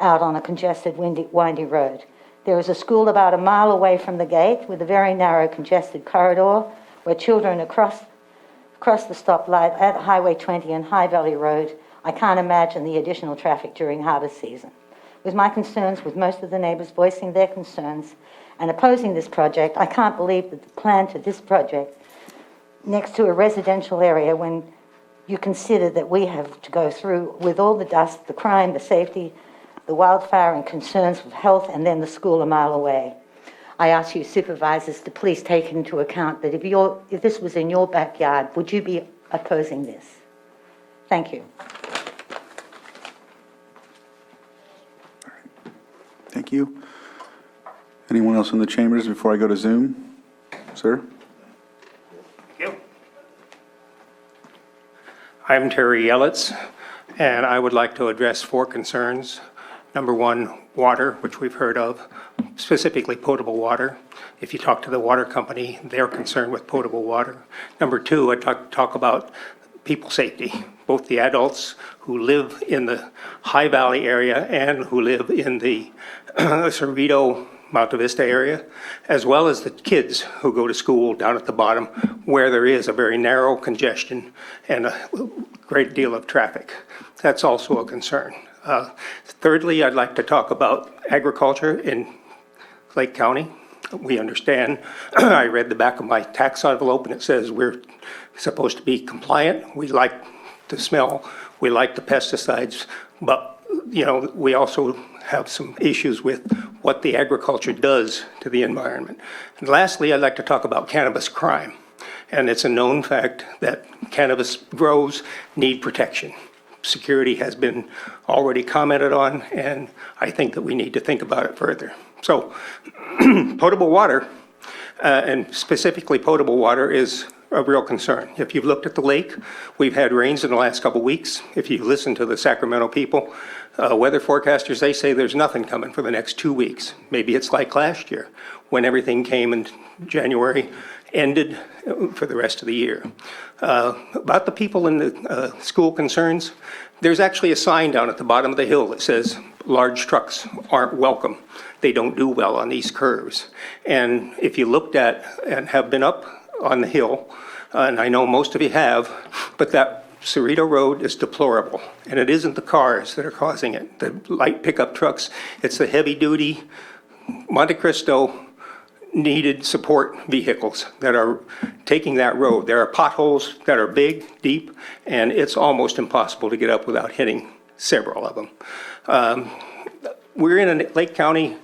out on a congested, windy road? There is a school about a mile away from the gate with a very narrow, congested corridor where children across the stoplight at Highway 20 and High Valley Road. I can't imagine the additional traffic during harvest season. With my concerns, with most of the neighbours voicing their concerns and opposing this project, I can't believe that the plan to this project next to a residential area, when you consider that we have to go through with all the dust, the crime, the safety, the wildfire and concerns of health, and then the school a mile away. I ask you supervisors to please take into account that if this was in your backyard, would you be opposing this? Thank you. Thank you. Anyone else in the chambers before I go to Zoom? Sir? I'm Terry Yelitz, and I would like to address 4 concerns. Number 1, water, which we've heard of, specifically potable water. If you talk to the water company, they're concerned with potable water. Number 2, I'd talk about people safety, both the adults who live in the High Valley area and who live in the Cerrito, Monte Vista area, as well as the kids who go to school down at the bottom where there is a very narrow congestion and a great deal of traffic. That's also a concern. Thirdly, I'd like to talk about agriculture in Lake County. We understand, I read the back of my tax envelope and it says we're supposed to be compliant. We like the smell, we like the pesticides, but we also have some issues with what the agriculture does to the environment. And lastly, I'd like to talk about cannabis crime. And it's a known fact that cannabis grows need protection. Security has been already commented on, and I think that we need to think about it further. So, potable water, and specifically potable water, is a real concern. If you've looked at the lake, we've had rains in the last couple weeks. If you listen to the Sacramento people, weather forecasters, they say there's nothing coming for the next 2 weeks. Maybe it's like last year when everything came in January, ended for the rest of the year. About the people in the school concerns, there's actually a sign down at the bottom of the hill that says large trucks aren't welcome. They don't do well on these curves. And if you looked at and have been up on the hill, and I know most of you have, but that Cerrito Road is deplorable. And it isn't the cars that are causing it, the light pickup trucks. It's the heavy-duty Monte Cristo needed support vehicles that are taking that road. There are potholes that are big, deep, and it's almost impossible to get up without hitting several of them. We're in a Lake County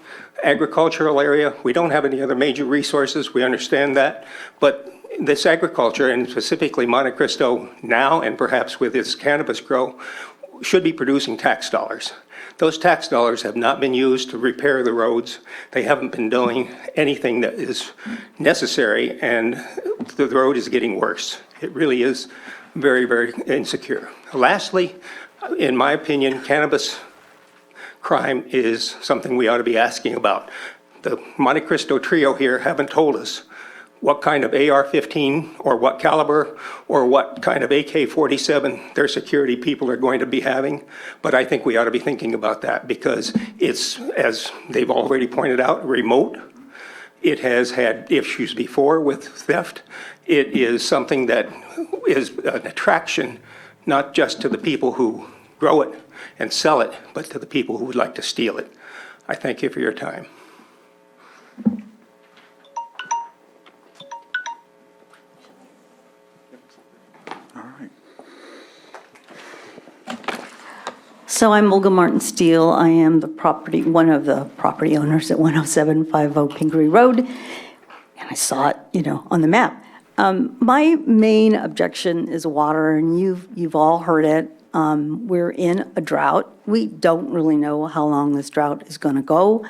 agricultural area. We don't have any other major resources. We understand that. But this agriculture, and specifically Monte Cristo now, and perhaps with its cannabis grow, should be producing tax dollars. Those tax dollars have not been used to repair the roads. They haven't been doing anything that is necessary, and the road is getting worse. It really is very, very insecure. Lastly, in my opinion, cannabis crime is something we ought to be asking about. The Monte Cristo trio here haven't told us what kind of AR-15 or what caliber or what kind of AK-47 their security people are going to be having. But I think we ought to be thinking about that because it's, as they've already pointed out, remote. It has had issues before with theft. It is something that is an attraction, not just to the people who grow it and sell it, but to the people who would like to steal it. I thank you for your time. So I'm Olga Martin Steele. I am one of the property owners at 10750 Pingree Road. And I saw it, on the map. My main objection is water, and you've all heard it. We're in a drought. We don't really know how long this drought is going to go.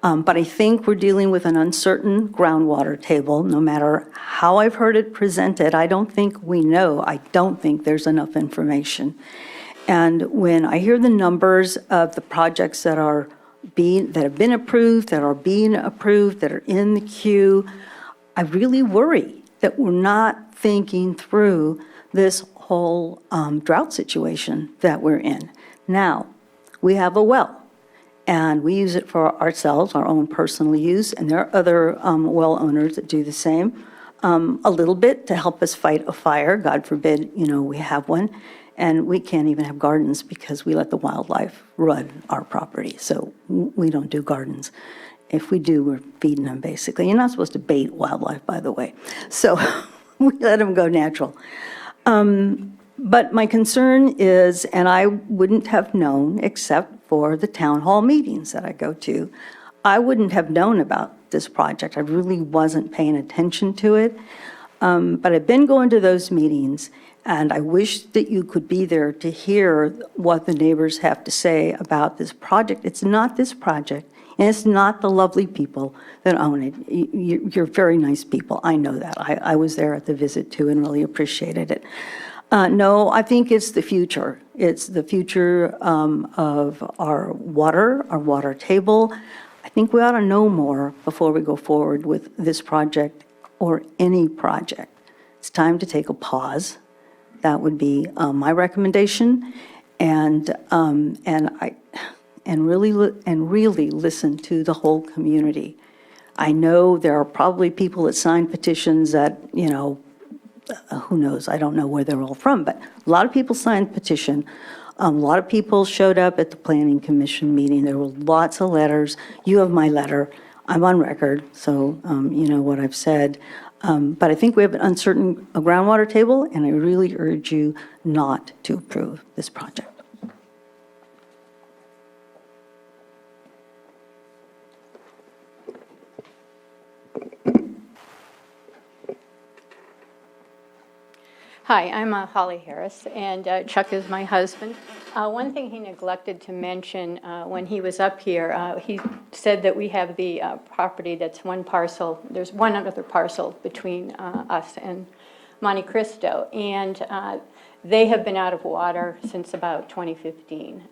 But I think we're dealing with an uncertain groundwater table. No matter how I've heard it presented, I don't think we know. I don't think there's enough information. And when I hear the numbers of the projects that have been approved, that are being approved, that are in the queue, I really worry that we're not thinking through this whole drought situation that we're in. Now, we have a well, and we use it for ourselves, our own personal use, and there are other well owners that do the same. A little bit to help us fight a fire, God forbid, we have one. And we can't even have gardens because we let the wildlife run our property. So we don't do gardens. If we do, we're feeding them, basically. You're not supposed to bait wildlife, by the way. So we let them go natural. But my concern is, and I wouldn't have known except for the town hall meetings that I go to, I wouldn't have known about this project. I really wasn't paying attention to it. But I've been going to those meetings, and I wish that you could be there to hear what the neighbors have to say about this project. It's not this project, and it's not the lovely people that own it. You're very nice people. I know that. I was there at the visit, too, and really appreciated it. No, I think it's the future. It's the future of our water table. I think we ought to know more before we go forward with this project or any project. It's time to take a pause. That would be my recommendation, and really listen to the whole community. I know there are probably people that signed petitions that, who knows, I don't know where they're all from, but a lot of people signed the petition. A lot of people showed up at the Planning Commission meeting. There were lots of letters. You have my letter. I'm on record, so you know what I've said. But I think we have an uncertain groundwater table, and I really urge you not to approve this project. Hi, I'm Holly Harris, and Chuck is my husband. One thing he neglected to mention when he was up here, he said that we have the property that's one parcel. There's one other parcel between us and Monte Cristo, and they have been out of water since about 2015.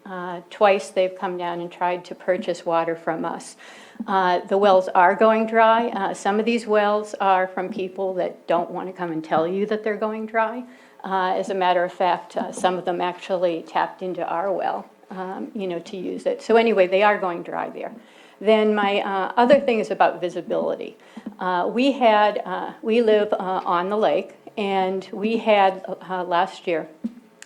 Twice they've come down and tried to purchase water from us. The wells are going dry. Some of these wells are from people that don't want to come and tell you that they're going dry. As a matter of fact, some of them actually tapped into our well, to use it. So anyway, they are going dry there. Then my other thing is about visibility. We live on the lake, and we had last year,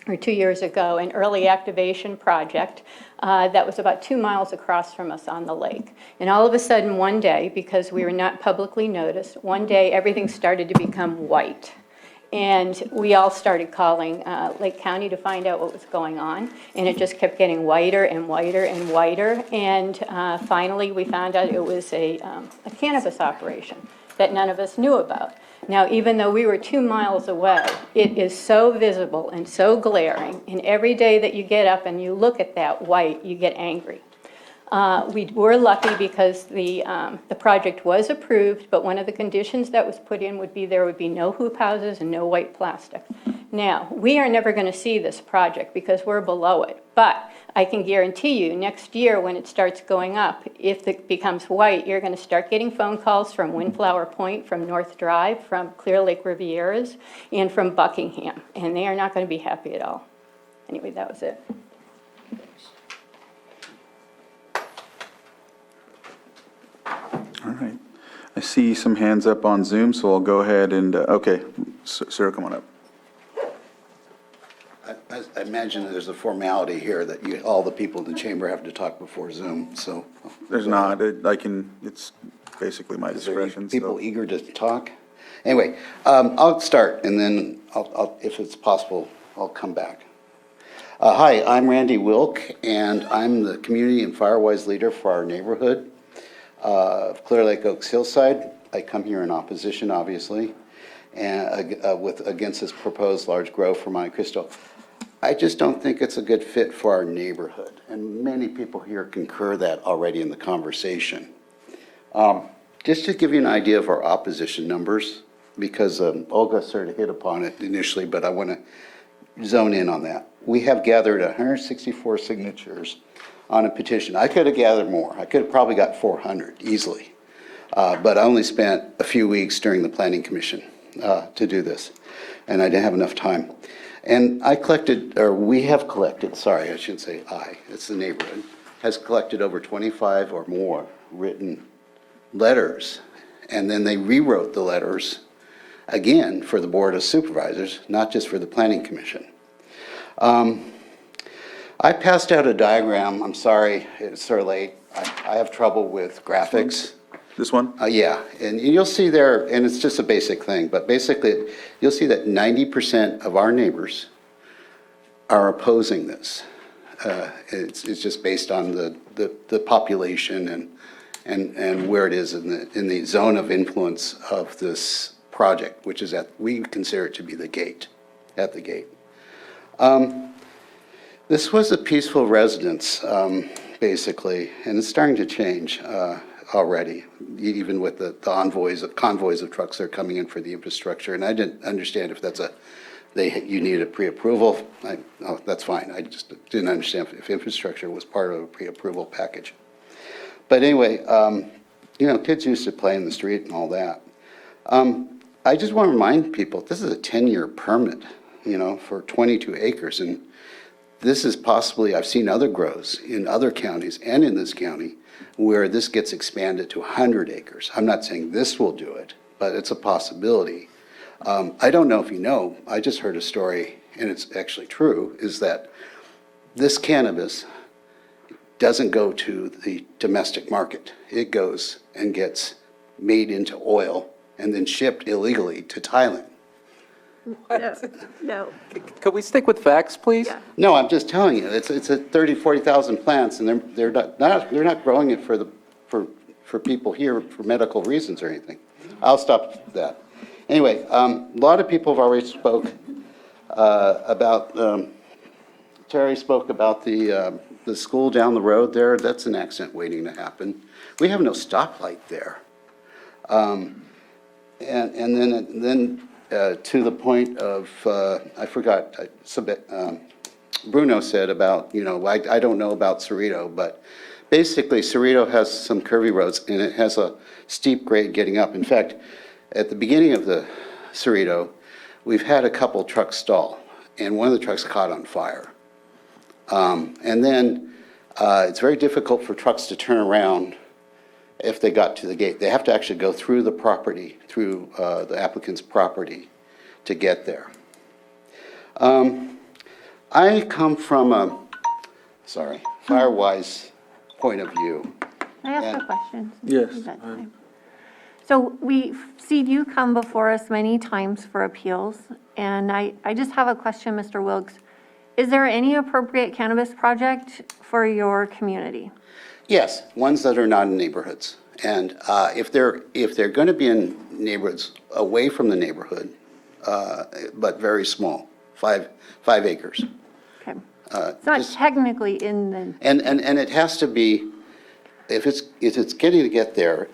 or 2 years ago, an early activation project that was about 2 miles across from us on the lake. And all of a sudden, one day, because we were not publicly noticed, one day everything started to become white. And we all started calling Lake County to find out what was going on. And it just kept getting whiter and whiter and whiter. And finally, we found out it was a cannabis operation that none of us knew about. Now, even though we were 2 miles away, it is so visible and so glaring, and every day that you get up and you look at that white, you get angry. We were lucky because the project was approved, but one of the conditions that was put in would be there would be no hoop houses and no white plastic. Now, we are never going to see this project because we're below it, but I can guarantee you next year when it starts going up, if it becomes white, you're going to start getting phone calls from Windflower Point, from North Drive, from Clear Lake Rivieras, and from Buckingham, and they are not going to be happy at all. Anyway, that was it. All right. I see some hands up on Zoom, so I'll go ahead and, okay, Sarah, come on up. I imagine that there's a formality here that all the people in the chamber have to talk before Zoom, so. There's not, it's basically my discretion. People eager to talk? Anyway, I'll start, and then if it's possible, I'll come back. Hi, I'm Randy Wilk, and I'm the community and Firewise leader for our neighborhood of Clear Lake Oaks Hillside. I come here in opposition, obviously, and against this proposed large growth for Monte Cristo. I just don't think it's a good fit for our neighborhood, and many people here concur that already in the conversation. Just to give you an idea of our opposition numbers, because Olga sort of hit upon it initially, but I want to zone in on that. We have gathered 164 signatures on a petition. I could have gathered more. I could have probably got 400 easily, but I only spent a few weeks during the Planning Commission to do this, and I didn't have enough time. And we have collected, sorry, I shouldn't say I, it's the neighborhood, has collected over 25 or more written letters. And then they rewrote the letters again for the Board of Supervisors, not just for the Planning Commission. I passed out a diagram. I'm sorry, it's so late. I have trouble with graphics. This one? Yeah, and you'll see there, and it's just a basic thing, but basically, you'll see that 90% of our neighbors are opposing this. It's just based on the population and where it is in the zone of influence of this project, which is we consider it to be at the gate. This was a peaceful residence, basically, and it's starting to change already, even with the convoys of trucks that are coming in for the infrastructure. And I didn't understand if that's you needed a pre-approval. Oh, that's fine. I just didn't understand if infrastructure was part of a pre-approval package. But anyway, kids used to play in the street and all that. I just want to remind people, this is a 10-year permit, for 22 acres. And this is possibly, I've seen other grows in other counties and in this county where this gets expanded to 100 acres. I'm not saying this will do it, but it's a possibility. I don't know if you know, I just heard a story, and it's actually true, is that this cannabis doesn't go to the domestic market. It goes and gets made into oil and then shipped illegally to Thailand. No. Could we stick with facts, please? No, I'm just telling you, it's a 40,000 plants, and they're not growing it for people here for medical reasons or anything. I'll stop that. Anyway, a lot of people have already spoke about. Terry spoke about the school down the road there. That's an accident waiting to happen. We have no stoplight there. And then to the point of, I forgot, Bruno said about, I don't know about Cerrito, but basically Cerrito has some curvy roads and it has a steep grade getting up. In fact, at the beginning of the Cerrito, we've had a couple trucks stall and one of the trucks caught on fire. And then it's very difficult for trucks to turn around if they got to the gate. They have to actually go through the property, through the applicant's property to get there. I come from a, Firewise point of view. Can I ask a question? Yes. Is that time? So we've seen you come before us many times for appeals, and I just have a question, Mr. Wilkes. Is there any appropriate cannabis project for your community? Yes, ones that are not in neighborhoods. And if they're going to be in neighborhoods away from the neighborhood, but very small, 5 acres. Okay. It's not technically in the. And it has to be, if it's getting to get there,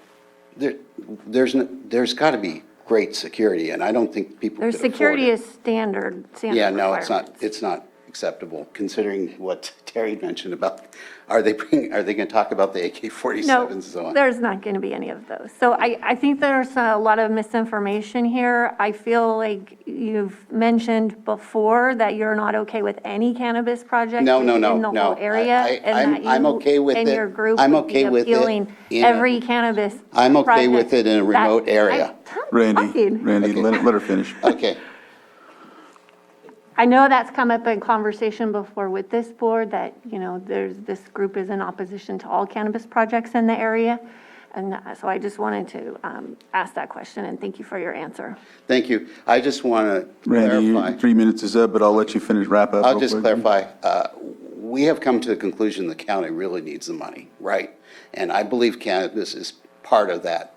there's got to be great security, and I don't think people Their could afford security it. is standard Yeah, no, requirements. it's not acceptable, considering what Terry mentioned about, are they going to talk about the AK-47s and so No, on? there's not going to be any of those. So I think there's a lot of misinformation here. I feel like you've mentioned before that you're not okay with any cannabis project No, in the whole area. And that I'm you okay with and it. your group I'm would be okay with it appealing in a- every cannabis I'm okay with project it in a remote area. Randy, let her finish. Okay. I know that's come up in conversation before with this board, that, this group is in opposition to all cannabis projects in the area. And so I just wanted to ask that question, and thank you for your answer. Thank you. I just want to Randy, clarify. your 3 minutes is up, but I'll let you wrap up. I'll real just quick. clarify. We have come to the conclusion the county really needs the money, right? And I believe cannabis is part of that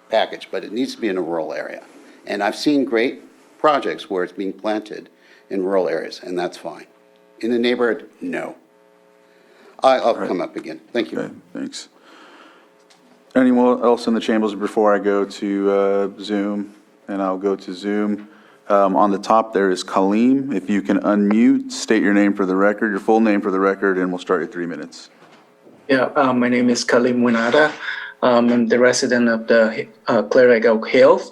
package, but it needs to be in a rural area. And I've seen great projects where it's being planted in rural areas, and that's fine. In the neighborhood, no. I'll come up again. Thank you. Okay, thanks. Anyone else in the chambers before I go to Zoom? And I'll go to Zoom. On the top there is Kaleem. If you can unmute, state your name for the record, your full name for the record, and we'll start your 3 minutes. Yeah, my name is Kaleem Winata. I'm the resident of the Clear Lake Oak Hills.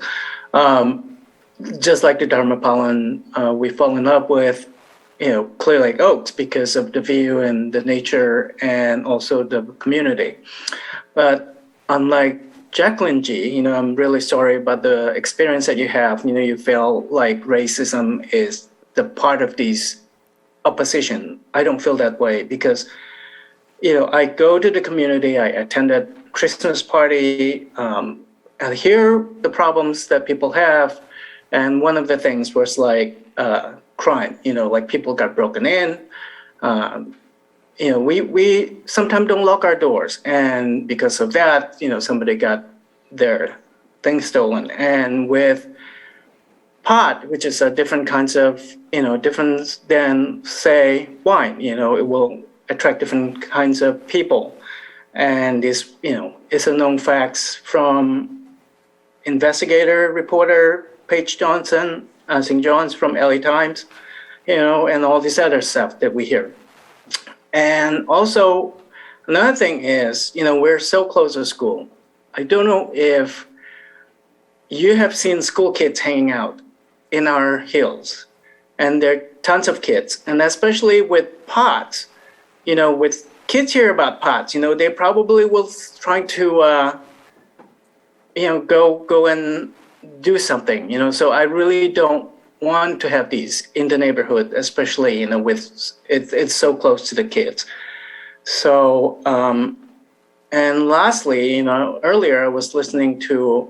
Just like the Dharmapalan, we've fallen up with, Clear Lake Oaks because of the view and the nature and also the community. But unlike Jacqueline G, I'm really sorry about the experience that you have. You feel like racism is the part of these opposition. I don't feel that way because, I go to the community, I attended Christmas party, and hear the problems that people have. And one of the things was like crime, like people got broken in. We sometimes don't lock our doors. And because of that, somebody got their things stolen. And with pot, which is a different kinds of, different than say wine, it will attract different kinds of people. And this, it's a known facts from investigator, reporter, Paige Johnson, St. John's from LA Times, and all this other stuff that we hear. And also, another thing is, we're so close to school. I don't know if you have seen school kids hanging out in our hills, and there are tons of kids, and especially with pots, with kids hear about pots, they probably will try to, go and do something, so I really don't want to have these in the neighborhood, especially, it's so close to the kids. So, and lastly, earlier I was listening to,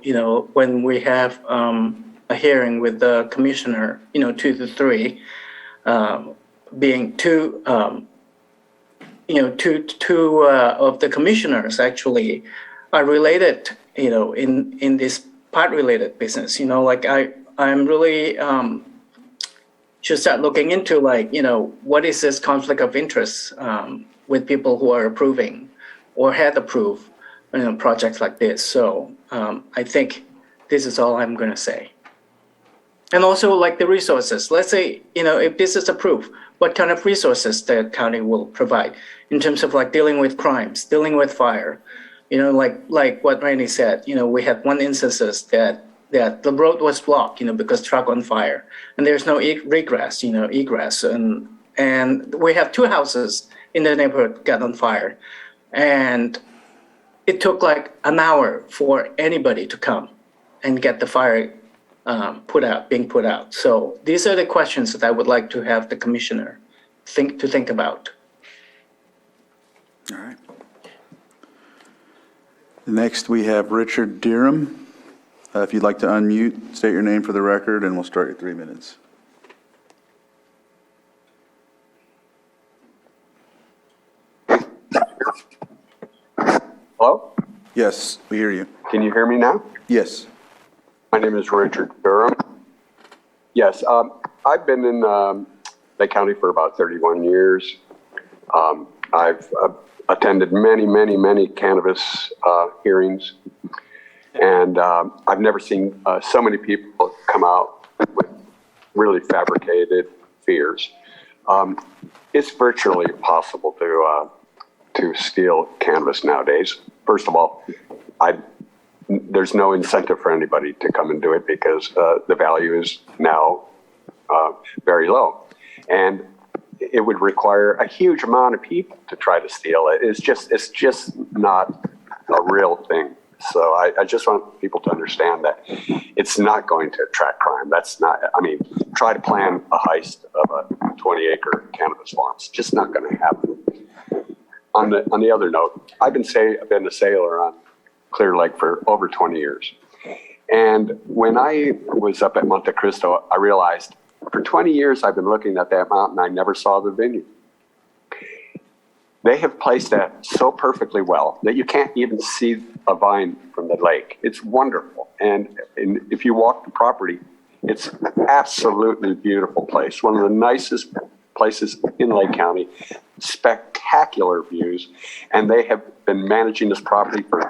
when we have a hearing with the commissioner, 2 to 3, being two of the commissioners actually are related, in this pot-related business. I'm really should start looking into what is this conflict of interest with people who are approving or had approved projects like this. So I think this is all I'm going to say. And also the resources. Let's say, if this is approved, what kind of resources the county will provide in terms of dealing with crimes, dealing with fire. Like what Randy said, we had one instances that the road was blocked, because truck on fire, and there's no egress, and we have 2 houses in the neighborhood got on fire, and it took an hour for anybody to come and get the fire being put out. So these are the questions that I would like to have the commissioner think about. All right. Next, we have Richard Deerham. If you'd like to unmute, state your name for the record, and we'll start your 3 minutes. Hello? Yes, we hear you. Can you hear me now? Yes. My name is Richard Durham. Yes, I've been in Lake County for about 31 years. I've attended many cannabis hearings, and I've never seen so many people come out with really fabricated fears. It's virtually impossible to steal cannabis nowadays. First of all, there's no incentive for anybody to come and do it because the value is now very low. And it would require a huge amount of people to try to steal it. It's just not a real thing. So I just want people to understand that it's not going to attract crime. Try to plan a heist of a 20-acre cannabis farm. It's just not going to happen. On the other note, I've been a sailor on Clear Lake for over 20 years. And when I was up at Monte Cristo, I realized for 20 years I've been looking at that mountain. I never saw the vineyard. They have placed that so perfectly well that you can't even see a vine from the lake. It's wonderful. And if you walk the property, it's absolutely beautiful place. One of the nicest places in Lake County, spectacular views. And they have been managing this property for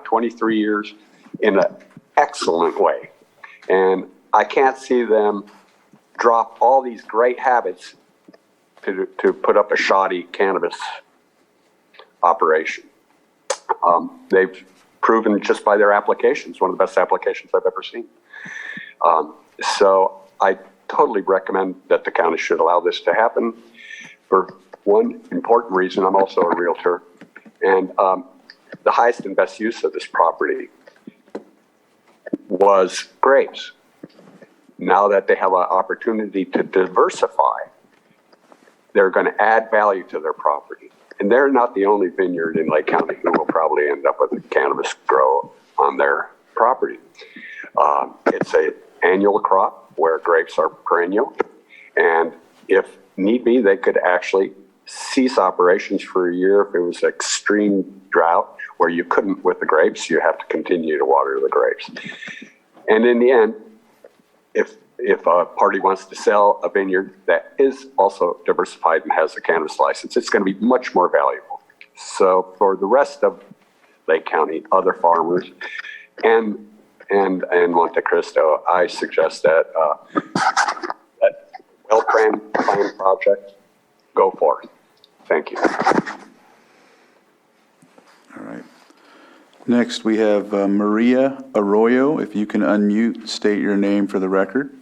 23 years in an excellent way. And I can't see them drop all these great habits to put up a shoddy cannabis operation. They've proven just by their applications, one of the best applications I've ever seen. So I totally recommend that the county should allow this to happen. For one important reason, I'm also a realtor, and the highest and best use of this property was grapes. Now that they have an opportunity to diversify, they're going to add value to their property. And they're not the only vineyard in Lake County who will probably end up with a cannabis grow on their property. It's an annual crop where grapes are perennial. And if need be, they could actually cease operations for a year if it was extreme drought where you couldn't with the grapes. You have to continue to water the grapes. And in the end, if a party wants to sell a vineyard that is also diversified and has a cannabis license, it's going to be much more valuable. So for the rest of Lake County, other farmers, and Monte Cristo, I suggest that well-planned project, go for it. Thank you. All right. Next, we have Maria Arroyo. If you can unmute, state your name for the record.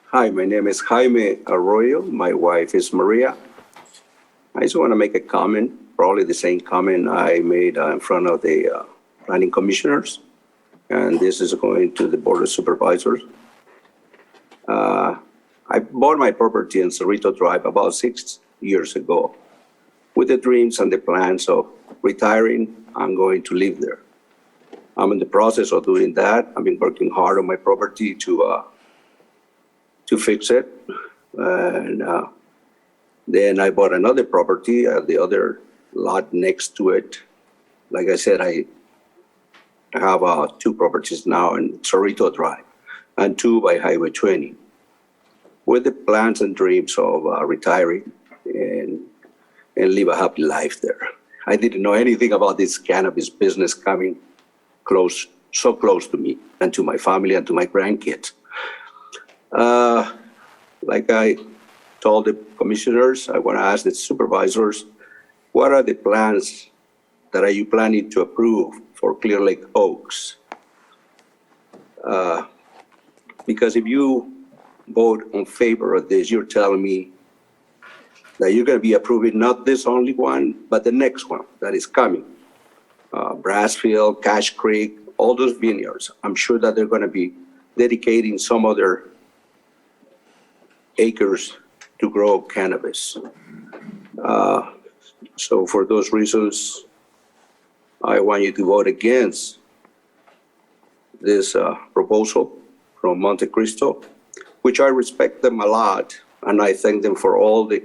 Hi, my name is Jaime Arroyo. My wife is Maria. I just want to make a comment, probably the same comment I made in front of the planning commissioners, and this is going to the Board of Supervisors. I bought my property in Cerrito Drive about 6 years ago with the dreams and the plans of retiring. I'm going to live there. I'm in the process of doing that. I've been working hard on my property to fix it. And then I bought another property at the other lot next to it. Like I said, I have 2 properties now in Cerrito Drive and 2 by Highway 20 with the plans and dreams of retiring and live a happy life there. I didn't know anything about this cannabis business coming so close to me and to my family and to my grandkids. Like I told the commissioners, I want to ask the supervisors, what are the plans that are you planning to approve for Clear Lake Oaks? Because if you vote in favor of this, you're telling me that you're going to be approving not this only one, but the next one that is coming. Brassfield, Cache Creek, all those vineyards. I'm sure that they're going to be dedicating some of their acres to grow cannabis. So for those reasons, I want you to vote against this proposal from Monte Cristo, which I respect them a lot, and I thank them for all the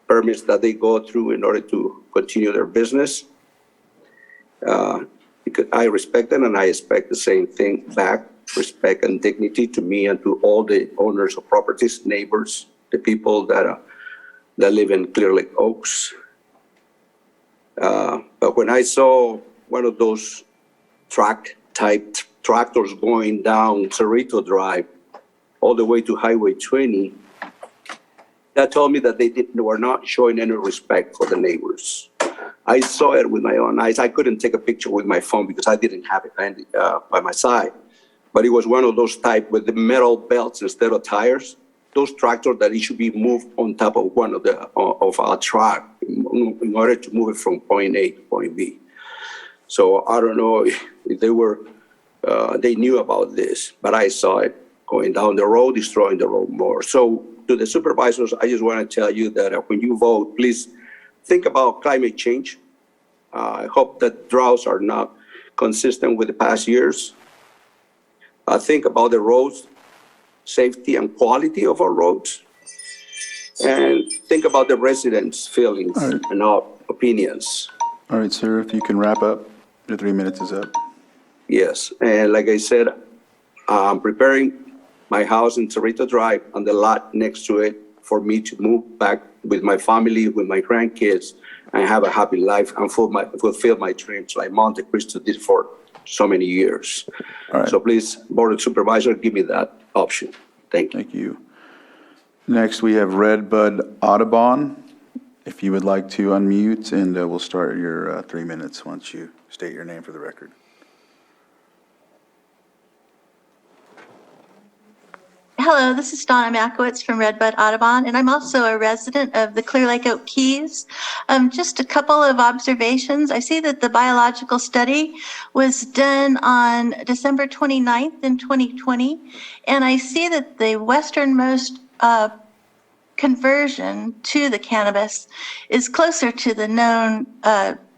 permits that they go through in order to continue their business. Because I respect them, and I expect the same thing back, respect and dignity to me and to all the owners of properties, neighbors, the people that live in Clear Lake Oaks. But when I saw one of those track-type tractors going down Cerrito Drive all the way to Highway 20, that told me that they were not showing any respect for the neighbors. I saw it with my own eyes. I couldn't take a picture with my phone because I didn't have it handy, by my side. But it was one of those type with the metal belts instead of tires. Those tractors that it should be moved on top of one of our truck in order to move it from point A to point B. So I don't know if they knew about this, but I saw it going down the road, destroying the road more. So to the supervisors, I just want to tell you that when you vote, please think about climate change. I hope that droughts are not consistent with the past years. Think about the roads, safety and quality of our roads. And think about the residents' feelings and our opinions. All right, sir, if you can wrap up, your 3 minutes is up. Yes, and like I said, I'm preparing my house in Cerrito Drive and the lot next to it for me to move back with my family, with my grandkids, and have a happy life and fulfill my dreams like Monte Cristo did for so many years. All right. So please, Board of Supervisors, give me that option. Thank you. Thank you. Next, we have Redbud Audubon. If you would like to unmute, and we'll start your 3 minutes once you state your name for the record. Hello, this is Donna Makowitz from Redbud Audubon, and I'm also a resident of the Clear Lake Oak Keys. Just a couple of observations. I see that the biological study was done on December 29th in 2020, and I see that the westernmost conversion to the cannabis is closer to the known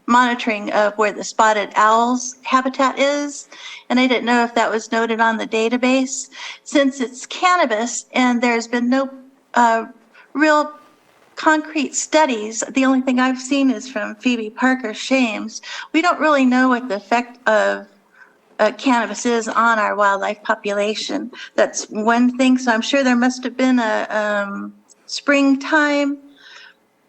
monitoring of where the spotted owl's habitat is. And I didn't know if that was noted on the database. Since it's cannabis and there's been no real concrete studies, the only thing I've seen is from Phoebe Parker Shames. We don't really know what the effect of cannabis is on our wildlife population. That's one thing. So I'm sure there must have been a springtime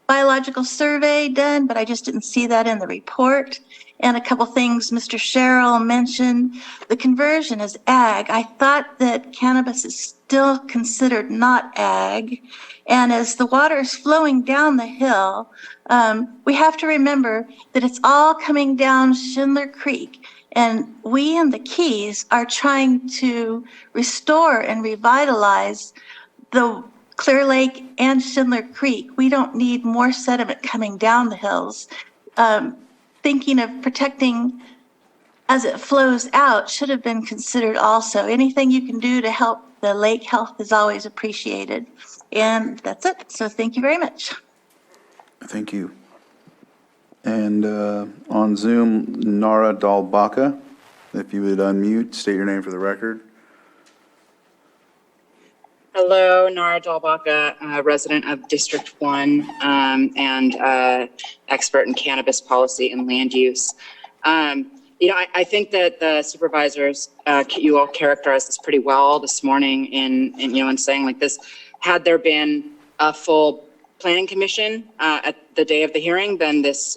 biological survey done, but I just didn't see that in the report. And a couple things Mr. Sherrill mentioned, the conversion is ag. I thought that cannabis is still considered not ag. And as the water is flowing down the hill, we have to remember that it's all coming down Schindler Creek. And we in the Keys are trying to restore and revitalize the Clear Lake and Schindler Creek. We don't need more sediment coming down the hills. Thinking of protecting as it flows out should have been considered also. Anything you can do to help the lake health is always appreciated. And that's it. So thank you very much. Thank you. And on Zoom, Nara Dalbaka, if you would unmute, state your name for the record. Hello, Nara Dalbaka, resident of District 1 and expert in cannabis policy and land use. I think that the supervisors, you all characterized this pretty well this morning in saying like this, had there been a full planning commission at the day of the hearing, then this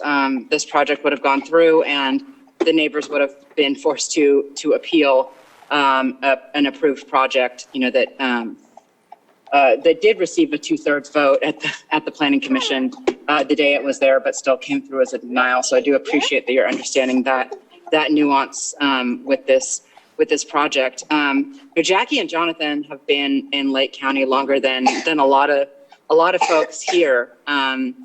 project would have gone through and the neighbors would have been forced to appeal an approved project, that did receive a 2/3 vote at the planning commission the day it was there, but still came through as a denial. So I do appreciate that you're understanding that nuance with this project. Jackie and Jonathan have been in Lake County longer than a lot of folks here, and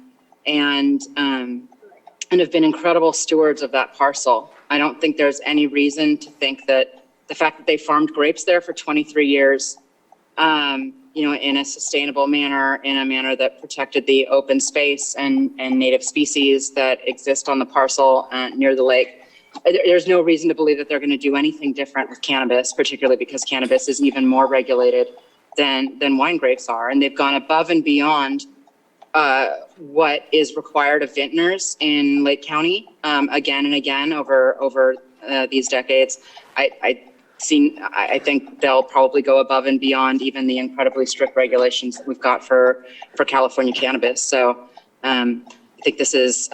have been incredible stewards of that parcel. I don't think there's any reason to think that the fact that they farmed grapes there for 23 years, in a sustainable manner, in a manner that protected the open space and native species that exist on the parcel near the lake. There's no reason to believe that they're going to do anything different with cannabis, particularly because cannabis is even more regulated than wine grapes are. And they've gone above and beyond what is required of vintners in Lake County again and again over these decades. I think they'll probably go above and beyond even the incredibly strict regulations that we've got for California cannabis. So I think this is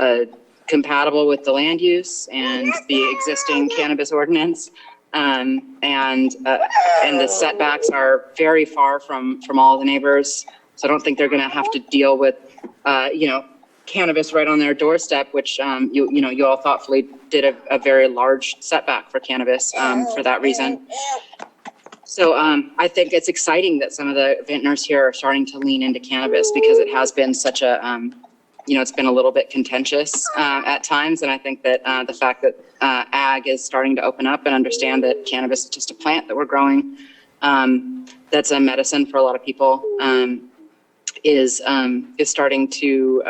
compatible with the land use and the existing cannabis ordinance. And the setbacks are very far from all the neighbors. So I don't think they're going to have to deal with, cannabis right on their doorstep, which you all thoughtfully did a very large setback for cannabis for that reason. So I think it's exciting that some of the vintners here are starting to lean into cannabis because it has been such a, it's been a little bit contentious at times. And I think that the fact that ag is starting to open up and understand that cannabis is just a plant that we're growing, that's a medicine for a lot of people, is starting to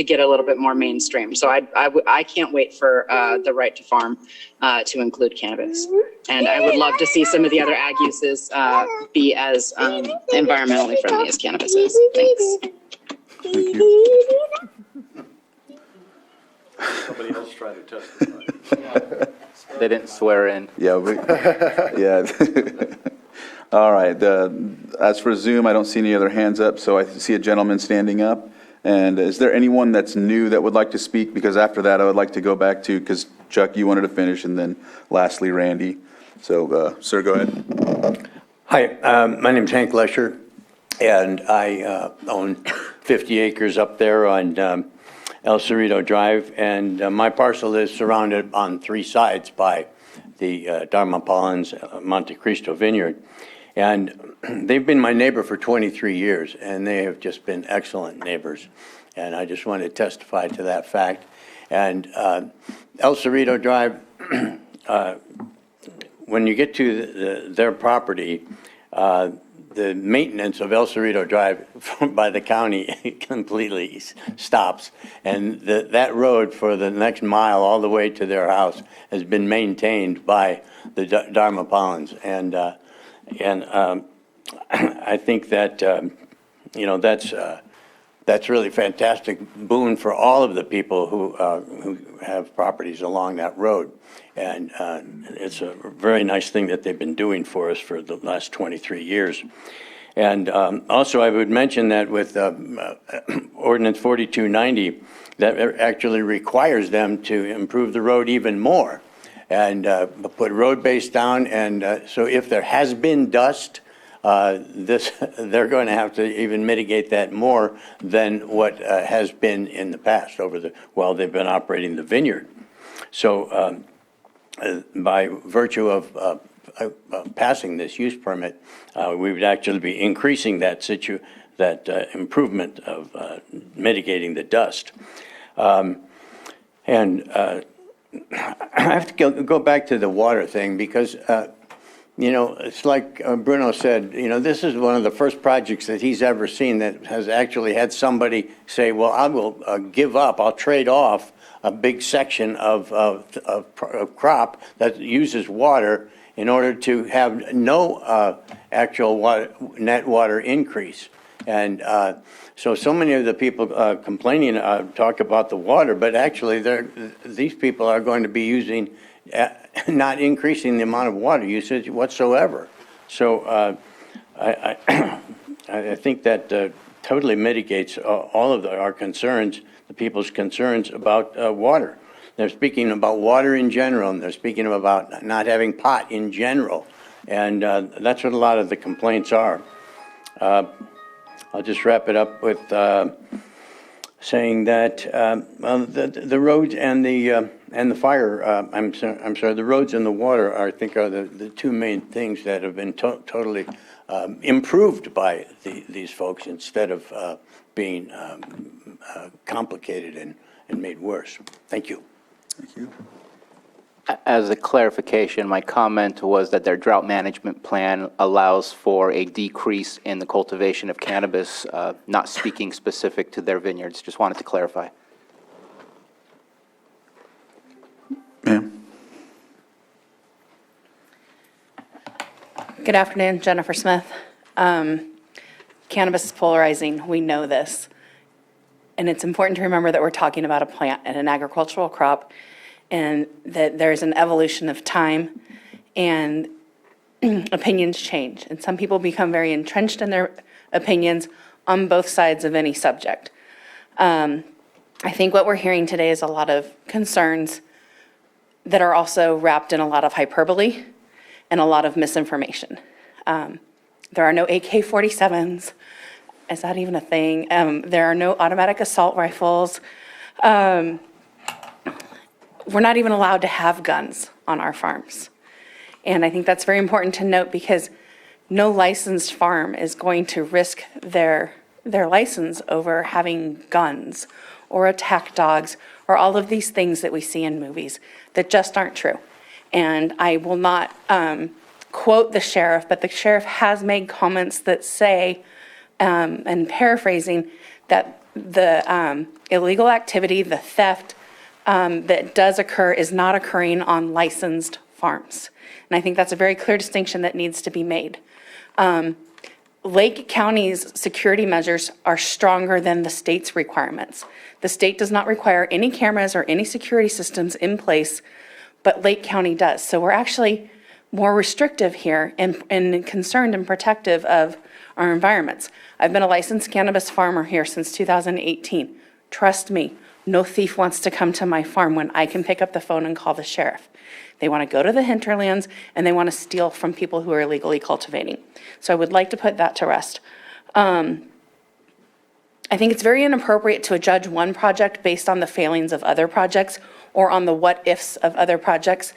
get a little bit more mainstream. So I can't wait for the right to farm to include cannabis. And I would love to see some of the other ag uses be as environmentally friendly as cannabis is. Thanks. Thank you. Somebody else try to testify. They didn't swear in. Yeah. Yeah. All right. As for Zoom, I don't see any other hands up, so I see a gentleman standing up. And is there anyone that's new that would like to speak? Because after that, I would like to go back to, because Chuck, you wanted to finish, and then lastly, Randy. So, sir, go ahead. Hi, my name's Hank Lesher, and I own 50 acres up there on El Cerrito Drive, and my parcel is surrounded on three sides by the Dharma Paulins Monte Cristo Vineyard. And they've been my neighbor for 23 years, and they have just been excellent neighbors. And I just want to testify to that fact. And El Cerrito Drive, when you get to their property, the maintenance of El Cerrito Drive by the county completely stops. And that road for the next mile all the way to their house has been maintained by the Dharma Paulins. And I think that, that's really fantastic boon for all of the people who have properties along that road. And it's a very nice thing that they've been doing for us for the last 23 years. And also, I would mention that with ordinance 4290, that actually requires them to improve the road even more and put road base down. And so if there has been dust, they're going to have to even mitigate that more than what has been in the past while they've been operating the vineyard. So by virtue of passing this use permit, we would actually be increasing that improvement of mitigating the dust. And I have to go back to the water thing because, it's like Bruno said, this is one of the first projects that he's ever seen that has actually had somebody say, well, I will give up, I'll trade off a big section of crop that uses water in order to have no actual net water increase. And so many of the people complaining talk about the water, but actually these people are going to be using, not increasing the amount of water usage whatsoever. So I think that totally mitigates all of our concerns, the people's concerns about water. They're speaking about water in general, and they're speaking about not having pot in general. And that's what a lot of the complaints are. I'll just wrap it up with saying that the roads and the fire, I'm sorry, the roads and the water, I think, are the two main things that have been totally improved by these folks instead of being complicated and made worse. Thank you. Thank you. As a clarification, my comment was that their drought management plan allows for a decrease in the cultivation of cannabis, not speaking specific to their vineyards. Just wanted to clarify. Ma'am? Good afternoon, Jennifer Smith. Cannabis is polarizing. We know this. And it's important to remember that we're talking about a plant and an agricultural crop, and that there's an evolution of time and opinions change. And some people become very entrenched in their opinions on both sides of any subject. I think what we're hearing today is a lot of concerns that are also wrapped in a lot of hyperbole and a lot of misinformation. There are no AK-47s. Is that even a thing? There are no automatic assault rifles. We're not even allowed to have guns on our farms. And I think that's very important to note because no licensed farm is going to risk their license over having guns or attack dogs or all of these things that we see in movies that just aren't true. And I will not quote the sheriff, but the sheriff has made comments that say, and paraphrasing, that the illegal activity, the theft that does occur is not occurring on licensed farms. And I think that's a very clear distinction that needs to be made. Lake County's security measures are stronger than the state's requirements. The state does not require any cameras or any security systems in place, but Lake County does. So we're actually more restrictive here and concerned and protective of our environments. I've been a licensed cannabis farmer here since 2018. Trust me, no thief wants to come to my farm when I can pick up the phone and call the sheriff. They want to go to the hinterlands and they want to steal from people who are illegally cultivating. So I would like to put that to rest. I think it's very inappropriate to judge one project based on the failings of other projects or on the what-ifs of other projects,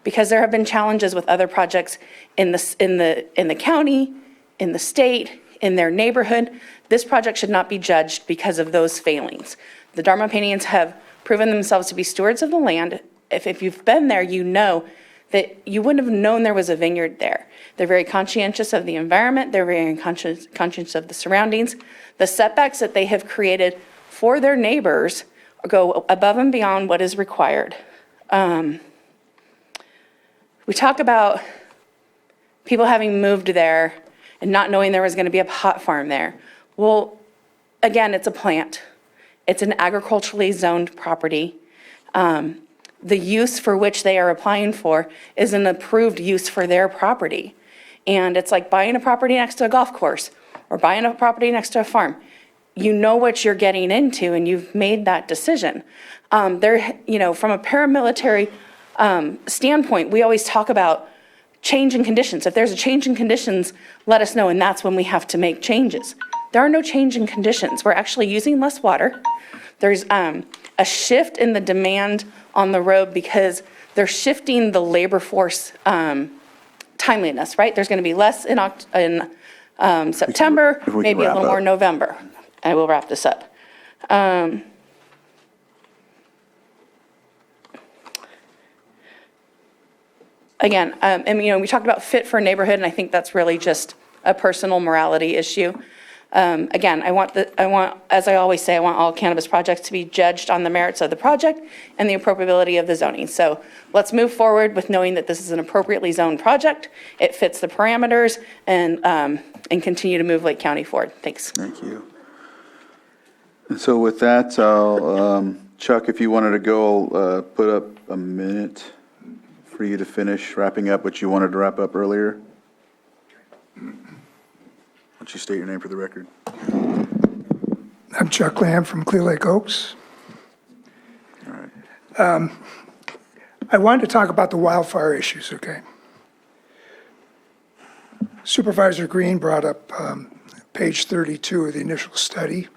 because there have been challenges with other projects in the county, in the state, in their neighborhood. This project should not be judged because of those failings. The Darmapanians have proven themselves to be stewards of the land. If you've been there, you know that you wouldn't have known there was a vineyard there. They're very conscientious of the environment. They're very conscious of the surroundings. The setbacks that they have created for their neighbors go above and beyond what is required. We talk about people having moved there and not knowing there was going to be a pot farm there. Well, again, it's a plant. It's an agriculturally zoned property. The use for which they are applying for is an approved use for their property. And it's like buying a property next to a golf course or buying a property next to a farm, you know what you're getting into and you've made that decision. From a paramilitary standpoint, we always talk about change in conditions. If there's a change in conditions, let us know, and that's when we have to make changes. There are no change in conditions. We're actually using less water. There's a shift in the demand on the road because they're shifting the labor force timeliness, right? There's going to be less in September, if we can maybe a wrap little more up. November. I will wrap this up. Again, we talked about fit for a neighborhood, and I think that's really just a personal morality issue. Again, as I always say, I want all cannabis projects to be judged on the merits of the project and the appropriability of the zoning. So let's move forward with knowing that this is an appropriately zoned project. It fits the parameters, and continue to move Lake County forward. Thanks. Thank you. And so with that, I'll, Chuck, if you wanted to go, put up a minute for you to finish wrapping up what you wanted to wrap up earlier. Why don't you state your name for the record? I'm Chuck Lamb from Clear Lake Oaks. All right. I wanted to talk about the wildfire issues, okay? Supervisor Green brought up page 32 of the initial study.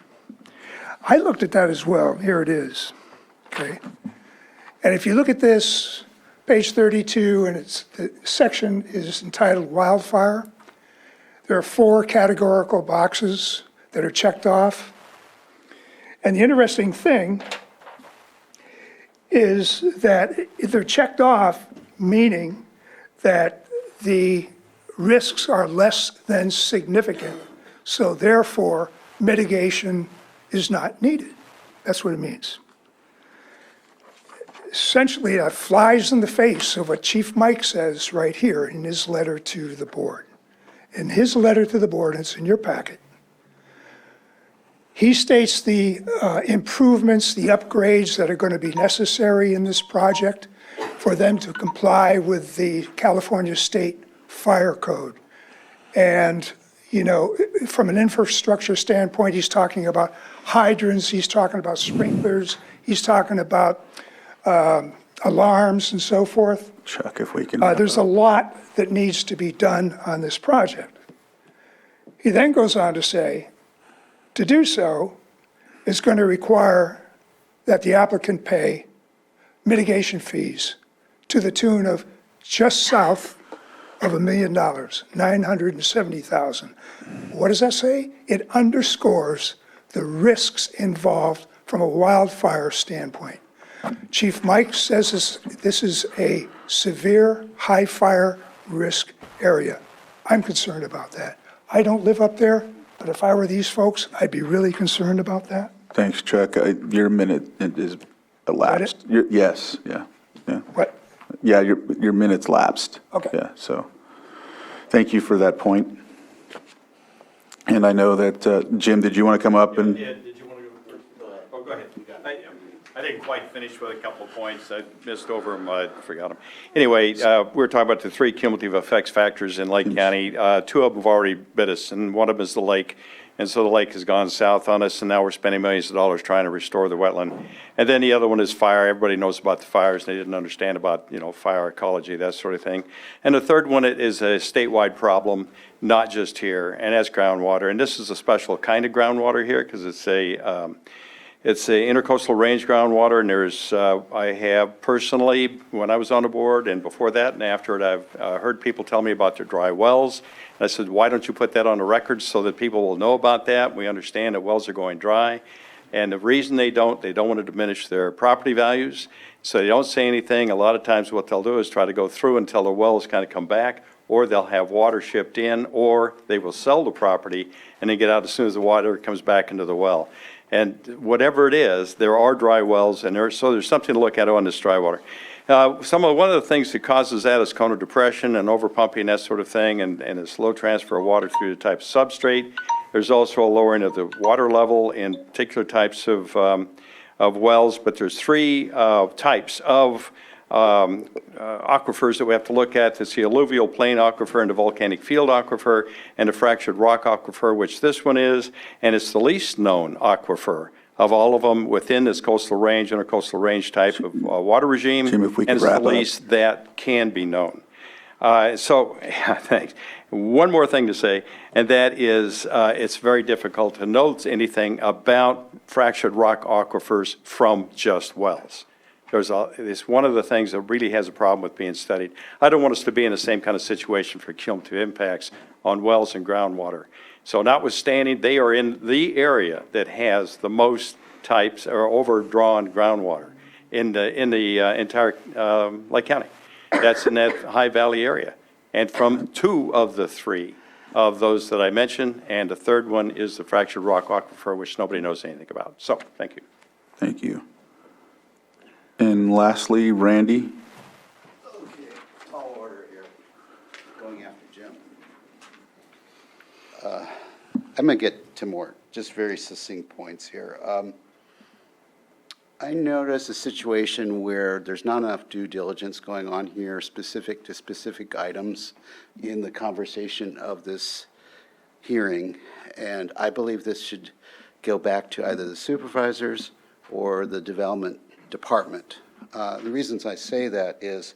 I looked at that as well. Here it is, okay? And if you look at this, page 32, and the section is entitled Wildfire. There are 4 categorical boxes that are checked off. And the interesting thing is that if they're checked off, meaning that the risks are less than significant, so therefore mitigation is not needed. That's what it means. Essentially, that flies in the face of what Chief Mike says right here in his letter to the board. In his letter to the board, and it's in your packet, he states the improvements, the upgrades that are going to be necessary in this project for them to comply with the California State Fire Code. And, from an infrastructure standpoint, he's talking about hydrants, he's talking about sprinklers, he's talking about alarms and so forth. Chuck, if we can. There's a lot that needs to be done on this project. He then goes on to say, to do so is going to require that the applicant pay mitigation fees to the tune of just south of $1 million, $970,000. What does that say? It underscores the risks involved from a wildfire standpoint. Chief Mike says this is a severe high fire risk area. I'm concerned about that. I don't live up there, but if I were these folks, I'd be really concerned about that. Thanks, Chuck. Your minute is elapsed. Yes, yeah. What? Yeah, your minute's lapsed. Okay. Yeah, so, thank you for that point. And I know that, Jim, did you want to come up and? Yeah, did you want to go first? Oh, go ahead. I didn't quite finish with a couple of points. I missed over them, I forgot them. Anyway, we're talking about the 3 cumulative effects factors in Lake County. 2 of them have already bit us, and one of them is the lake. And so the lake has gone south on us, and now we're spending millions of dollars trying to restore the wetland. And then the other one is fire. Everybody knows about the fires. They didn't understand about, fire ecology, that sort of thing. And the third one is a statewide problem, not just here, and that's groundwater. And this is a special kind of groundwater here because it's a intercoastal range groundwater, and there's, I have personally, when I was on the board and before that and after it, I've heard people tell me about their dry wells. And I said, why don't you put that on the record so that people will know about that? We understand that wells are going dry. And the reason they don't want to diminish their property values. So they don't say anything. A lot of times what they'll do is try to go through until the wells kind of come back, or they'll have water shipped in, or they will sell the property and then get out as soon as the water comes back into the well. And whatever it is, there are dry wells, and so there's something to look at on this dry water. One of the things that causes that is cone of depression and overpumping, that sort of thing, and a slow transfer of water through the type of substrate. There's also a lowering of the water level in particular types of wells, but there's 3 types of aquifers that we have to look at. It's the alluvial plain aquifer and the volcanic field aquifer and the fractured rock aquifer, which this one is, and it's the least known aquifer of all of them within this coastal range and a coastal range type of water regime. Jim, if we could and it's wrap the up. least that can be known. Thanks. One more thing to say, and that is it's very difficult to know anything about fractured rock aquifers from just wells. It's one of the things that really has a problem with being studied. I don't want us to be in the same kind of situation for cumulative impacts on wells and groundwater. So notwithstanding, they are in the area that has the most types or overdrawn groundwater in the entire Lake County. That's in that High Valley area. And from 2 of the 3 of those that I mentioned, and the third one is the fractured rock aquifer, which nobody knows anything about. So, thank you. Thank you. And lastly, Randy. Okay, tall order here, going after Jim. I'm going to get to more, just very succinct points here. I notice a situation where there's not enough due diligence going on here specific to specific items in the conversation of this hearing, and I believe this should go back to either the supervisors or the development department. The reasons I say that is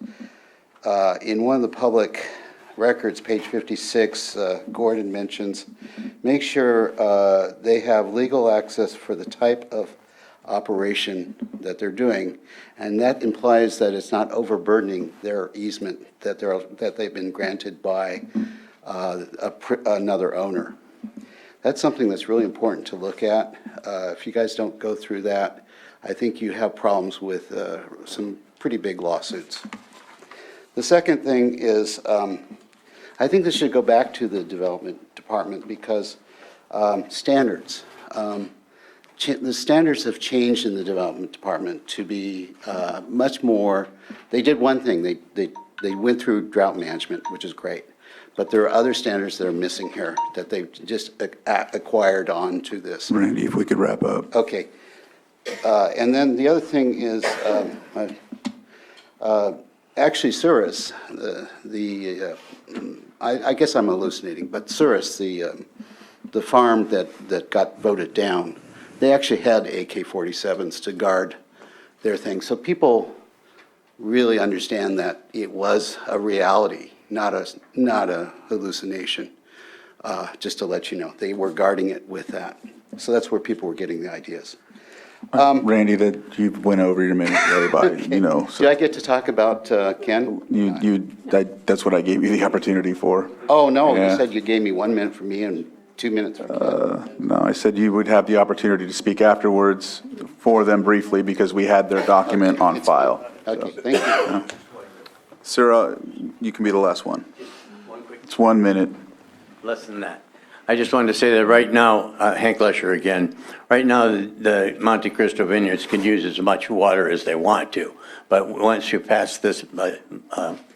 in one of the public records, page 56, Gordon mentions, make sure they have legal access for the type of operation that they're doing, and that implies that it's not overburdening their easement that they've been granted by another owner. That's something that's really important to look at. If you guys don't go through that, I think you have problems with some pretty big lawsuits. The second thing is, I think this should go back to the development department because standards. The standards have changed in the development department to be much more, they did one thing, they went through drought management, which is great, but there are other standards that are missing here that they've just acquired onto this. Randy, if we could wrap up. Okay. And then the other thing is, actually Suris, I guess I'm hallucinating, but Suris, the farm that got voted down, they actually had AK-47s to guard their thing. So people really understand that it was a reality, not a hallucination. Just to let you know, they were guarding it with that. So that's where people were getting the ideas. Randy, that you went over your minute, everybody, you know. So Did I get to talk about Ken? that's what I gave you the opportunity for. Oh, no, Yeah. you said you gave me 1 minute for me and 2 minutes for Ken. No, I said you would have the opportunity to speak afterwards for them briefly because we had their document on file. Okay, thank you. Sarah, you can be the last one. It's 1 minute. Less than that. I just wanted to say that right now, Hank Lesher again, right now, the Monte Cristo Vineyards can use as much water as they want to. But once you pass this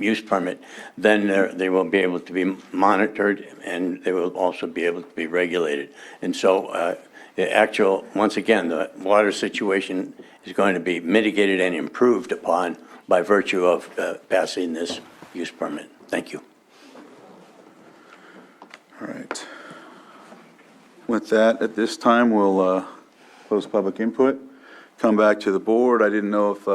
use permit, then they will be able to be monitored and they will also be able to be regulated. And so the actual, once again, the water situation is going to be mitigated and improved upon by virtue of passing this use permit. Thank you. All right. With that, at this time, we'll close public input, come back to the board. I didn't know if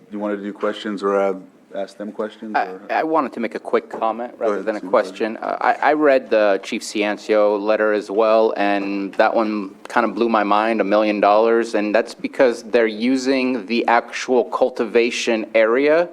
you wanted to do questions or ask them questions? Or? I wanted to make a quick comment rather ahead, than a Supervisor. question. I read the Chief Ciancio letter as well, and that one kind of blew my mind, $1 million, and that's because they're using the actual cultivation area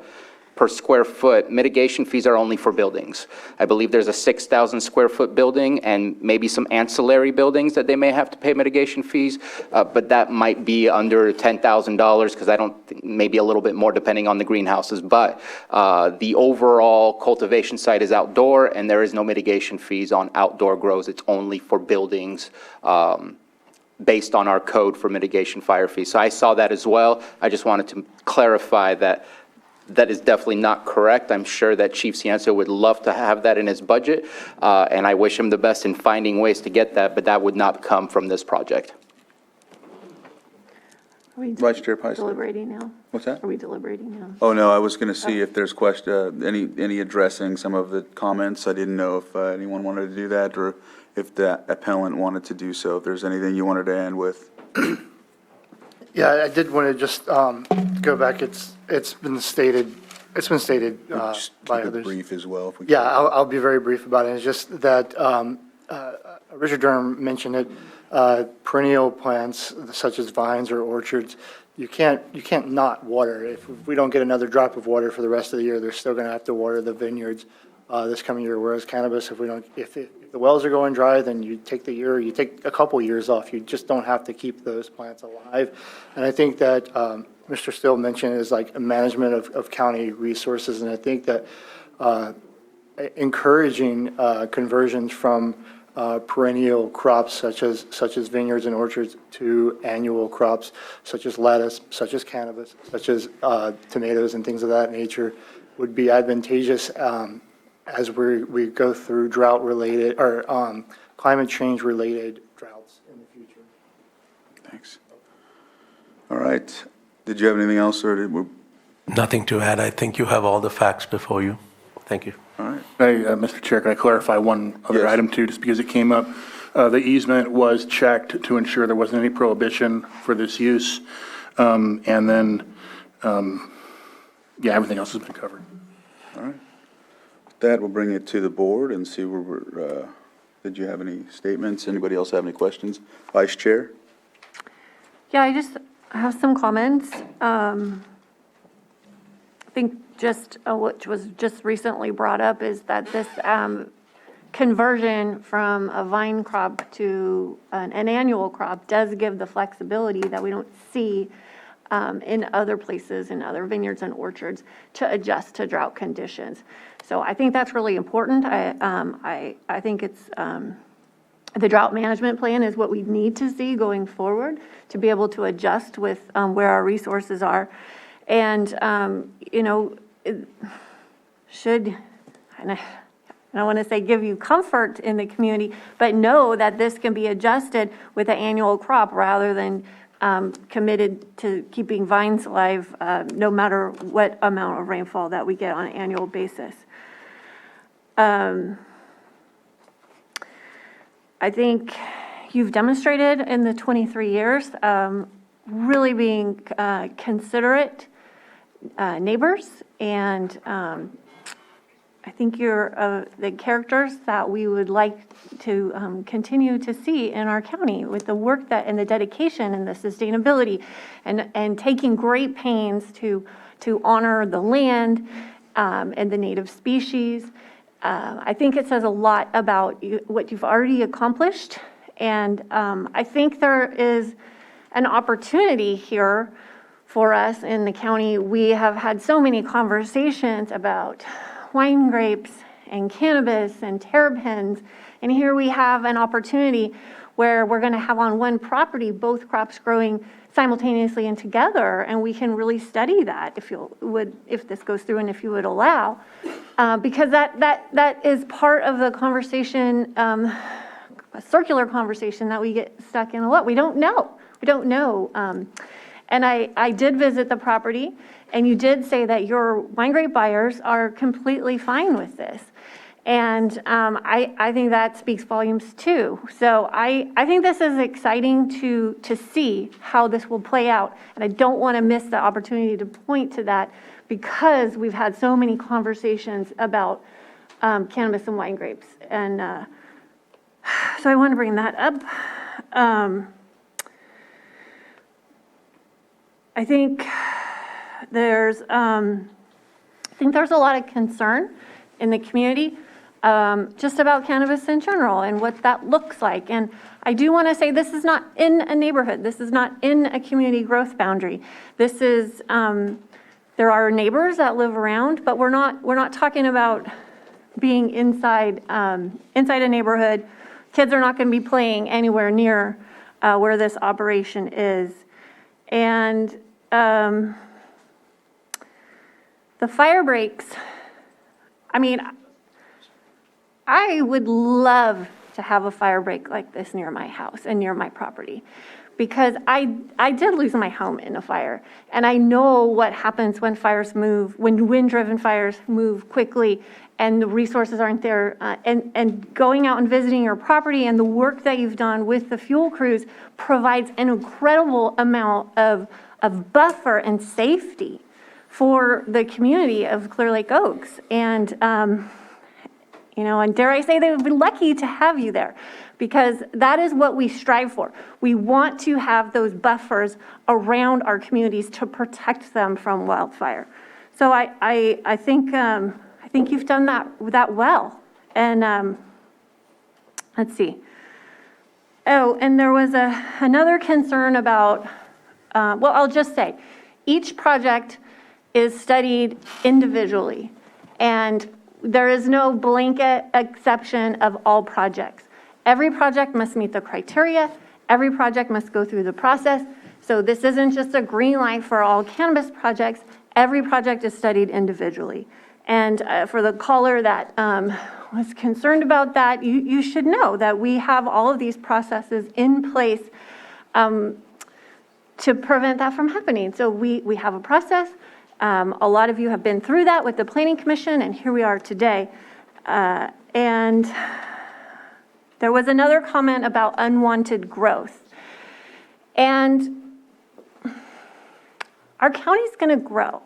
per square foot. Mitigation fees are only for buildings. I believe there's a 6,000 square foot building and maybe some ancillary buildings that they may have to pay mitigation fees, but that might be under $10,000 because I don't think, maybe a little bit more depending on the greenhouses, but the overall cultivation site is outdoor and there is no mitigation fees on outdoor grows. It's only for buildings based on our code for mitigation fire fees. So I saw that as well. I just wanted to clarify that that is definitely not correct. I'm sure that Chief Ciancio would love to have that in his budget, and I wish him the best in finding ways to get that, but that would not come from this project. we Vice Chair Paisley. deliberating now? What's that? Are we deliberating now? Oh, no, I was going to see if there's any addressing some of the comments. I didn't know if anyone wanted to do that or if the appellant wanted to do so. If there's anything you wanted to end with. Yeah, I did want to just go back. It's been stated Just by keep it others. brief as well. If we Yeah, can. I'll be very brief about it. It's just that Richard Durham mentioned it, perennial plants such as vines or orchards, you can't not water. If we don't get another drop of water for the rest of the year, they're still going to have to water the vineyards this coming year. Whereas cannabis, if the wells are going dry, then you take a couple years off. You just don't have to keep those plants alive. And I think that Mr. Still mentioned is like a management of county resources. And I think that encouraging conversions from perennial crops such as vineyards and orchards to annual crops such as lettuce, such as cannabis, such as tomatoes and things of that nature would be advantageous as we go through drought-related or climate change-related droughts in the future. Thanks. All right. Did you have anything else, or did we? Nothing to add. I think you have all the facts before you. Thank you. All right. Hey, Mr. Chair, can I clarify one other Yes. item too, just because it came up? The easement was checked to ensure there wasn't any prohibition for this use. And then, yeah, everything else has been covered. All right. With that, we'll bring it to the board and see where we're, did you have any statements? Anybody else have any questions? Vice Chair? Yeah, I just have some comments. I think just, which was just recently brought up, is that this conversion from a vine crop to an annual crop does give the flexibility that we don't see in other places, in other vineyards and orchards, to adjust to drought conditions. So I think that's really important. I think it's, the drought management plan is what we need to see going forward to be able to adjust with where our resources are. And, you know, it should, and I don't want to say give you comfort in the community, but know that this can be adjusted with an annual crop rather than committed to keeping vines alive no matter what amount of rainfall that we get on an annual basis. I think you've demonstrated in the 23 years really being considerate neighbors, and I think you're the characters that we would like to continue to see in our county with the work that and the dedication and the sustainability and taking great pains to honor the land and the native species. I think it says a lot about what you've already accomplished, and I think there is an opportunity here for us in the county. We have had so many conversations about wine grapes and cannabis and terrapins, and here we have an opportunity where we're going to have on one property both crops growing simultaneously and together, and we can really study that if this goes through and if you would allow, because that is part of the conversation, a circular conversation that we get stuck in a lot. We don't know. And I did visit the property, and you did say that your wine grape buyers are completely fine with this. And I think that speaks volumes too. So I think this is exciting to see how this will play out. And I don't want to miss the opportunity to point to that because we've had so many conversations about cannabis and wine grapes. And so I want to bring that up. I think there's a lot of concern in the community just about cannabis in general and what that looks like. And I do want to say this is not in a neighborhood. This is not in a community growth boundary. This is, there are neighbors that live around, but we're not talking about being inside a neighborhood. Kids are not going to be playing anywhere near where this operation is. And the fire breaks, I mean, I would love to have a fire break like this near my house and near my property. Because I did lose my home in a fire. And I know what happens when fires move, when wind-driven fires move quickly and the resources aren't there. And going out and visiting your property and the work that you've done with the fuel crews provides an incredible amount of buffer and safety for the community of Clear Lake Oaks. And, and dare I say, they would be lucky to have you there, because that is what we strive for. We want to have those buffers around our communities to protect them from wildfire. So I think you've done that well. And let's see. Oh, and there was another concern about, well, I'll just say, each project is studied individually, and there is no blanket exception of all projects. Every project must meet the criteria. Every project must go through the process. So this isn't just a green light for all cannabis projects. Every project is studied individually. And for the caller that was concerned about that, you should know that we have all of these processes in place to prevent that from happening. So we have a process. A lot of you have been through that with the Planning Commission, and here we are today. And there was another comment about unwanted growth. And our county's going to grow.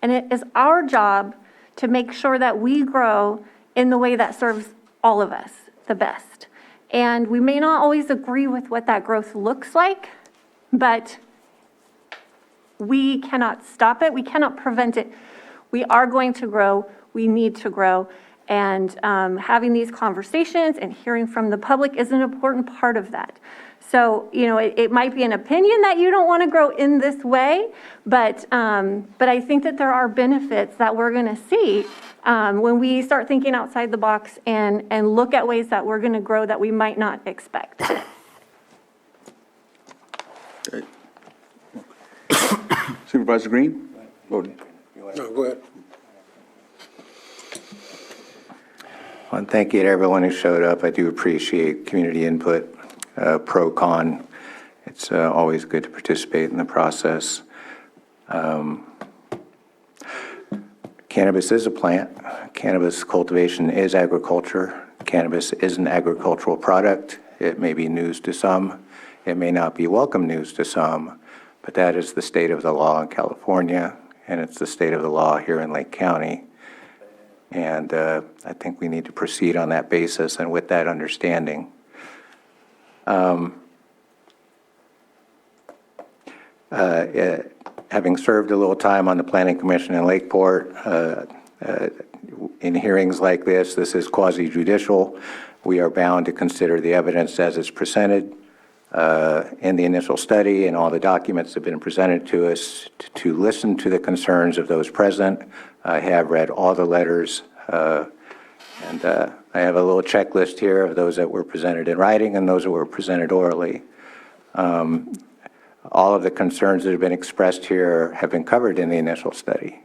And it is our job to make sure that we grow in the way that serves all of us the best. And we may not always agree with what that growth looks like, but we cannot stop it. We cannot prevent it. We are going to grow. We need to grow. And having these conversations and hearing from the public is an important part of that. So, it might be an opinion that you don't want to grow in this way, but I think that there are benefits that we're going to see when we start thinking outside the box and look at ways that we're going to grow that we might not expect. Supervisor Green? No, go ahead. Well, thank you to everyone who showed up. I do appreciate community input, pro, con. It's always good to participate in the process. Cannabis is a plant. Cannabis cultivation is agriculture. Cannabis is an agricultural product. It may be news to some. It may not be welcome news to some, but that is the state of the law in California, and it's the state of the law here in Lake County. And I think we need to proceed on that basis and with that understanding. Having served a little time on the Planning Commission in Lakeport, in hearings like this is quasi-judicial. We are bound to consider the evidence as it's presented in the initial study, and all the documents have been presented to us to listen to the concerns of those present. I have read all the letters, and I have a little checklist here of those that were presented in writing and those that were presented orally. All of the concerns that have been expressed here have been covered in the initial study.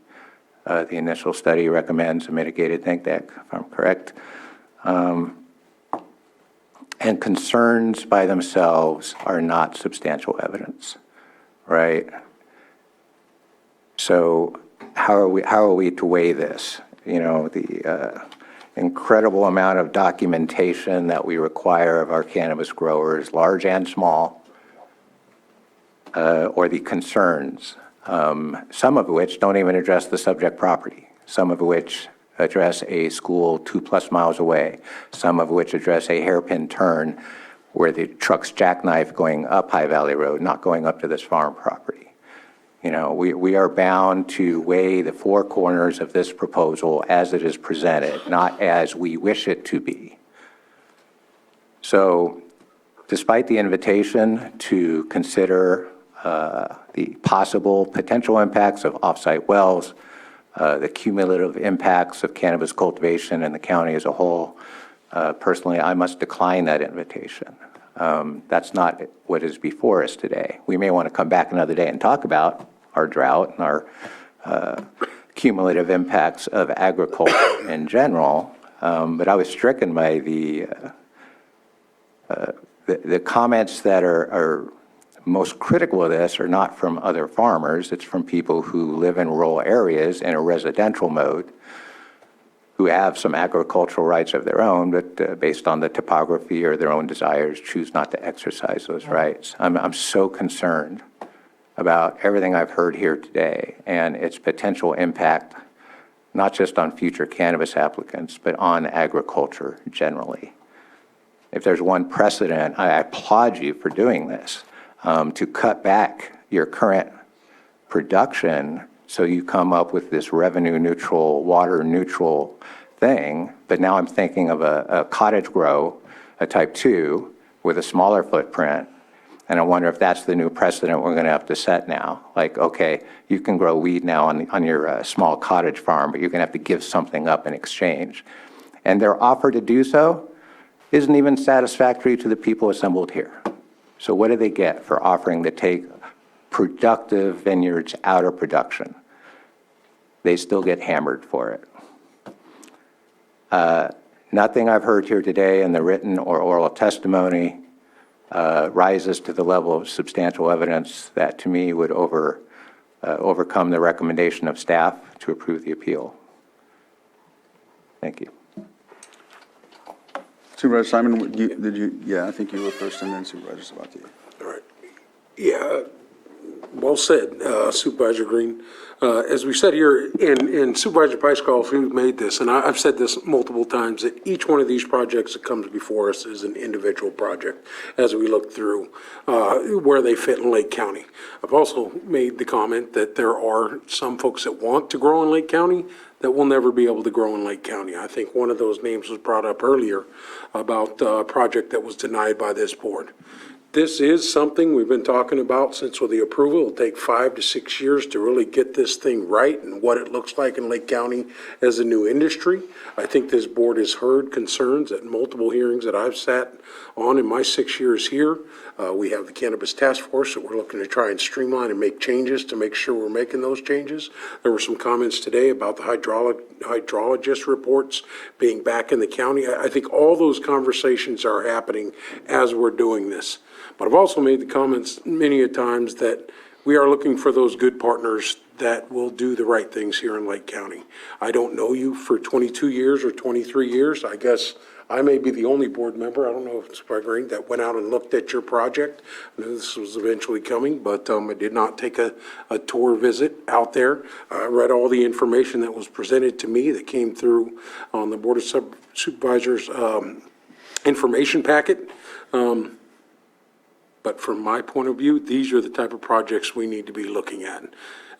The initial study recommends a mitigated think tank, if I'm correct. And concerns by themselves are not substantial evidence, right? So how are we to weigh this? The incredible amount of documentation that we require of our cannabis growers, large and small, or the concerns, some of which don't even address the subject property, some of which address a school 2+ miles away, some of which address a hairpin turn where the truck's jackknife going up High Valley Road, not going up to this farm property. We are bound to weigh the four corners of this proposal as it is presented, not as we wish it to be. So despite the invitation to consider the possible potential impacts of off-site wells, the cumulative impacts of cannabis cultivation in the county as a whole, personally, I must decline that invitation. That's not what is before us today. We may want to come back another day and talk about our drought and our cumulative impacts of agriculture in general, but I was stricken by the the comments that are most critical of this are not from other farmers, it's from people who live in rural areas in a residential mode, who have some agricultural rights of their own, but based on the topography or their own desires, choose not to exercise those rights. I'm so concerned about everything I've heard here today and its potential impact, not just on future cannabis applicants, but on agriculture generally. If there's one precedent, I applaud you for doing this, to cut back your current production so you come up with this revenue neutral, water neutral thing. But now I'm thinking of a cottage grow, a type 2, with a smaller footprint. And I wonder if that's the new precedent we're going to have to set now. Like, okay, you can grow weed now on your small cottage farm, but you're going to have to give something up in exchange. And their offer to do so isn't even satisfactory to the people assembled here. So what do they get for offering to take productive vineyards out of production? They still get hammered for it. Nothing I've heard here today in the written or oral testimony rises to the level of substantial evidence that to me would overcome the recommendation of staff to approve the appeal. Thank you. Supervisor Simon, yeah, I think you were first and then Supervisor Sabatier. All right. Yeah, well said, Supervisor Green. As we said here, and Supervisor Peiskov, who made this, and I've said this multiple times, that each one of these projects that comes before us is an individual project as we look through where they fit in Lake County. I've also made the comment that there are some folks that want to grow in Lake County that will never be able to grow in Lake County. I think one of those names was brought up earlier about a project that was denied by this board. This is something we've been talking about since with the approval. It'll take 5 to 6 years to really get this thing right and what it looks like in Lake County as a new industry. I think this board has heard concerns at multiple hearings that I've sat on in my 6 years here. We have the Cannabis Task Force that we're looking to try and streamline and make changes to make sure we're making those changes. There were some comments today about the hydrologist reports being back in the county. I think all those conversations are happening as we're doing this. But I've also made the comments many a times that we are looking for those good partners that will do the right things here in Lake County. I don't know you for 22 years or 23 years. I guess I may be the only board member, I don't know if it's Green, that went out and looked at your project. I knew this was eventually coming, but I did not take a tour visit out there. I read all the information that was presented to me that came through on the Board of Supervisors information packet. But from my point of view, these are the type of projects we need to be looking at.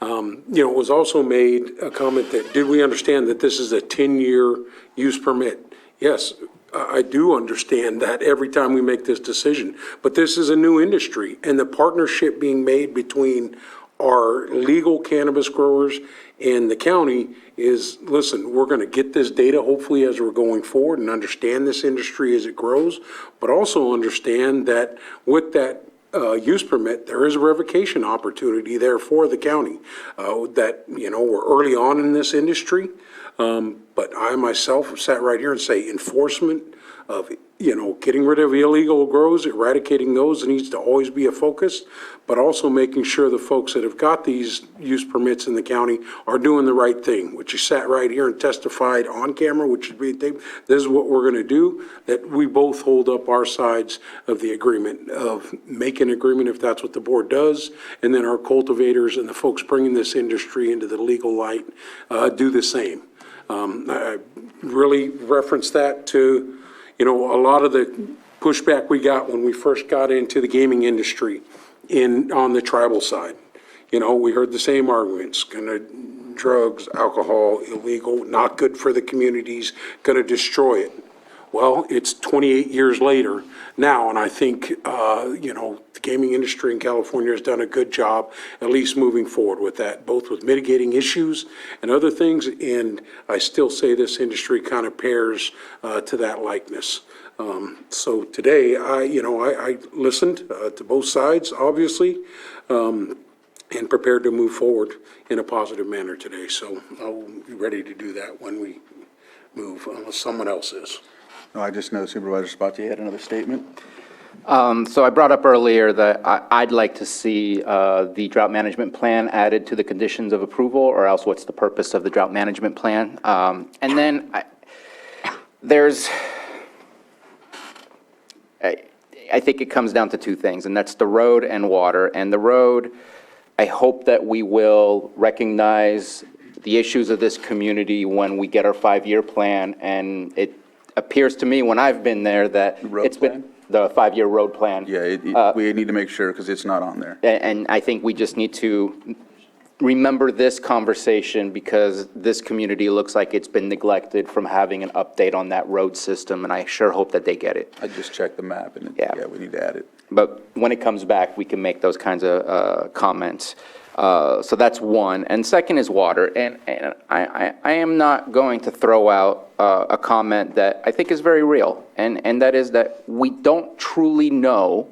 It was also made a comment that, did we understand that this is a 10-year use permit? Yes, I do understand that every time we make this decision. But this is a new industry, and the partnership being made between our legal cannabis growers and the county is, listen, we're going to get this data hopefully as we're going forward and understand this industry as it grows, but also understand that with that use permit, there is a revocation opportunity there for the county. That, we're early on in this industry, but I myself have sat right here and say enforcement of, getting rid of illegal grows, eradicating those needs to always be a focus, but also making sure the folks that have got these use permits in the county are doing the right thing, which you sat right here and testified on camera, which would be, this is what we're going to do, that we both hold up our sides of the agreement, of make an agreement if that's what the board does, and then our cultivators and the folks bringing this industry into the legal light do the same. I really reference that to a lot of the pushback we got when we first got into the gaming industry on the tribal side. We heard the same arguments, drugs, alcohol, illegal, not good for the communities, gonna destroy it. Well, it's 28 years later now, and I think, the gaming industry in California has done a good job, at least moving forward with that, both with mitigating issues and other things, and I still say this industry kind of pairs to that likeness. So today, I listened to both sides, obviously, and prepared to move forward in a positive manner today. So I'll be ready to do that when we move, unless someone else is. Oh, I just know Supervisor Spatier had another statement. So I brought up earlier that I'd like to see the drought management plan added to the conditions of approval, or else what's the purpose of the drought management plan? And then I think it comes down to two things, and that's the road and water. And the road, I hope that we will recognize the issues of this community when we get our 5-year plan. And it appears to me, when I've been there, that it's been the 5-year road plan. Yeah, we need to make sure, because it's not on there. And I think we just need to remember this conversation, because this community looks like it's been neglected from having an update on that road system, and I sure hope that they get it. I just checked the map, and Yeah. we need to add it. But when it comes back, we can make those kinds of comments. So that's one. And second is water. And I am not going to throw out a comment that I think is very real, and that is that we don't truly know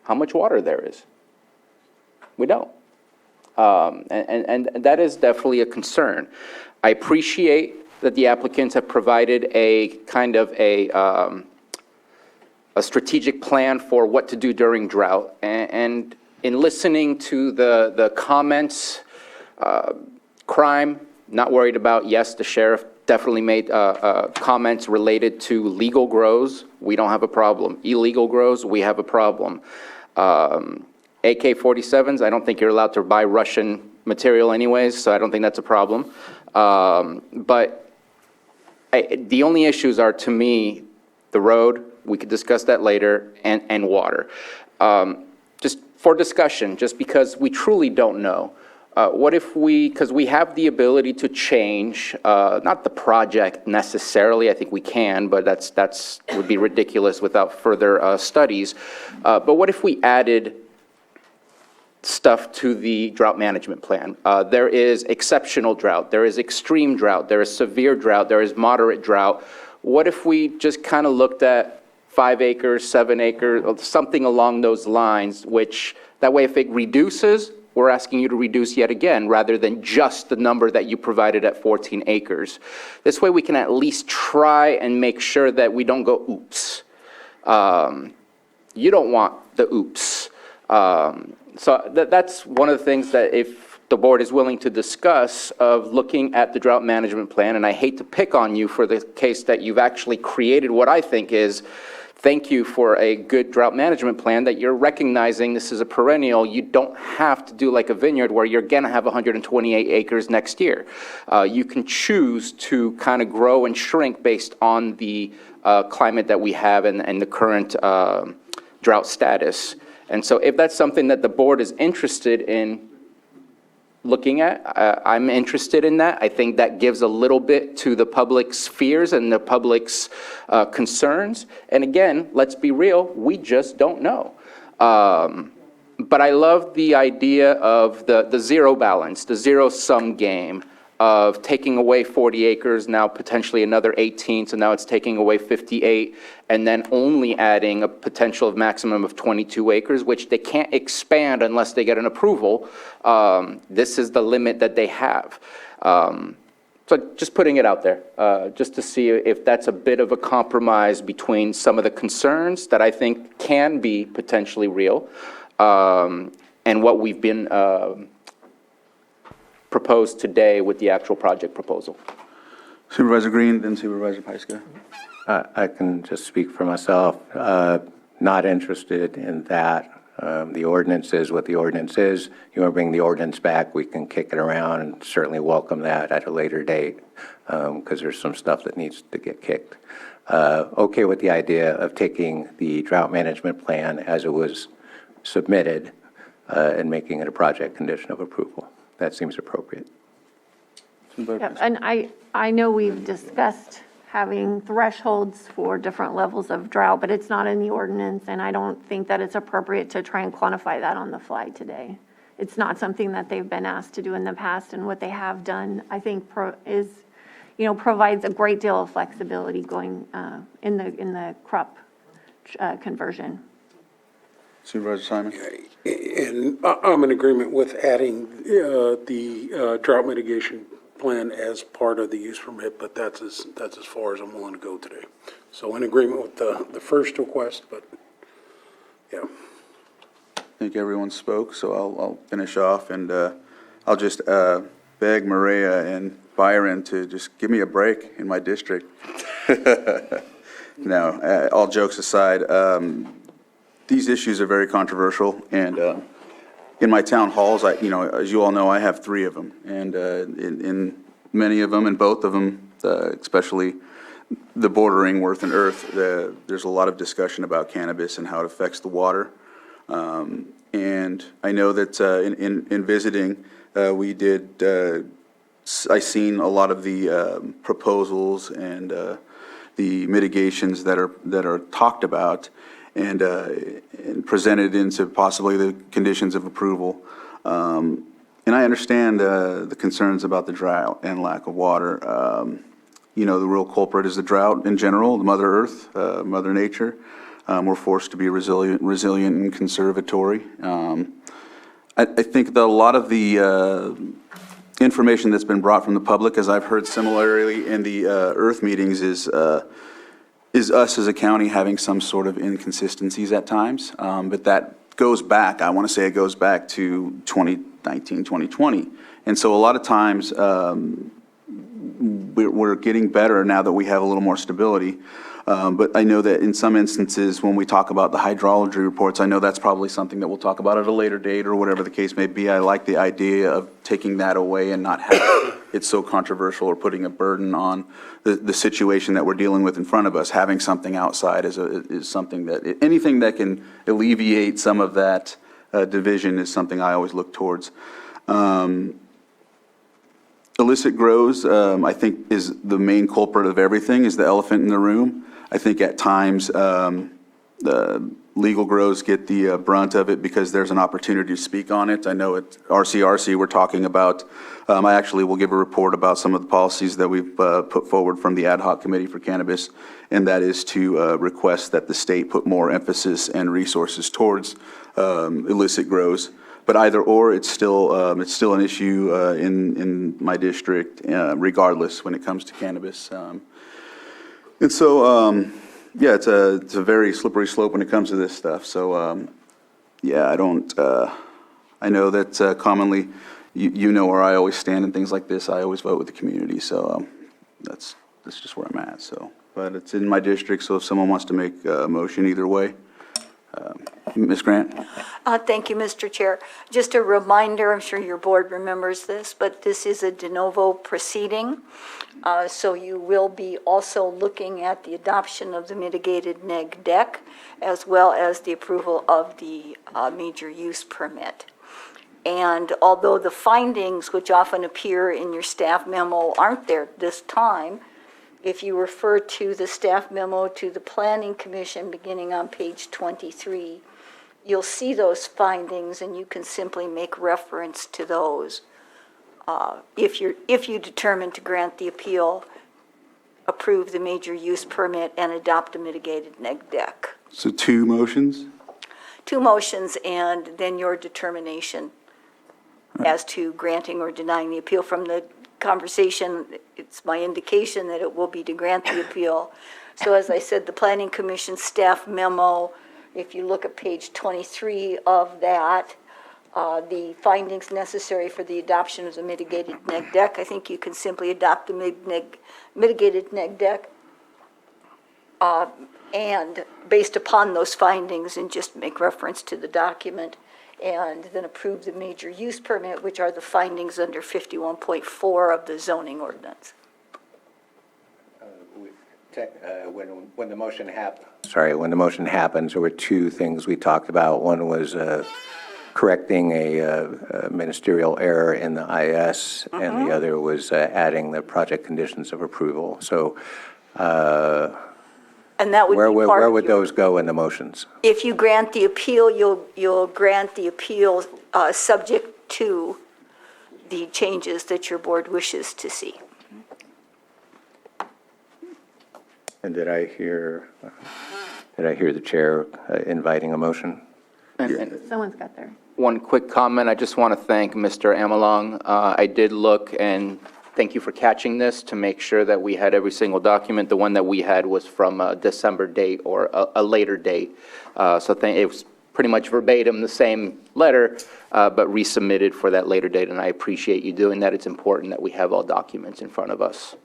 how much water there is. We don't. And that is definitely a concern. I appreciate that the applicants have provided a kind of a strategic plan for what to do during drought. And in listening to the comments, crime, not worried about, yes, the sheriff definitely made comments related to legal grows. We don't have a problem. Illegal grows, we have a problem. AK-47s, I don't think you're allowed to buy Russian material anyways, so I don't think that's a problem. But the only issues are, to me, the road, we could discuss that later, and water. Just for discussion, just because we truly don't know, what if because we have the ability to change, not the project necessarily, I think we can, but that's would be ridiculous without further studies. But what if we added stuff to the drought management plan? There is exceptional drought, there is extreme drought, there is severe drought, there is moderate drought. What if we just kind of looked at 5 acres, 7 acres, something along those lines, which that way if it reduces, we're asking you to reduce yet again, rather than just the number that you provided at 14 acres. This way we can at least try and make sure that we don't go oops. You don't want the oops. So that's one of the things that if the board is willing to discuss, of looking at the drought management plan, and I hate to pick on you for the case that you've actually created what I think is, thank you for a good drought management plan, that you're recognizing this is a perennial. You don't have to do like a vineyard where you're gonna have 128 acres next year. You can choose to kind of grow and shrink based on the climate that we have and the current drought status. And so if that's something that the board is interested in looking at, I'm interested in that. I think that gives a little bit to the public's fears and the public's concerns. And again, let's be real, we just don't know. But I love the idea of the zero balance, the zero-sum game of taking away 40 acres, now potentially another 18, so now it's taking away 58, and then only adding a potential of maximum of 22 acres, which they can't expand unless they get an approval. This is the limit that they have. So just putting it out there, just to see if that's a bit of a compromise between some of the concerns that I think can be potentially real, and what we've been proposed today with the actual project proposal. Supervisor Green, then Supervisor Pyska. I can just speak for myself. Not interested in that. The ordinance is what the ordinance is. You want to bring the ordinance back, we can kick it around, and certainly welcome that at a later date, because there's some stuff that needs to get kicked. Okay with the idea of taking the drought management plan as it was submitted and making it a project condition of approval. That seems appropriate. Yeah, and I know we've discussed having thresholds for different levels of drought, but it's not in the ordinance, and I don't think that it's appropriate to try and quantify that on the fly today. It's not something that they've been asked to do in the past, and what they have done, I think, provides a great deal of flexibility going in the crop conversion. Supervisor Simon. And I'm in agreement with adding the drought mitigation plan as part of the use permit, but that's as far as I'm willing to go today. So in agreement with the first request, but, yeah. I think everyone spoke, so I'll finish off, and I'll just beg Maria and Byron to just give me a break in my district. No, all jokes aside, these issues are very controversial, and in my town halls, as you all know, I have 3 of them, and in many of them, and both of them, especially the bordering Worth and Earth, there's a lot of discussion about cannabis and how it affects the water. And I know that in visiting, I seen a lot of the proposals and the mitigations that are talked about and presented into possibly the conditions of approval. And I understand the concerns about the drought and lack of water. The real culprit is the drought in general, the Mother Earth, Mother Nature. We're forced to be resilient and conservatory. I think that a lot of the information that's been brought from the public, as I've heard similarly in the Earth meetings, is us as a county having some sort of inconsistencies at times. But that goes back, I want to say it goes back to 2019, 2020. And so a lot of times we're getting better now that we have a little more stability. But I know that in some instances, when we talk about the hydrology reports, I know that's probably something that we'll talk about at a later date or whatever the case may be. I like the idea of taking that away and not having it so controversial or putting a burden on the situation that we're dealing with in front of us. Having something outside is something that, anything that can alleviate some of that division is something I always look towards. Illicit grows, I think, is the main culprit of everything, is the elephant in the room. I think at times the legal grows get the brunt of it because there's an opportunity to speak on it. I know at RCRC we're talking about, I actually will give a report about some of the policies that we've put forward from the Ad Hoc Committee for Cannabis, and that is to request that the state put more emphasis and resources towards illicit grows. But either or, it's still an issue in my district, regardless when it comes to cannabis. And so, yeah, it's a very slippery slope when it comes to this stuff. So, yeah, I know that commonly, you know where I always stand in things like this. I always vote with the community. So that's just where I'm at. So, but it's in my district. So if someone wants to make a motion either way. Ms. Grant? Thank you, Mr. Chair. Just a reminder, I'm sure your board remembers this, but this is a de novo proceeding. So you will be also looking at the adoption of the mitigated neg deck, as well as the approval of the major use permit. And although the findings, which often appear in your staff memo, aren't there this time, if you refer to the staff memo to the Planning Commission beginning on page 23, you'll see those findings and you can simply make reference to those. If you determine to grant the appeal, approve the major use permit, and adopt a mitigated neg deck. So 2 motions? 2 motions and then your determination as to granting or denying the appeal. From the conversation, it's my indication that it will be to grant the appeal. So as I said, the Planning Commission staff memo, if you look at page 23 of that, the findings necessary for the adoption of the mitigated neg deck, I think you can simply adopt the mitigated neg deck and based upon those findings and just make reference to the document, and then approve the major use permit, which are the findings under 51.4 of the zoning ordinance. When the motion happens, there were 2 things we talked about. One was correcting a ministerial error in the IS, and the other was adding the project conditions of approval. So And that would be part where of would your- those go in the motions? If you grant the appeal, you'll grant the appeal subject to the changes that your board wishes to see. And did I hear the chair inviting a motion? Someone's got there. One quick comment. I just want to thank Mr. Amelong. I did look and thank you for catching this to make sure that we had every single document. The one that we had was from a December date or a later date. It was pretty much verbatim the same letter, but resubmitted for that later date, and I appreciate you doing that. It's important that we have all documents in front of us.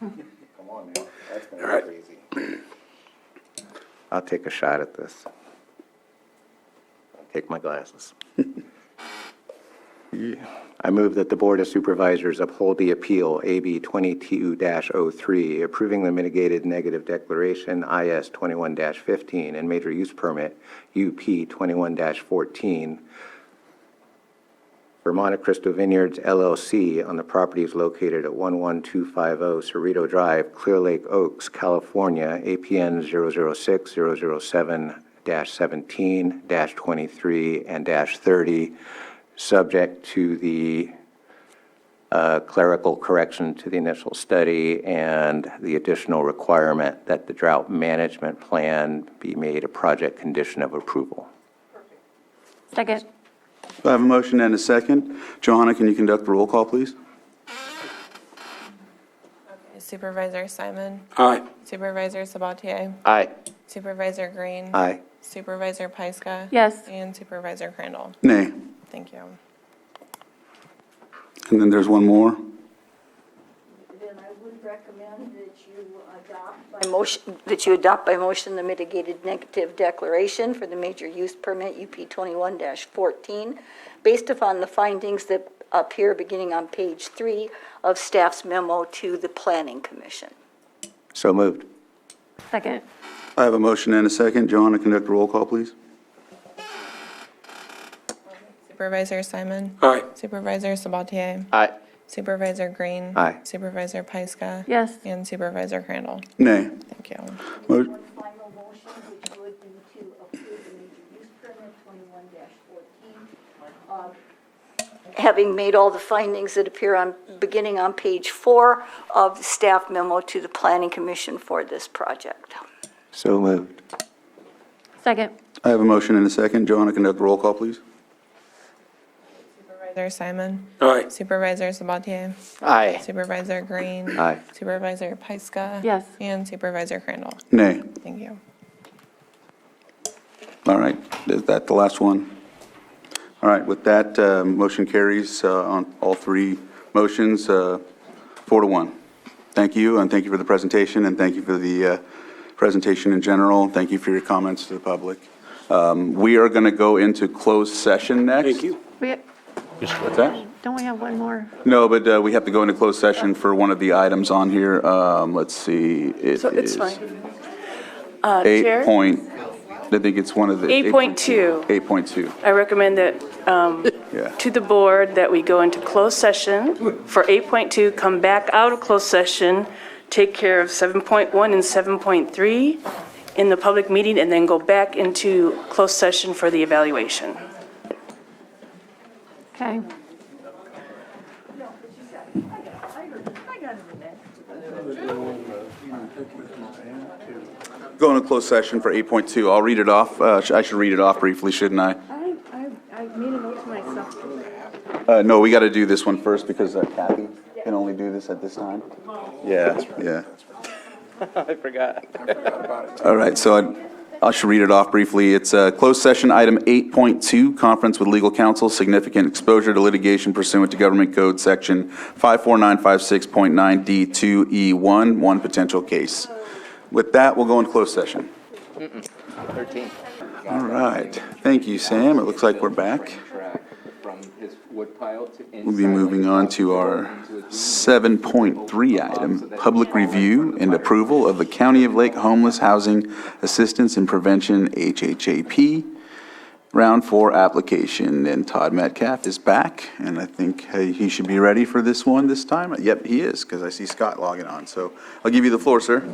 Come on now, that's gonna be crazy. I'll take a shot at this. I'll take my glasses. I move that the Board of Supervisors uphold the appeal AB 22-03, approving the mitigated negative declaration IS 21-15 and major use permit UP 21-14 for Monte Cristo Vineyards LLC on the properties located at 11250 Cerrito Drive, Clear Lake Oaks, California, APN 006-007-17-23 and -30, subject to the clerical correction to the initial study and the additional requirement that the drought management plan be made a project condition of approval. Second. I have a motion and a second. Johanna, can you conduct the roll call, please? Supervisor Simon? Aye. Supervisor Sabatier? Aye. Supervisor Green? Aye. Supervisor Pyska? Yes. And Supervisor Crandall? Nay. Thank you. And then there's one more. Then I would recommend that you adopt by motion the mitigated negative declaration for the major use permit UP 21-14, based upon the findings that appear beginning on page 3 of staff's memo to the Planning Commission. So moved. Second. I have a motion and a second. Johanna, conduct the roll call, please. Supervisor Simon? Aye. Supervisor Sabatier? Aye. Supervisor Green? Aye. Supervisor Pyska? Yes. And Supervisor Crandall? Nay. Thank you. Mo- Final motion, which would be to approve the major use permit 21-14. Having made all the findings that appear beginning on page 4 of the staff memo to the Planning Commission for this project. So moved. Second. I have a motion and a second. Johanna, conduct the roll call, please. Supervisor Simon? Aye. Supervisor Sabatier? Aye. Supervisor Green? Aye. Supervisor Pyska? Yes. And Supervisor Crandall? Nay. Thank you. All right, is that the last one? All right, with that, motion carries on all three motions, 4-1. Thank you, and thank you for the presentation, and thank you for the presentation in general. Thank you for your comments to the public. We are going to go into closed session next. Thank you. What's that? Don't we have one more? No, but we have to go into closed session for one of the items on here. Let's see, it So it's is fine. 8 Chair? point, I think it's one of the. 8.2. 8.2, I recommend that, yeah. to the board, that we go into closed session for 8.2, come back out of closed session, take care of 7.1 and 7.3 in the public meeting, and then go back into closed session for the evaluation. Okay. Go into closed session for 8.2. I'll read it off. I should read it off briefly, shouldn't I? I made a note to myself. No, we got to do this one first because Kathy can only do this at this time. Yeah, yeah. I forgot. All right, so I should read it off briefly. It's closed session item 8.2, conference with legal counsel, significant exposure to litigation pursuant to Government Code Section 54956.9D2E1, one potential case. With that, we'll go into closed session. 13. All right, thank you, Sam. It looks like we're back. From his wood pile to We'll be moving on to our 7.3 item, public review and approval of the County of Lake Homeless Housing Assistance and Prevention, HHAP, Round 4 application. And Todd Metcalf is back, and I think he should be ready for this one this time. Yep, he is, because I see Scott logging on. So I'll give you the floor, sir.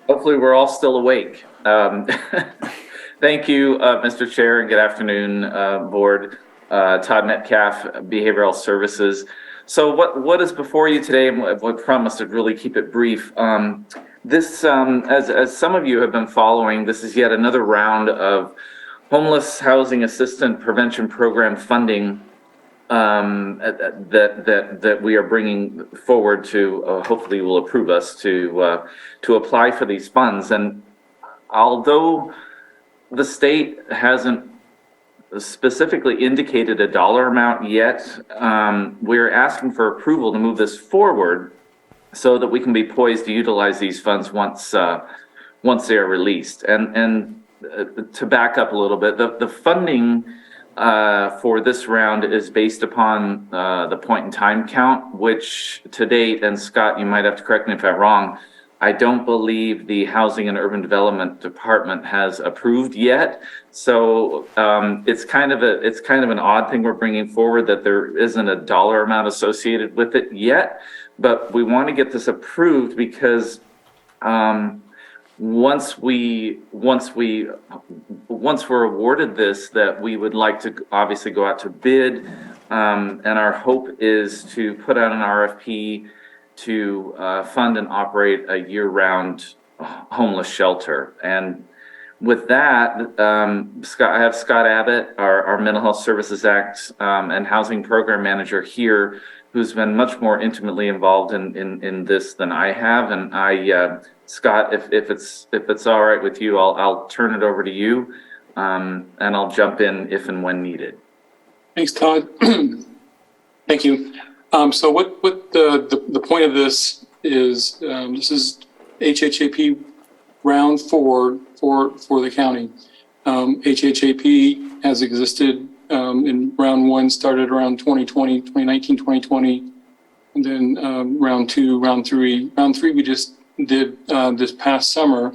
Hopefully, we're all still awake. Thank you, Mr. Chair, and good afternoon, Board. Todd Metcalf, Behavioral Services. So what is before you today, and what promised to really keep it brief. This, as some of you have been following, this is yet another round of homeless housing assistant prevention program funding that we are bringing forward to, hopefully will approve us to apply for these funds. And although the state hasn't specifically indicated a dollar amount yet, we're asking for approval to move this forward so that we can be poised to utilize these funds once they are released. And to back up a little bit, the funding for this round is based upon the point in time count, which to date, and Scott, you might have to correct me if I'm wrong, I don't believe the Housing and Urban Development Department has approved yet. So it's kind of an odd thing we're bringing forward, that there isn't a dollar amount associated with it yet. But we want to get this approved because once we're awarded this, that we would like to obviously go out to bid, and our hope is to put out an RFP to fund and operate a year-round homeless shelter. And with that, I have Scott Abbott, our Mental Health Services Act and Housing Program Manager here, who's been much more intimately involved in this than I have. And Scott, if it's all right with you, I'll turn it over to you, and I'll jump in if and when needed. Thanks, Todd. Thank you. So what the point of this is, this is HHAP round 4 for the county. HHAP has existed in round 1, started around 2019, 2020, and then round 2, round 3. Round 3 we just did this past summer.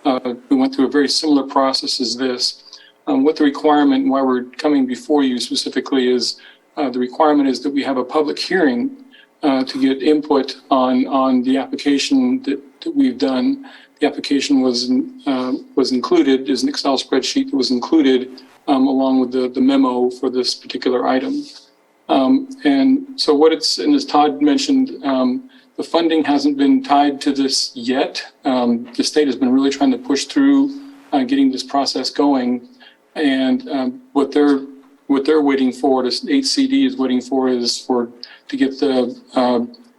We went through a very similar process as this. What the requirement and why we're coming before you specifically is, the requirement is that we have a public hearing to get input on the application that we've done. The application was included, is an Excel spreadsheet that was included along with the memo for this particular item. And so and as Todd mentioned, the funding hasn't been tied to this yet. The state has been really trying to push through getting this process going. And what they're waiting for, this HCD is waiting for, is to get the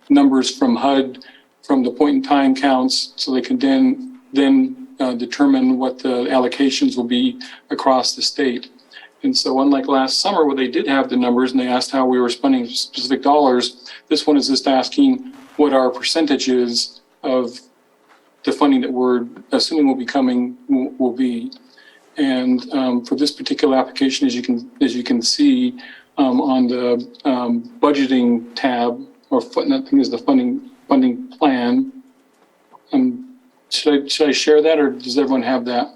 numbers from HUD from the point in time counts, so they can then determine what the allocations will be across the state. And so unlike last summer where they did have the numbers and they asked how we were spending specific dollars, this one is just asking what our percentage is of the funding that we're assuming will be coming will be. And for this particular application, as you can see on the budgeting tab, or that thing is the funding plan. Should I share that, or does everyone have that?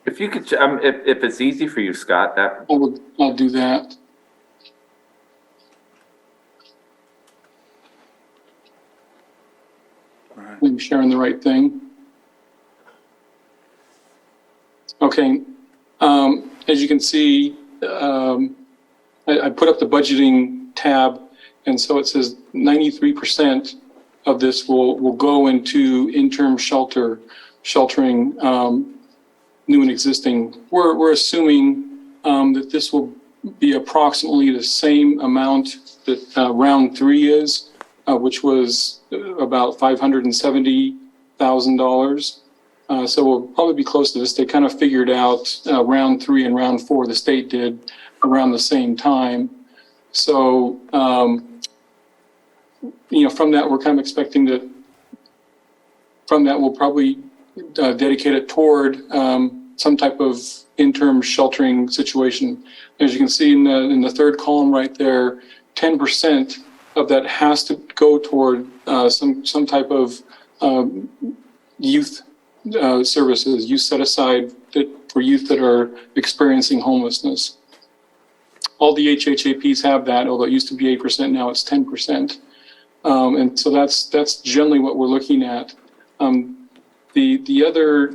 If you could, if it's easy for you, Scott, I'll do that. I'm sharing the right thing. Okay, as you can see, I put up the budgeting tab, and so it says 93% of this will go into interim sheltering, new and existing. We're assuming that this will be approximately the same amount that round 3 is, which was about $570,000. So we'll probably be close to this. They kind of figured out round 3 and round 4, the state did around the same time. So, from that, we're kind of expecting that from that, we'll probably dedicate it toward some type of interim sheltering situation. As you can see in the third column right there, 10% of that has to go toward some type of youth services, youth set aside for youth that are experiencing homelessness. All the HHAPs have that, although it used to be 8%, now it's 10%. And so that's generally what we're looking at. The other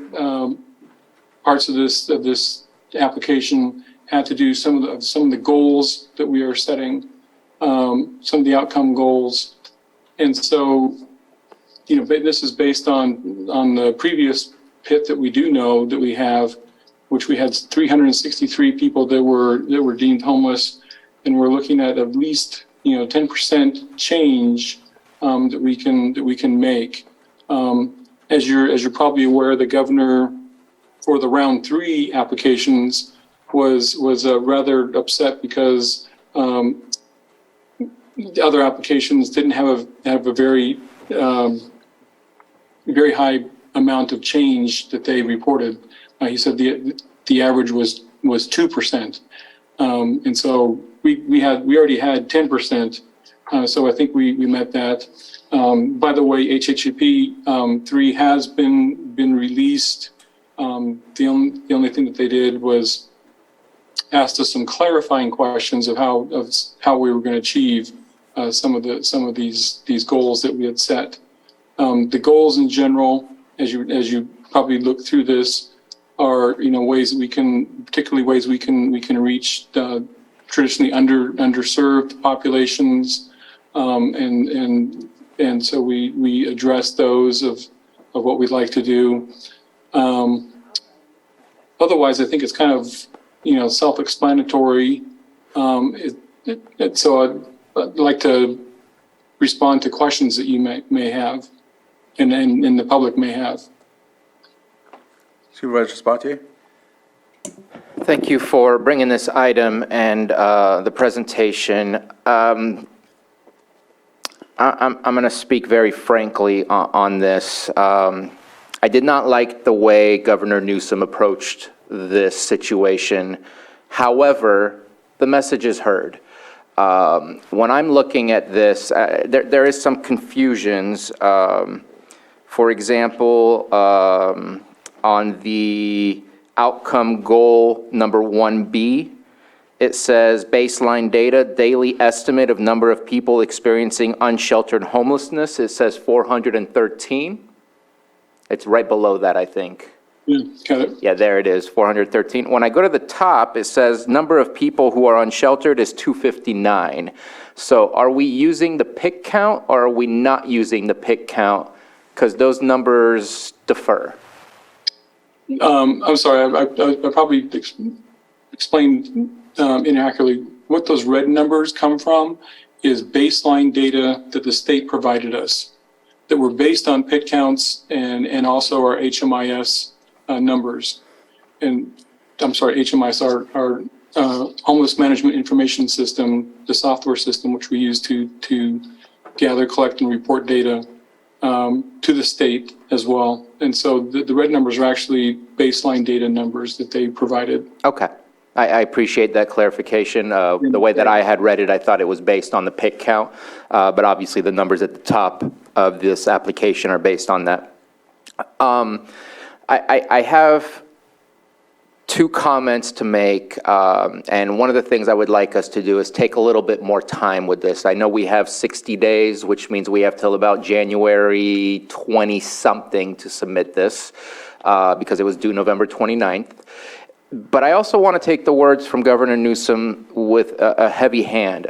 parts of this application had to do some of the goals that we are setting, some of the outcome goals. And so, this is based on the previous PIT that we do know that we have. which we had 363 people that were deemed homeless, and we're looking at least 10% change that we can make. As you're probably aware, the governor for the round 3 applications was rather upset because the other applications didn't have a very very high amount of change that they reported. He said the average was 2%, and so we already had 10%. So I think we met that. By the way, HHEP 3 has been released. The only thing that they did was asked us some clarifying questions of how we were going to achieve some of these goals that we had set. The goals in general, as you probably look through this, are ways that we can, particularly ways we can reach traditionally underserved populations, and so we address those of what we'd like to do. Otherwise, I think it's kind of self-explanatory. So I'd like to respond to questions that you may have, and the public may have. Supervisor Sabatier? Thank you for bringing this item and the presentation. I'm going to speak very frankly on this. I did not like the way Governor Newsom approached this situation. However, the message is heard. When I'm looking at this, there is some confusions. For example, on the outcome goal number 1B, it says baseline data, daily estimate of number of people experiencing unsheltered homelessness. It says 413. It's right below that, I think. Got it. Yeah, there it is, 413. When I go to the top, it says number of people who are unsheltered is 259. So are we using the PIC count or are we not using the PIC count? Because those numbers differ. I'm sorry, I probably explained inaccurately. What those red numbers come from is baseline data that the state provided us that were based on PIT counts and also our HMIS numbers. And I'm sorry, HMIS, our homeless management information system, the software system which we use to gather, collect, and report data to the state as well. And so the red numbers are actually baseline data numbers that they provided. Okay. I appreciate that clarification. The way that I had read it, I thought it was based on the PIC count, but obviously the numbers at the top of this application are based on that. I have two comments to make, and one of the things I would like us to do is take a little bit more time with this. I know we have 60 days, which means we have till about January 20-something to submit this, because it was due November 29th. But I also want to take the words from Governor Newsom with a heavy hand.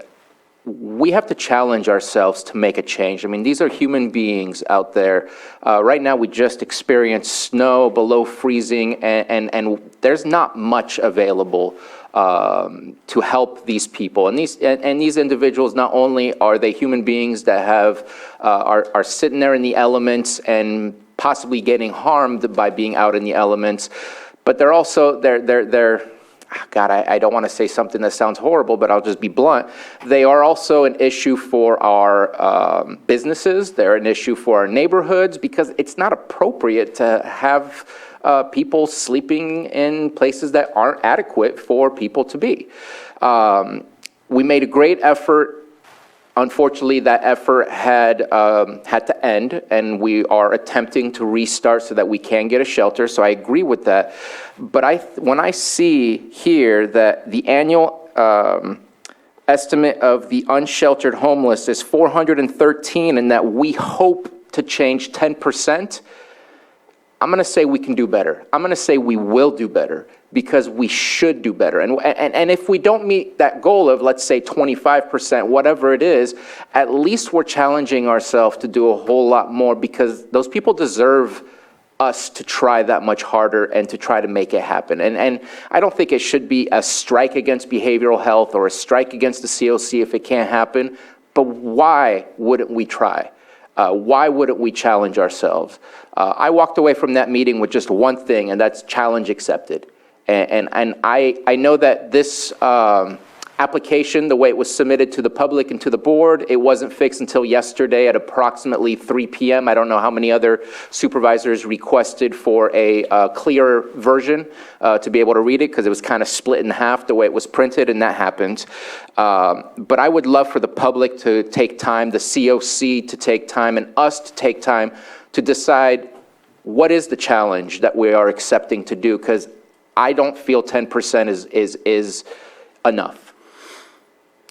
We have to challenge ourselves to make a change. I mean, these are human beings out there. Right now, we just experienced snow below freezing, and there's not much available to help these people. And these individuals, not only are they human beings that are sitting there in the elements and possibly getting harmed by being out in the elements, but they're also, God, I don't want to say something that sounds horrible, but I'll just be blunt. They are also an issue for our businesses. They're an issue for our neighborhoods because it's not appropriate to have people sleeping in places that aren't adequate for people to be. We made a great effort. Unfortunately, that effort had to end, and we are attempting to restart so that we can get a shelter. So I agree with that. But when I see here that the annual estimate of the unsheltered homeless is 413, and that we hope to change 10%, I'm going to say we can do better. I'm going to say we will do better because we should do better. And if we don't meet that goal of, let's say, 25%, whatever it is, at least we're challenging ourselves to do a whole lot more because those people deserve us to try that much harder and to try to make it happen. And I don't think it should be a strike against behavioral health or a strike against the COC if it can't happen, but why wouldn't we try? Why wouldn't we challenge ourselves? I walked away from that meeting with just one thing, and that's challenge accepted. And I know that this application, the way it was submitted to the public and to the board, it wasn't fixed until yesterday at approximately 3 p.m. I don't know how many other supervisors requested for a clearer version to be able to read it, because it was kind of split in half the way it was printed, and that happened. But I would love for the public to take time, the COC to take time, and us to take time to decide what is the challenge that we are accepting to do, because I don't feel 10% is enough.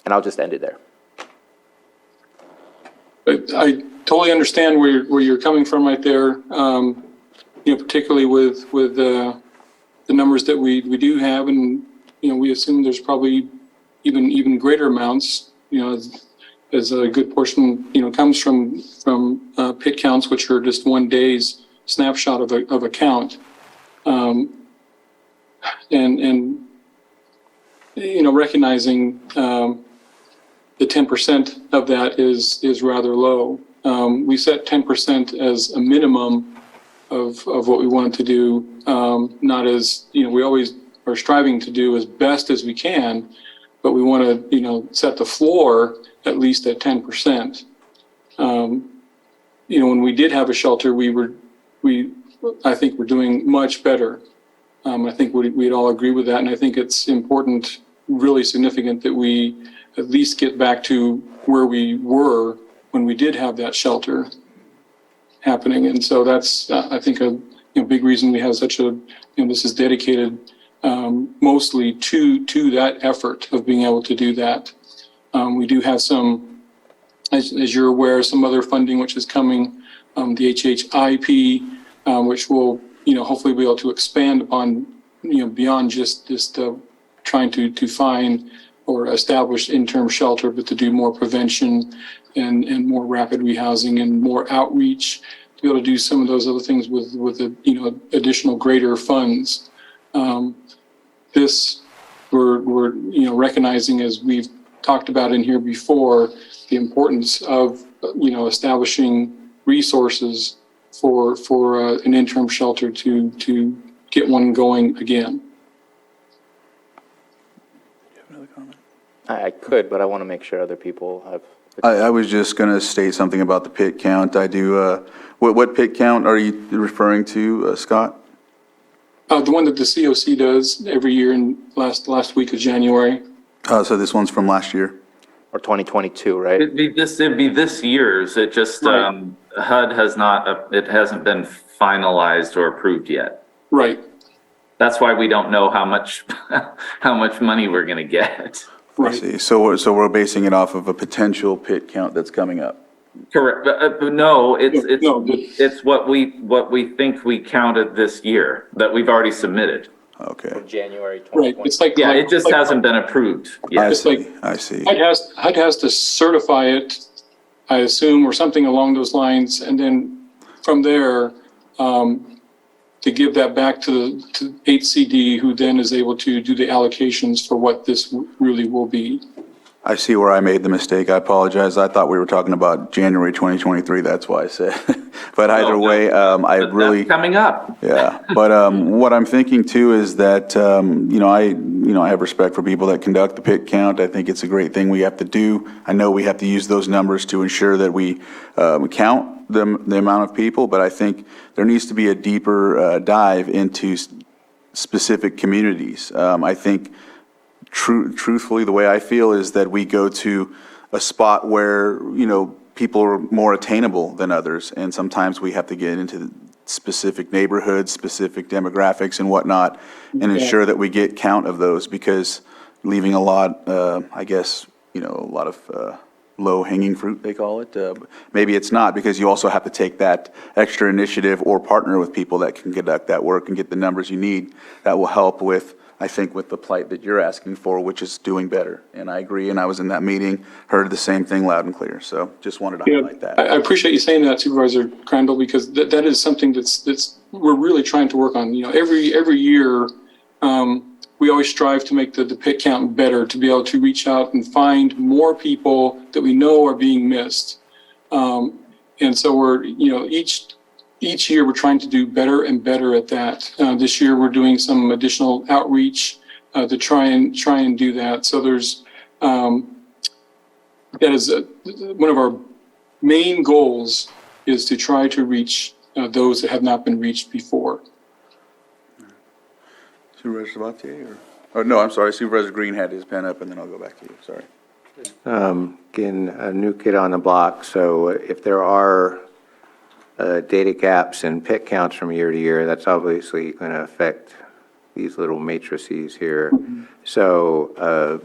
And I'll just end it there. I totally understand where you're coming from right there. Particularly with the numbers that we do have, and we assume there's probably even greater amounts. As a good portion comes from pit counts, which are just one day's snapshot of a count, and recognizing the 10% of that is rather low. We set 10% as a minimum of what we wanted to do, not as, we always are striving to do as best as we can, but we want to, set the floor at least at 10%. When we did have a shelter, I think we're doing much better. I think we'd all agree with that, and I think it's important, really significant, that we at least get back to where we were when we did have that shelter happening. And so that's, I think, a big reason we have such a, this is dedicated mostly to that effort of being able to do that. We do have some, as you're aware, some other funding which is coming, the HHIP, which will, hopefully be able to expand upon, beyond just trying to find or establish interim shelter, but to do more prevention and more rapid rehousing and more outreach, to be able to do some of those other things with additional greater funds. This we're recognizing, as we've talked about in here before, the importance of establishing resources for an interim shelter to get one going again. I could, but I want to make sure other people have. I was just going to state something about the pit count. I do, what pit count are you referring to, Scott? The one that the COC does every year in last week of January. So this one's from last year? Or 2022, right? It'd be this year's. It just, Right. HUD has not, it hasn't been finalized or approved yet. Right. That's why we don't know how much money we're going to get. I see. So we're basing it off of a potential pit count that's coming up? Correct. But no, No, it's what we think we counted this year that we've already submitted. Okay. From January 2020. Right. It's like, Yeah, it just hasn't been approved yet. I see. HUD has to certify it, I assume, or something along those lines, and then from there, to give that back to HCD, who then is able to do the allocations for what this really will be. I see where I made the mistake. I apologize. I thought we were talking about January 2023. That's why I said. But either way, I really. That's coming up. Yeah, but what I'm thinking too is that I have respect for people that conduct the pit count. I think it's a great thing we have to do. I know we have to use those numbers to ensure that we count the amount of people, but I think there needs to be a deeper dive into specific communities. I think truthfully, the way I feel is that we go to a spot where people are more attainable than others, and sometimes we have to get into specific neighborhoods, specific demographics and whatnot, and ensure that we get count of those, because leaving a lot, I guess, a lot of low-hanging fruit, they call it. Maybe it's not, because you also have to take that extra initiative or partner with people that can conduct that work and get the numbers you need that will help with I think, with the plight that you're asking for, which is doing better. And I agree, and I was in that meeting, heard the same thing loud and clear. So just wanted to highlight that. I appreciate you saying that, Supervisor Crandall, because that is something that's we're really trying to work on. Every year, we always strive to make the pit count better, to be able to reach out and find more people that we know are being missed. And so we're, each year we're trying to do better and better at that. This year we're doing some additional outreach to try and do that. So there's that is one of our main goals, is to try to reach those that have not been reached before. Supervisor Sabatier, or no, I'm sorry, Supervisor Green had his pen up, and then I'll go back to you. Sorry. Again, a new kid on the block, so if there are data gaps in pit counts from year to year, that's obviously going to affect these little matrices here. So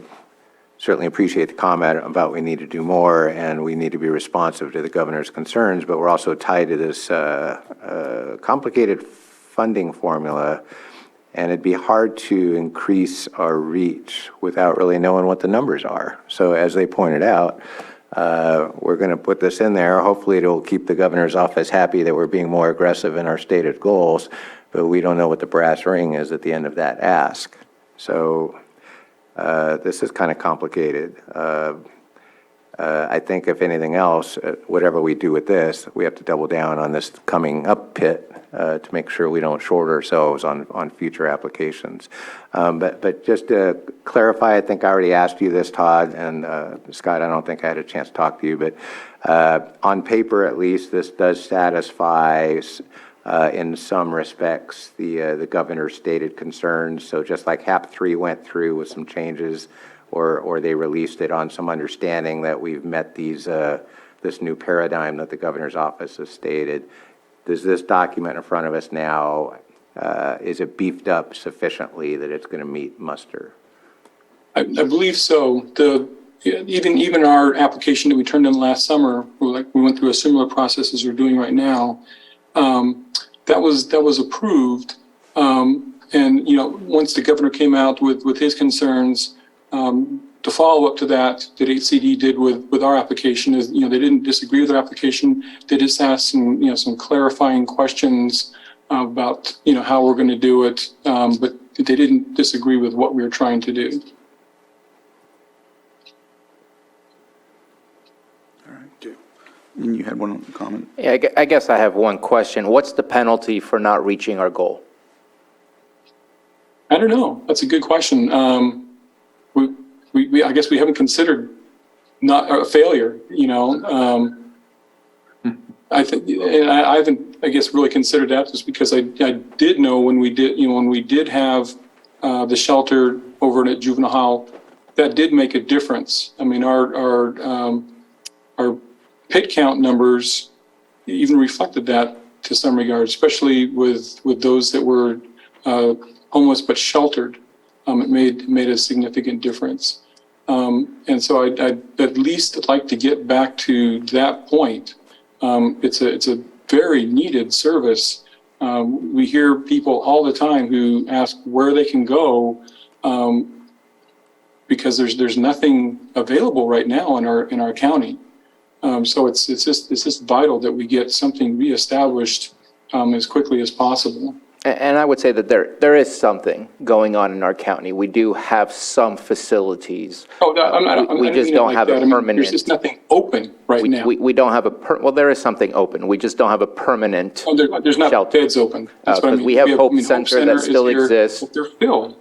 certainly appreciate the comment about we need to do more and we need to be responsive to the governor's concerns, but we're also tied to this complicated funding formula, and it'd be hard to increase our reach without really knowing what the numbers are. So as they pointed out, we're going to put this in there. Hopefully it'll keep the governor's office happy that we're being more aggressive in our stated goals, but we don't know what the brass ring is at the end of that ask. So this is kind of complicated. I think if anything else, whatever we do with this, we have to double down on this coming up pit to make sure we don't short ourselves on future applications. But just to clarify, I think I already asked you this, Todd, and Scott, I don't think I had a chance to talk to you, but on paper at least, this does satisfy in some respects the governor's stated concerns. So just like HAP 3 went through with some changes, or they released it on some understanding that we've met these this new paradigm that the governor's office has stated. Does this document in front of us now, is it beefed up sufficiently that it's going to meet muster? I believe so. Even our application that we turned in last summer, we went through a similar process as we're doing right now. That was approved, and once the governor came out with his concerns, the follow up to that HCD did with our application is, they didn't disagree with our application. They just asked some clarifying questions about, how we're going to do it. But they didn't disagree with what we were trying to do. All right. And you had one comment? Yeah, I guess I have one question. What's the penalty for not reaching our goal? I don't know. That's a good question. I guess we haven't considered not a failure, I think, and I haven't, I guess, really considered that, just because I did know when we did have the shelter over at Juvenile Hall, that did make a difference. I mean, our pit count numbers even reflected that to some regard, especially with those that were homeless but sheltered. It made a significant difference. And so I'd at least like to get back to that point. It's a very needed service. We hear people all the time who ask where they can go, because there's nothing available right now in our county. So it's just vital that we get something reestablished as quickly as possible. And I would say that there is something going on in our county. We do have some facilities. We just don't have a permanent. There's just nothing open right now. We don't have well, there is something open. We just don't have a permanent there's not shelter. beds open. That's what I mean. We have Hope Center that still exists. They're filled,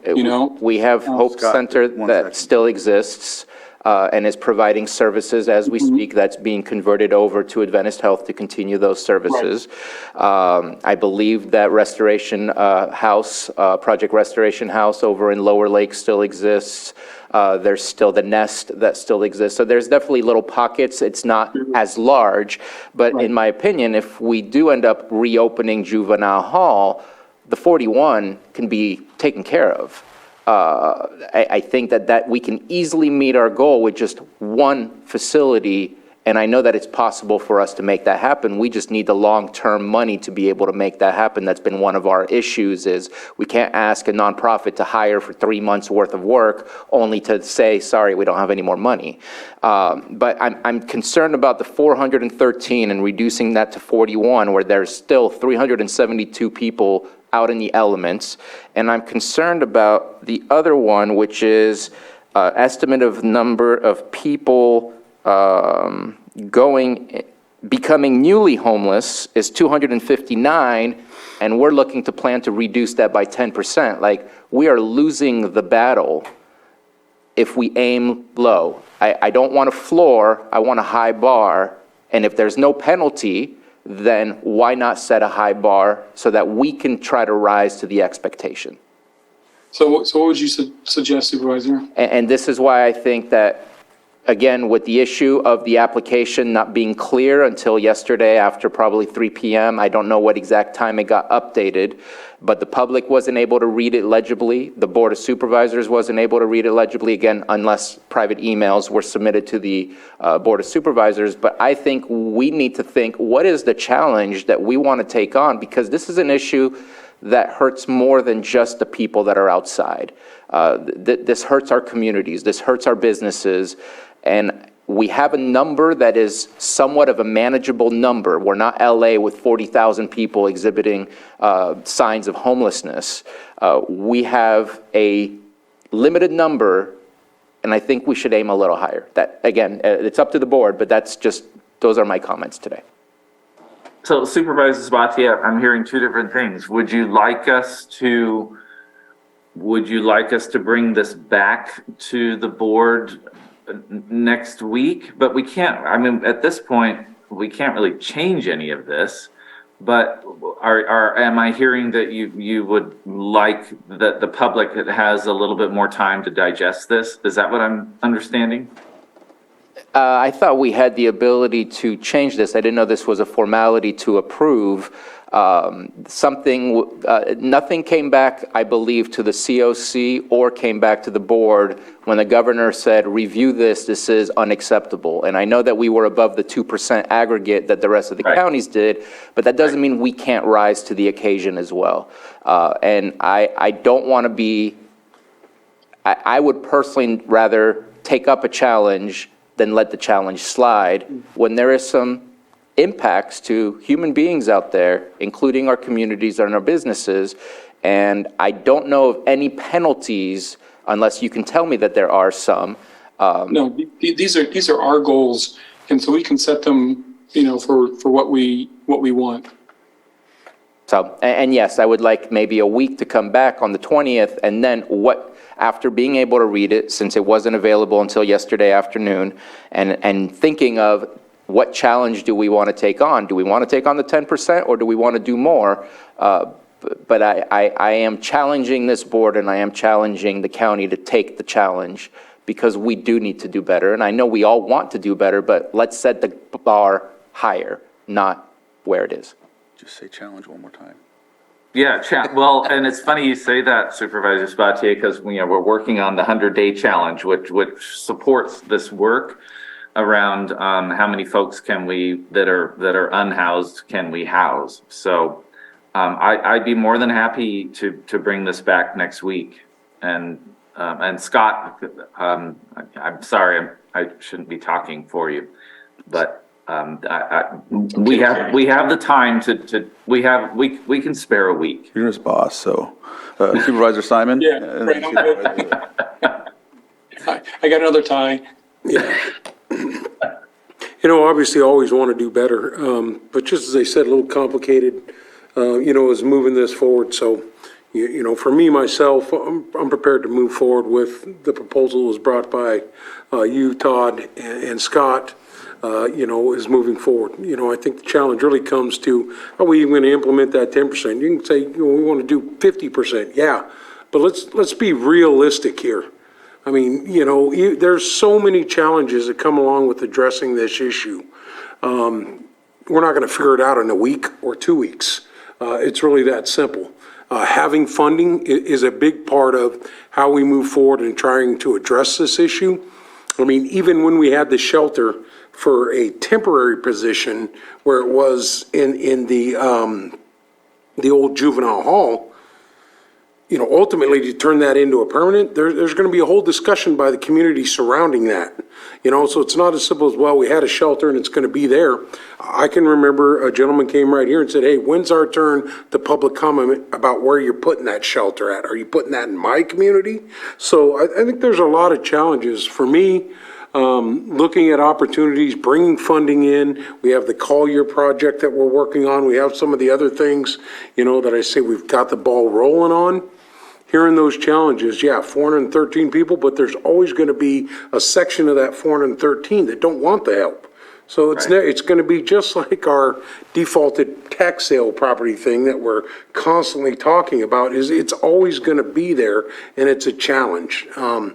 We have Hope Center that still exists. And is providing services as we speak. That's being converted over to Adventist Health to continue those services. Right. I believe that Restoration House, Project Restoration House over in Lower Lake still exists. There's still the Nest that still exists. So there's definitely little pockets. It's not as large, but in my opinion, if we do end up reopening Juvenile Hall, the 41 can be taken care of. I think that we can easily meet our goal with just one facility And I know that it's possible for us to make that happen. We just need the long-term money to be able to make that happen. That's been one of our issues is we can't ask a nonprofit to hire for 3 months worth of work only to say, sorry, we don't have any more money. But I'm concerned about the 413 and reducing that to 41 where there's still 372 people out in the elements. And I'm concerned about the other one, which is estimate of number of people becoming newly homeless is 259, and we're looking to plan to reduce that by 10%. Like, we are losing the battle if we aim low. I don't want a floor, I want a high bar, and if there's no penalty, then why not set a high bar so that we can try to rise to the expectation? So what would you suggest, Supervisor? And this is why I think that, again, with the issue of the application not being clear until yesterday after probably 3 p.m., I don't know what exact time it got updated, but the public wasn't able to read it legibly. The Board of Supervisors wasn't able to read it legibly, again, unless private emails were submitted to the Board of Supervisors. But I think we need to think, what is the challenge that we want to take on? Because this is an issue that hurts more than just the people that are outside. This hurts our communities, this hurts our businesses, and we have a number that is somewhat of a manageable number. We're not LA with 40,000 people exhibiting signs of homelessness. We have a limited number, and I think we should aim a little higher. That, again, it's up to the board, but those are my comments today. So Supervisor Sabatier, I'm hearing two different things. Would you like us to bring this back to the board next week? But we can't, I mean, at this point, we can't really change any of this. But am I hearing that you would like that the public has a little bit more time to digest this? Is that what I'm understanding? I thought we had the ability to change this. I didn't know this was a formality to approve. Nothing came back, I believe, to the COC or came back to the board when the governor said, review this, this is unacceptable. And I know that we were above the 2% aggregate that the rest of the counties did, but that doesn't mean we can't rise to the occasion as well. And I don't want to be, I would personally rather take up a challenge than let the challenge slide when there is some impacts to human beings out there, including our communities and our businesses. And I don't know of any penalties, unless you can tell me that there are some. No, these are our goals, and so we can set them, for what we want. So, and yes, I would like maybe a week to come back on the 20th, and then after being able to read it, since it wasn't available until yesterday afternoon, and thinking of what challenge do we want to take on? Do we want to take on the 10% or do we want to do more? But I am challenging this board and I am challenging the county to take the challenge because we do need to do better. And I know we all want to do better, but let's set the bar higher, not where it is. Just say challenge one more time. Yeah, well, and it's funny you say that, Supervisor Sabatier, because we're working on the 100-day challenge, which supports this work around how many folks that are unhoused can we house. So I'd be more than happy to bring this back next week. And Scott, I'm sorry, I shouldn't be talking for you, but we have the time we can spare a week. You're his boss, so Supervisor Simon. Yeah, right. I'm good. I got another tie. Yeah. Obviously always want to do better, but just as I said, a little complicated, is moving this forward. So, for me, myself, I'm prepared to move forward with the proposal that was brought by you, Todd, and Scott, is moving forward. I think the challenge really comes to, are we even going to implement that 10%? You can say, we want to do 50%. Yeah, but let's be realistic here. I mean, there's so many challenges that come along with addressing this issue. We're not going to figure it out in a week or 2 weeks. It's really that simple. Having funding is a big part of how we move forward in trying to address this issue. I mean, even when we had the shelter for a temporary position where it was in the old juvenile hall, you know, ultimately to turn that into a permanent, there's going to be a whole discussion by the community surrounding that. You know, so it's not as simple as, well, we had a shelter and it's going to be there. I can remember a gentleman came right here and said, hey, when's our turn to public comment about where you're putting that shelter at? Are you putting that in my community? So I think there's a lot of challenges for me. Looking at opportunities, bringing funding in. We have the Collier project that we're working on. We have some of the other things, you know, that I say we've got the ball rolling on. Hearing those challenges, yeah, 413 people, but there's always going to be a section of that 413 that don't want the help. So it's going to be just like our defaulted tax sale property thing that we're constantly talking about. It's always going to be there, and it's a challenge. I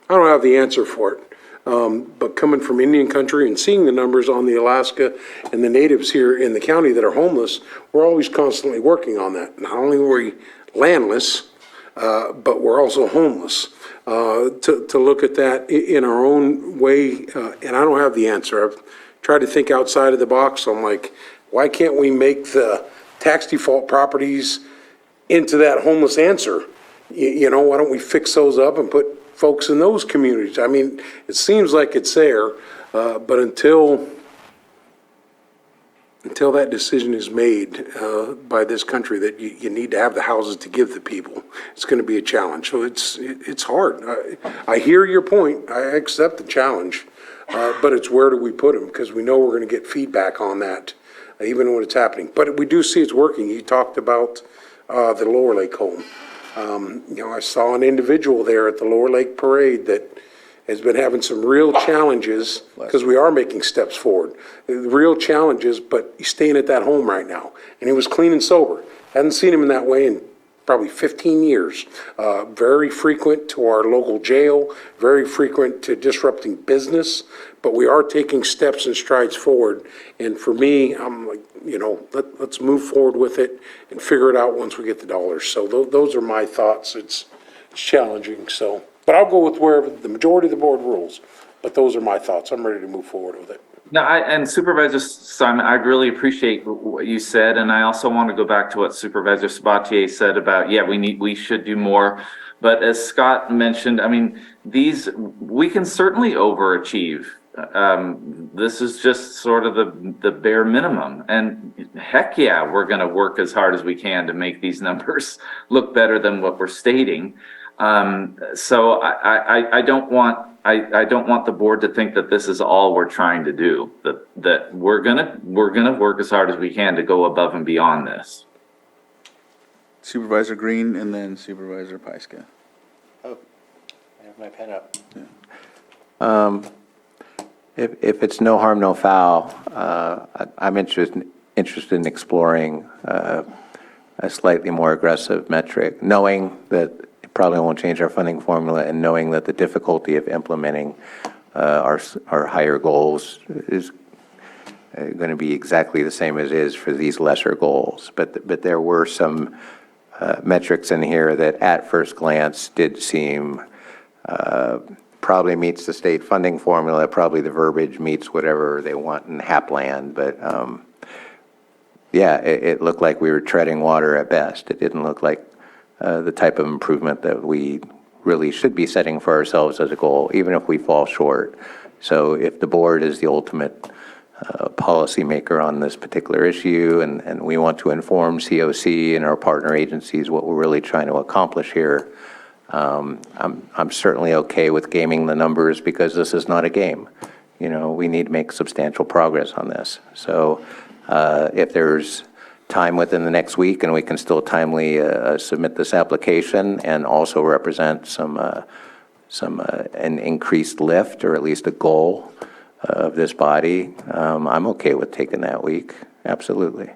don't have the answer for it. But coming from Indian country and seeing the numbers on the Alaska and the natives here in the county that are homeless, we're always constantly working on that. Not only were we landless, but we're also homeless. To look at that in our own way, and I don't have the answer. I've tried to think outside of the box. I'm like, why can't we make the tax default properties into that homeless answer? You know, why don't we fix those up and put folks in those communities? I mean, it seems like it's there, but until that decision is made by this country that you need to have the houses to give the people, it's going to be a challenge. So it's hard. I hear your point. I accept the challenge, but it's where do we put them? Because we know we're going to get feedback on that, even when it's happening. But we do see it's working. You talked about the Lower Lake home. You know, I saw an individual there at the Lower Lake Parade that has been having some real challenges, because we are making steps forward. Real challenges, but he's staying at that home right now. And he was clean and sober. Hadn't seen him in that way in probably 15 years. Very frequent to our local jail, very frequent to disrupting business, but we are taking steps and strides forward. And for me, I'm like, you know, let's move forward with it and figure it out once we get the dollars. So those are my thoughts. It's challenging, so. But I'll go with wherever the majority of the board rules. But those are my thoughts. I'm ready to move forward with it. No, and Supervisor Simon, I really appreciate what you said, and I also want to go back to what Supervisor Sabatier said about, yeah, we should do more. But as Scott mentioned, I mean, we can certainly overachieve. This is just sort of the bare minimum, and heck yeah, we're going to work as hard as we can to make these numbers look better than what we're stating. So I don't want the board to think that this is all we're trying to do, that we're gonna work as hard as we can to go above and beyond this. Supervisor Green and then Supervisor Pyska. Oh, I have my pen up. Yeah. If it's no harm, no foul, I'm interested in exploring a slightly more aggressive metric, knowing that it probably won't change our funding formula, and knowing that the difficulty of implementing our higher goals is going to be exactly the same as it is for these lesser goals. But there were some metrics in here that at first glance did seem probably meets the state funding formula, probably the verbiage meets whatever they want in HAPland, but yeah, it looked like we were treading water at best. It didn't look like the type of improvement that we really should be setting for ourselves as a goal, even if we fall short. So if the board is the ultimate policymaker on this particular issue, and we want to inform COC and our partner agencies what we're really trying to accomplish here, I'm certainly okay with gaming the numbers, because this is not a game. You know, we need to make substantial progress on this. So if there's time within the next week and we can still timely submit this application and also represent an increased lift, or at least a goal of this body, I'm okay with taking that week. Absolutely.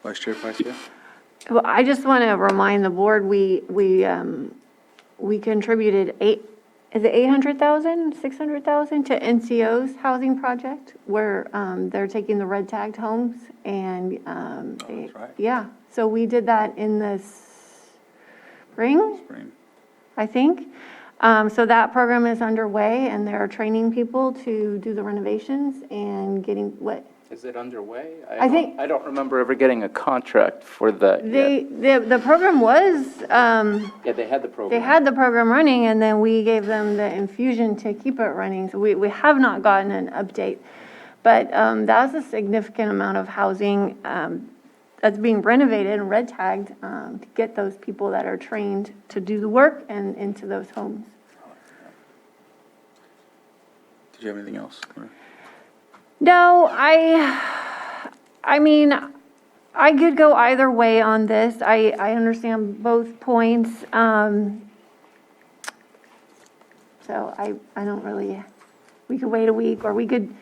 Vice Chair Pyska. Well, I just want to remind the board, we contributed is it 800,000, 600,000 to NCO's housing project, where they're taking the red tagged homes, and That's right. yeah, so we did that in the spring, I think. So that program is underway, and they're training people to do the renovations and getting what, Is it underway? I think- I don't remember ever getting a contract for that yet. the program was, Yeah, they had the program. they had the program running, and then we gave them the infusion to keep it running. So we have not gotten an update. But that's a significant amount of housing that's being renovated and red tagged to get those people that are trained to do the work and into those homes. Did you have anything else? No, I mean, I could go either way on this. I understand both points. So I don't really, we could wait a week, or we could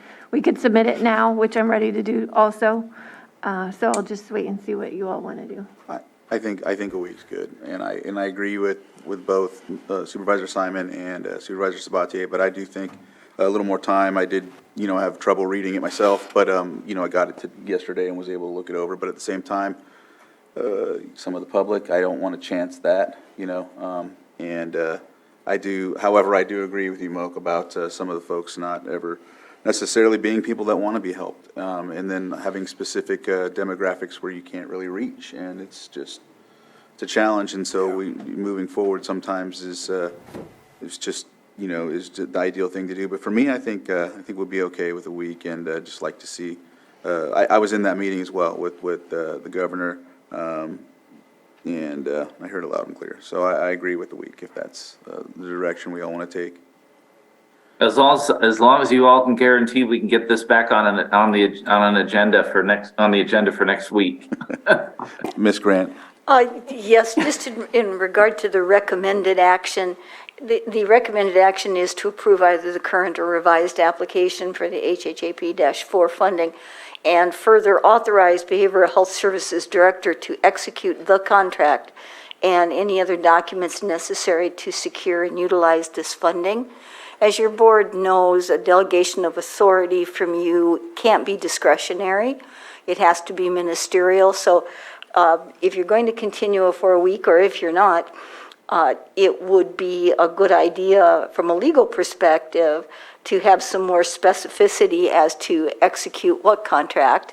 submit it now, which I'm ready to do also. So I'll just wait and see what you all want to do. I think a week's good, and I agree with both Supervisor Simon and Supervisor Sabatier, but I do think a little more time. I did, have trouble reading it myself, but, I got it yesterday and was able to look it over, but at the same time, some of the public, I don't want to chance that, and I do agree with you, Moak, about some of the folks not ever necessarily being people that want to be helped, and then having specific demographics where you can't really reach, and it's a challenge, and so moving forward sometimes is just, is the ideal thing to do. But for me, I think we'll be okay with a week, and just like to see. I was in that meeting as well with the governor, and I heard it loud and clear. So I agree with the week if that's the direction we all want to take. As long as you all can guarantee we can get this back on an agenda for next week. Ms. Grant. Yes, just in regard to the recommended action, the recommended action is to approve either the current or revised application for the HHAP-4 funding, and further authorize Behavioral Health Services Director to execute the contract and any other documents necessary to secure and utilize this funding. As your board knows, a delegation of authority from you can't be discretionary. It has to be ministerial. So if you're going to continue for a week, or if you're not, it would be a good idea from a legal perspective to have some more specificity as to execute what contract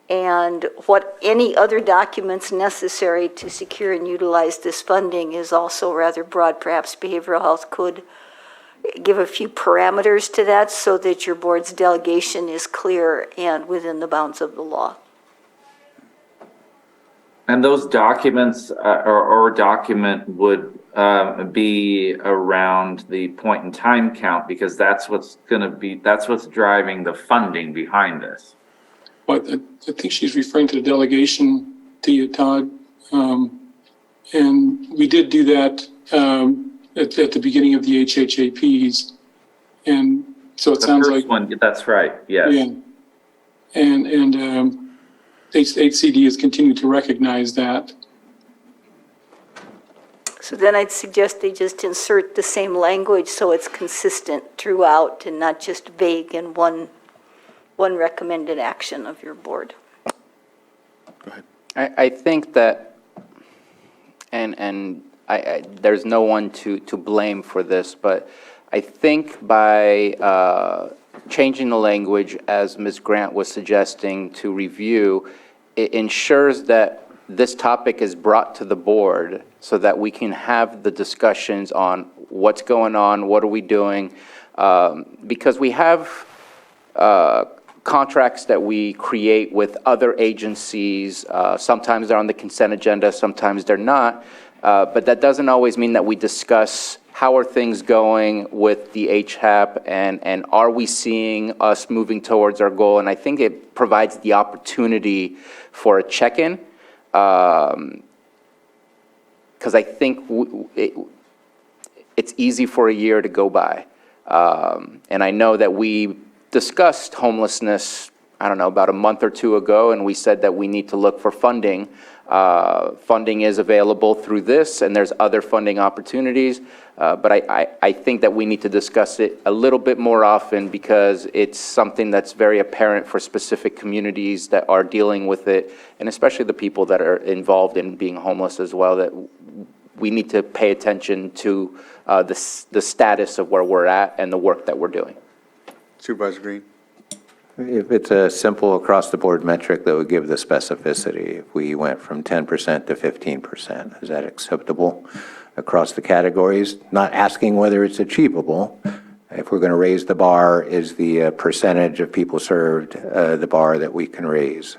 and what any other documents necessary to secure and utilize this funding is also rather broad. Perhaps behavioral health could give a few parameters to that so that your board's delegation is clear and within the bounds of the law. And those documents or document would be around the point in time count, because that's what's driving the funding behind this. But I think she's referring to the delegation to you, Todd. And we did do that at the beginning of the HHAPs. And so it sounds like. One, that's right, yes. Yeah. And HCD has continued to recognize that. So then I'd suggest they just insert the same language so it's consistent throughout and not just vague in one recommended action of your board. Go ahead. I think that, and there's no one to blame for this, but I think by changing the language, as Ms. Grant was suggesting, to review, it ensures that this topic is brought to the board so that we can have the discussions on what's going on, what are we doing, because we have contracts that we create with other agencies. Sometimes they're on the consent agenda, sometimes they're not, but that doesn't always mean that we discuss how are things going with the HHAP, and are we seeing us moving towards our goal? And I think it provides the opportunity for a check-in, because I think it's easy for a year to go by. And I know that we discussed homelessness, I don't know, about a month or two ago, and we said that we need to look for funding. Funding is available through this, and there's other funding opportunities. But I think that we need to discuss it a little bit more often, because it's something that's very apparent for specific communities that are dealing with it, and especially the people that are involved in being homeless as well, that we need to pay attention to the status of where we're at and the work that we're doing. Supervisor Green? If it's a simple across-the-board metric that would give the specificity, if we went from 10% to 15%, is that acceptable across the categories? Not asking whether it's achievable. If we're going to raise the bar, is the percentage of people served the bar that we can raise?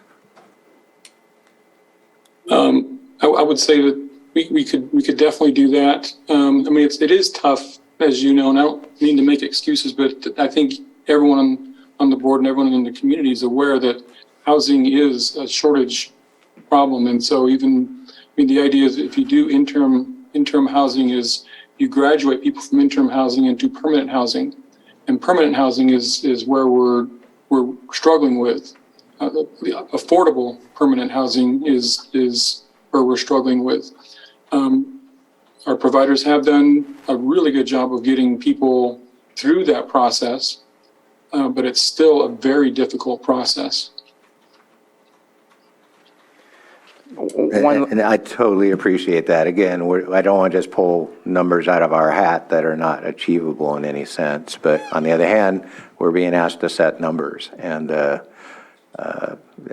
I would say that we could definitely do that. I mean, it is tough, as you know, and I don't mean to make excuses, but I think everyone on the board and everyone in the community is aware that housing is a shortage problem. And so the idea is if you do interim housing is you graduate people from interim housing into permanent housing. And permanent housing is where we're struggling with. The affordable permanent housing is where we're struggling with. Our providers have done a really good job of getting people through that process, but it's still a very difficult process. And I totally appreciate that. Again, I don't want to just pull numbers out of our hat that are not achievable in any sense. But on the other hand, we're being asked to set numbers. And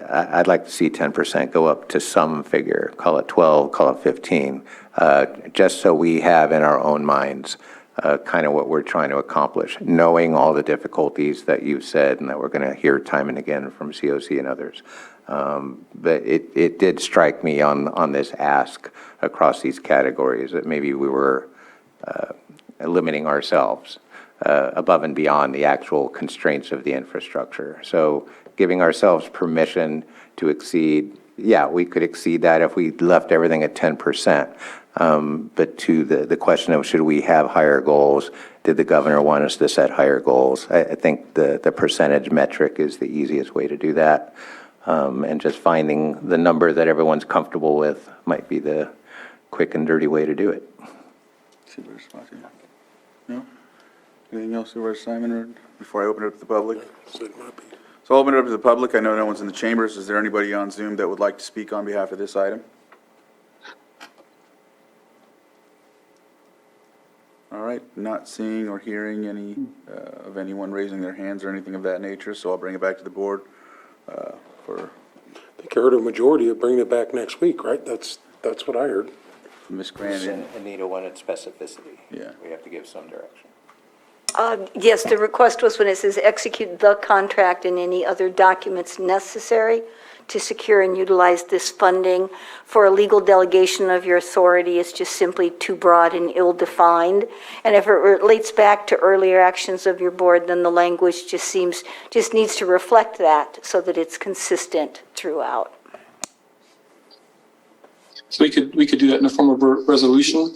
I'd like to see 10% go up to some figure, call it 12, call it 15, just so we have in our own minds kind of what we're trying to accomplish, knowing all the difficulties that you've said and that we're going to hear time and again from COC and others. But it did strike me on this ask across these categories that maybe we were limiting ourselves above and beyond the actual constraints of the infrastructure. So giving ourselves permission to exceed, yeah, we could exceed that if we left everything at 10%. But to the question of should we have higher goals, did the governor want us to set higher goals? I think the percentage metric is the easiest way to do that. And just finding the number that everyone's comfortable with might be the quick and dirty way to do it. Supervisor Spati? No? Anything else, Supervisor Simon, before I open it up to the public? So I'll open it up to the public. I know no one's in the chambers. Is there anybody on Zoom that would like to speak on behalf of this item? All right, not seeing or hearing any of anyone raising their hands or anything of that nature, so I'll bring it back to the board for I think I heard a majority of bringing it back next week, right? That's what I heard. Ms. Grandin. Anita wanted specificity. Yeah. We have to give some direction. Yes, the request was when it says execute the contract and any other documents necessary to secure and utilize this funding. For a legal delegation of your authority, it's just simply too broad and ill-defined. And if it relates back to earlier actions of your board, then the language just needs to reflect that so that it's consistent throughout. So we could do that in the form of a resolution.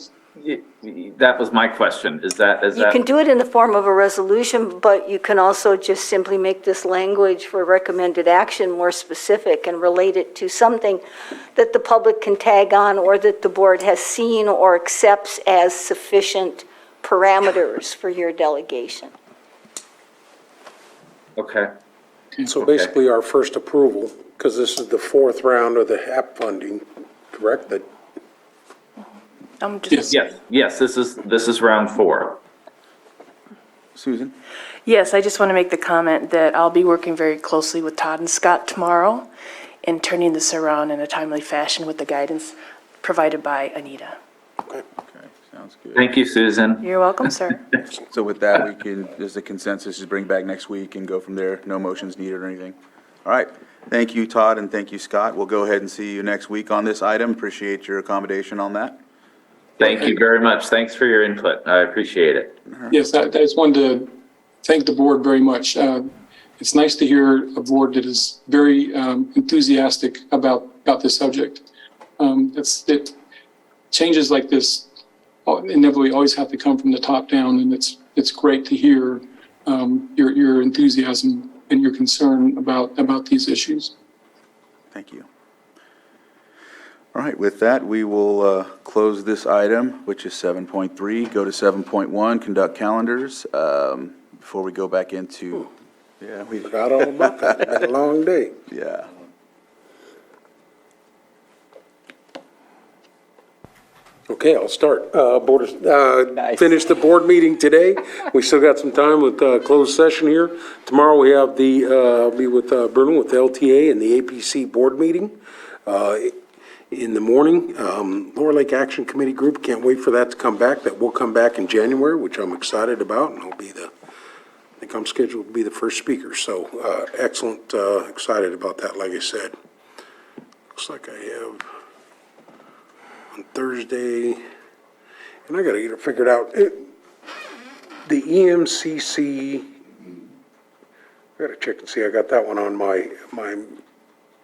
That was my question. Is that? You can do it in the form of a resolution, but you can also just simply make this language for recommended action more specific and relate it to something that the public can tag on or that the board has seen or accepts as sufficient parameters for your delegation. Okay. So basically our first approval, because this is the fourth round of the HAP funding, correct? That Yes, this is round 4. Susan? Yes, I just want to make the comment that I'll be working very closely with Todd and Scott tomorrow in turning this around in a timely fashion with the guidance provided by Anita. Okay, sounds good. Thank you, Susan. You're welcome, sir. So with that, we can, as the consensus is bring back next week and go from there. No motions needed or anything. All right. Thank you, Todd, and thank you, Scott. We'll go ahead and see you next week on this item. Appreciate your accommodation on that. Thank you very much. Thanks for your input. I appreciate it. Yes, I just wanted to thank the board very much. It's nice to hear a board that is very enthusiastic about this subject. Changes like this inevitably always have to come from the top down, and it's great to hear your enthusiasm and your concern about these issues. Thank you. All right, with that, we will close this item, which is 7.3. Go to 7.1, conduct calendars. Before we go back into, we forgot all about that. It's been a long day. Yeah. Okay, I'll start. Finished the board meeting today. We still got some time with closed session here. Tomorrow we have I'll be with Bruno with the LTA and the APC board meeting in the morning. Lower Lake Action Committee group, can't wait for that to come back. That will come back in January, which I'm excited about, and I'll be I think I'm scheduled to be the first speaker. So excellent, excited about that, like I said. Looks like I have on Thursday, and I gotta get it figured out. The EMCC, I gotta check and see, I got that one on my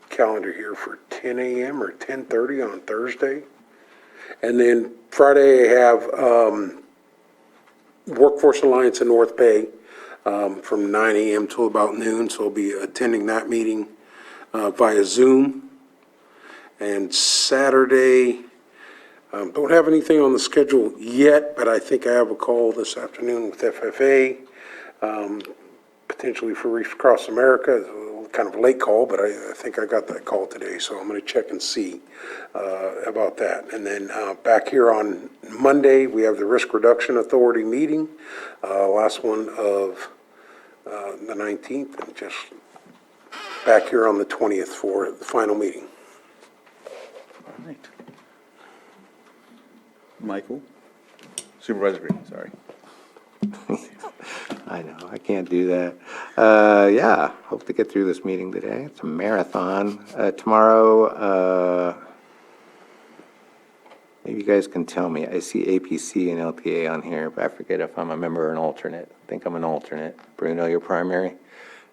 calendar here for 10 a.m. or 10:30 on Thursday. And then Friday I have Workforce Alliance in North Bay from 9 a.m. till about noon, so I'll be attending that meeting via Zoom. And Saturday, don't have anything on the schedule yet, but I think I have a call this afternoon with FFA, potentially for Reef Across America. Kind of a late call, but I think I got that call today, so I'm going to check and see about that. And then back here on Monday, we have the Risk Reduction Authority meeting, last one of the 19th, and just back here on the 20th for the final meeting. All right. Michael? Supervisor Green, sorry. I know, I can't do that. Yeah, hope to get through this meeting today. It's a marathon. Tomorrow, maybe you guys can tell me. I see APC and LPA on here, but I forget if I'm a member or an alternate. I think I'm an alternate. Bruno, you're primary?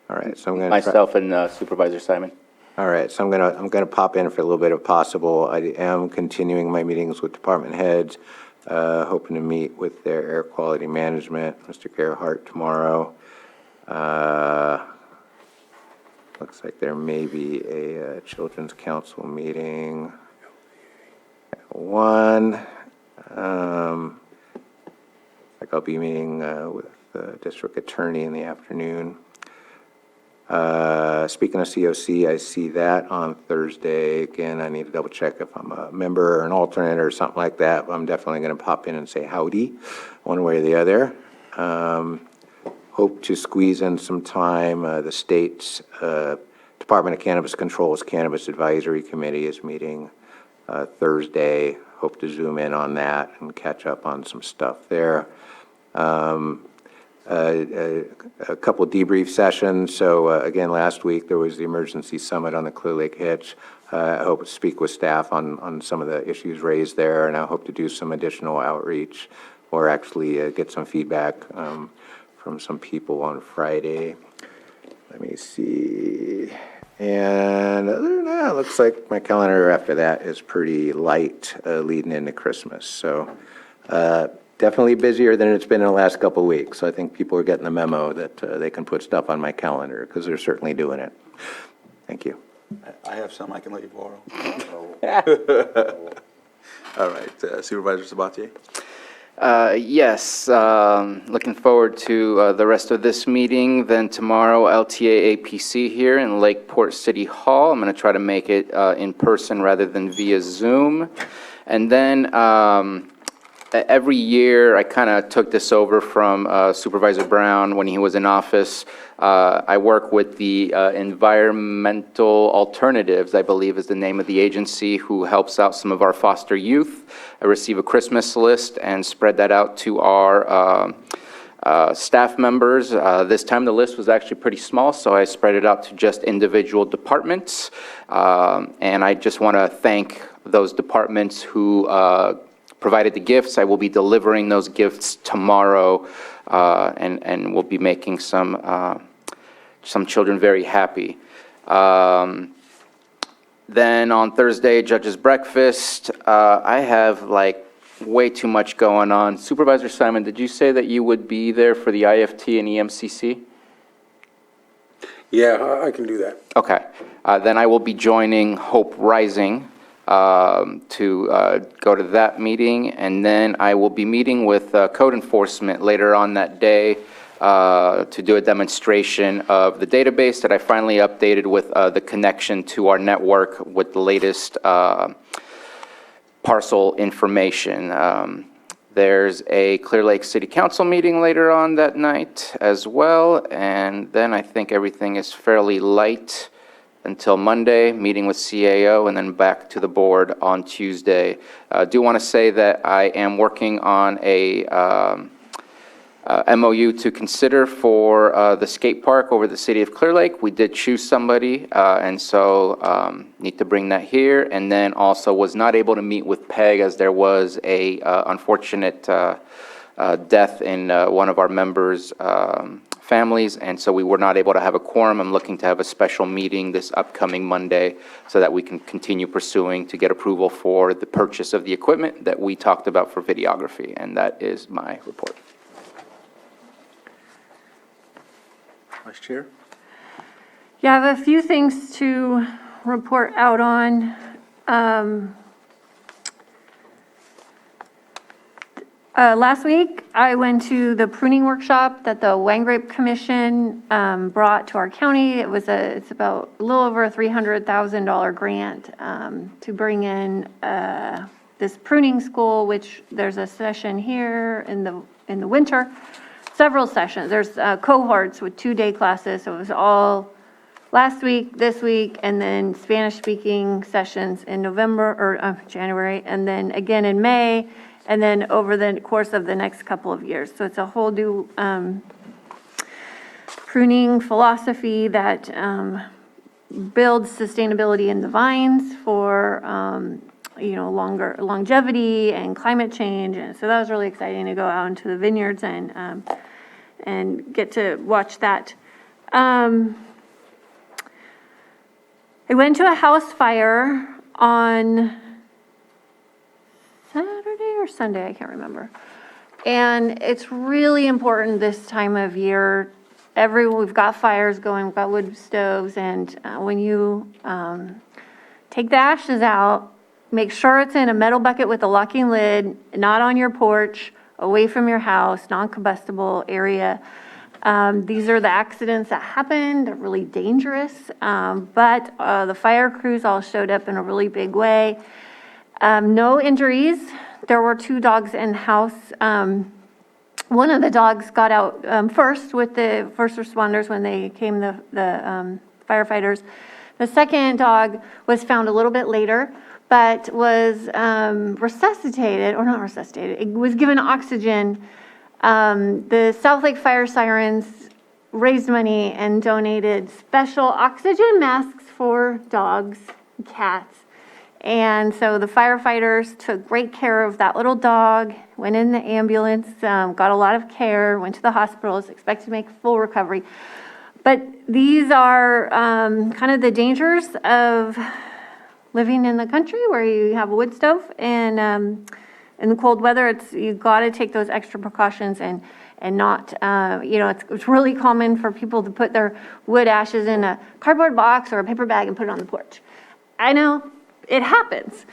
All right, so I'm going to... Myself and Supervisor Simon. All right, so I'm gonna pop in for a little bit if possible. I am continuing my meetings with department heads, hoping to meet with their air quality management, Mr. Gerhart, tomorrow. Looks like there may be a children's council meeting at 1. Like I'll be meeting with the district attorney in the afternoon. Speaking of COC, I see that on Thursday. Again, I need to double check if I'm a member or an alternate or something like that. I'm definitely going to pop in and say howdy, one way or the other. Hope to squeeze in some time. The state's Department of Cannabis Control's Cannabis Advisory Committee is meeting Thursday. Hope to zoom in on that and catch up on some stuff there. A couple debrief sessions. So again, last week there was the emergency summit on the Clear Lake Hitch. I hope to speak with staff on some of the issues raised there, and I hope to do some additional outreach or actually get some feedback from some people on Friday. Let me see. And other than that, looks like my calendar after that is pretty light leading into Christmas. So definitely busier than it's been in the last couple of weeks. So I think people are getting the memo that they can put stuff on my calendar because they're certainly doing it. Thank you. I have some I can let you borrow. All right, Supervisor Sabatier? Yes, looking forward to the rest of this meeting. Then tomorrow, LTA APC here in Lakeport City Hall. I'm going to try to make it in person rather than via Zoom. And then every year, I kind of took this over from Supervisor Brown when he was in office. I work with the Environmental Alternatives, I believe is the name of the agency, who helps out some of our foster youth. I receive a Christmas list and spread that out to our staff members. This time the list was actually pretty small, so I spread it out to just individual departments. And I just want to thank those departments who provided the gifts. I will be delivering those gifts tomorrow, and we'll be making some children very happy. Then on Thursday, Judge's Breakfast. I have like way too much going on. Supervisor Simon, did you say that you would be there for the IFT and EMCC? Yeah, I can do that. Okay. Then I will be joining Hope Rising to go to that meeting, and then I will be meeting with code enforcement later on that day to do a demonstration of the database that I finally updated with the connection to our network with the latest parcel information. There's a Clear Lake City Council meeting later on that night as well, and then I think everything is fairly light until Monday, meeting with CAO, and then back to the board on Tuesday. Do want to say that I am working on a MOU to consider for the skate park over the city of Clear Lake. We did choose somebody, and so need to bring that here. And then also was not able to meet with PEG as there was a unfortunate death in one of our members' families, and so we were not able to have a quorum. I'm looking to have a special meeting this upcoming Monday so that we can continue pursuing to get approval for the purchase of the equipment that we talked about for videography, and that is my report. Vice Chair? Yeah, I have a few things to report out on. Last week, I went to the pruning workshop that the Wine Grape Commission brought to our county. It's about a little over a $300,000 grant to bring in this pruning school, which there's a session here in the winter. Several sessions. There's cohorts with 2-day classes. So it was all last week, this week, and then Spanish-speaking sessions in November or January, and then again in May, and then over the course of the next couple of years. So it's a whole new pruning philosophy that builds sustainability in the vines for longer longevity and climate change. And so that was really exciting to go out into the vineyards and get to watch that. I went to a house fire on Saturday or Sunday, I can't remember. And it's really important this time of year. We've got fires going, we've got wood stoves, and when you take the ashes out, make sure it's in a metal bucket with a locking lid, not on your porch, away from your house, non-combustible area. These are the accidents that happen. They're really dangerous, but the fire crews all showed up in a really big way. No injuries. There were 2 dogs in house. One of the dogs got out first with the first responders when they came, the firefighters. The second dog was found a little bit later, but was resuscitated, or not resuscitated, it was given oxygen. The South Lake Fire Sirens raised money and donated special oxygen masks for dogs and cats. And so the firefighters took great care of that little dog, went in the ambulance, got a lot of care, went to the hospitals, expected to make full recovery. But these are kind of the dangers of living in the country where you have a wood stove, and in the cold weather, you've got to take those extra precautions and not, it's really common for people to put their wood ashes in a cardboard box or a paper bag and put it on the porch. I know, it happens.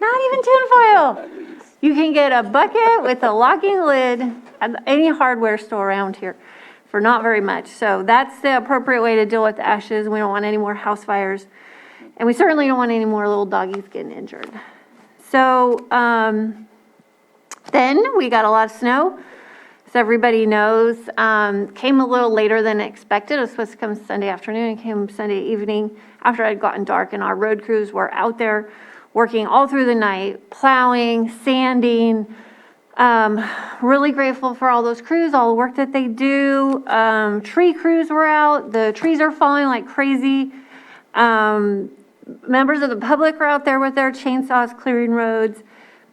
Not even tinfoil. You can get a bucket with a locking lid at any hardware store around here for not very much. So that's the appropriate way to deal with the ashes. We don't want any more house fires. And we certainly don't want any more little doggies getting injured. So then we got a lot of snow. As everybody knows, came a little later than expected. It was supposed to come Sunday afternoon. It came Sunday evening after it had gotten dark, and our road crews were out there working all through the night, plowing, sanding. Really grateful for all those crews, all the work that they do. Tree crews were out. The trees are falling like crazy. Members of the public are out there with their chainsaws clearing roads.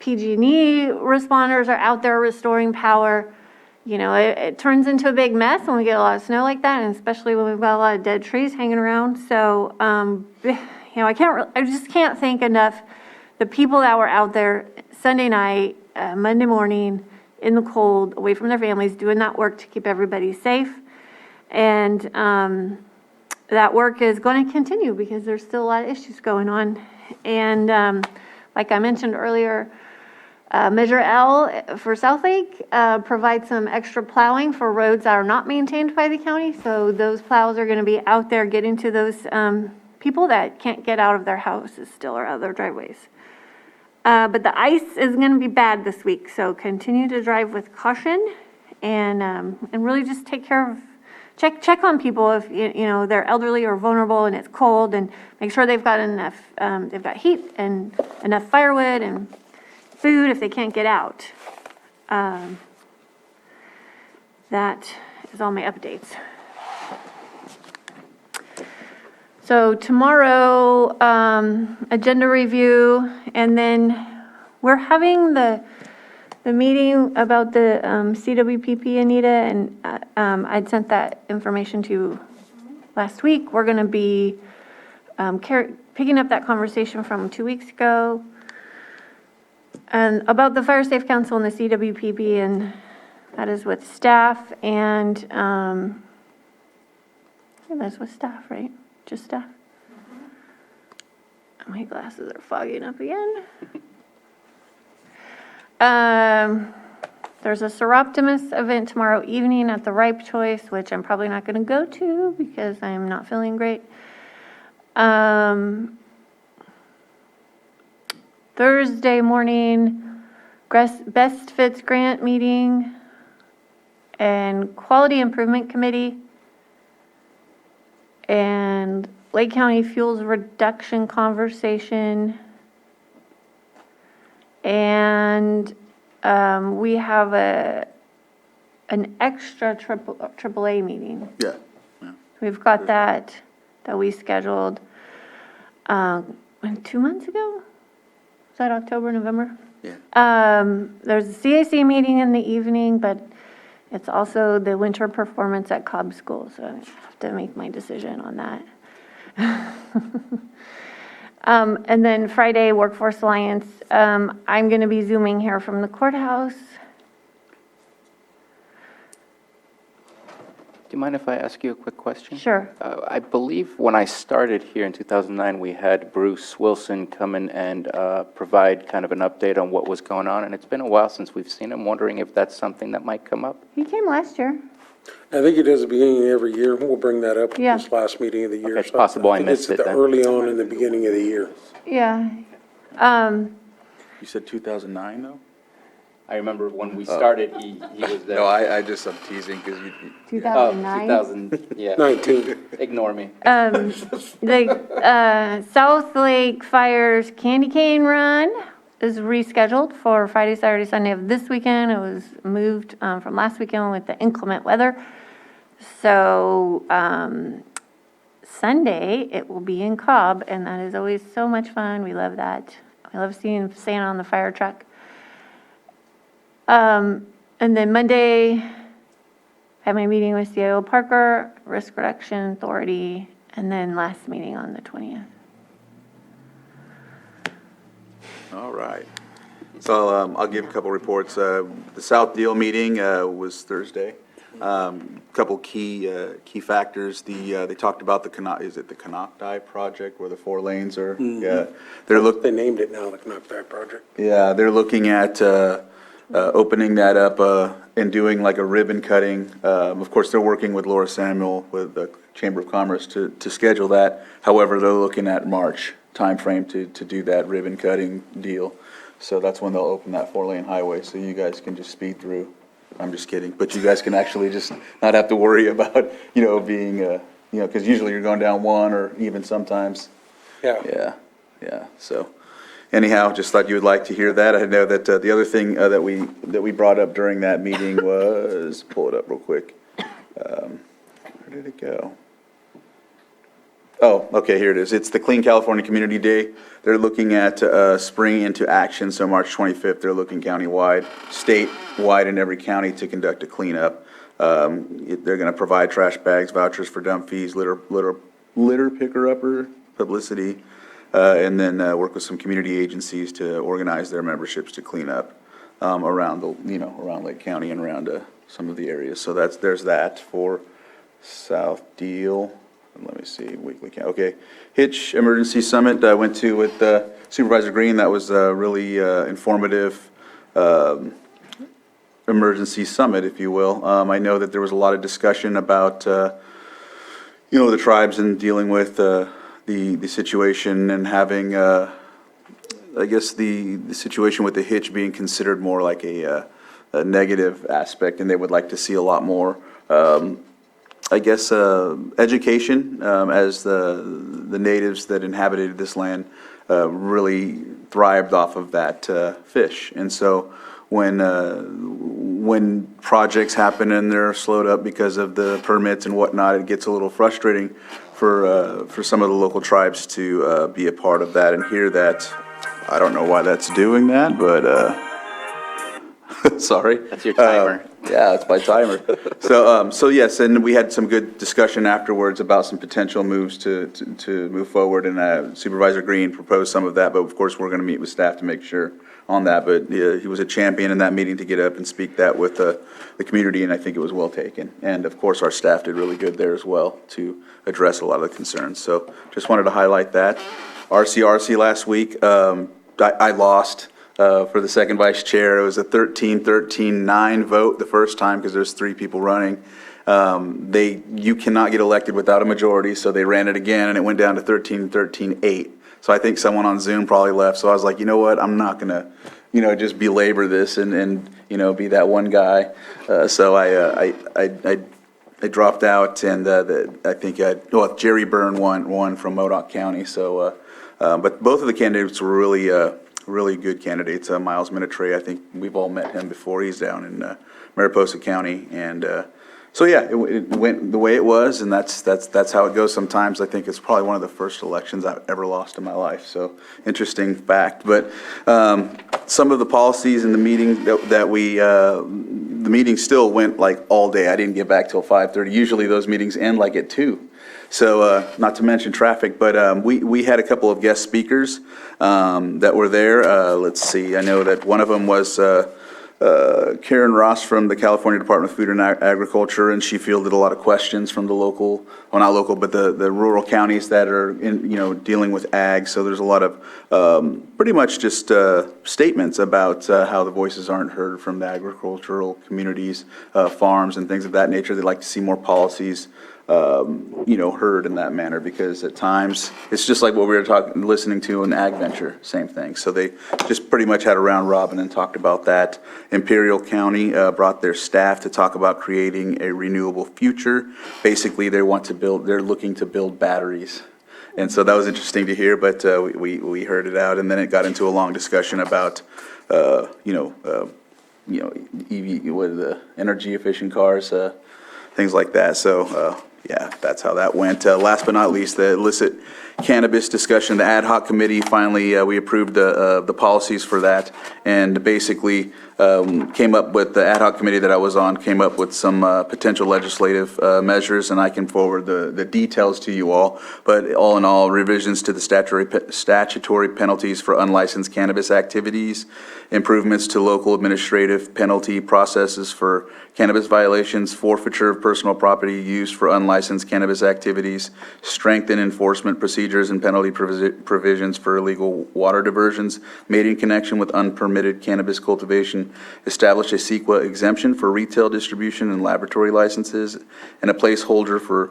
PG&E responders are out there restoring power. You know, it turns into a big mess when we get a lot of snow like that, and especially when we've got a lot of dead trees hanging around. So, I just can't thank enough the people that were out there Sunday night, Monday morning, in the cold, away from their families, doing that work to keep everybody safe. And that work is going to continue because there's still a lot of issues going on. And like I mentioned earlier, Measure L for South Lake provides some extra plowing for roads that are not maintained by the county. So those plows are going to be out there getting to those people that can't get out of their houses still or out of their driveways. But the ice is going to be bad this week, so continue to drive with caution and really just take care of, check on people if, you know, they're elderly or vulnerable and it's cold, and make sure they've got enough, they've got heat and enough firewood and food if they can't get out. That is all my updates. So tomorrow, agenda review, and then we're having the meeting about the CWPP, Anita, and I'd sent that information to you last week. We're going to be picking up that conversation from 2 weeks ago, and about the Fire Safe Council and the CWPP, and that is with staff, and that's with staff, right? Just staff? My glasses are fogging up again. There's a Seroptimus event tomorrow evening at the Ripe Choice, which I'm probably not going to go to because I'm not feeling great. Thursday morning, Best Fits Grant meeting and Quality Improvement Committee and Lake County Fuels Reduction Conversation. And we have an extra AAA meeting. Yeah. We've got that we scheduled 2 months ago? Was that October, November? Yeah. There's a CAC meeting in the evening, but it's also the winter performance at Cobb School, so I have to make my decision on that. And then Friday, Workforce Alliance. I'm going to be Zooming here from the courthouse. Do you mind if I ask you a quick question? Sure. I believe when I started here in 2009, we had Bruce Wilson come in and provide kind of an update on what was going on, and it's been a while since we've seen him. Wondering if that's something that might come up? He came last year. I think he does the beginning of every year. We'll bring that up Yeah. at this last meeting of the year. Okay, it's possible I think missed it's it the then. early on in the beginning of the year. Yeah. You said 2009, though? I remember when we started, he was there. No, I'm teasing because you. 2009? 2000, yeah. 19. Ignore me. The South Lake Fires Candy Cane Run is rescheduled for Friday, Saturday, Sunday of this weekend. It was moved from last weekend with the inclement weather. So Sunday, it will be in Cobb, and that is always so much fun. We love that. I love seeing Santa on the fire truck. And then Monday, I have my meeting with CIO Parker, Risk Reduction Authority, and then last meeting on the 20th. All right. So I'll give a couple reports. The South Deal meeting was Thursday. Couple key factors. They talked about the Canocti project where the 4 lanes are. Mm-hmm. Yeah, They named it now, the Canocti Project. Yeah, they're looking at opening that up and doing like a ribbon cutting. Of course, they're working with Laura Samuel with the Chamber of Commerce to schedule that. However, they're looking at March timeframe to do that ribbon cutting deal. So that's when they'll open that 4-lane highway, so you guys can just speed through. I'm just kidding, but you guys can actually just not have to worry about, being, because usually you're going down one or even sometimes. Yeah. Yeah, so anyhow, just thought you would like to hear that. I know that the other thing that we brought up during that meeting was, pull it up real quick. Where did it go? Oh, okay, here it is. It's the Clean California Community Day. They're looking at springing into action, so March 25th, they're looking countywide, statewide in every county to conduct a cleanup. They're going to provide trash bags, vouchers for dump fees, litter picker-upper publicity, and then work with some community agencies to organize their memberships to clean up around around Lake County and around some of the areas. So there's that for South Deal. Let me see, weekly count. Okay, Hitch Emergency Summit I went to with Supervisor Green. That was a really informative emergency summit, if you will. I know that there was a lot of discussion about, the tribes and dealing with the the situation and having, I guess, the situation with the hitch being considered more like a negative aspect, and they would like to see a lot more, I guess, education, as the natives that inhabited this land really thrived off of that fish. And so when projects happen and they're slowed up because of the permits and whatnot, it gets a little frustrating for some of the local tribes to be a part of that and hear that. I don't know why that's doing that, but sorry. That's your timer. Yeah, it's my timer. So yes, and we had some good discussion afterwards about some potential moves to move forward, and Supervisor Green proposed some of that, but of course, we're going to meet with staff to make sure on that, but he was a champion in that meeting to get up and speak that with the community, and I think it was well taken. And of course, our staff did really good there as well to address a lot of the concerns. So just wanted to highlight that. RCRC last week, I lost for the second vice chair. It was a 13-13-9 vote the first time because there's 3 people running. You cannot get elected without a majority, so they ran it again, and it went down to 13-13-8. So I think someone on Zoom probably left. So I was like, you know what? I'm not gonna, just belabor this and be that one guy. So I dropped out, and I think Jerry Byrne won from Modoc County. So, but both of the candidates were really good candidates. Miles Minatre, I think we've all met him before. He's down in Mariposa County, and so yeah, it went the way it was, and that's how it goes sometimes. I think it's probably one of the first elections I've ever lost in my life. So interesting fact. But some of the policies in the meeting the meeting still went like all day. I didn't get back till 5:30. Usually those meetings end like at 2. So not to mention traffic, but we had a couple of guest speakers that were there. Let's see, I know that one of them was Karen Ross from the California Department of Food and Agriculture, and she fielded a lot of questions from the local, well, not local, but the rural counties that are dealing with ag. So there's a lot of pretty much just statements about how the voices aren't heard from the agricultural communities, farms and things of that nature. They'd like to see more policies heard in that manner, because at times it's just like what we were listening to in Ag Venture, same thing. So they just pretty much had a round robin and talked about that. Imperial County brought their staff to talk about creating a renewable future. Basically, they're looking to build batteries. And so that was interesting to hear, but we heard it out, and then it got into a long discussion about EV, what are the energy efficient cars, things like that. So yeah, that's how that went. Last but not least, the illicit cannabis discussion, the ad hoc committee, finally, we approved the policies for that, and basically came up with, the ad hoc committee that I was on came up with some potential legislative measures, and I can forward the details to you all. But all in all, revisions to the statutory penalties for unlicensed cannabis activities, improvements to local administrative penalty processes for cannabis violations, forfeiture of personal property used for unlicensed cannabis activities, strengthen enforcement procedures and penalty provisions for illegal water diversions made in connection with unpermitted cannabis cultivation, establish a CEQA exemption for retail distribution and laboratory licenses, and a placeholder for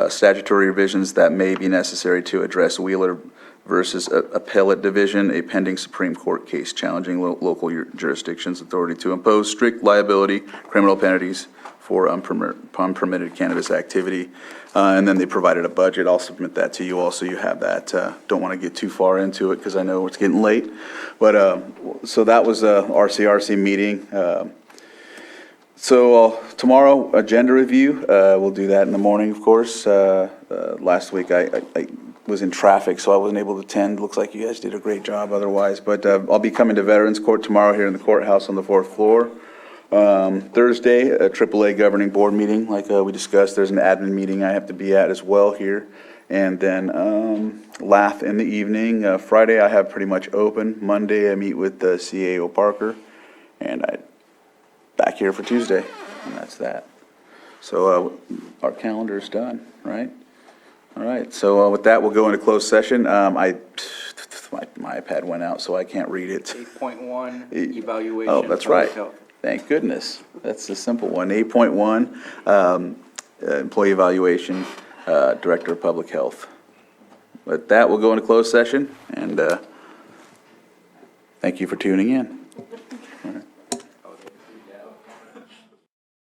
statutory revisions that may be necessary to address Wheeler versus Appellate Division, a pending Supreme Court case challenging local jurisdiction's authority to impose strict liability criminal penalties for unpermitted cannabis activity. And then they provided a budget. I'll submit that to you all so you have that. Don't want to get too far into it because I know it's getting late. But so that was a RCRC meeting. So tomorrow, agenda review. We'll do that in the morning, of course. Last week I was in traffic, so I wasn't able to attend. Looks like you guys did a great job otherwise. But I'll be coming to Veterans Court tomorrow here in the courthouse on the 4th floor. Thursday, a AAA governing board meeting, like we discussed. There's an admin meeting I have to be at as well here. And then LAF in the evening. Friday I have pretty much open. Monday I meet with CAO Parker. And I'm back here for Tuesday. And that's that. So our calendar's done, right? All right, so with that, we'll go into closed session. My iPad went out, so I can't read it. 8.1, evaluation. Oh, that's right. Thank goodness. That's the simple one. 8.1, employee evaluation, Director of Public Health. With that, we'll go into closed session, and thank you for tuning in.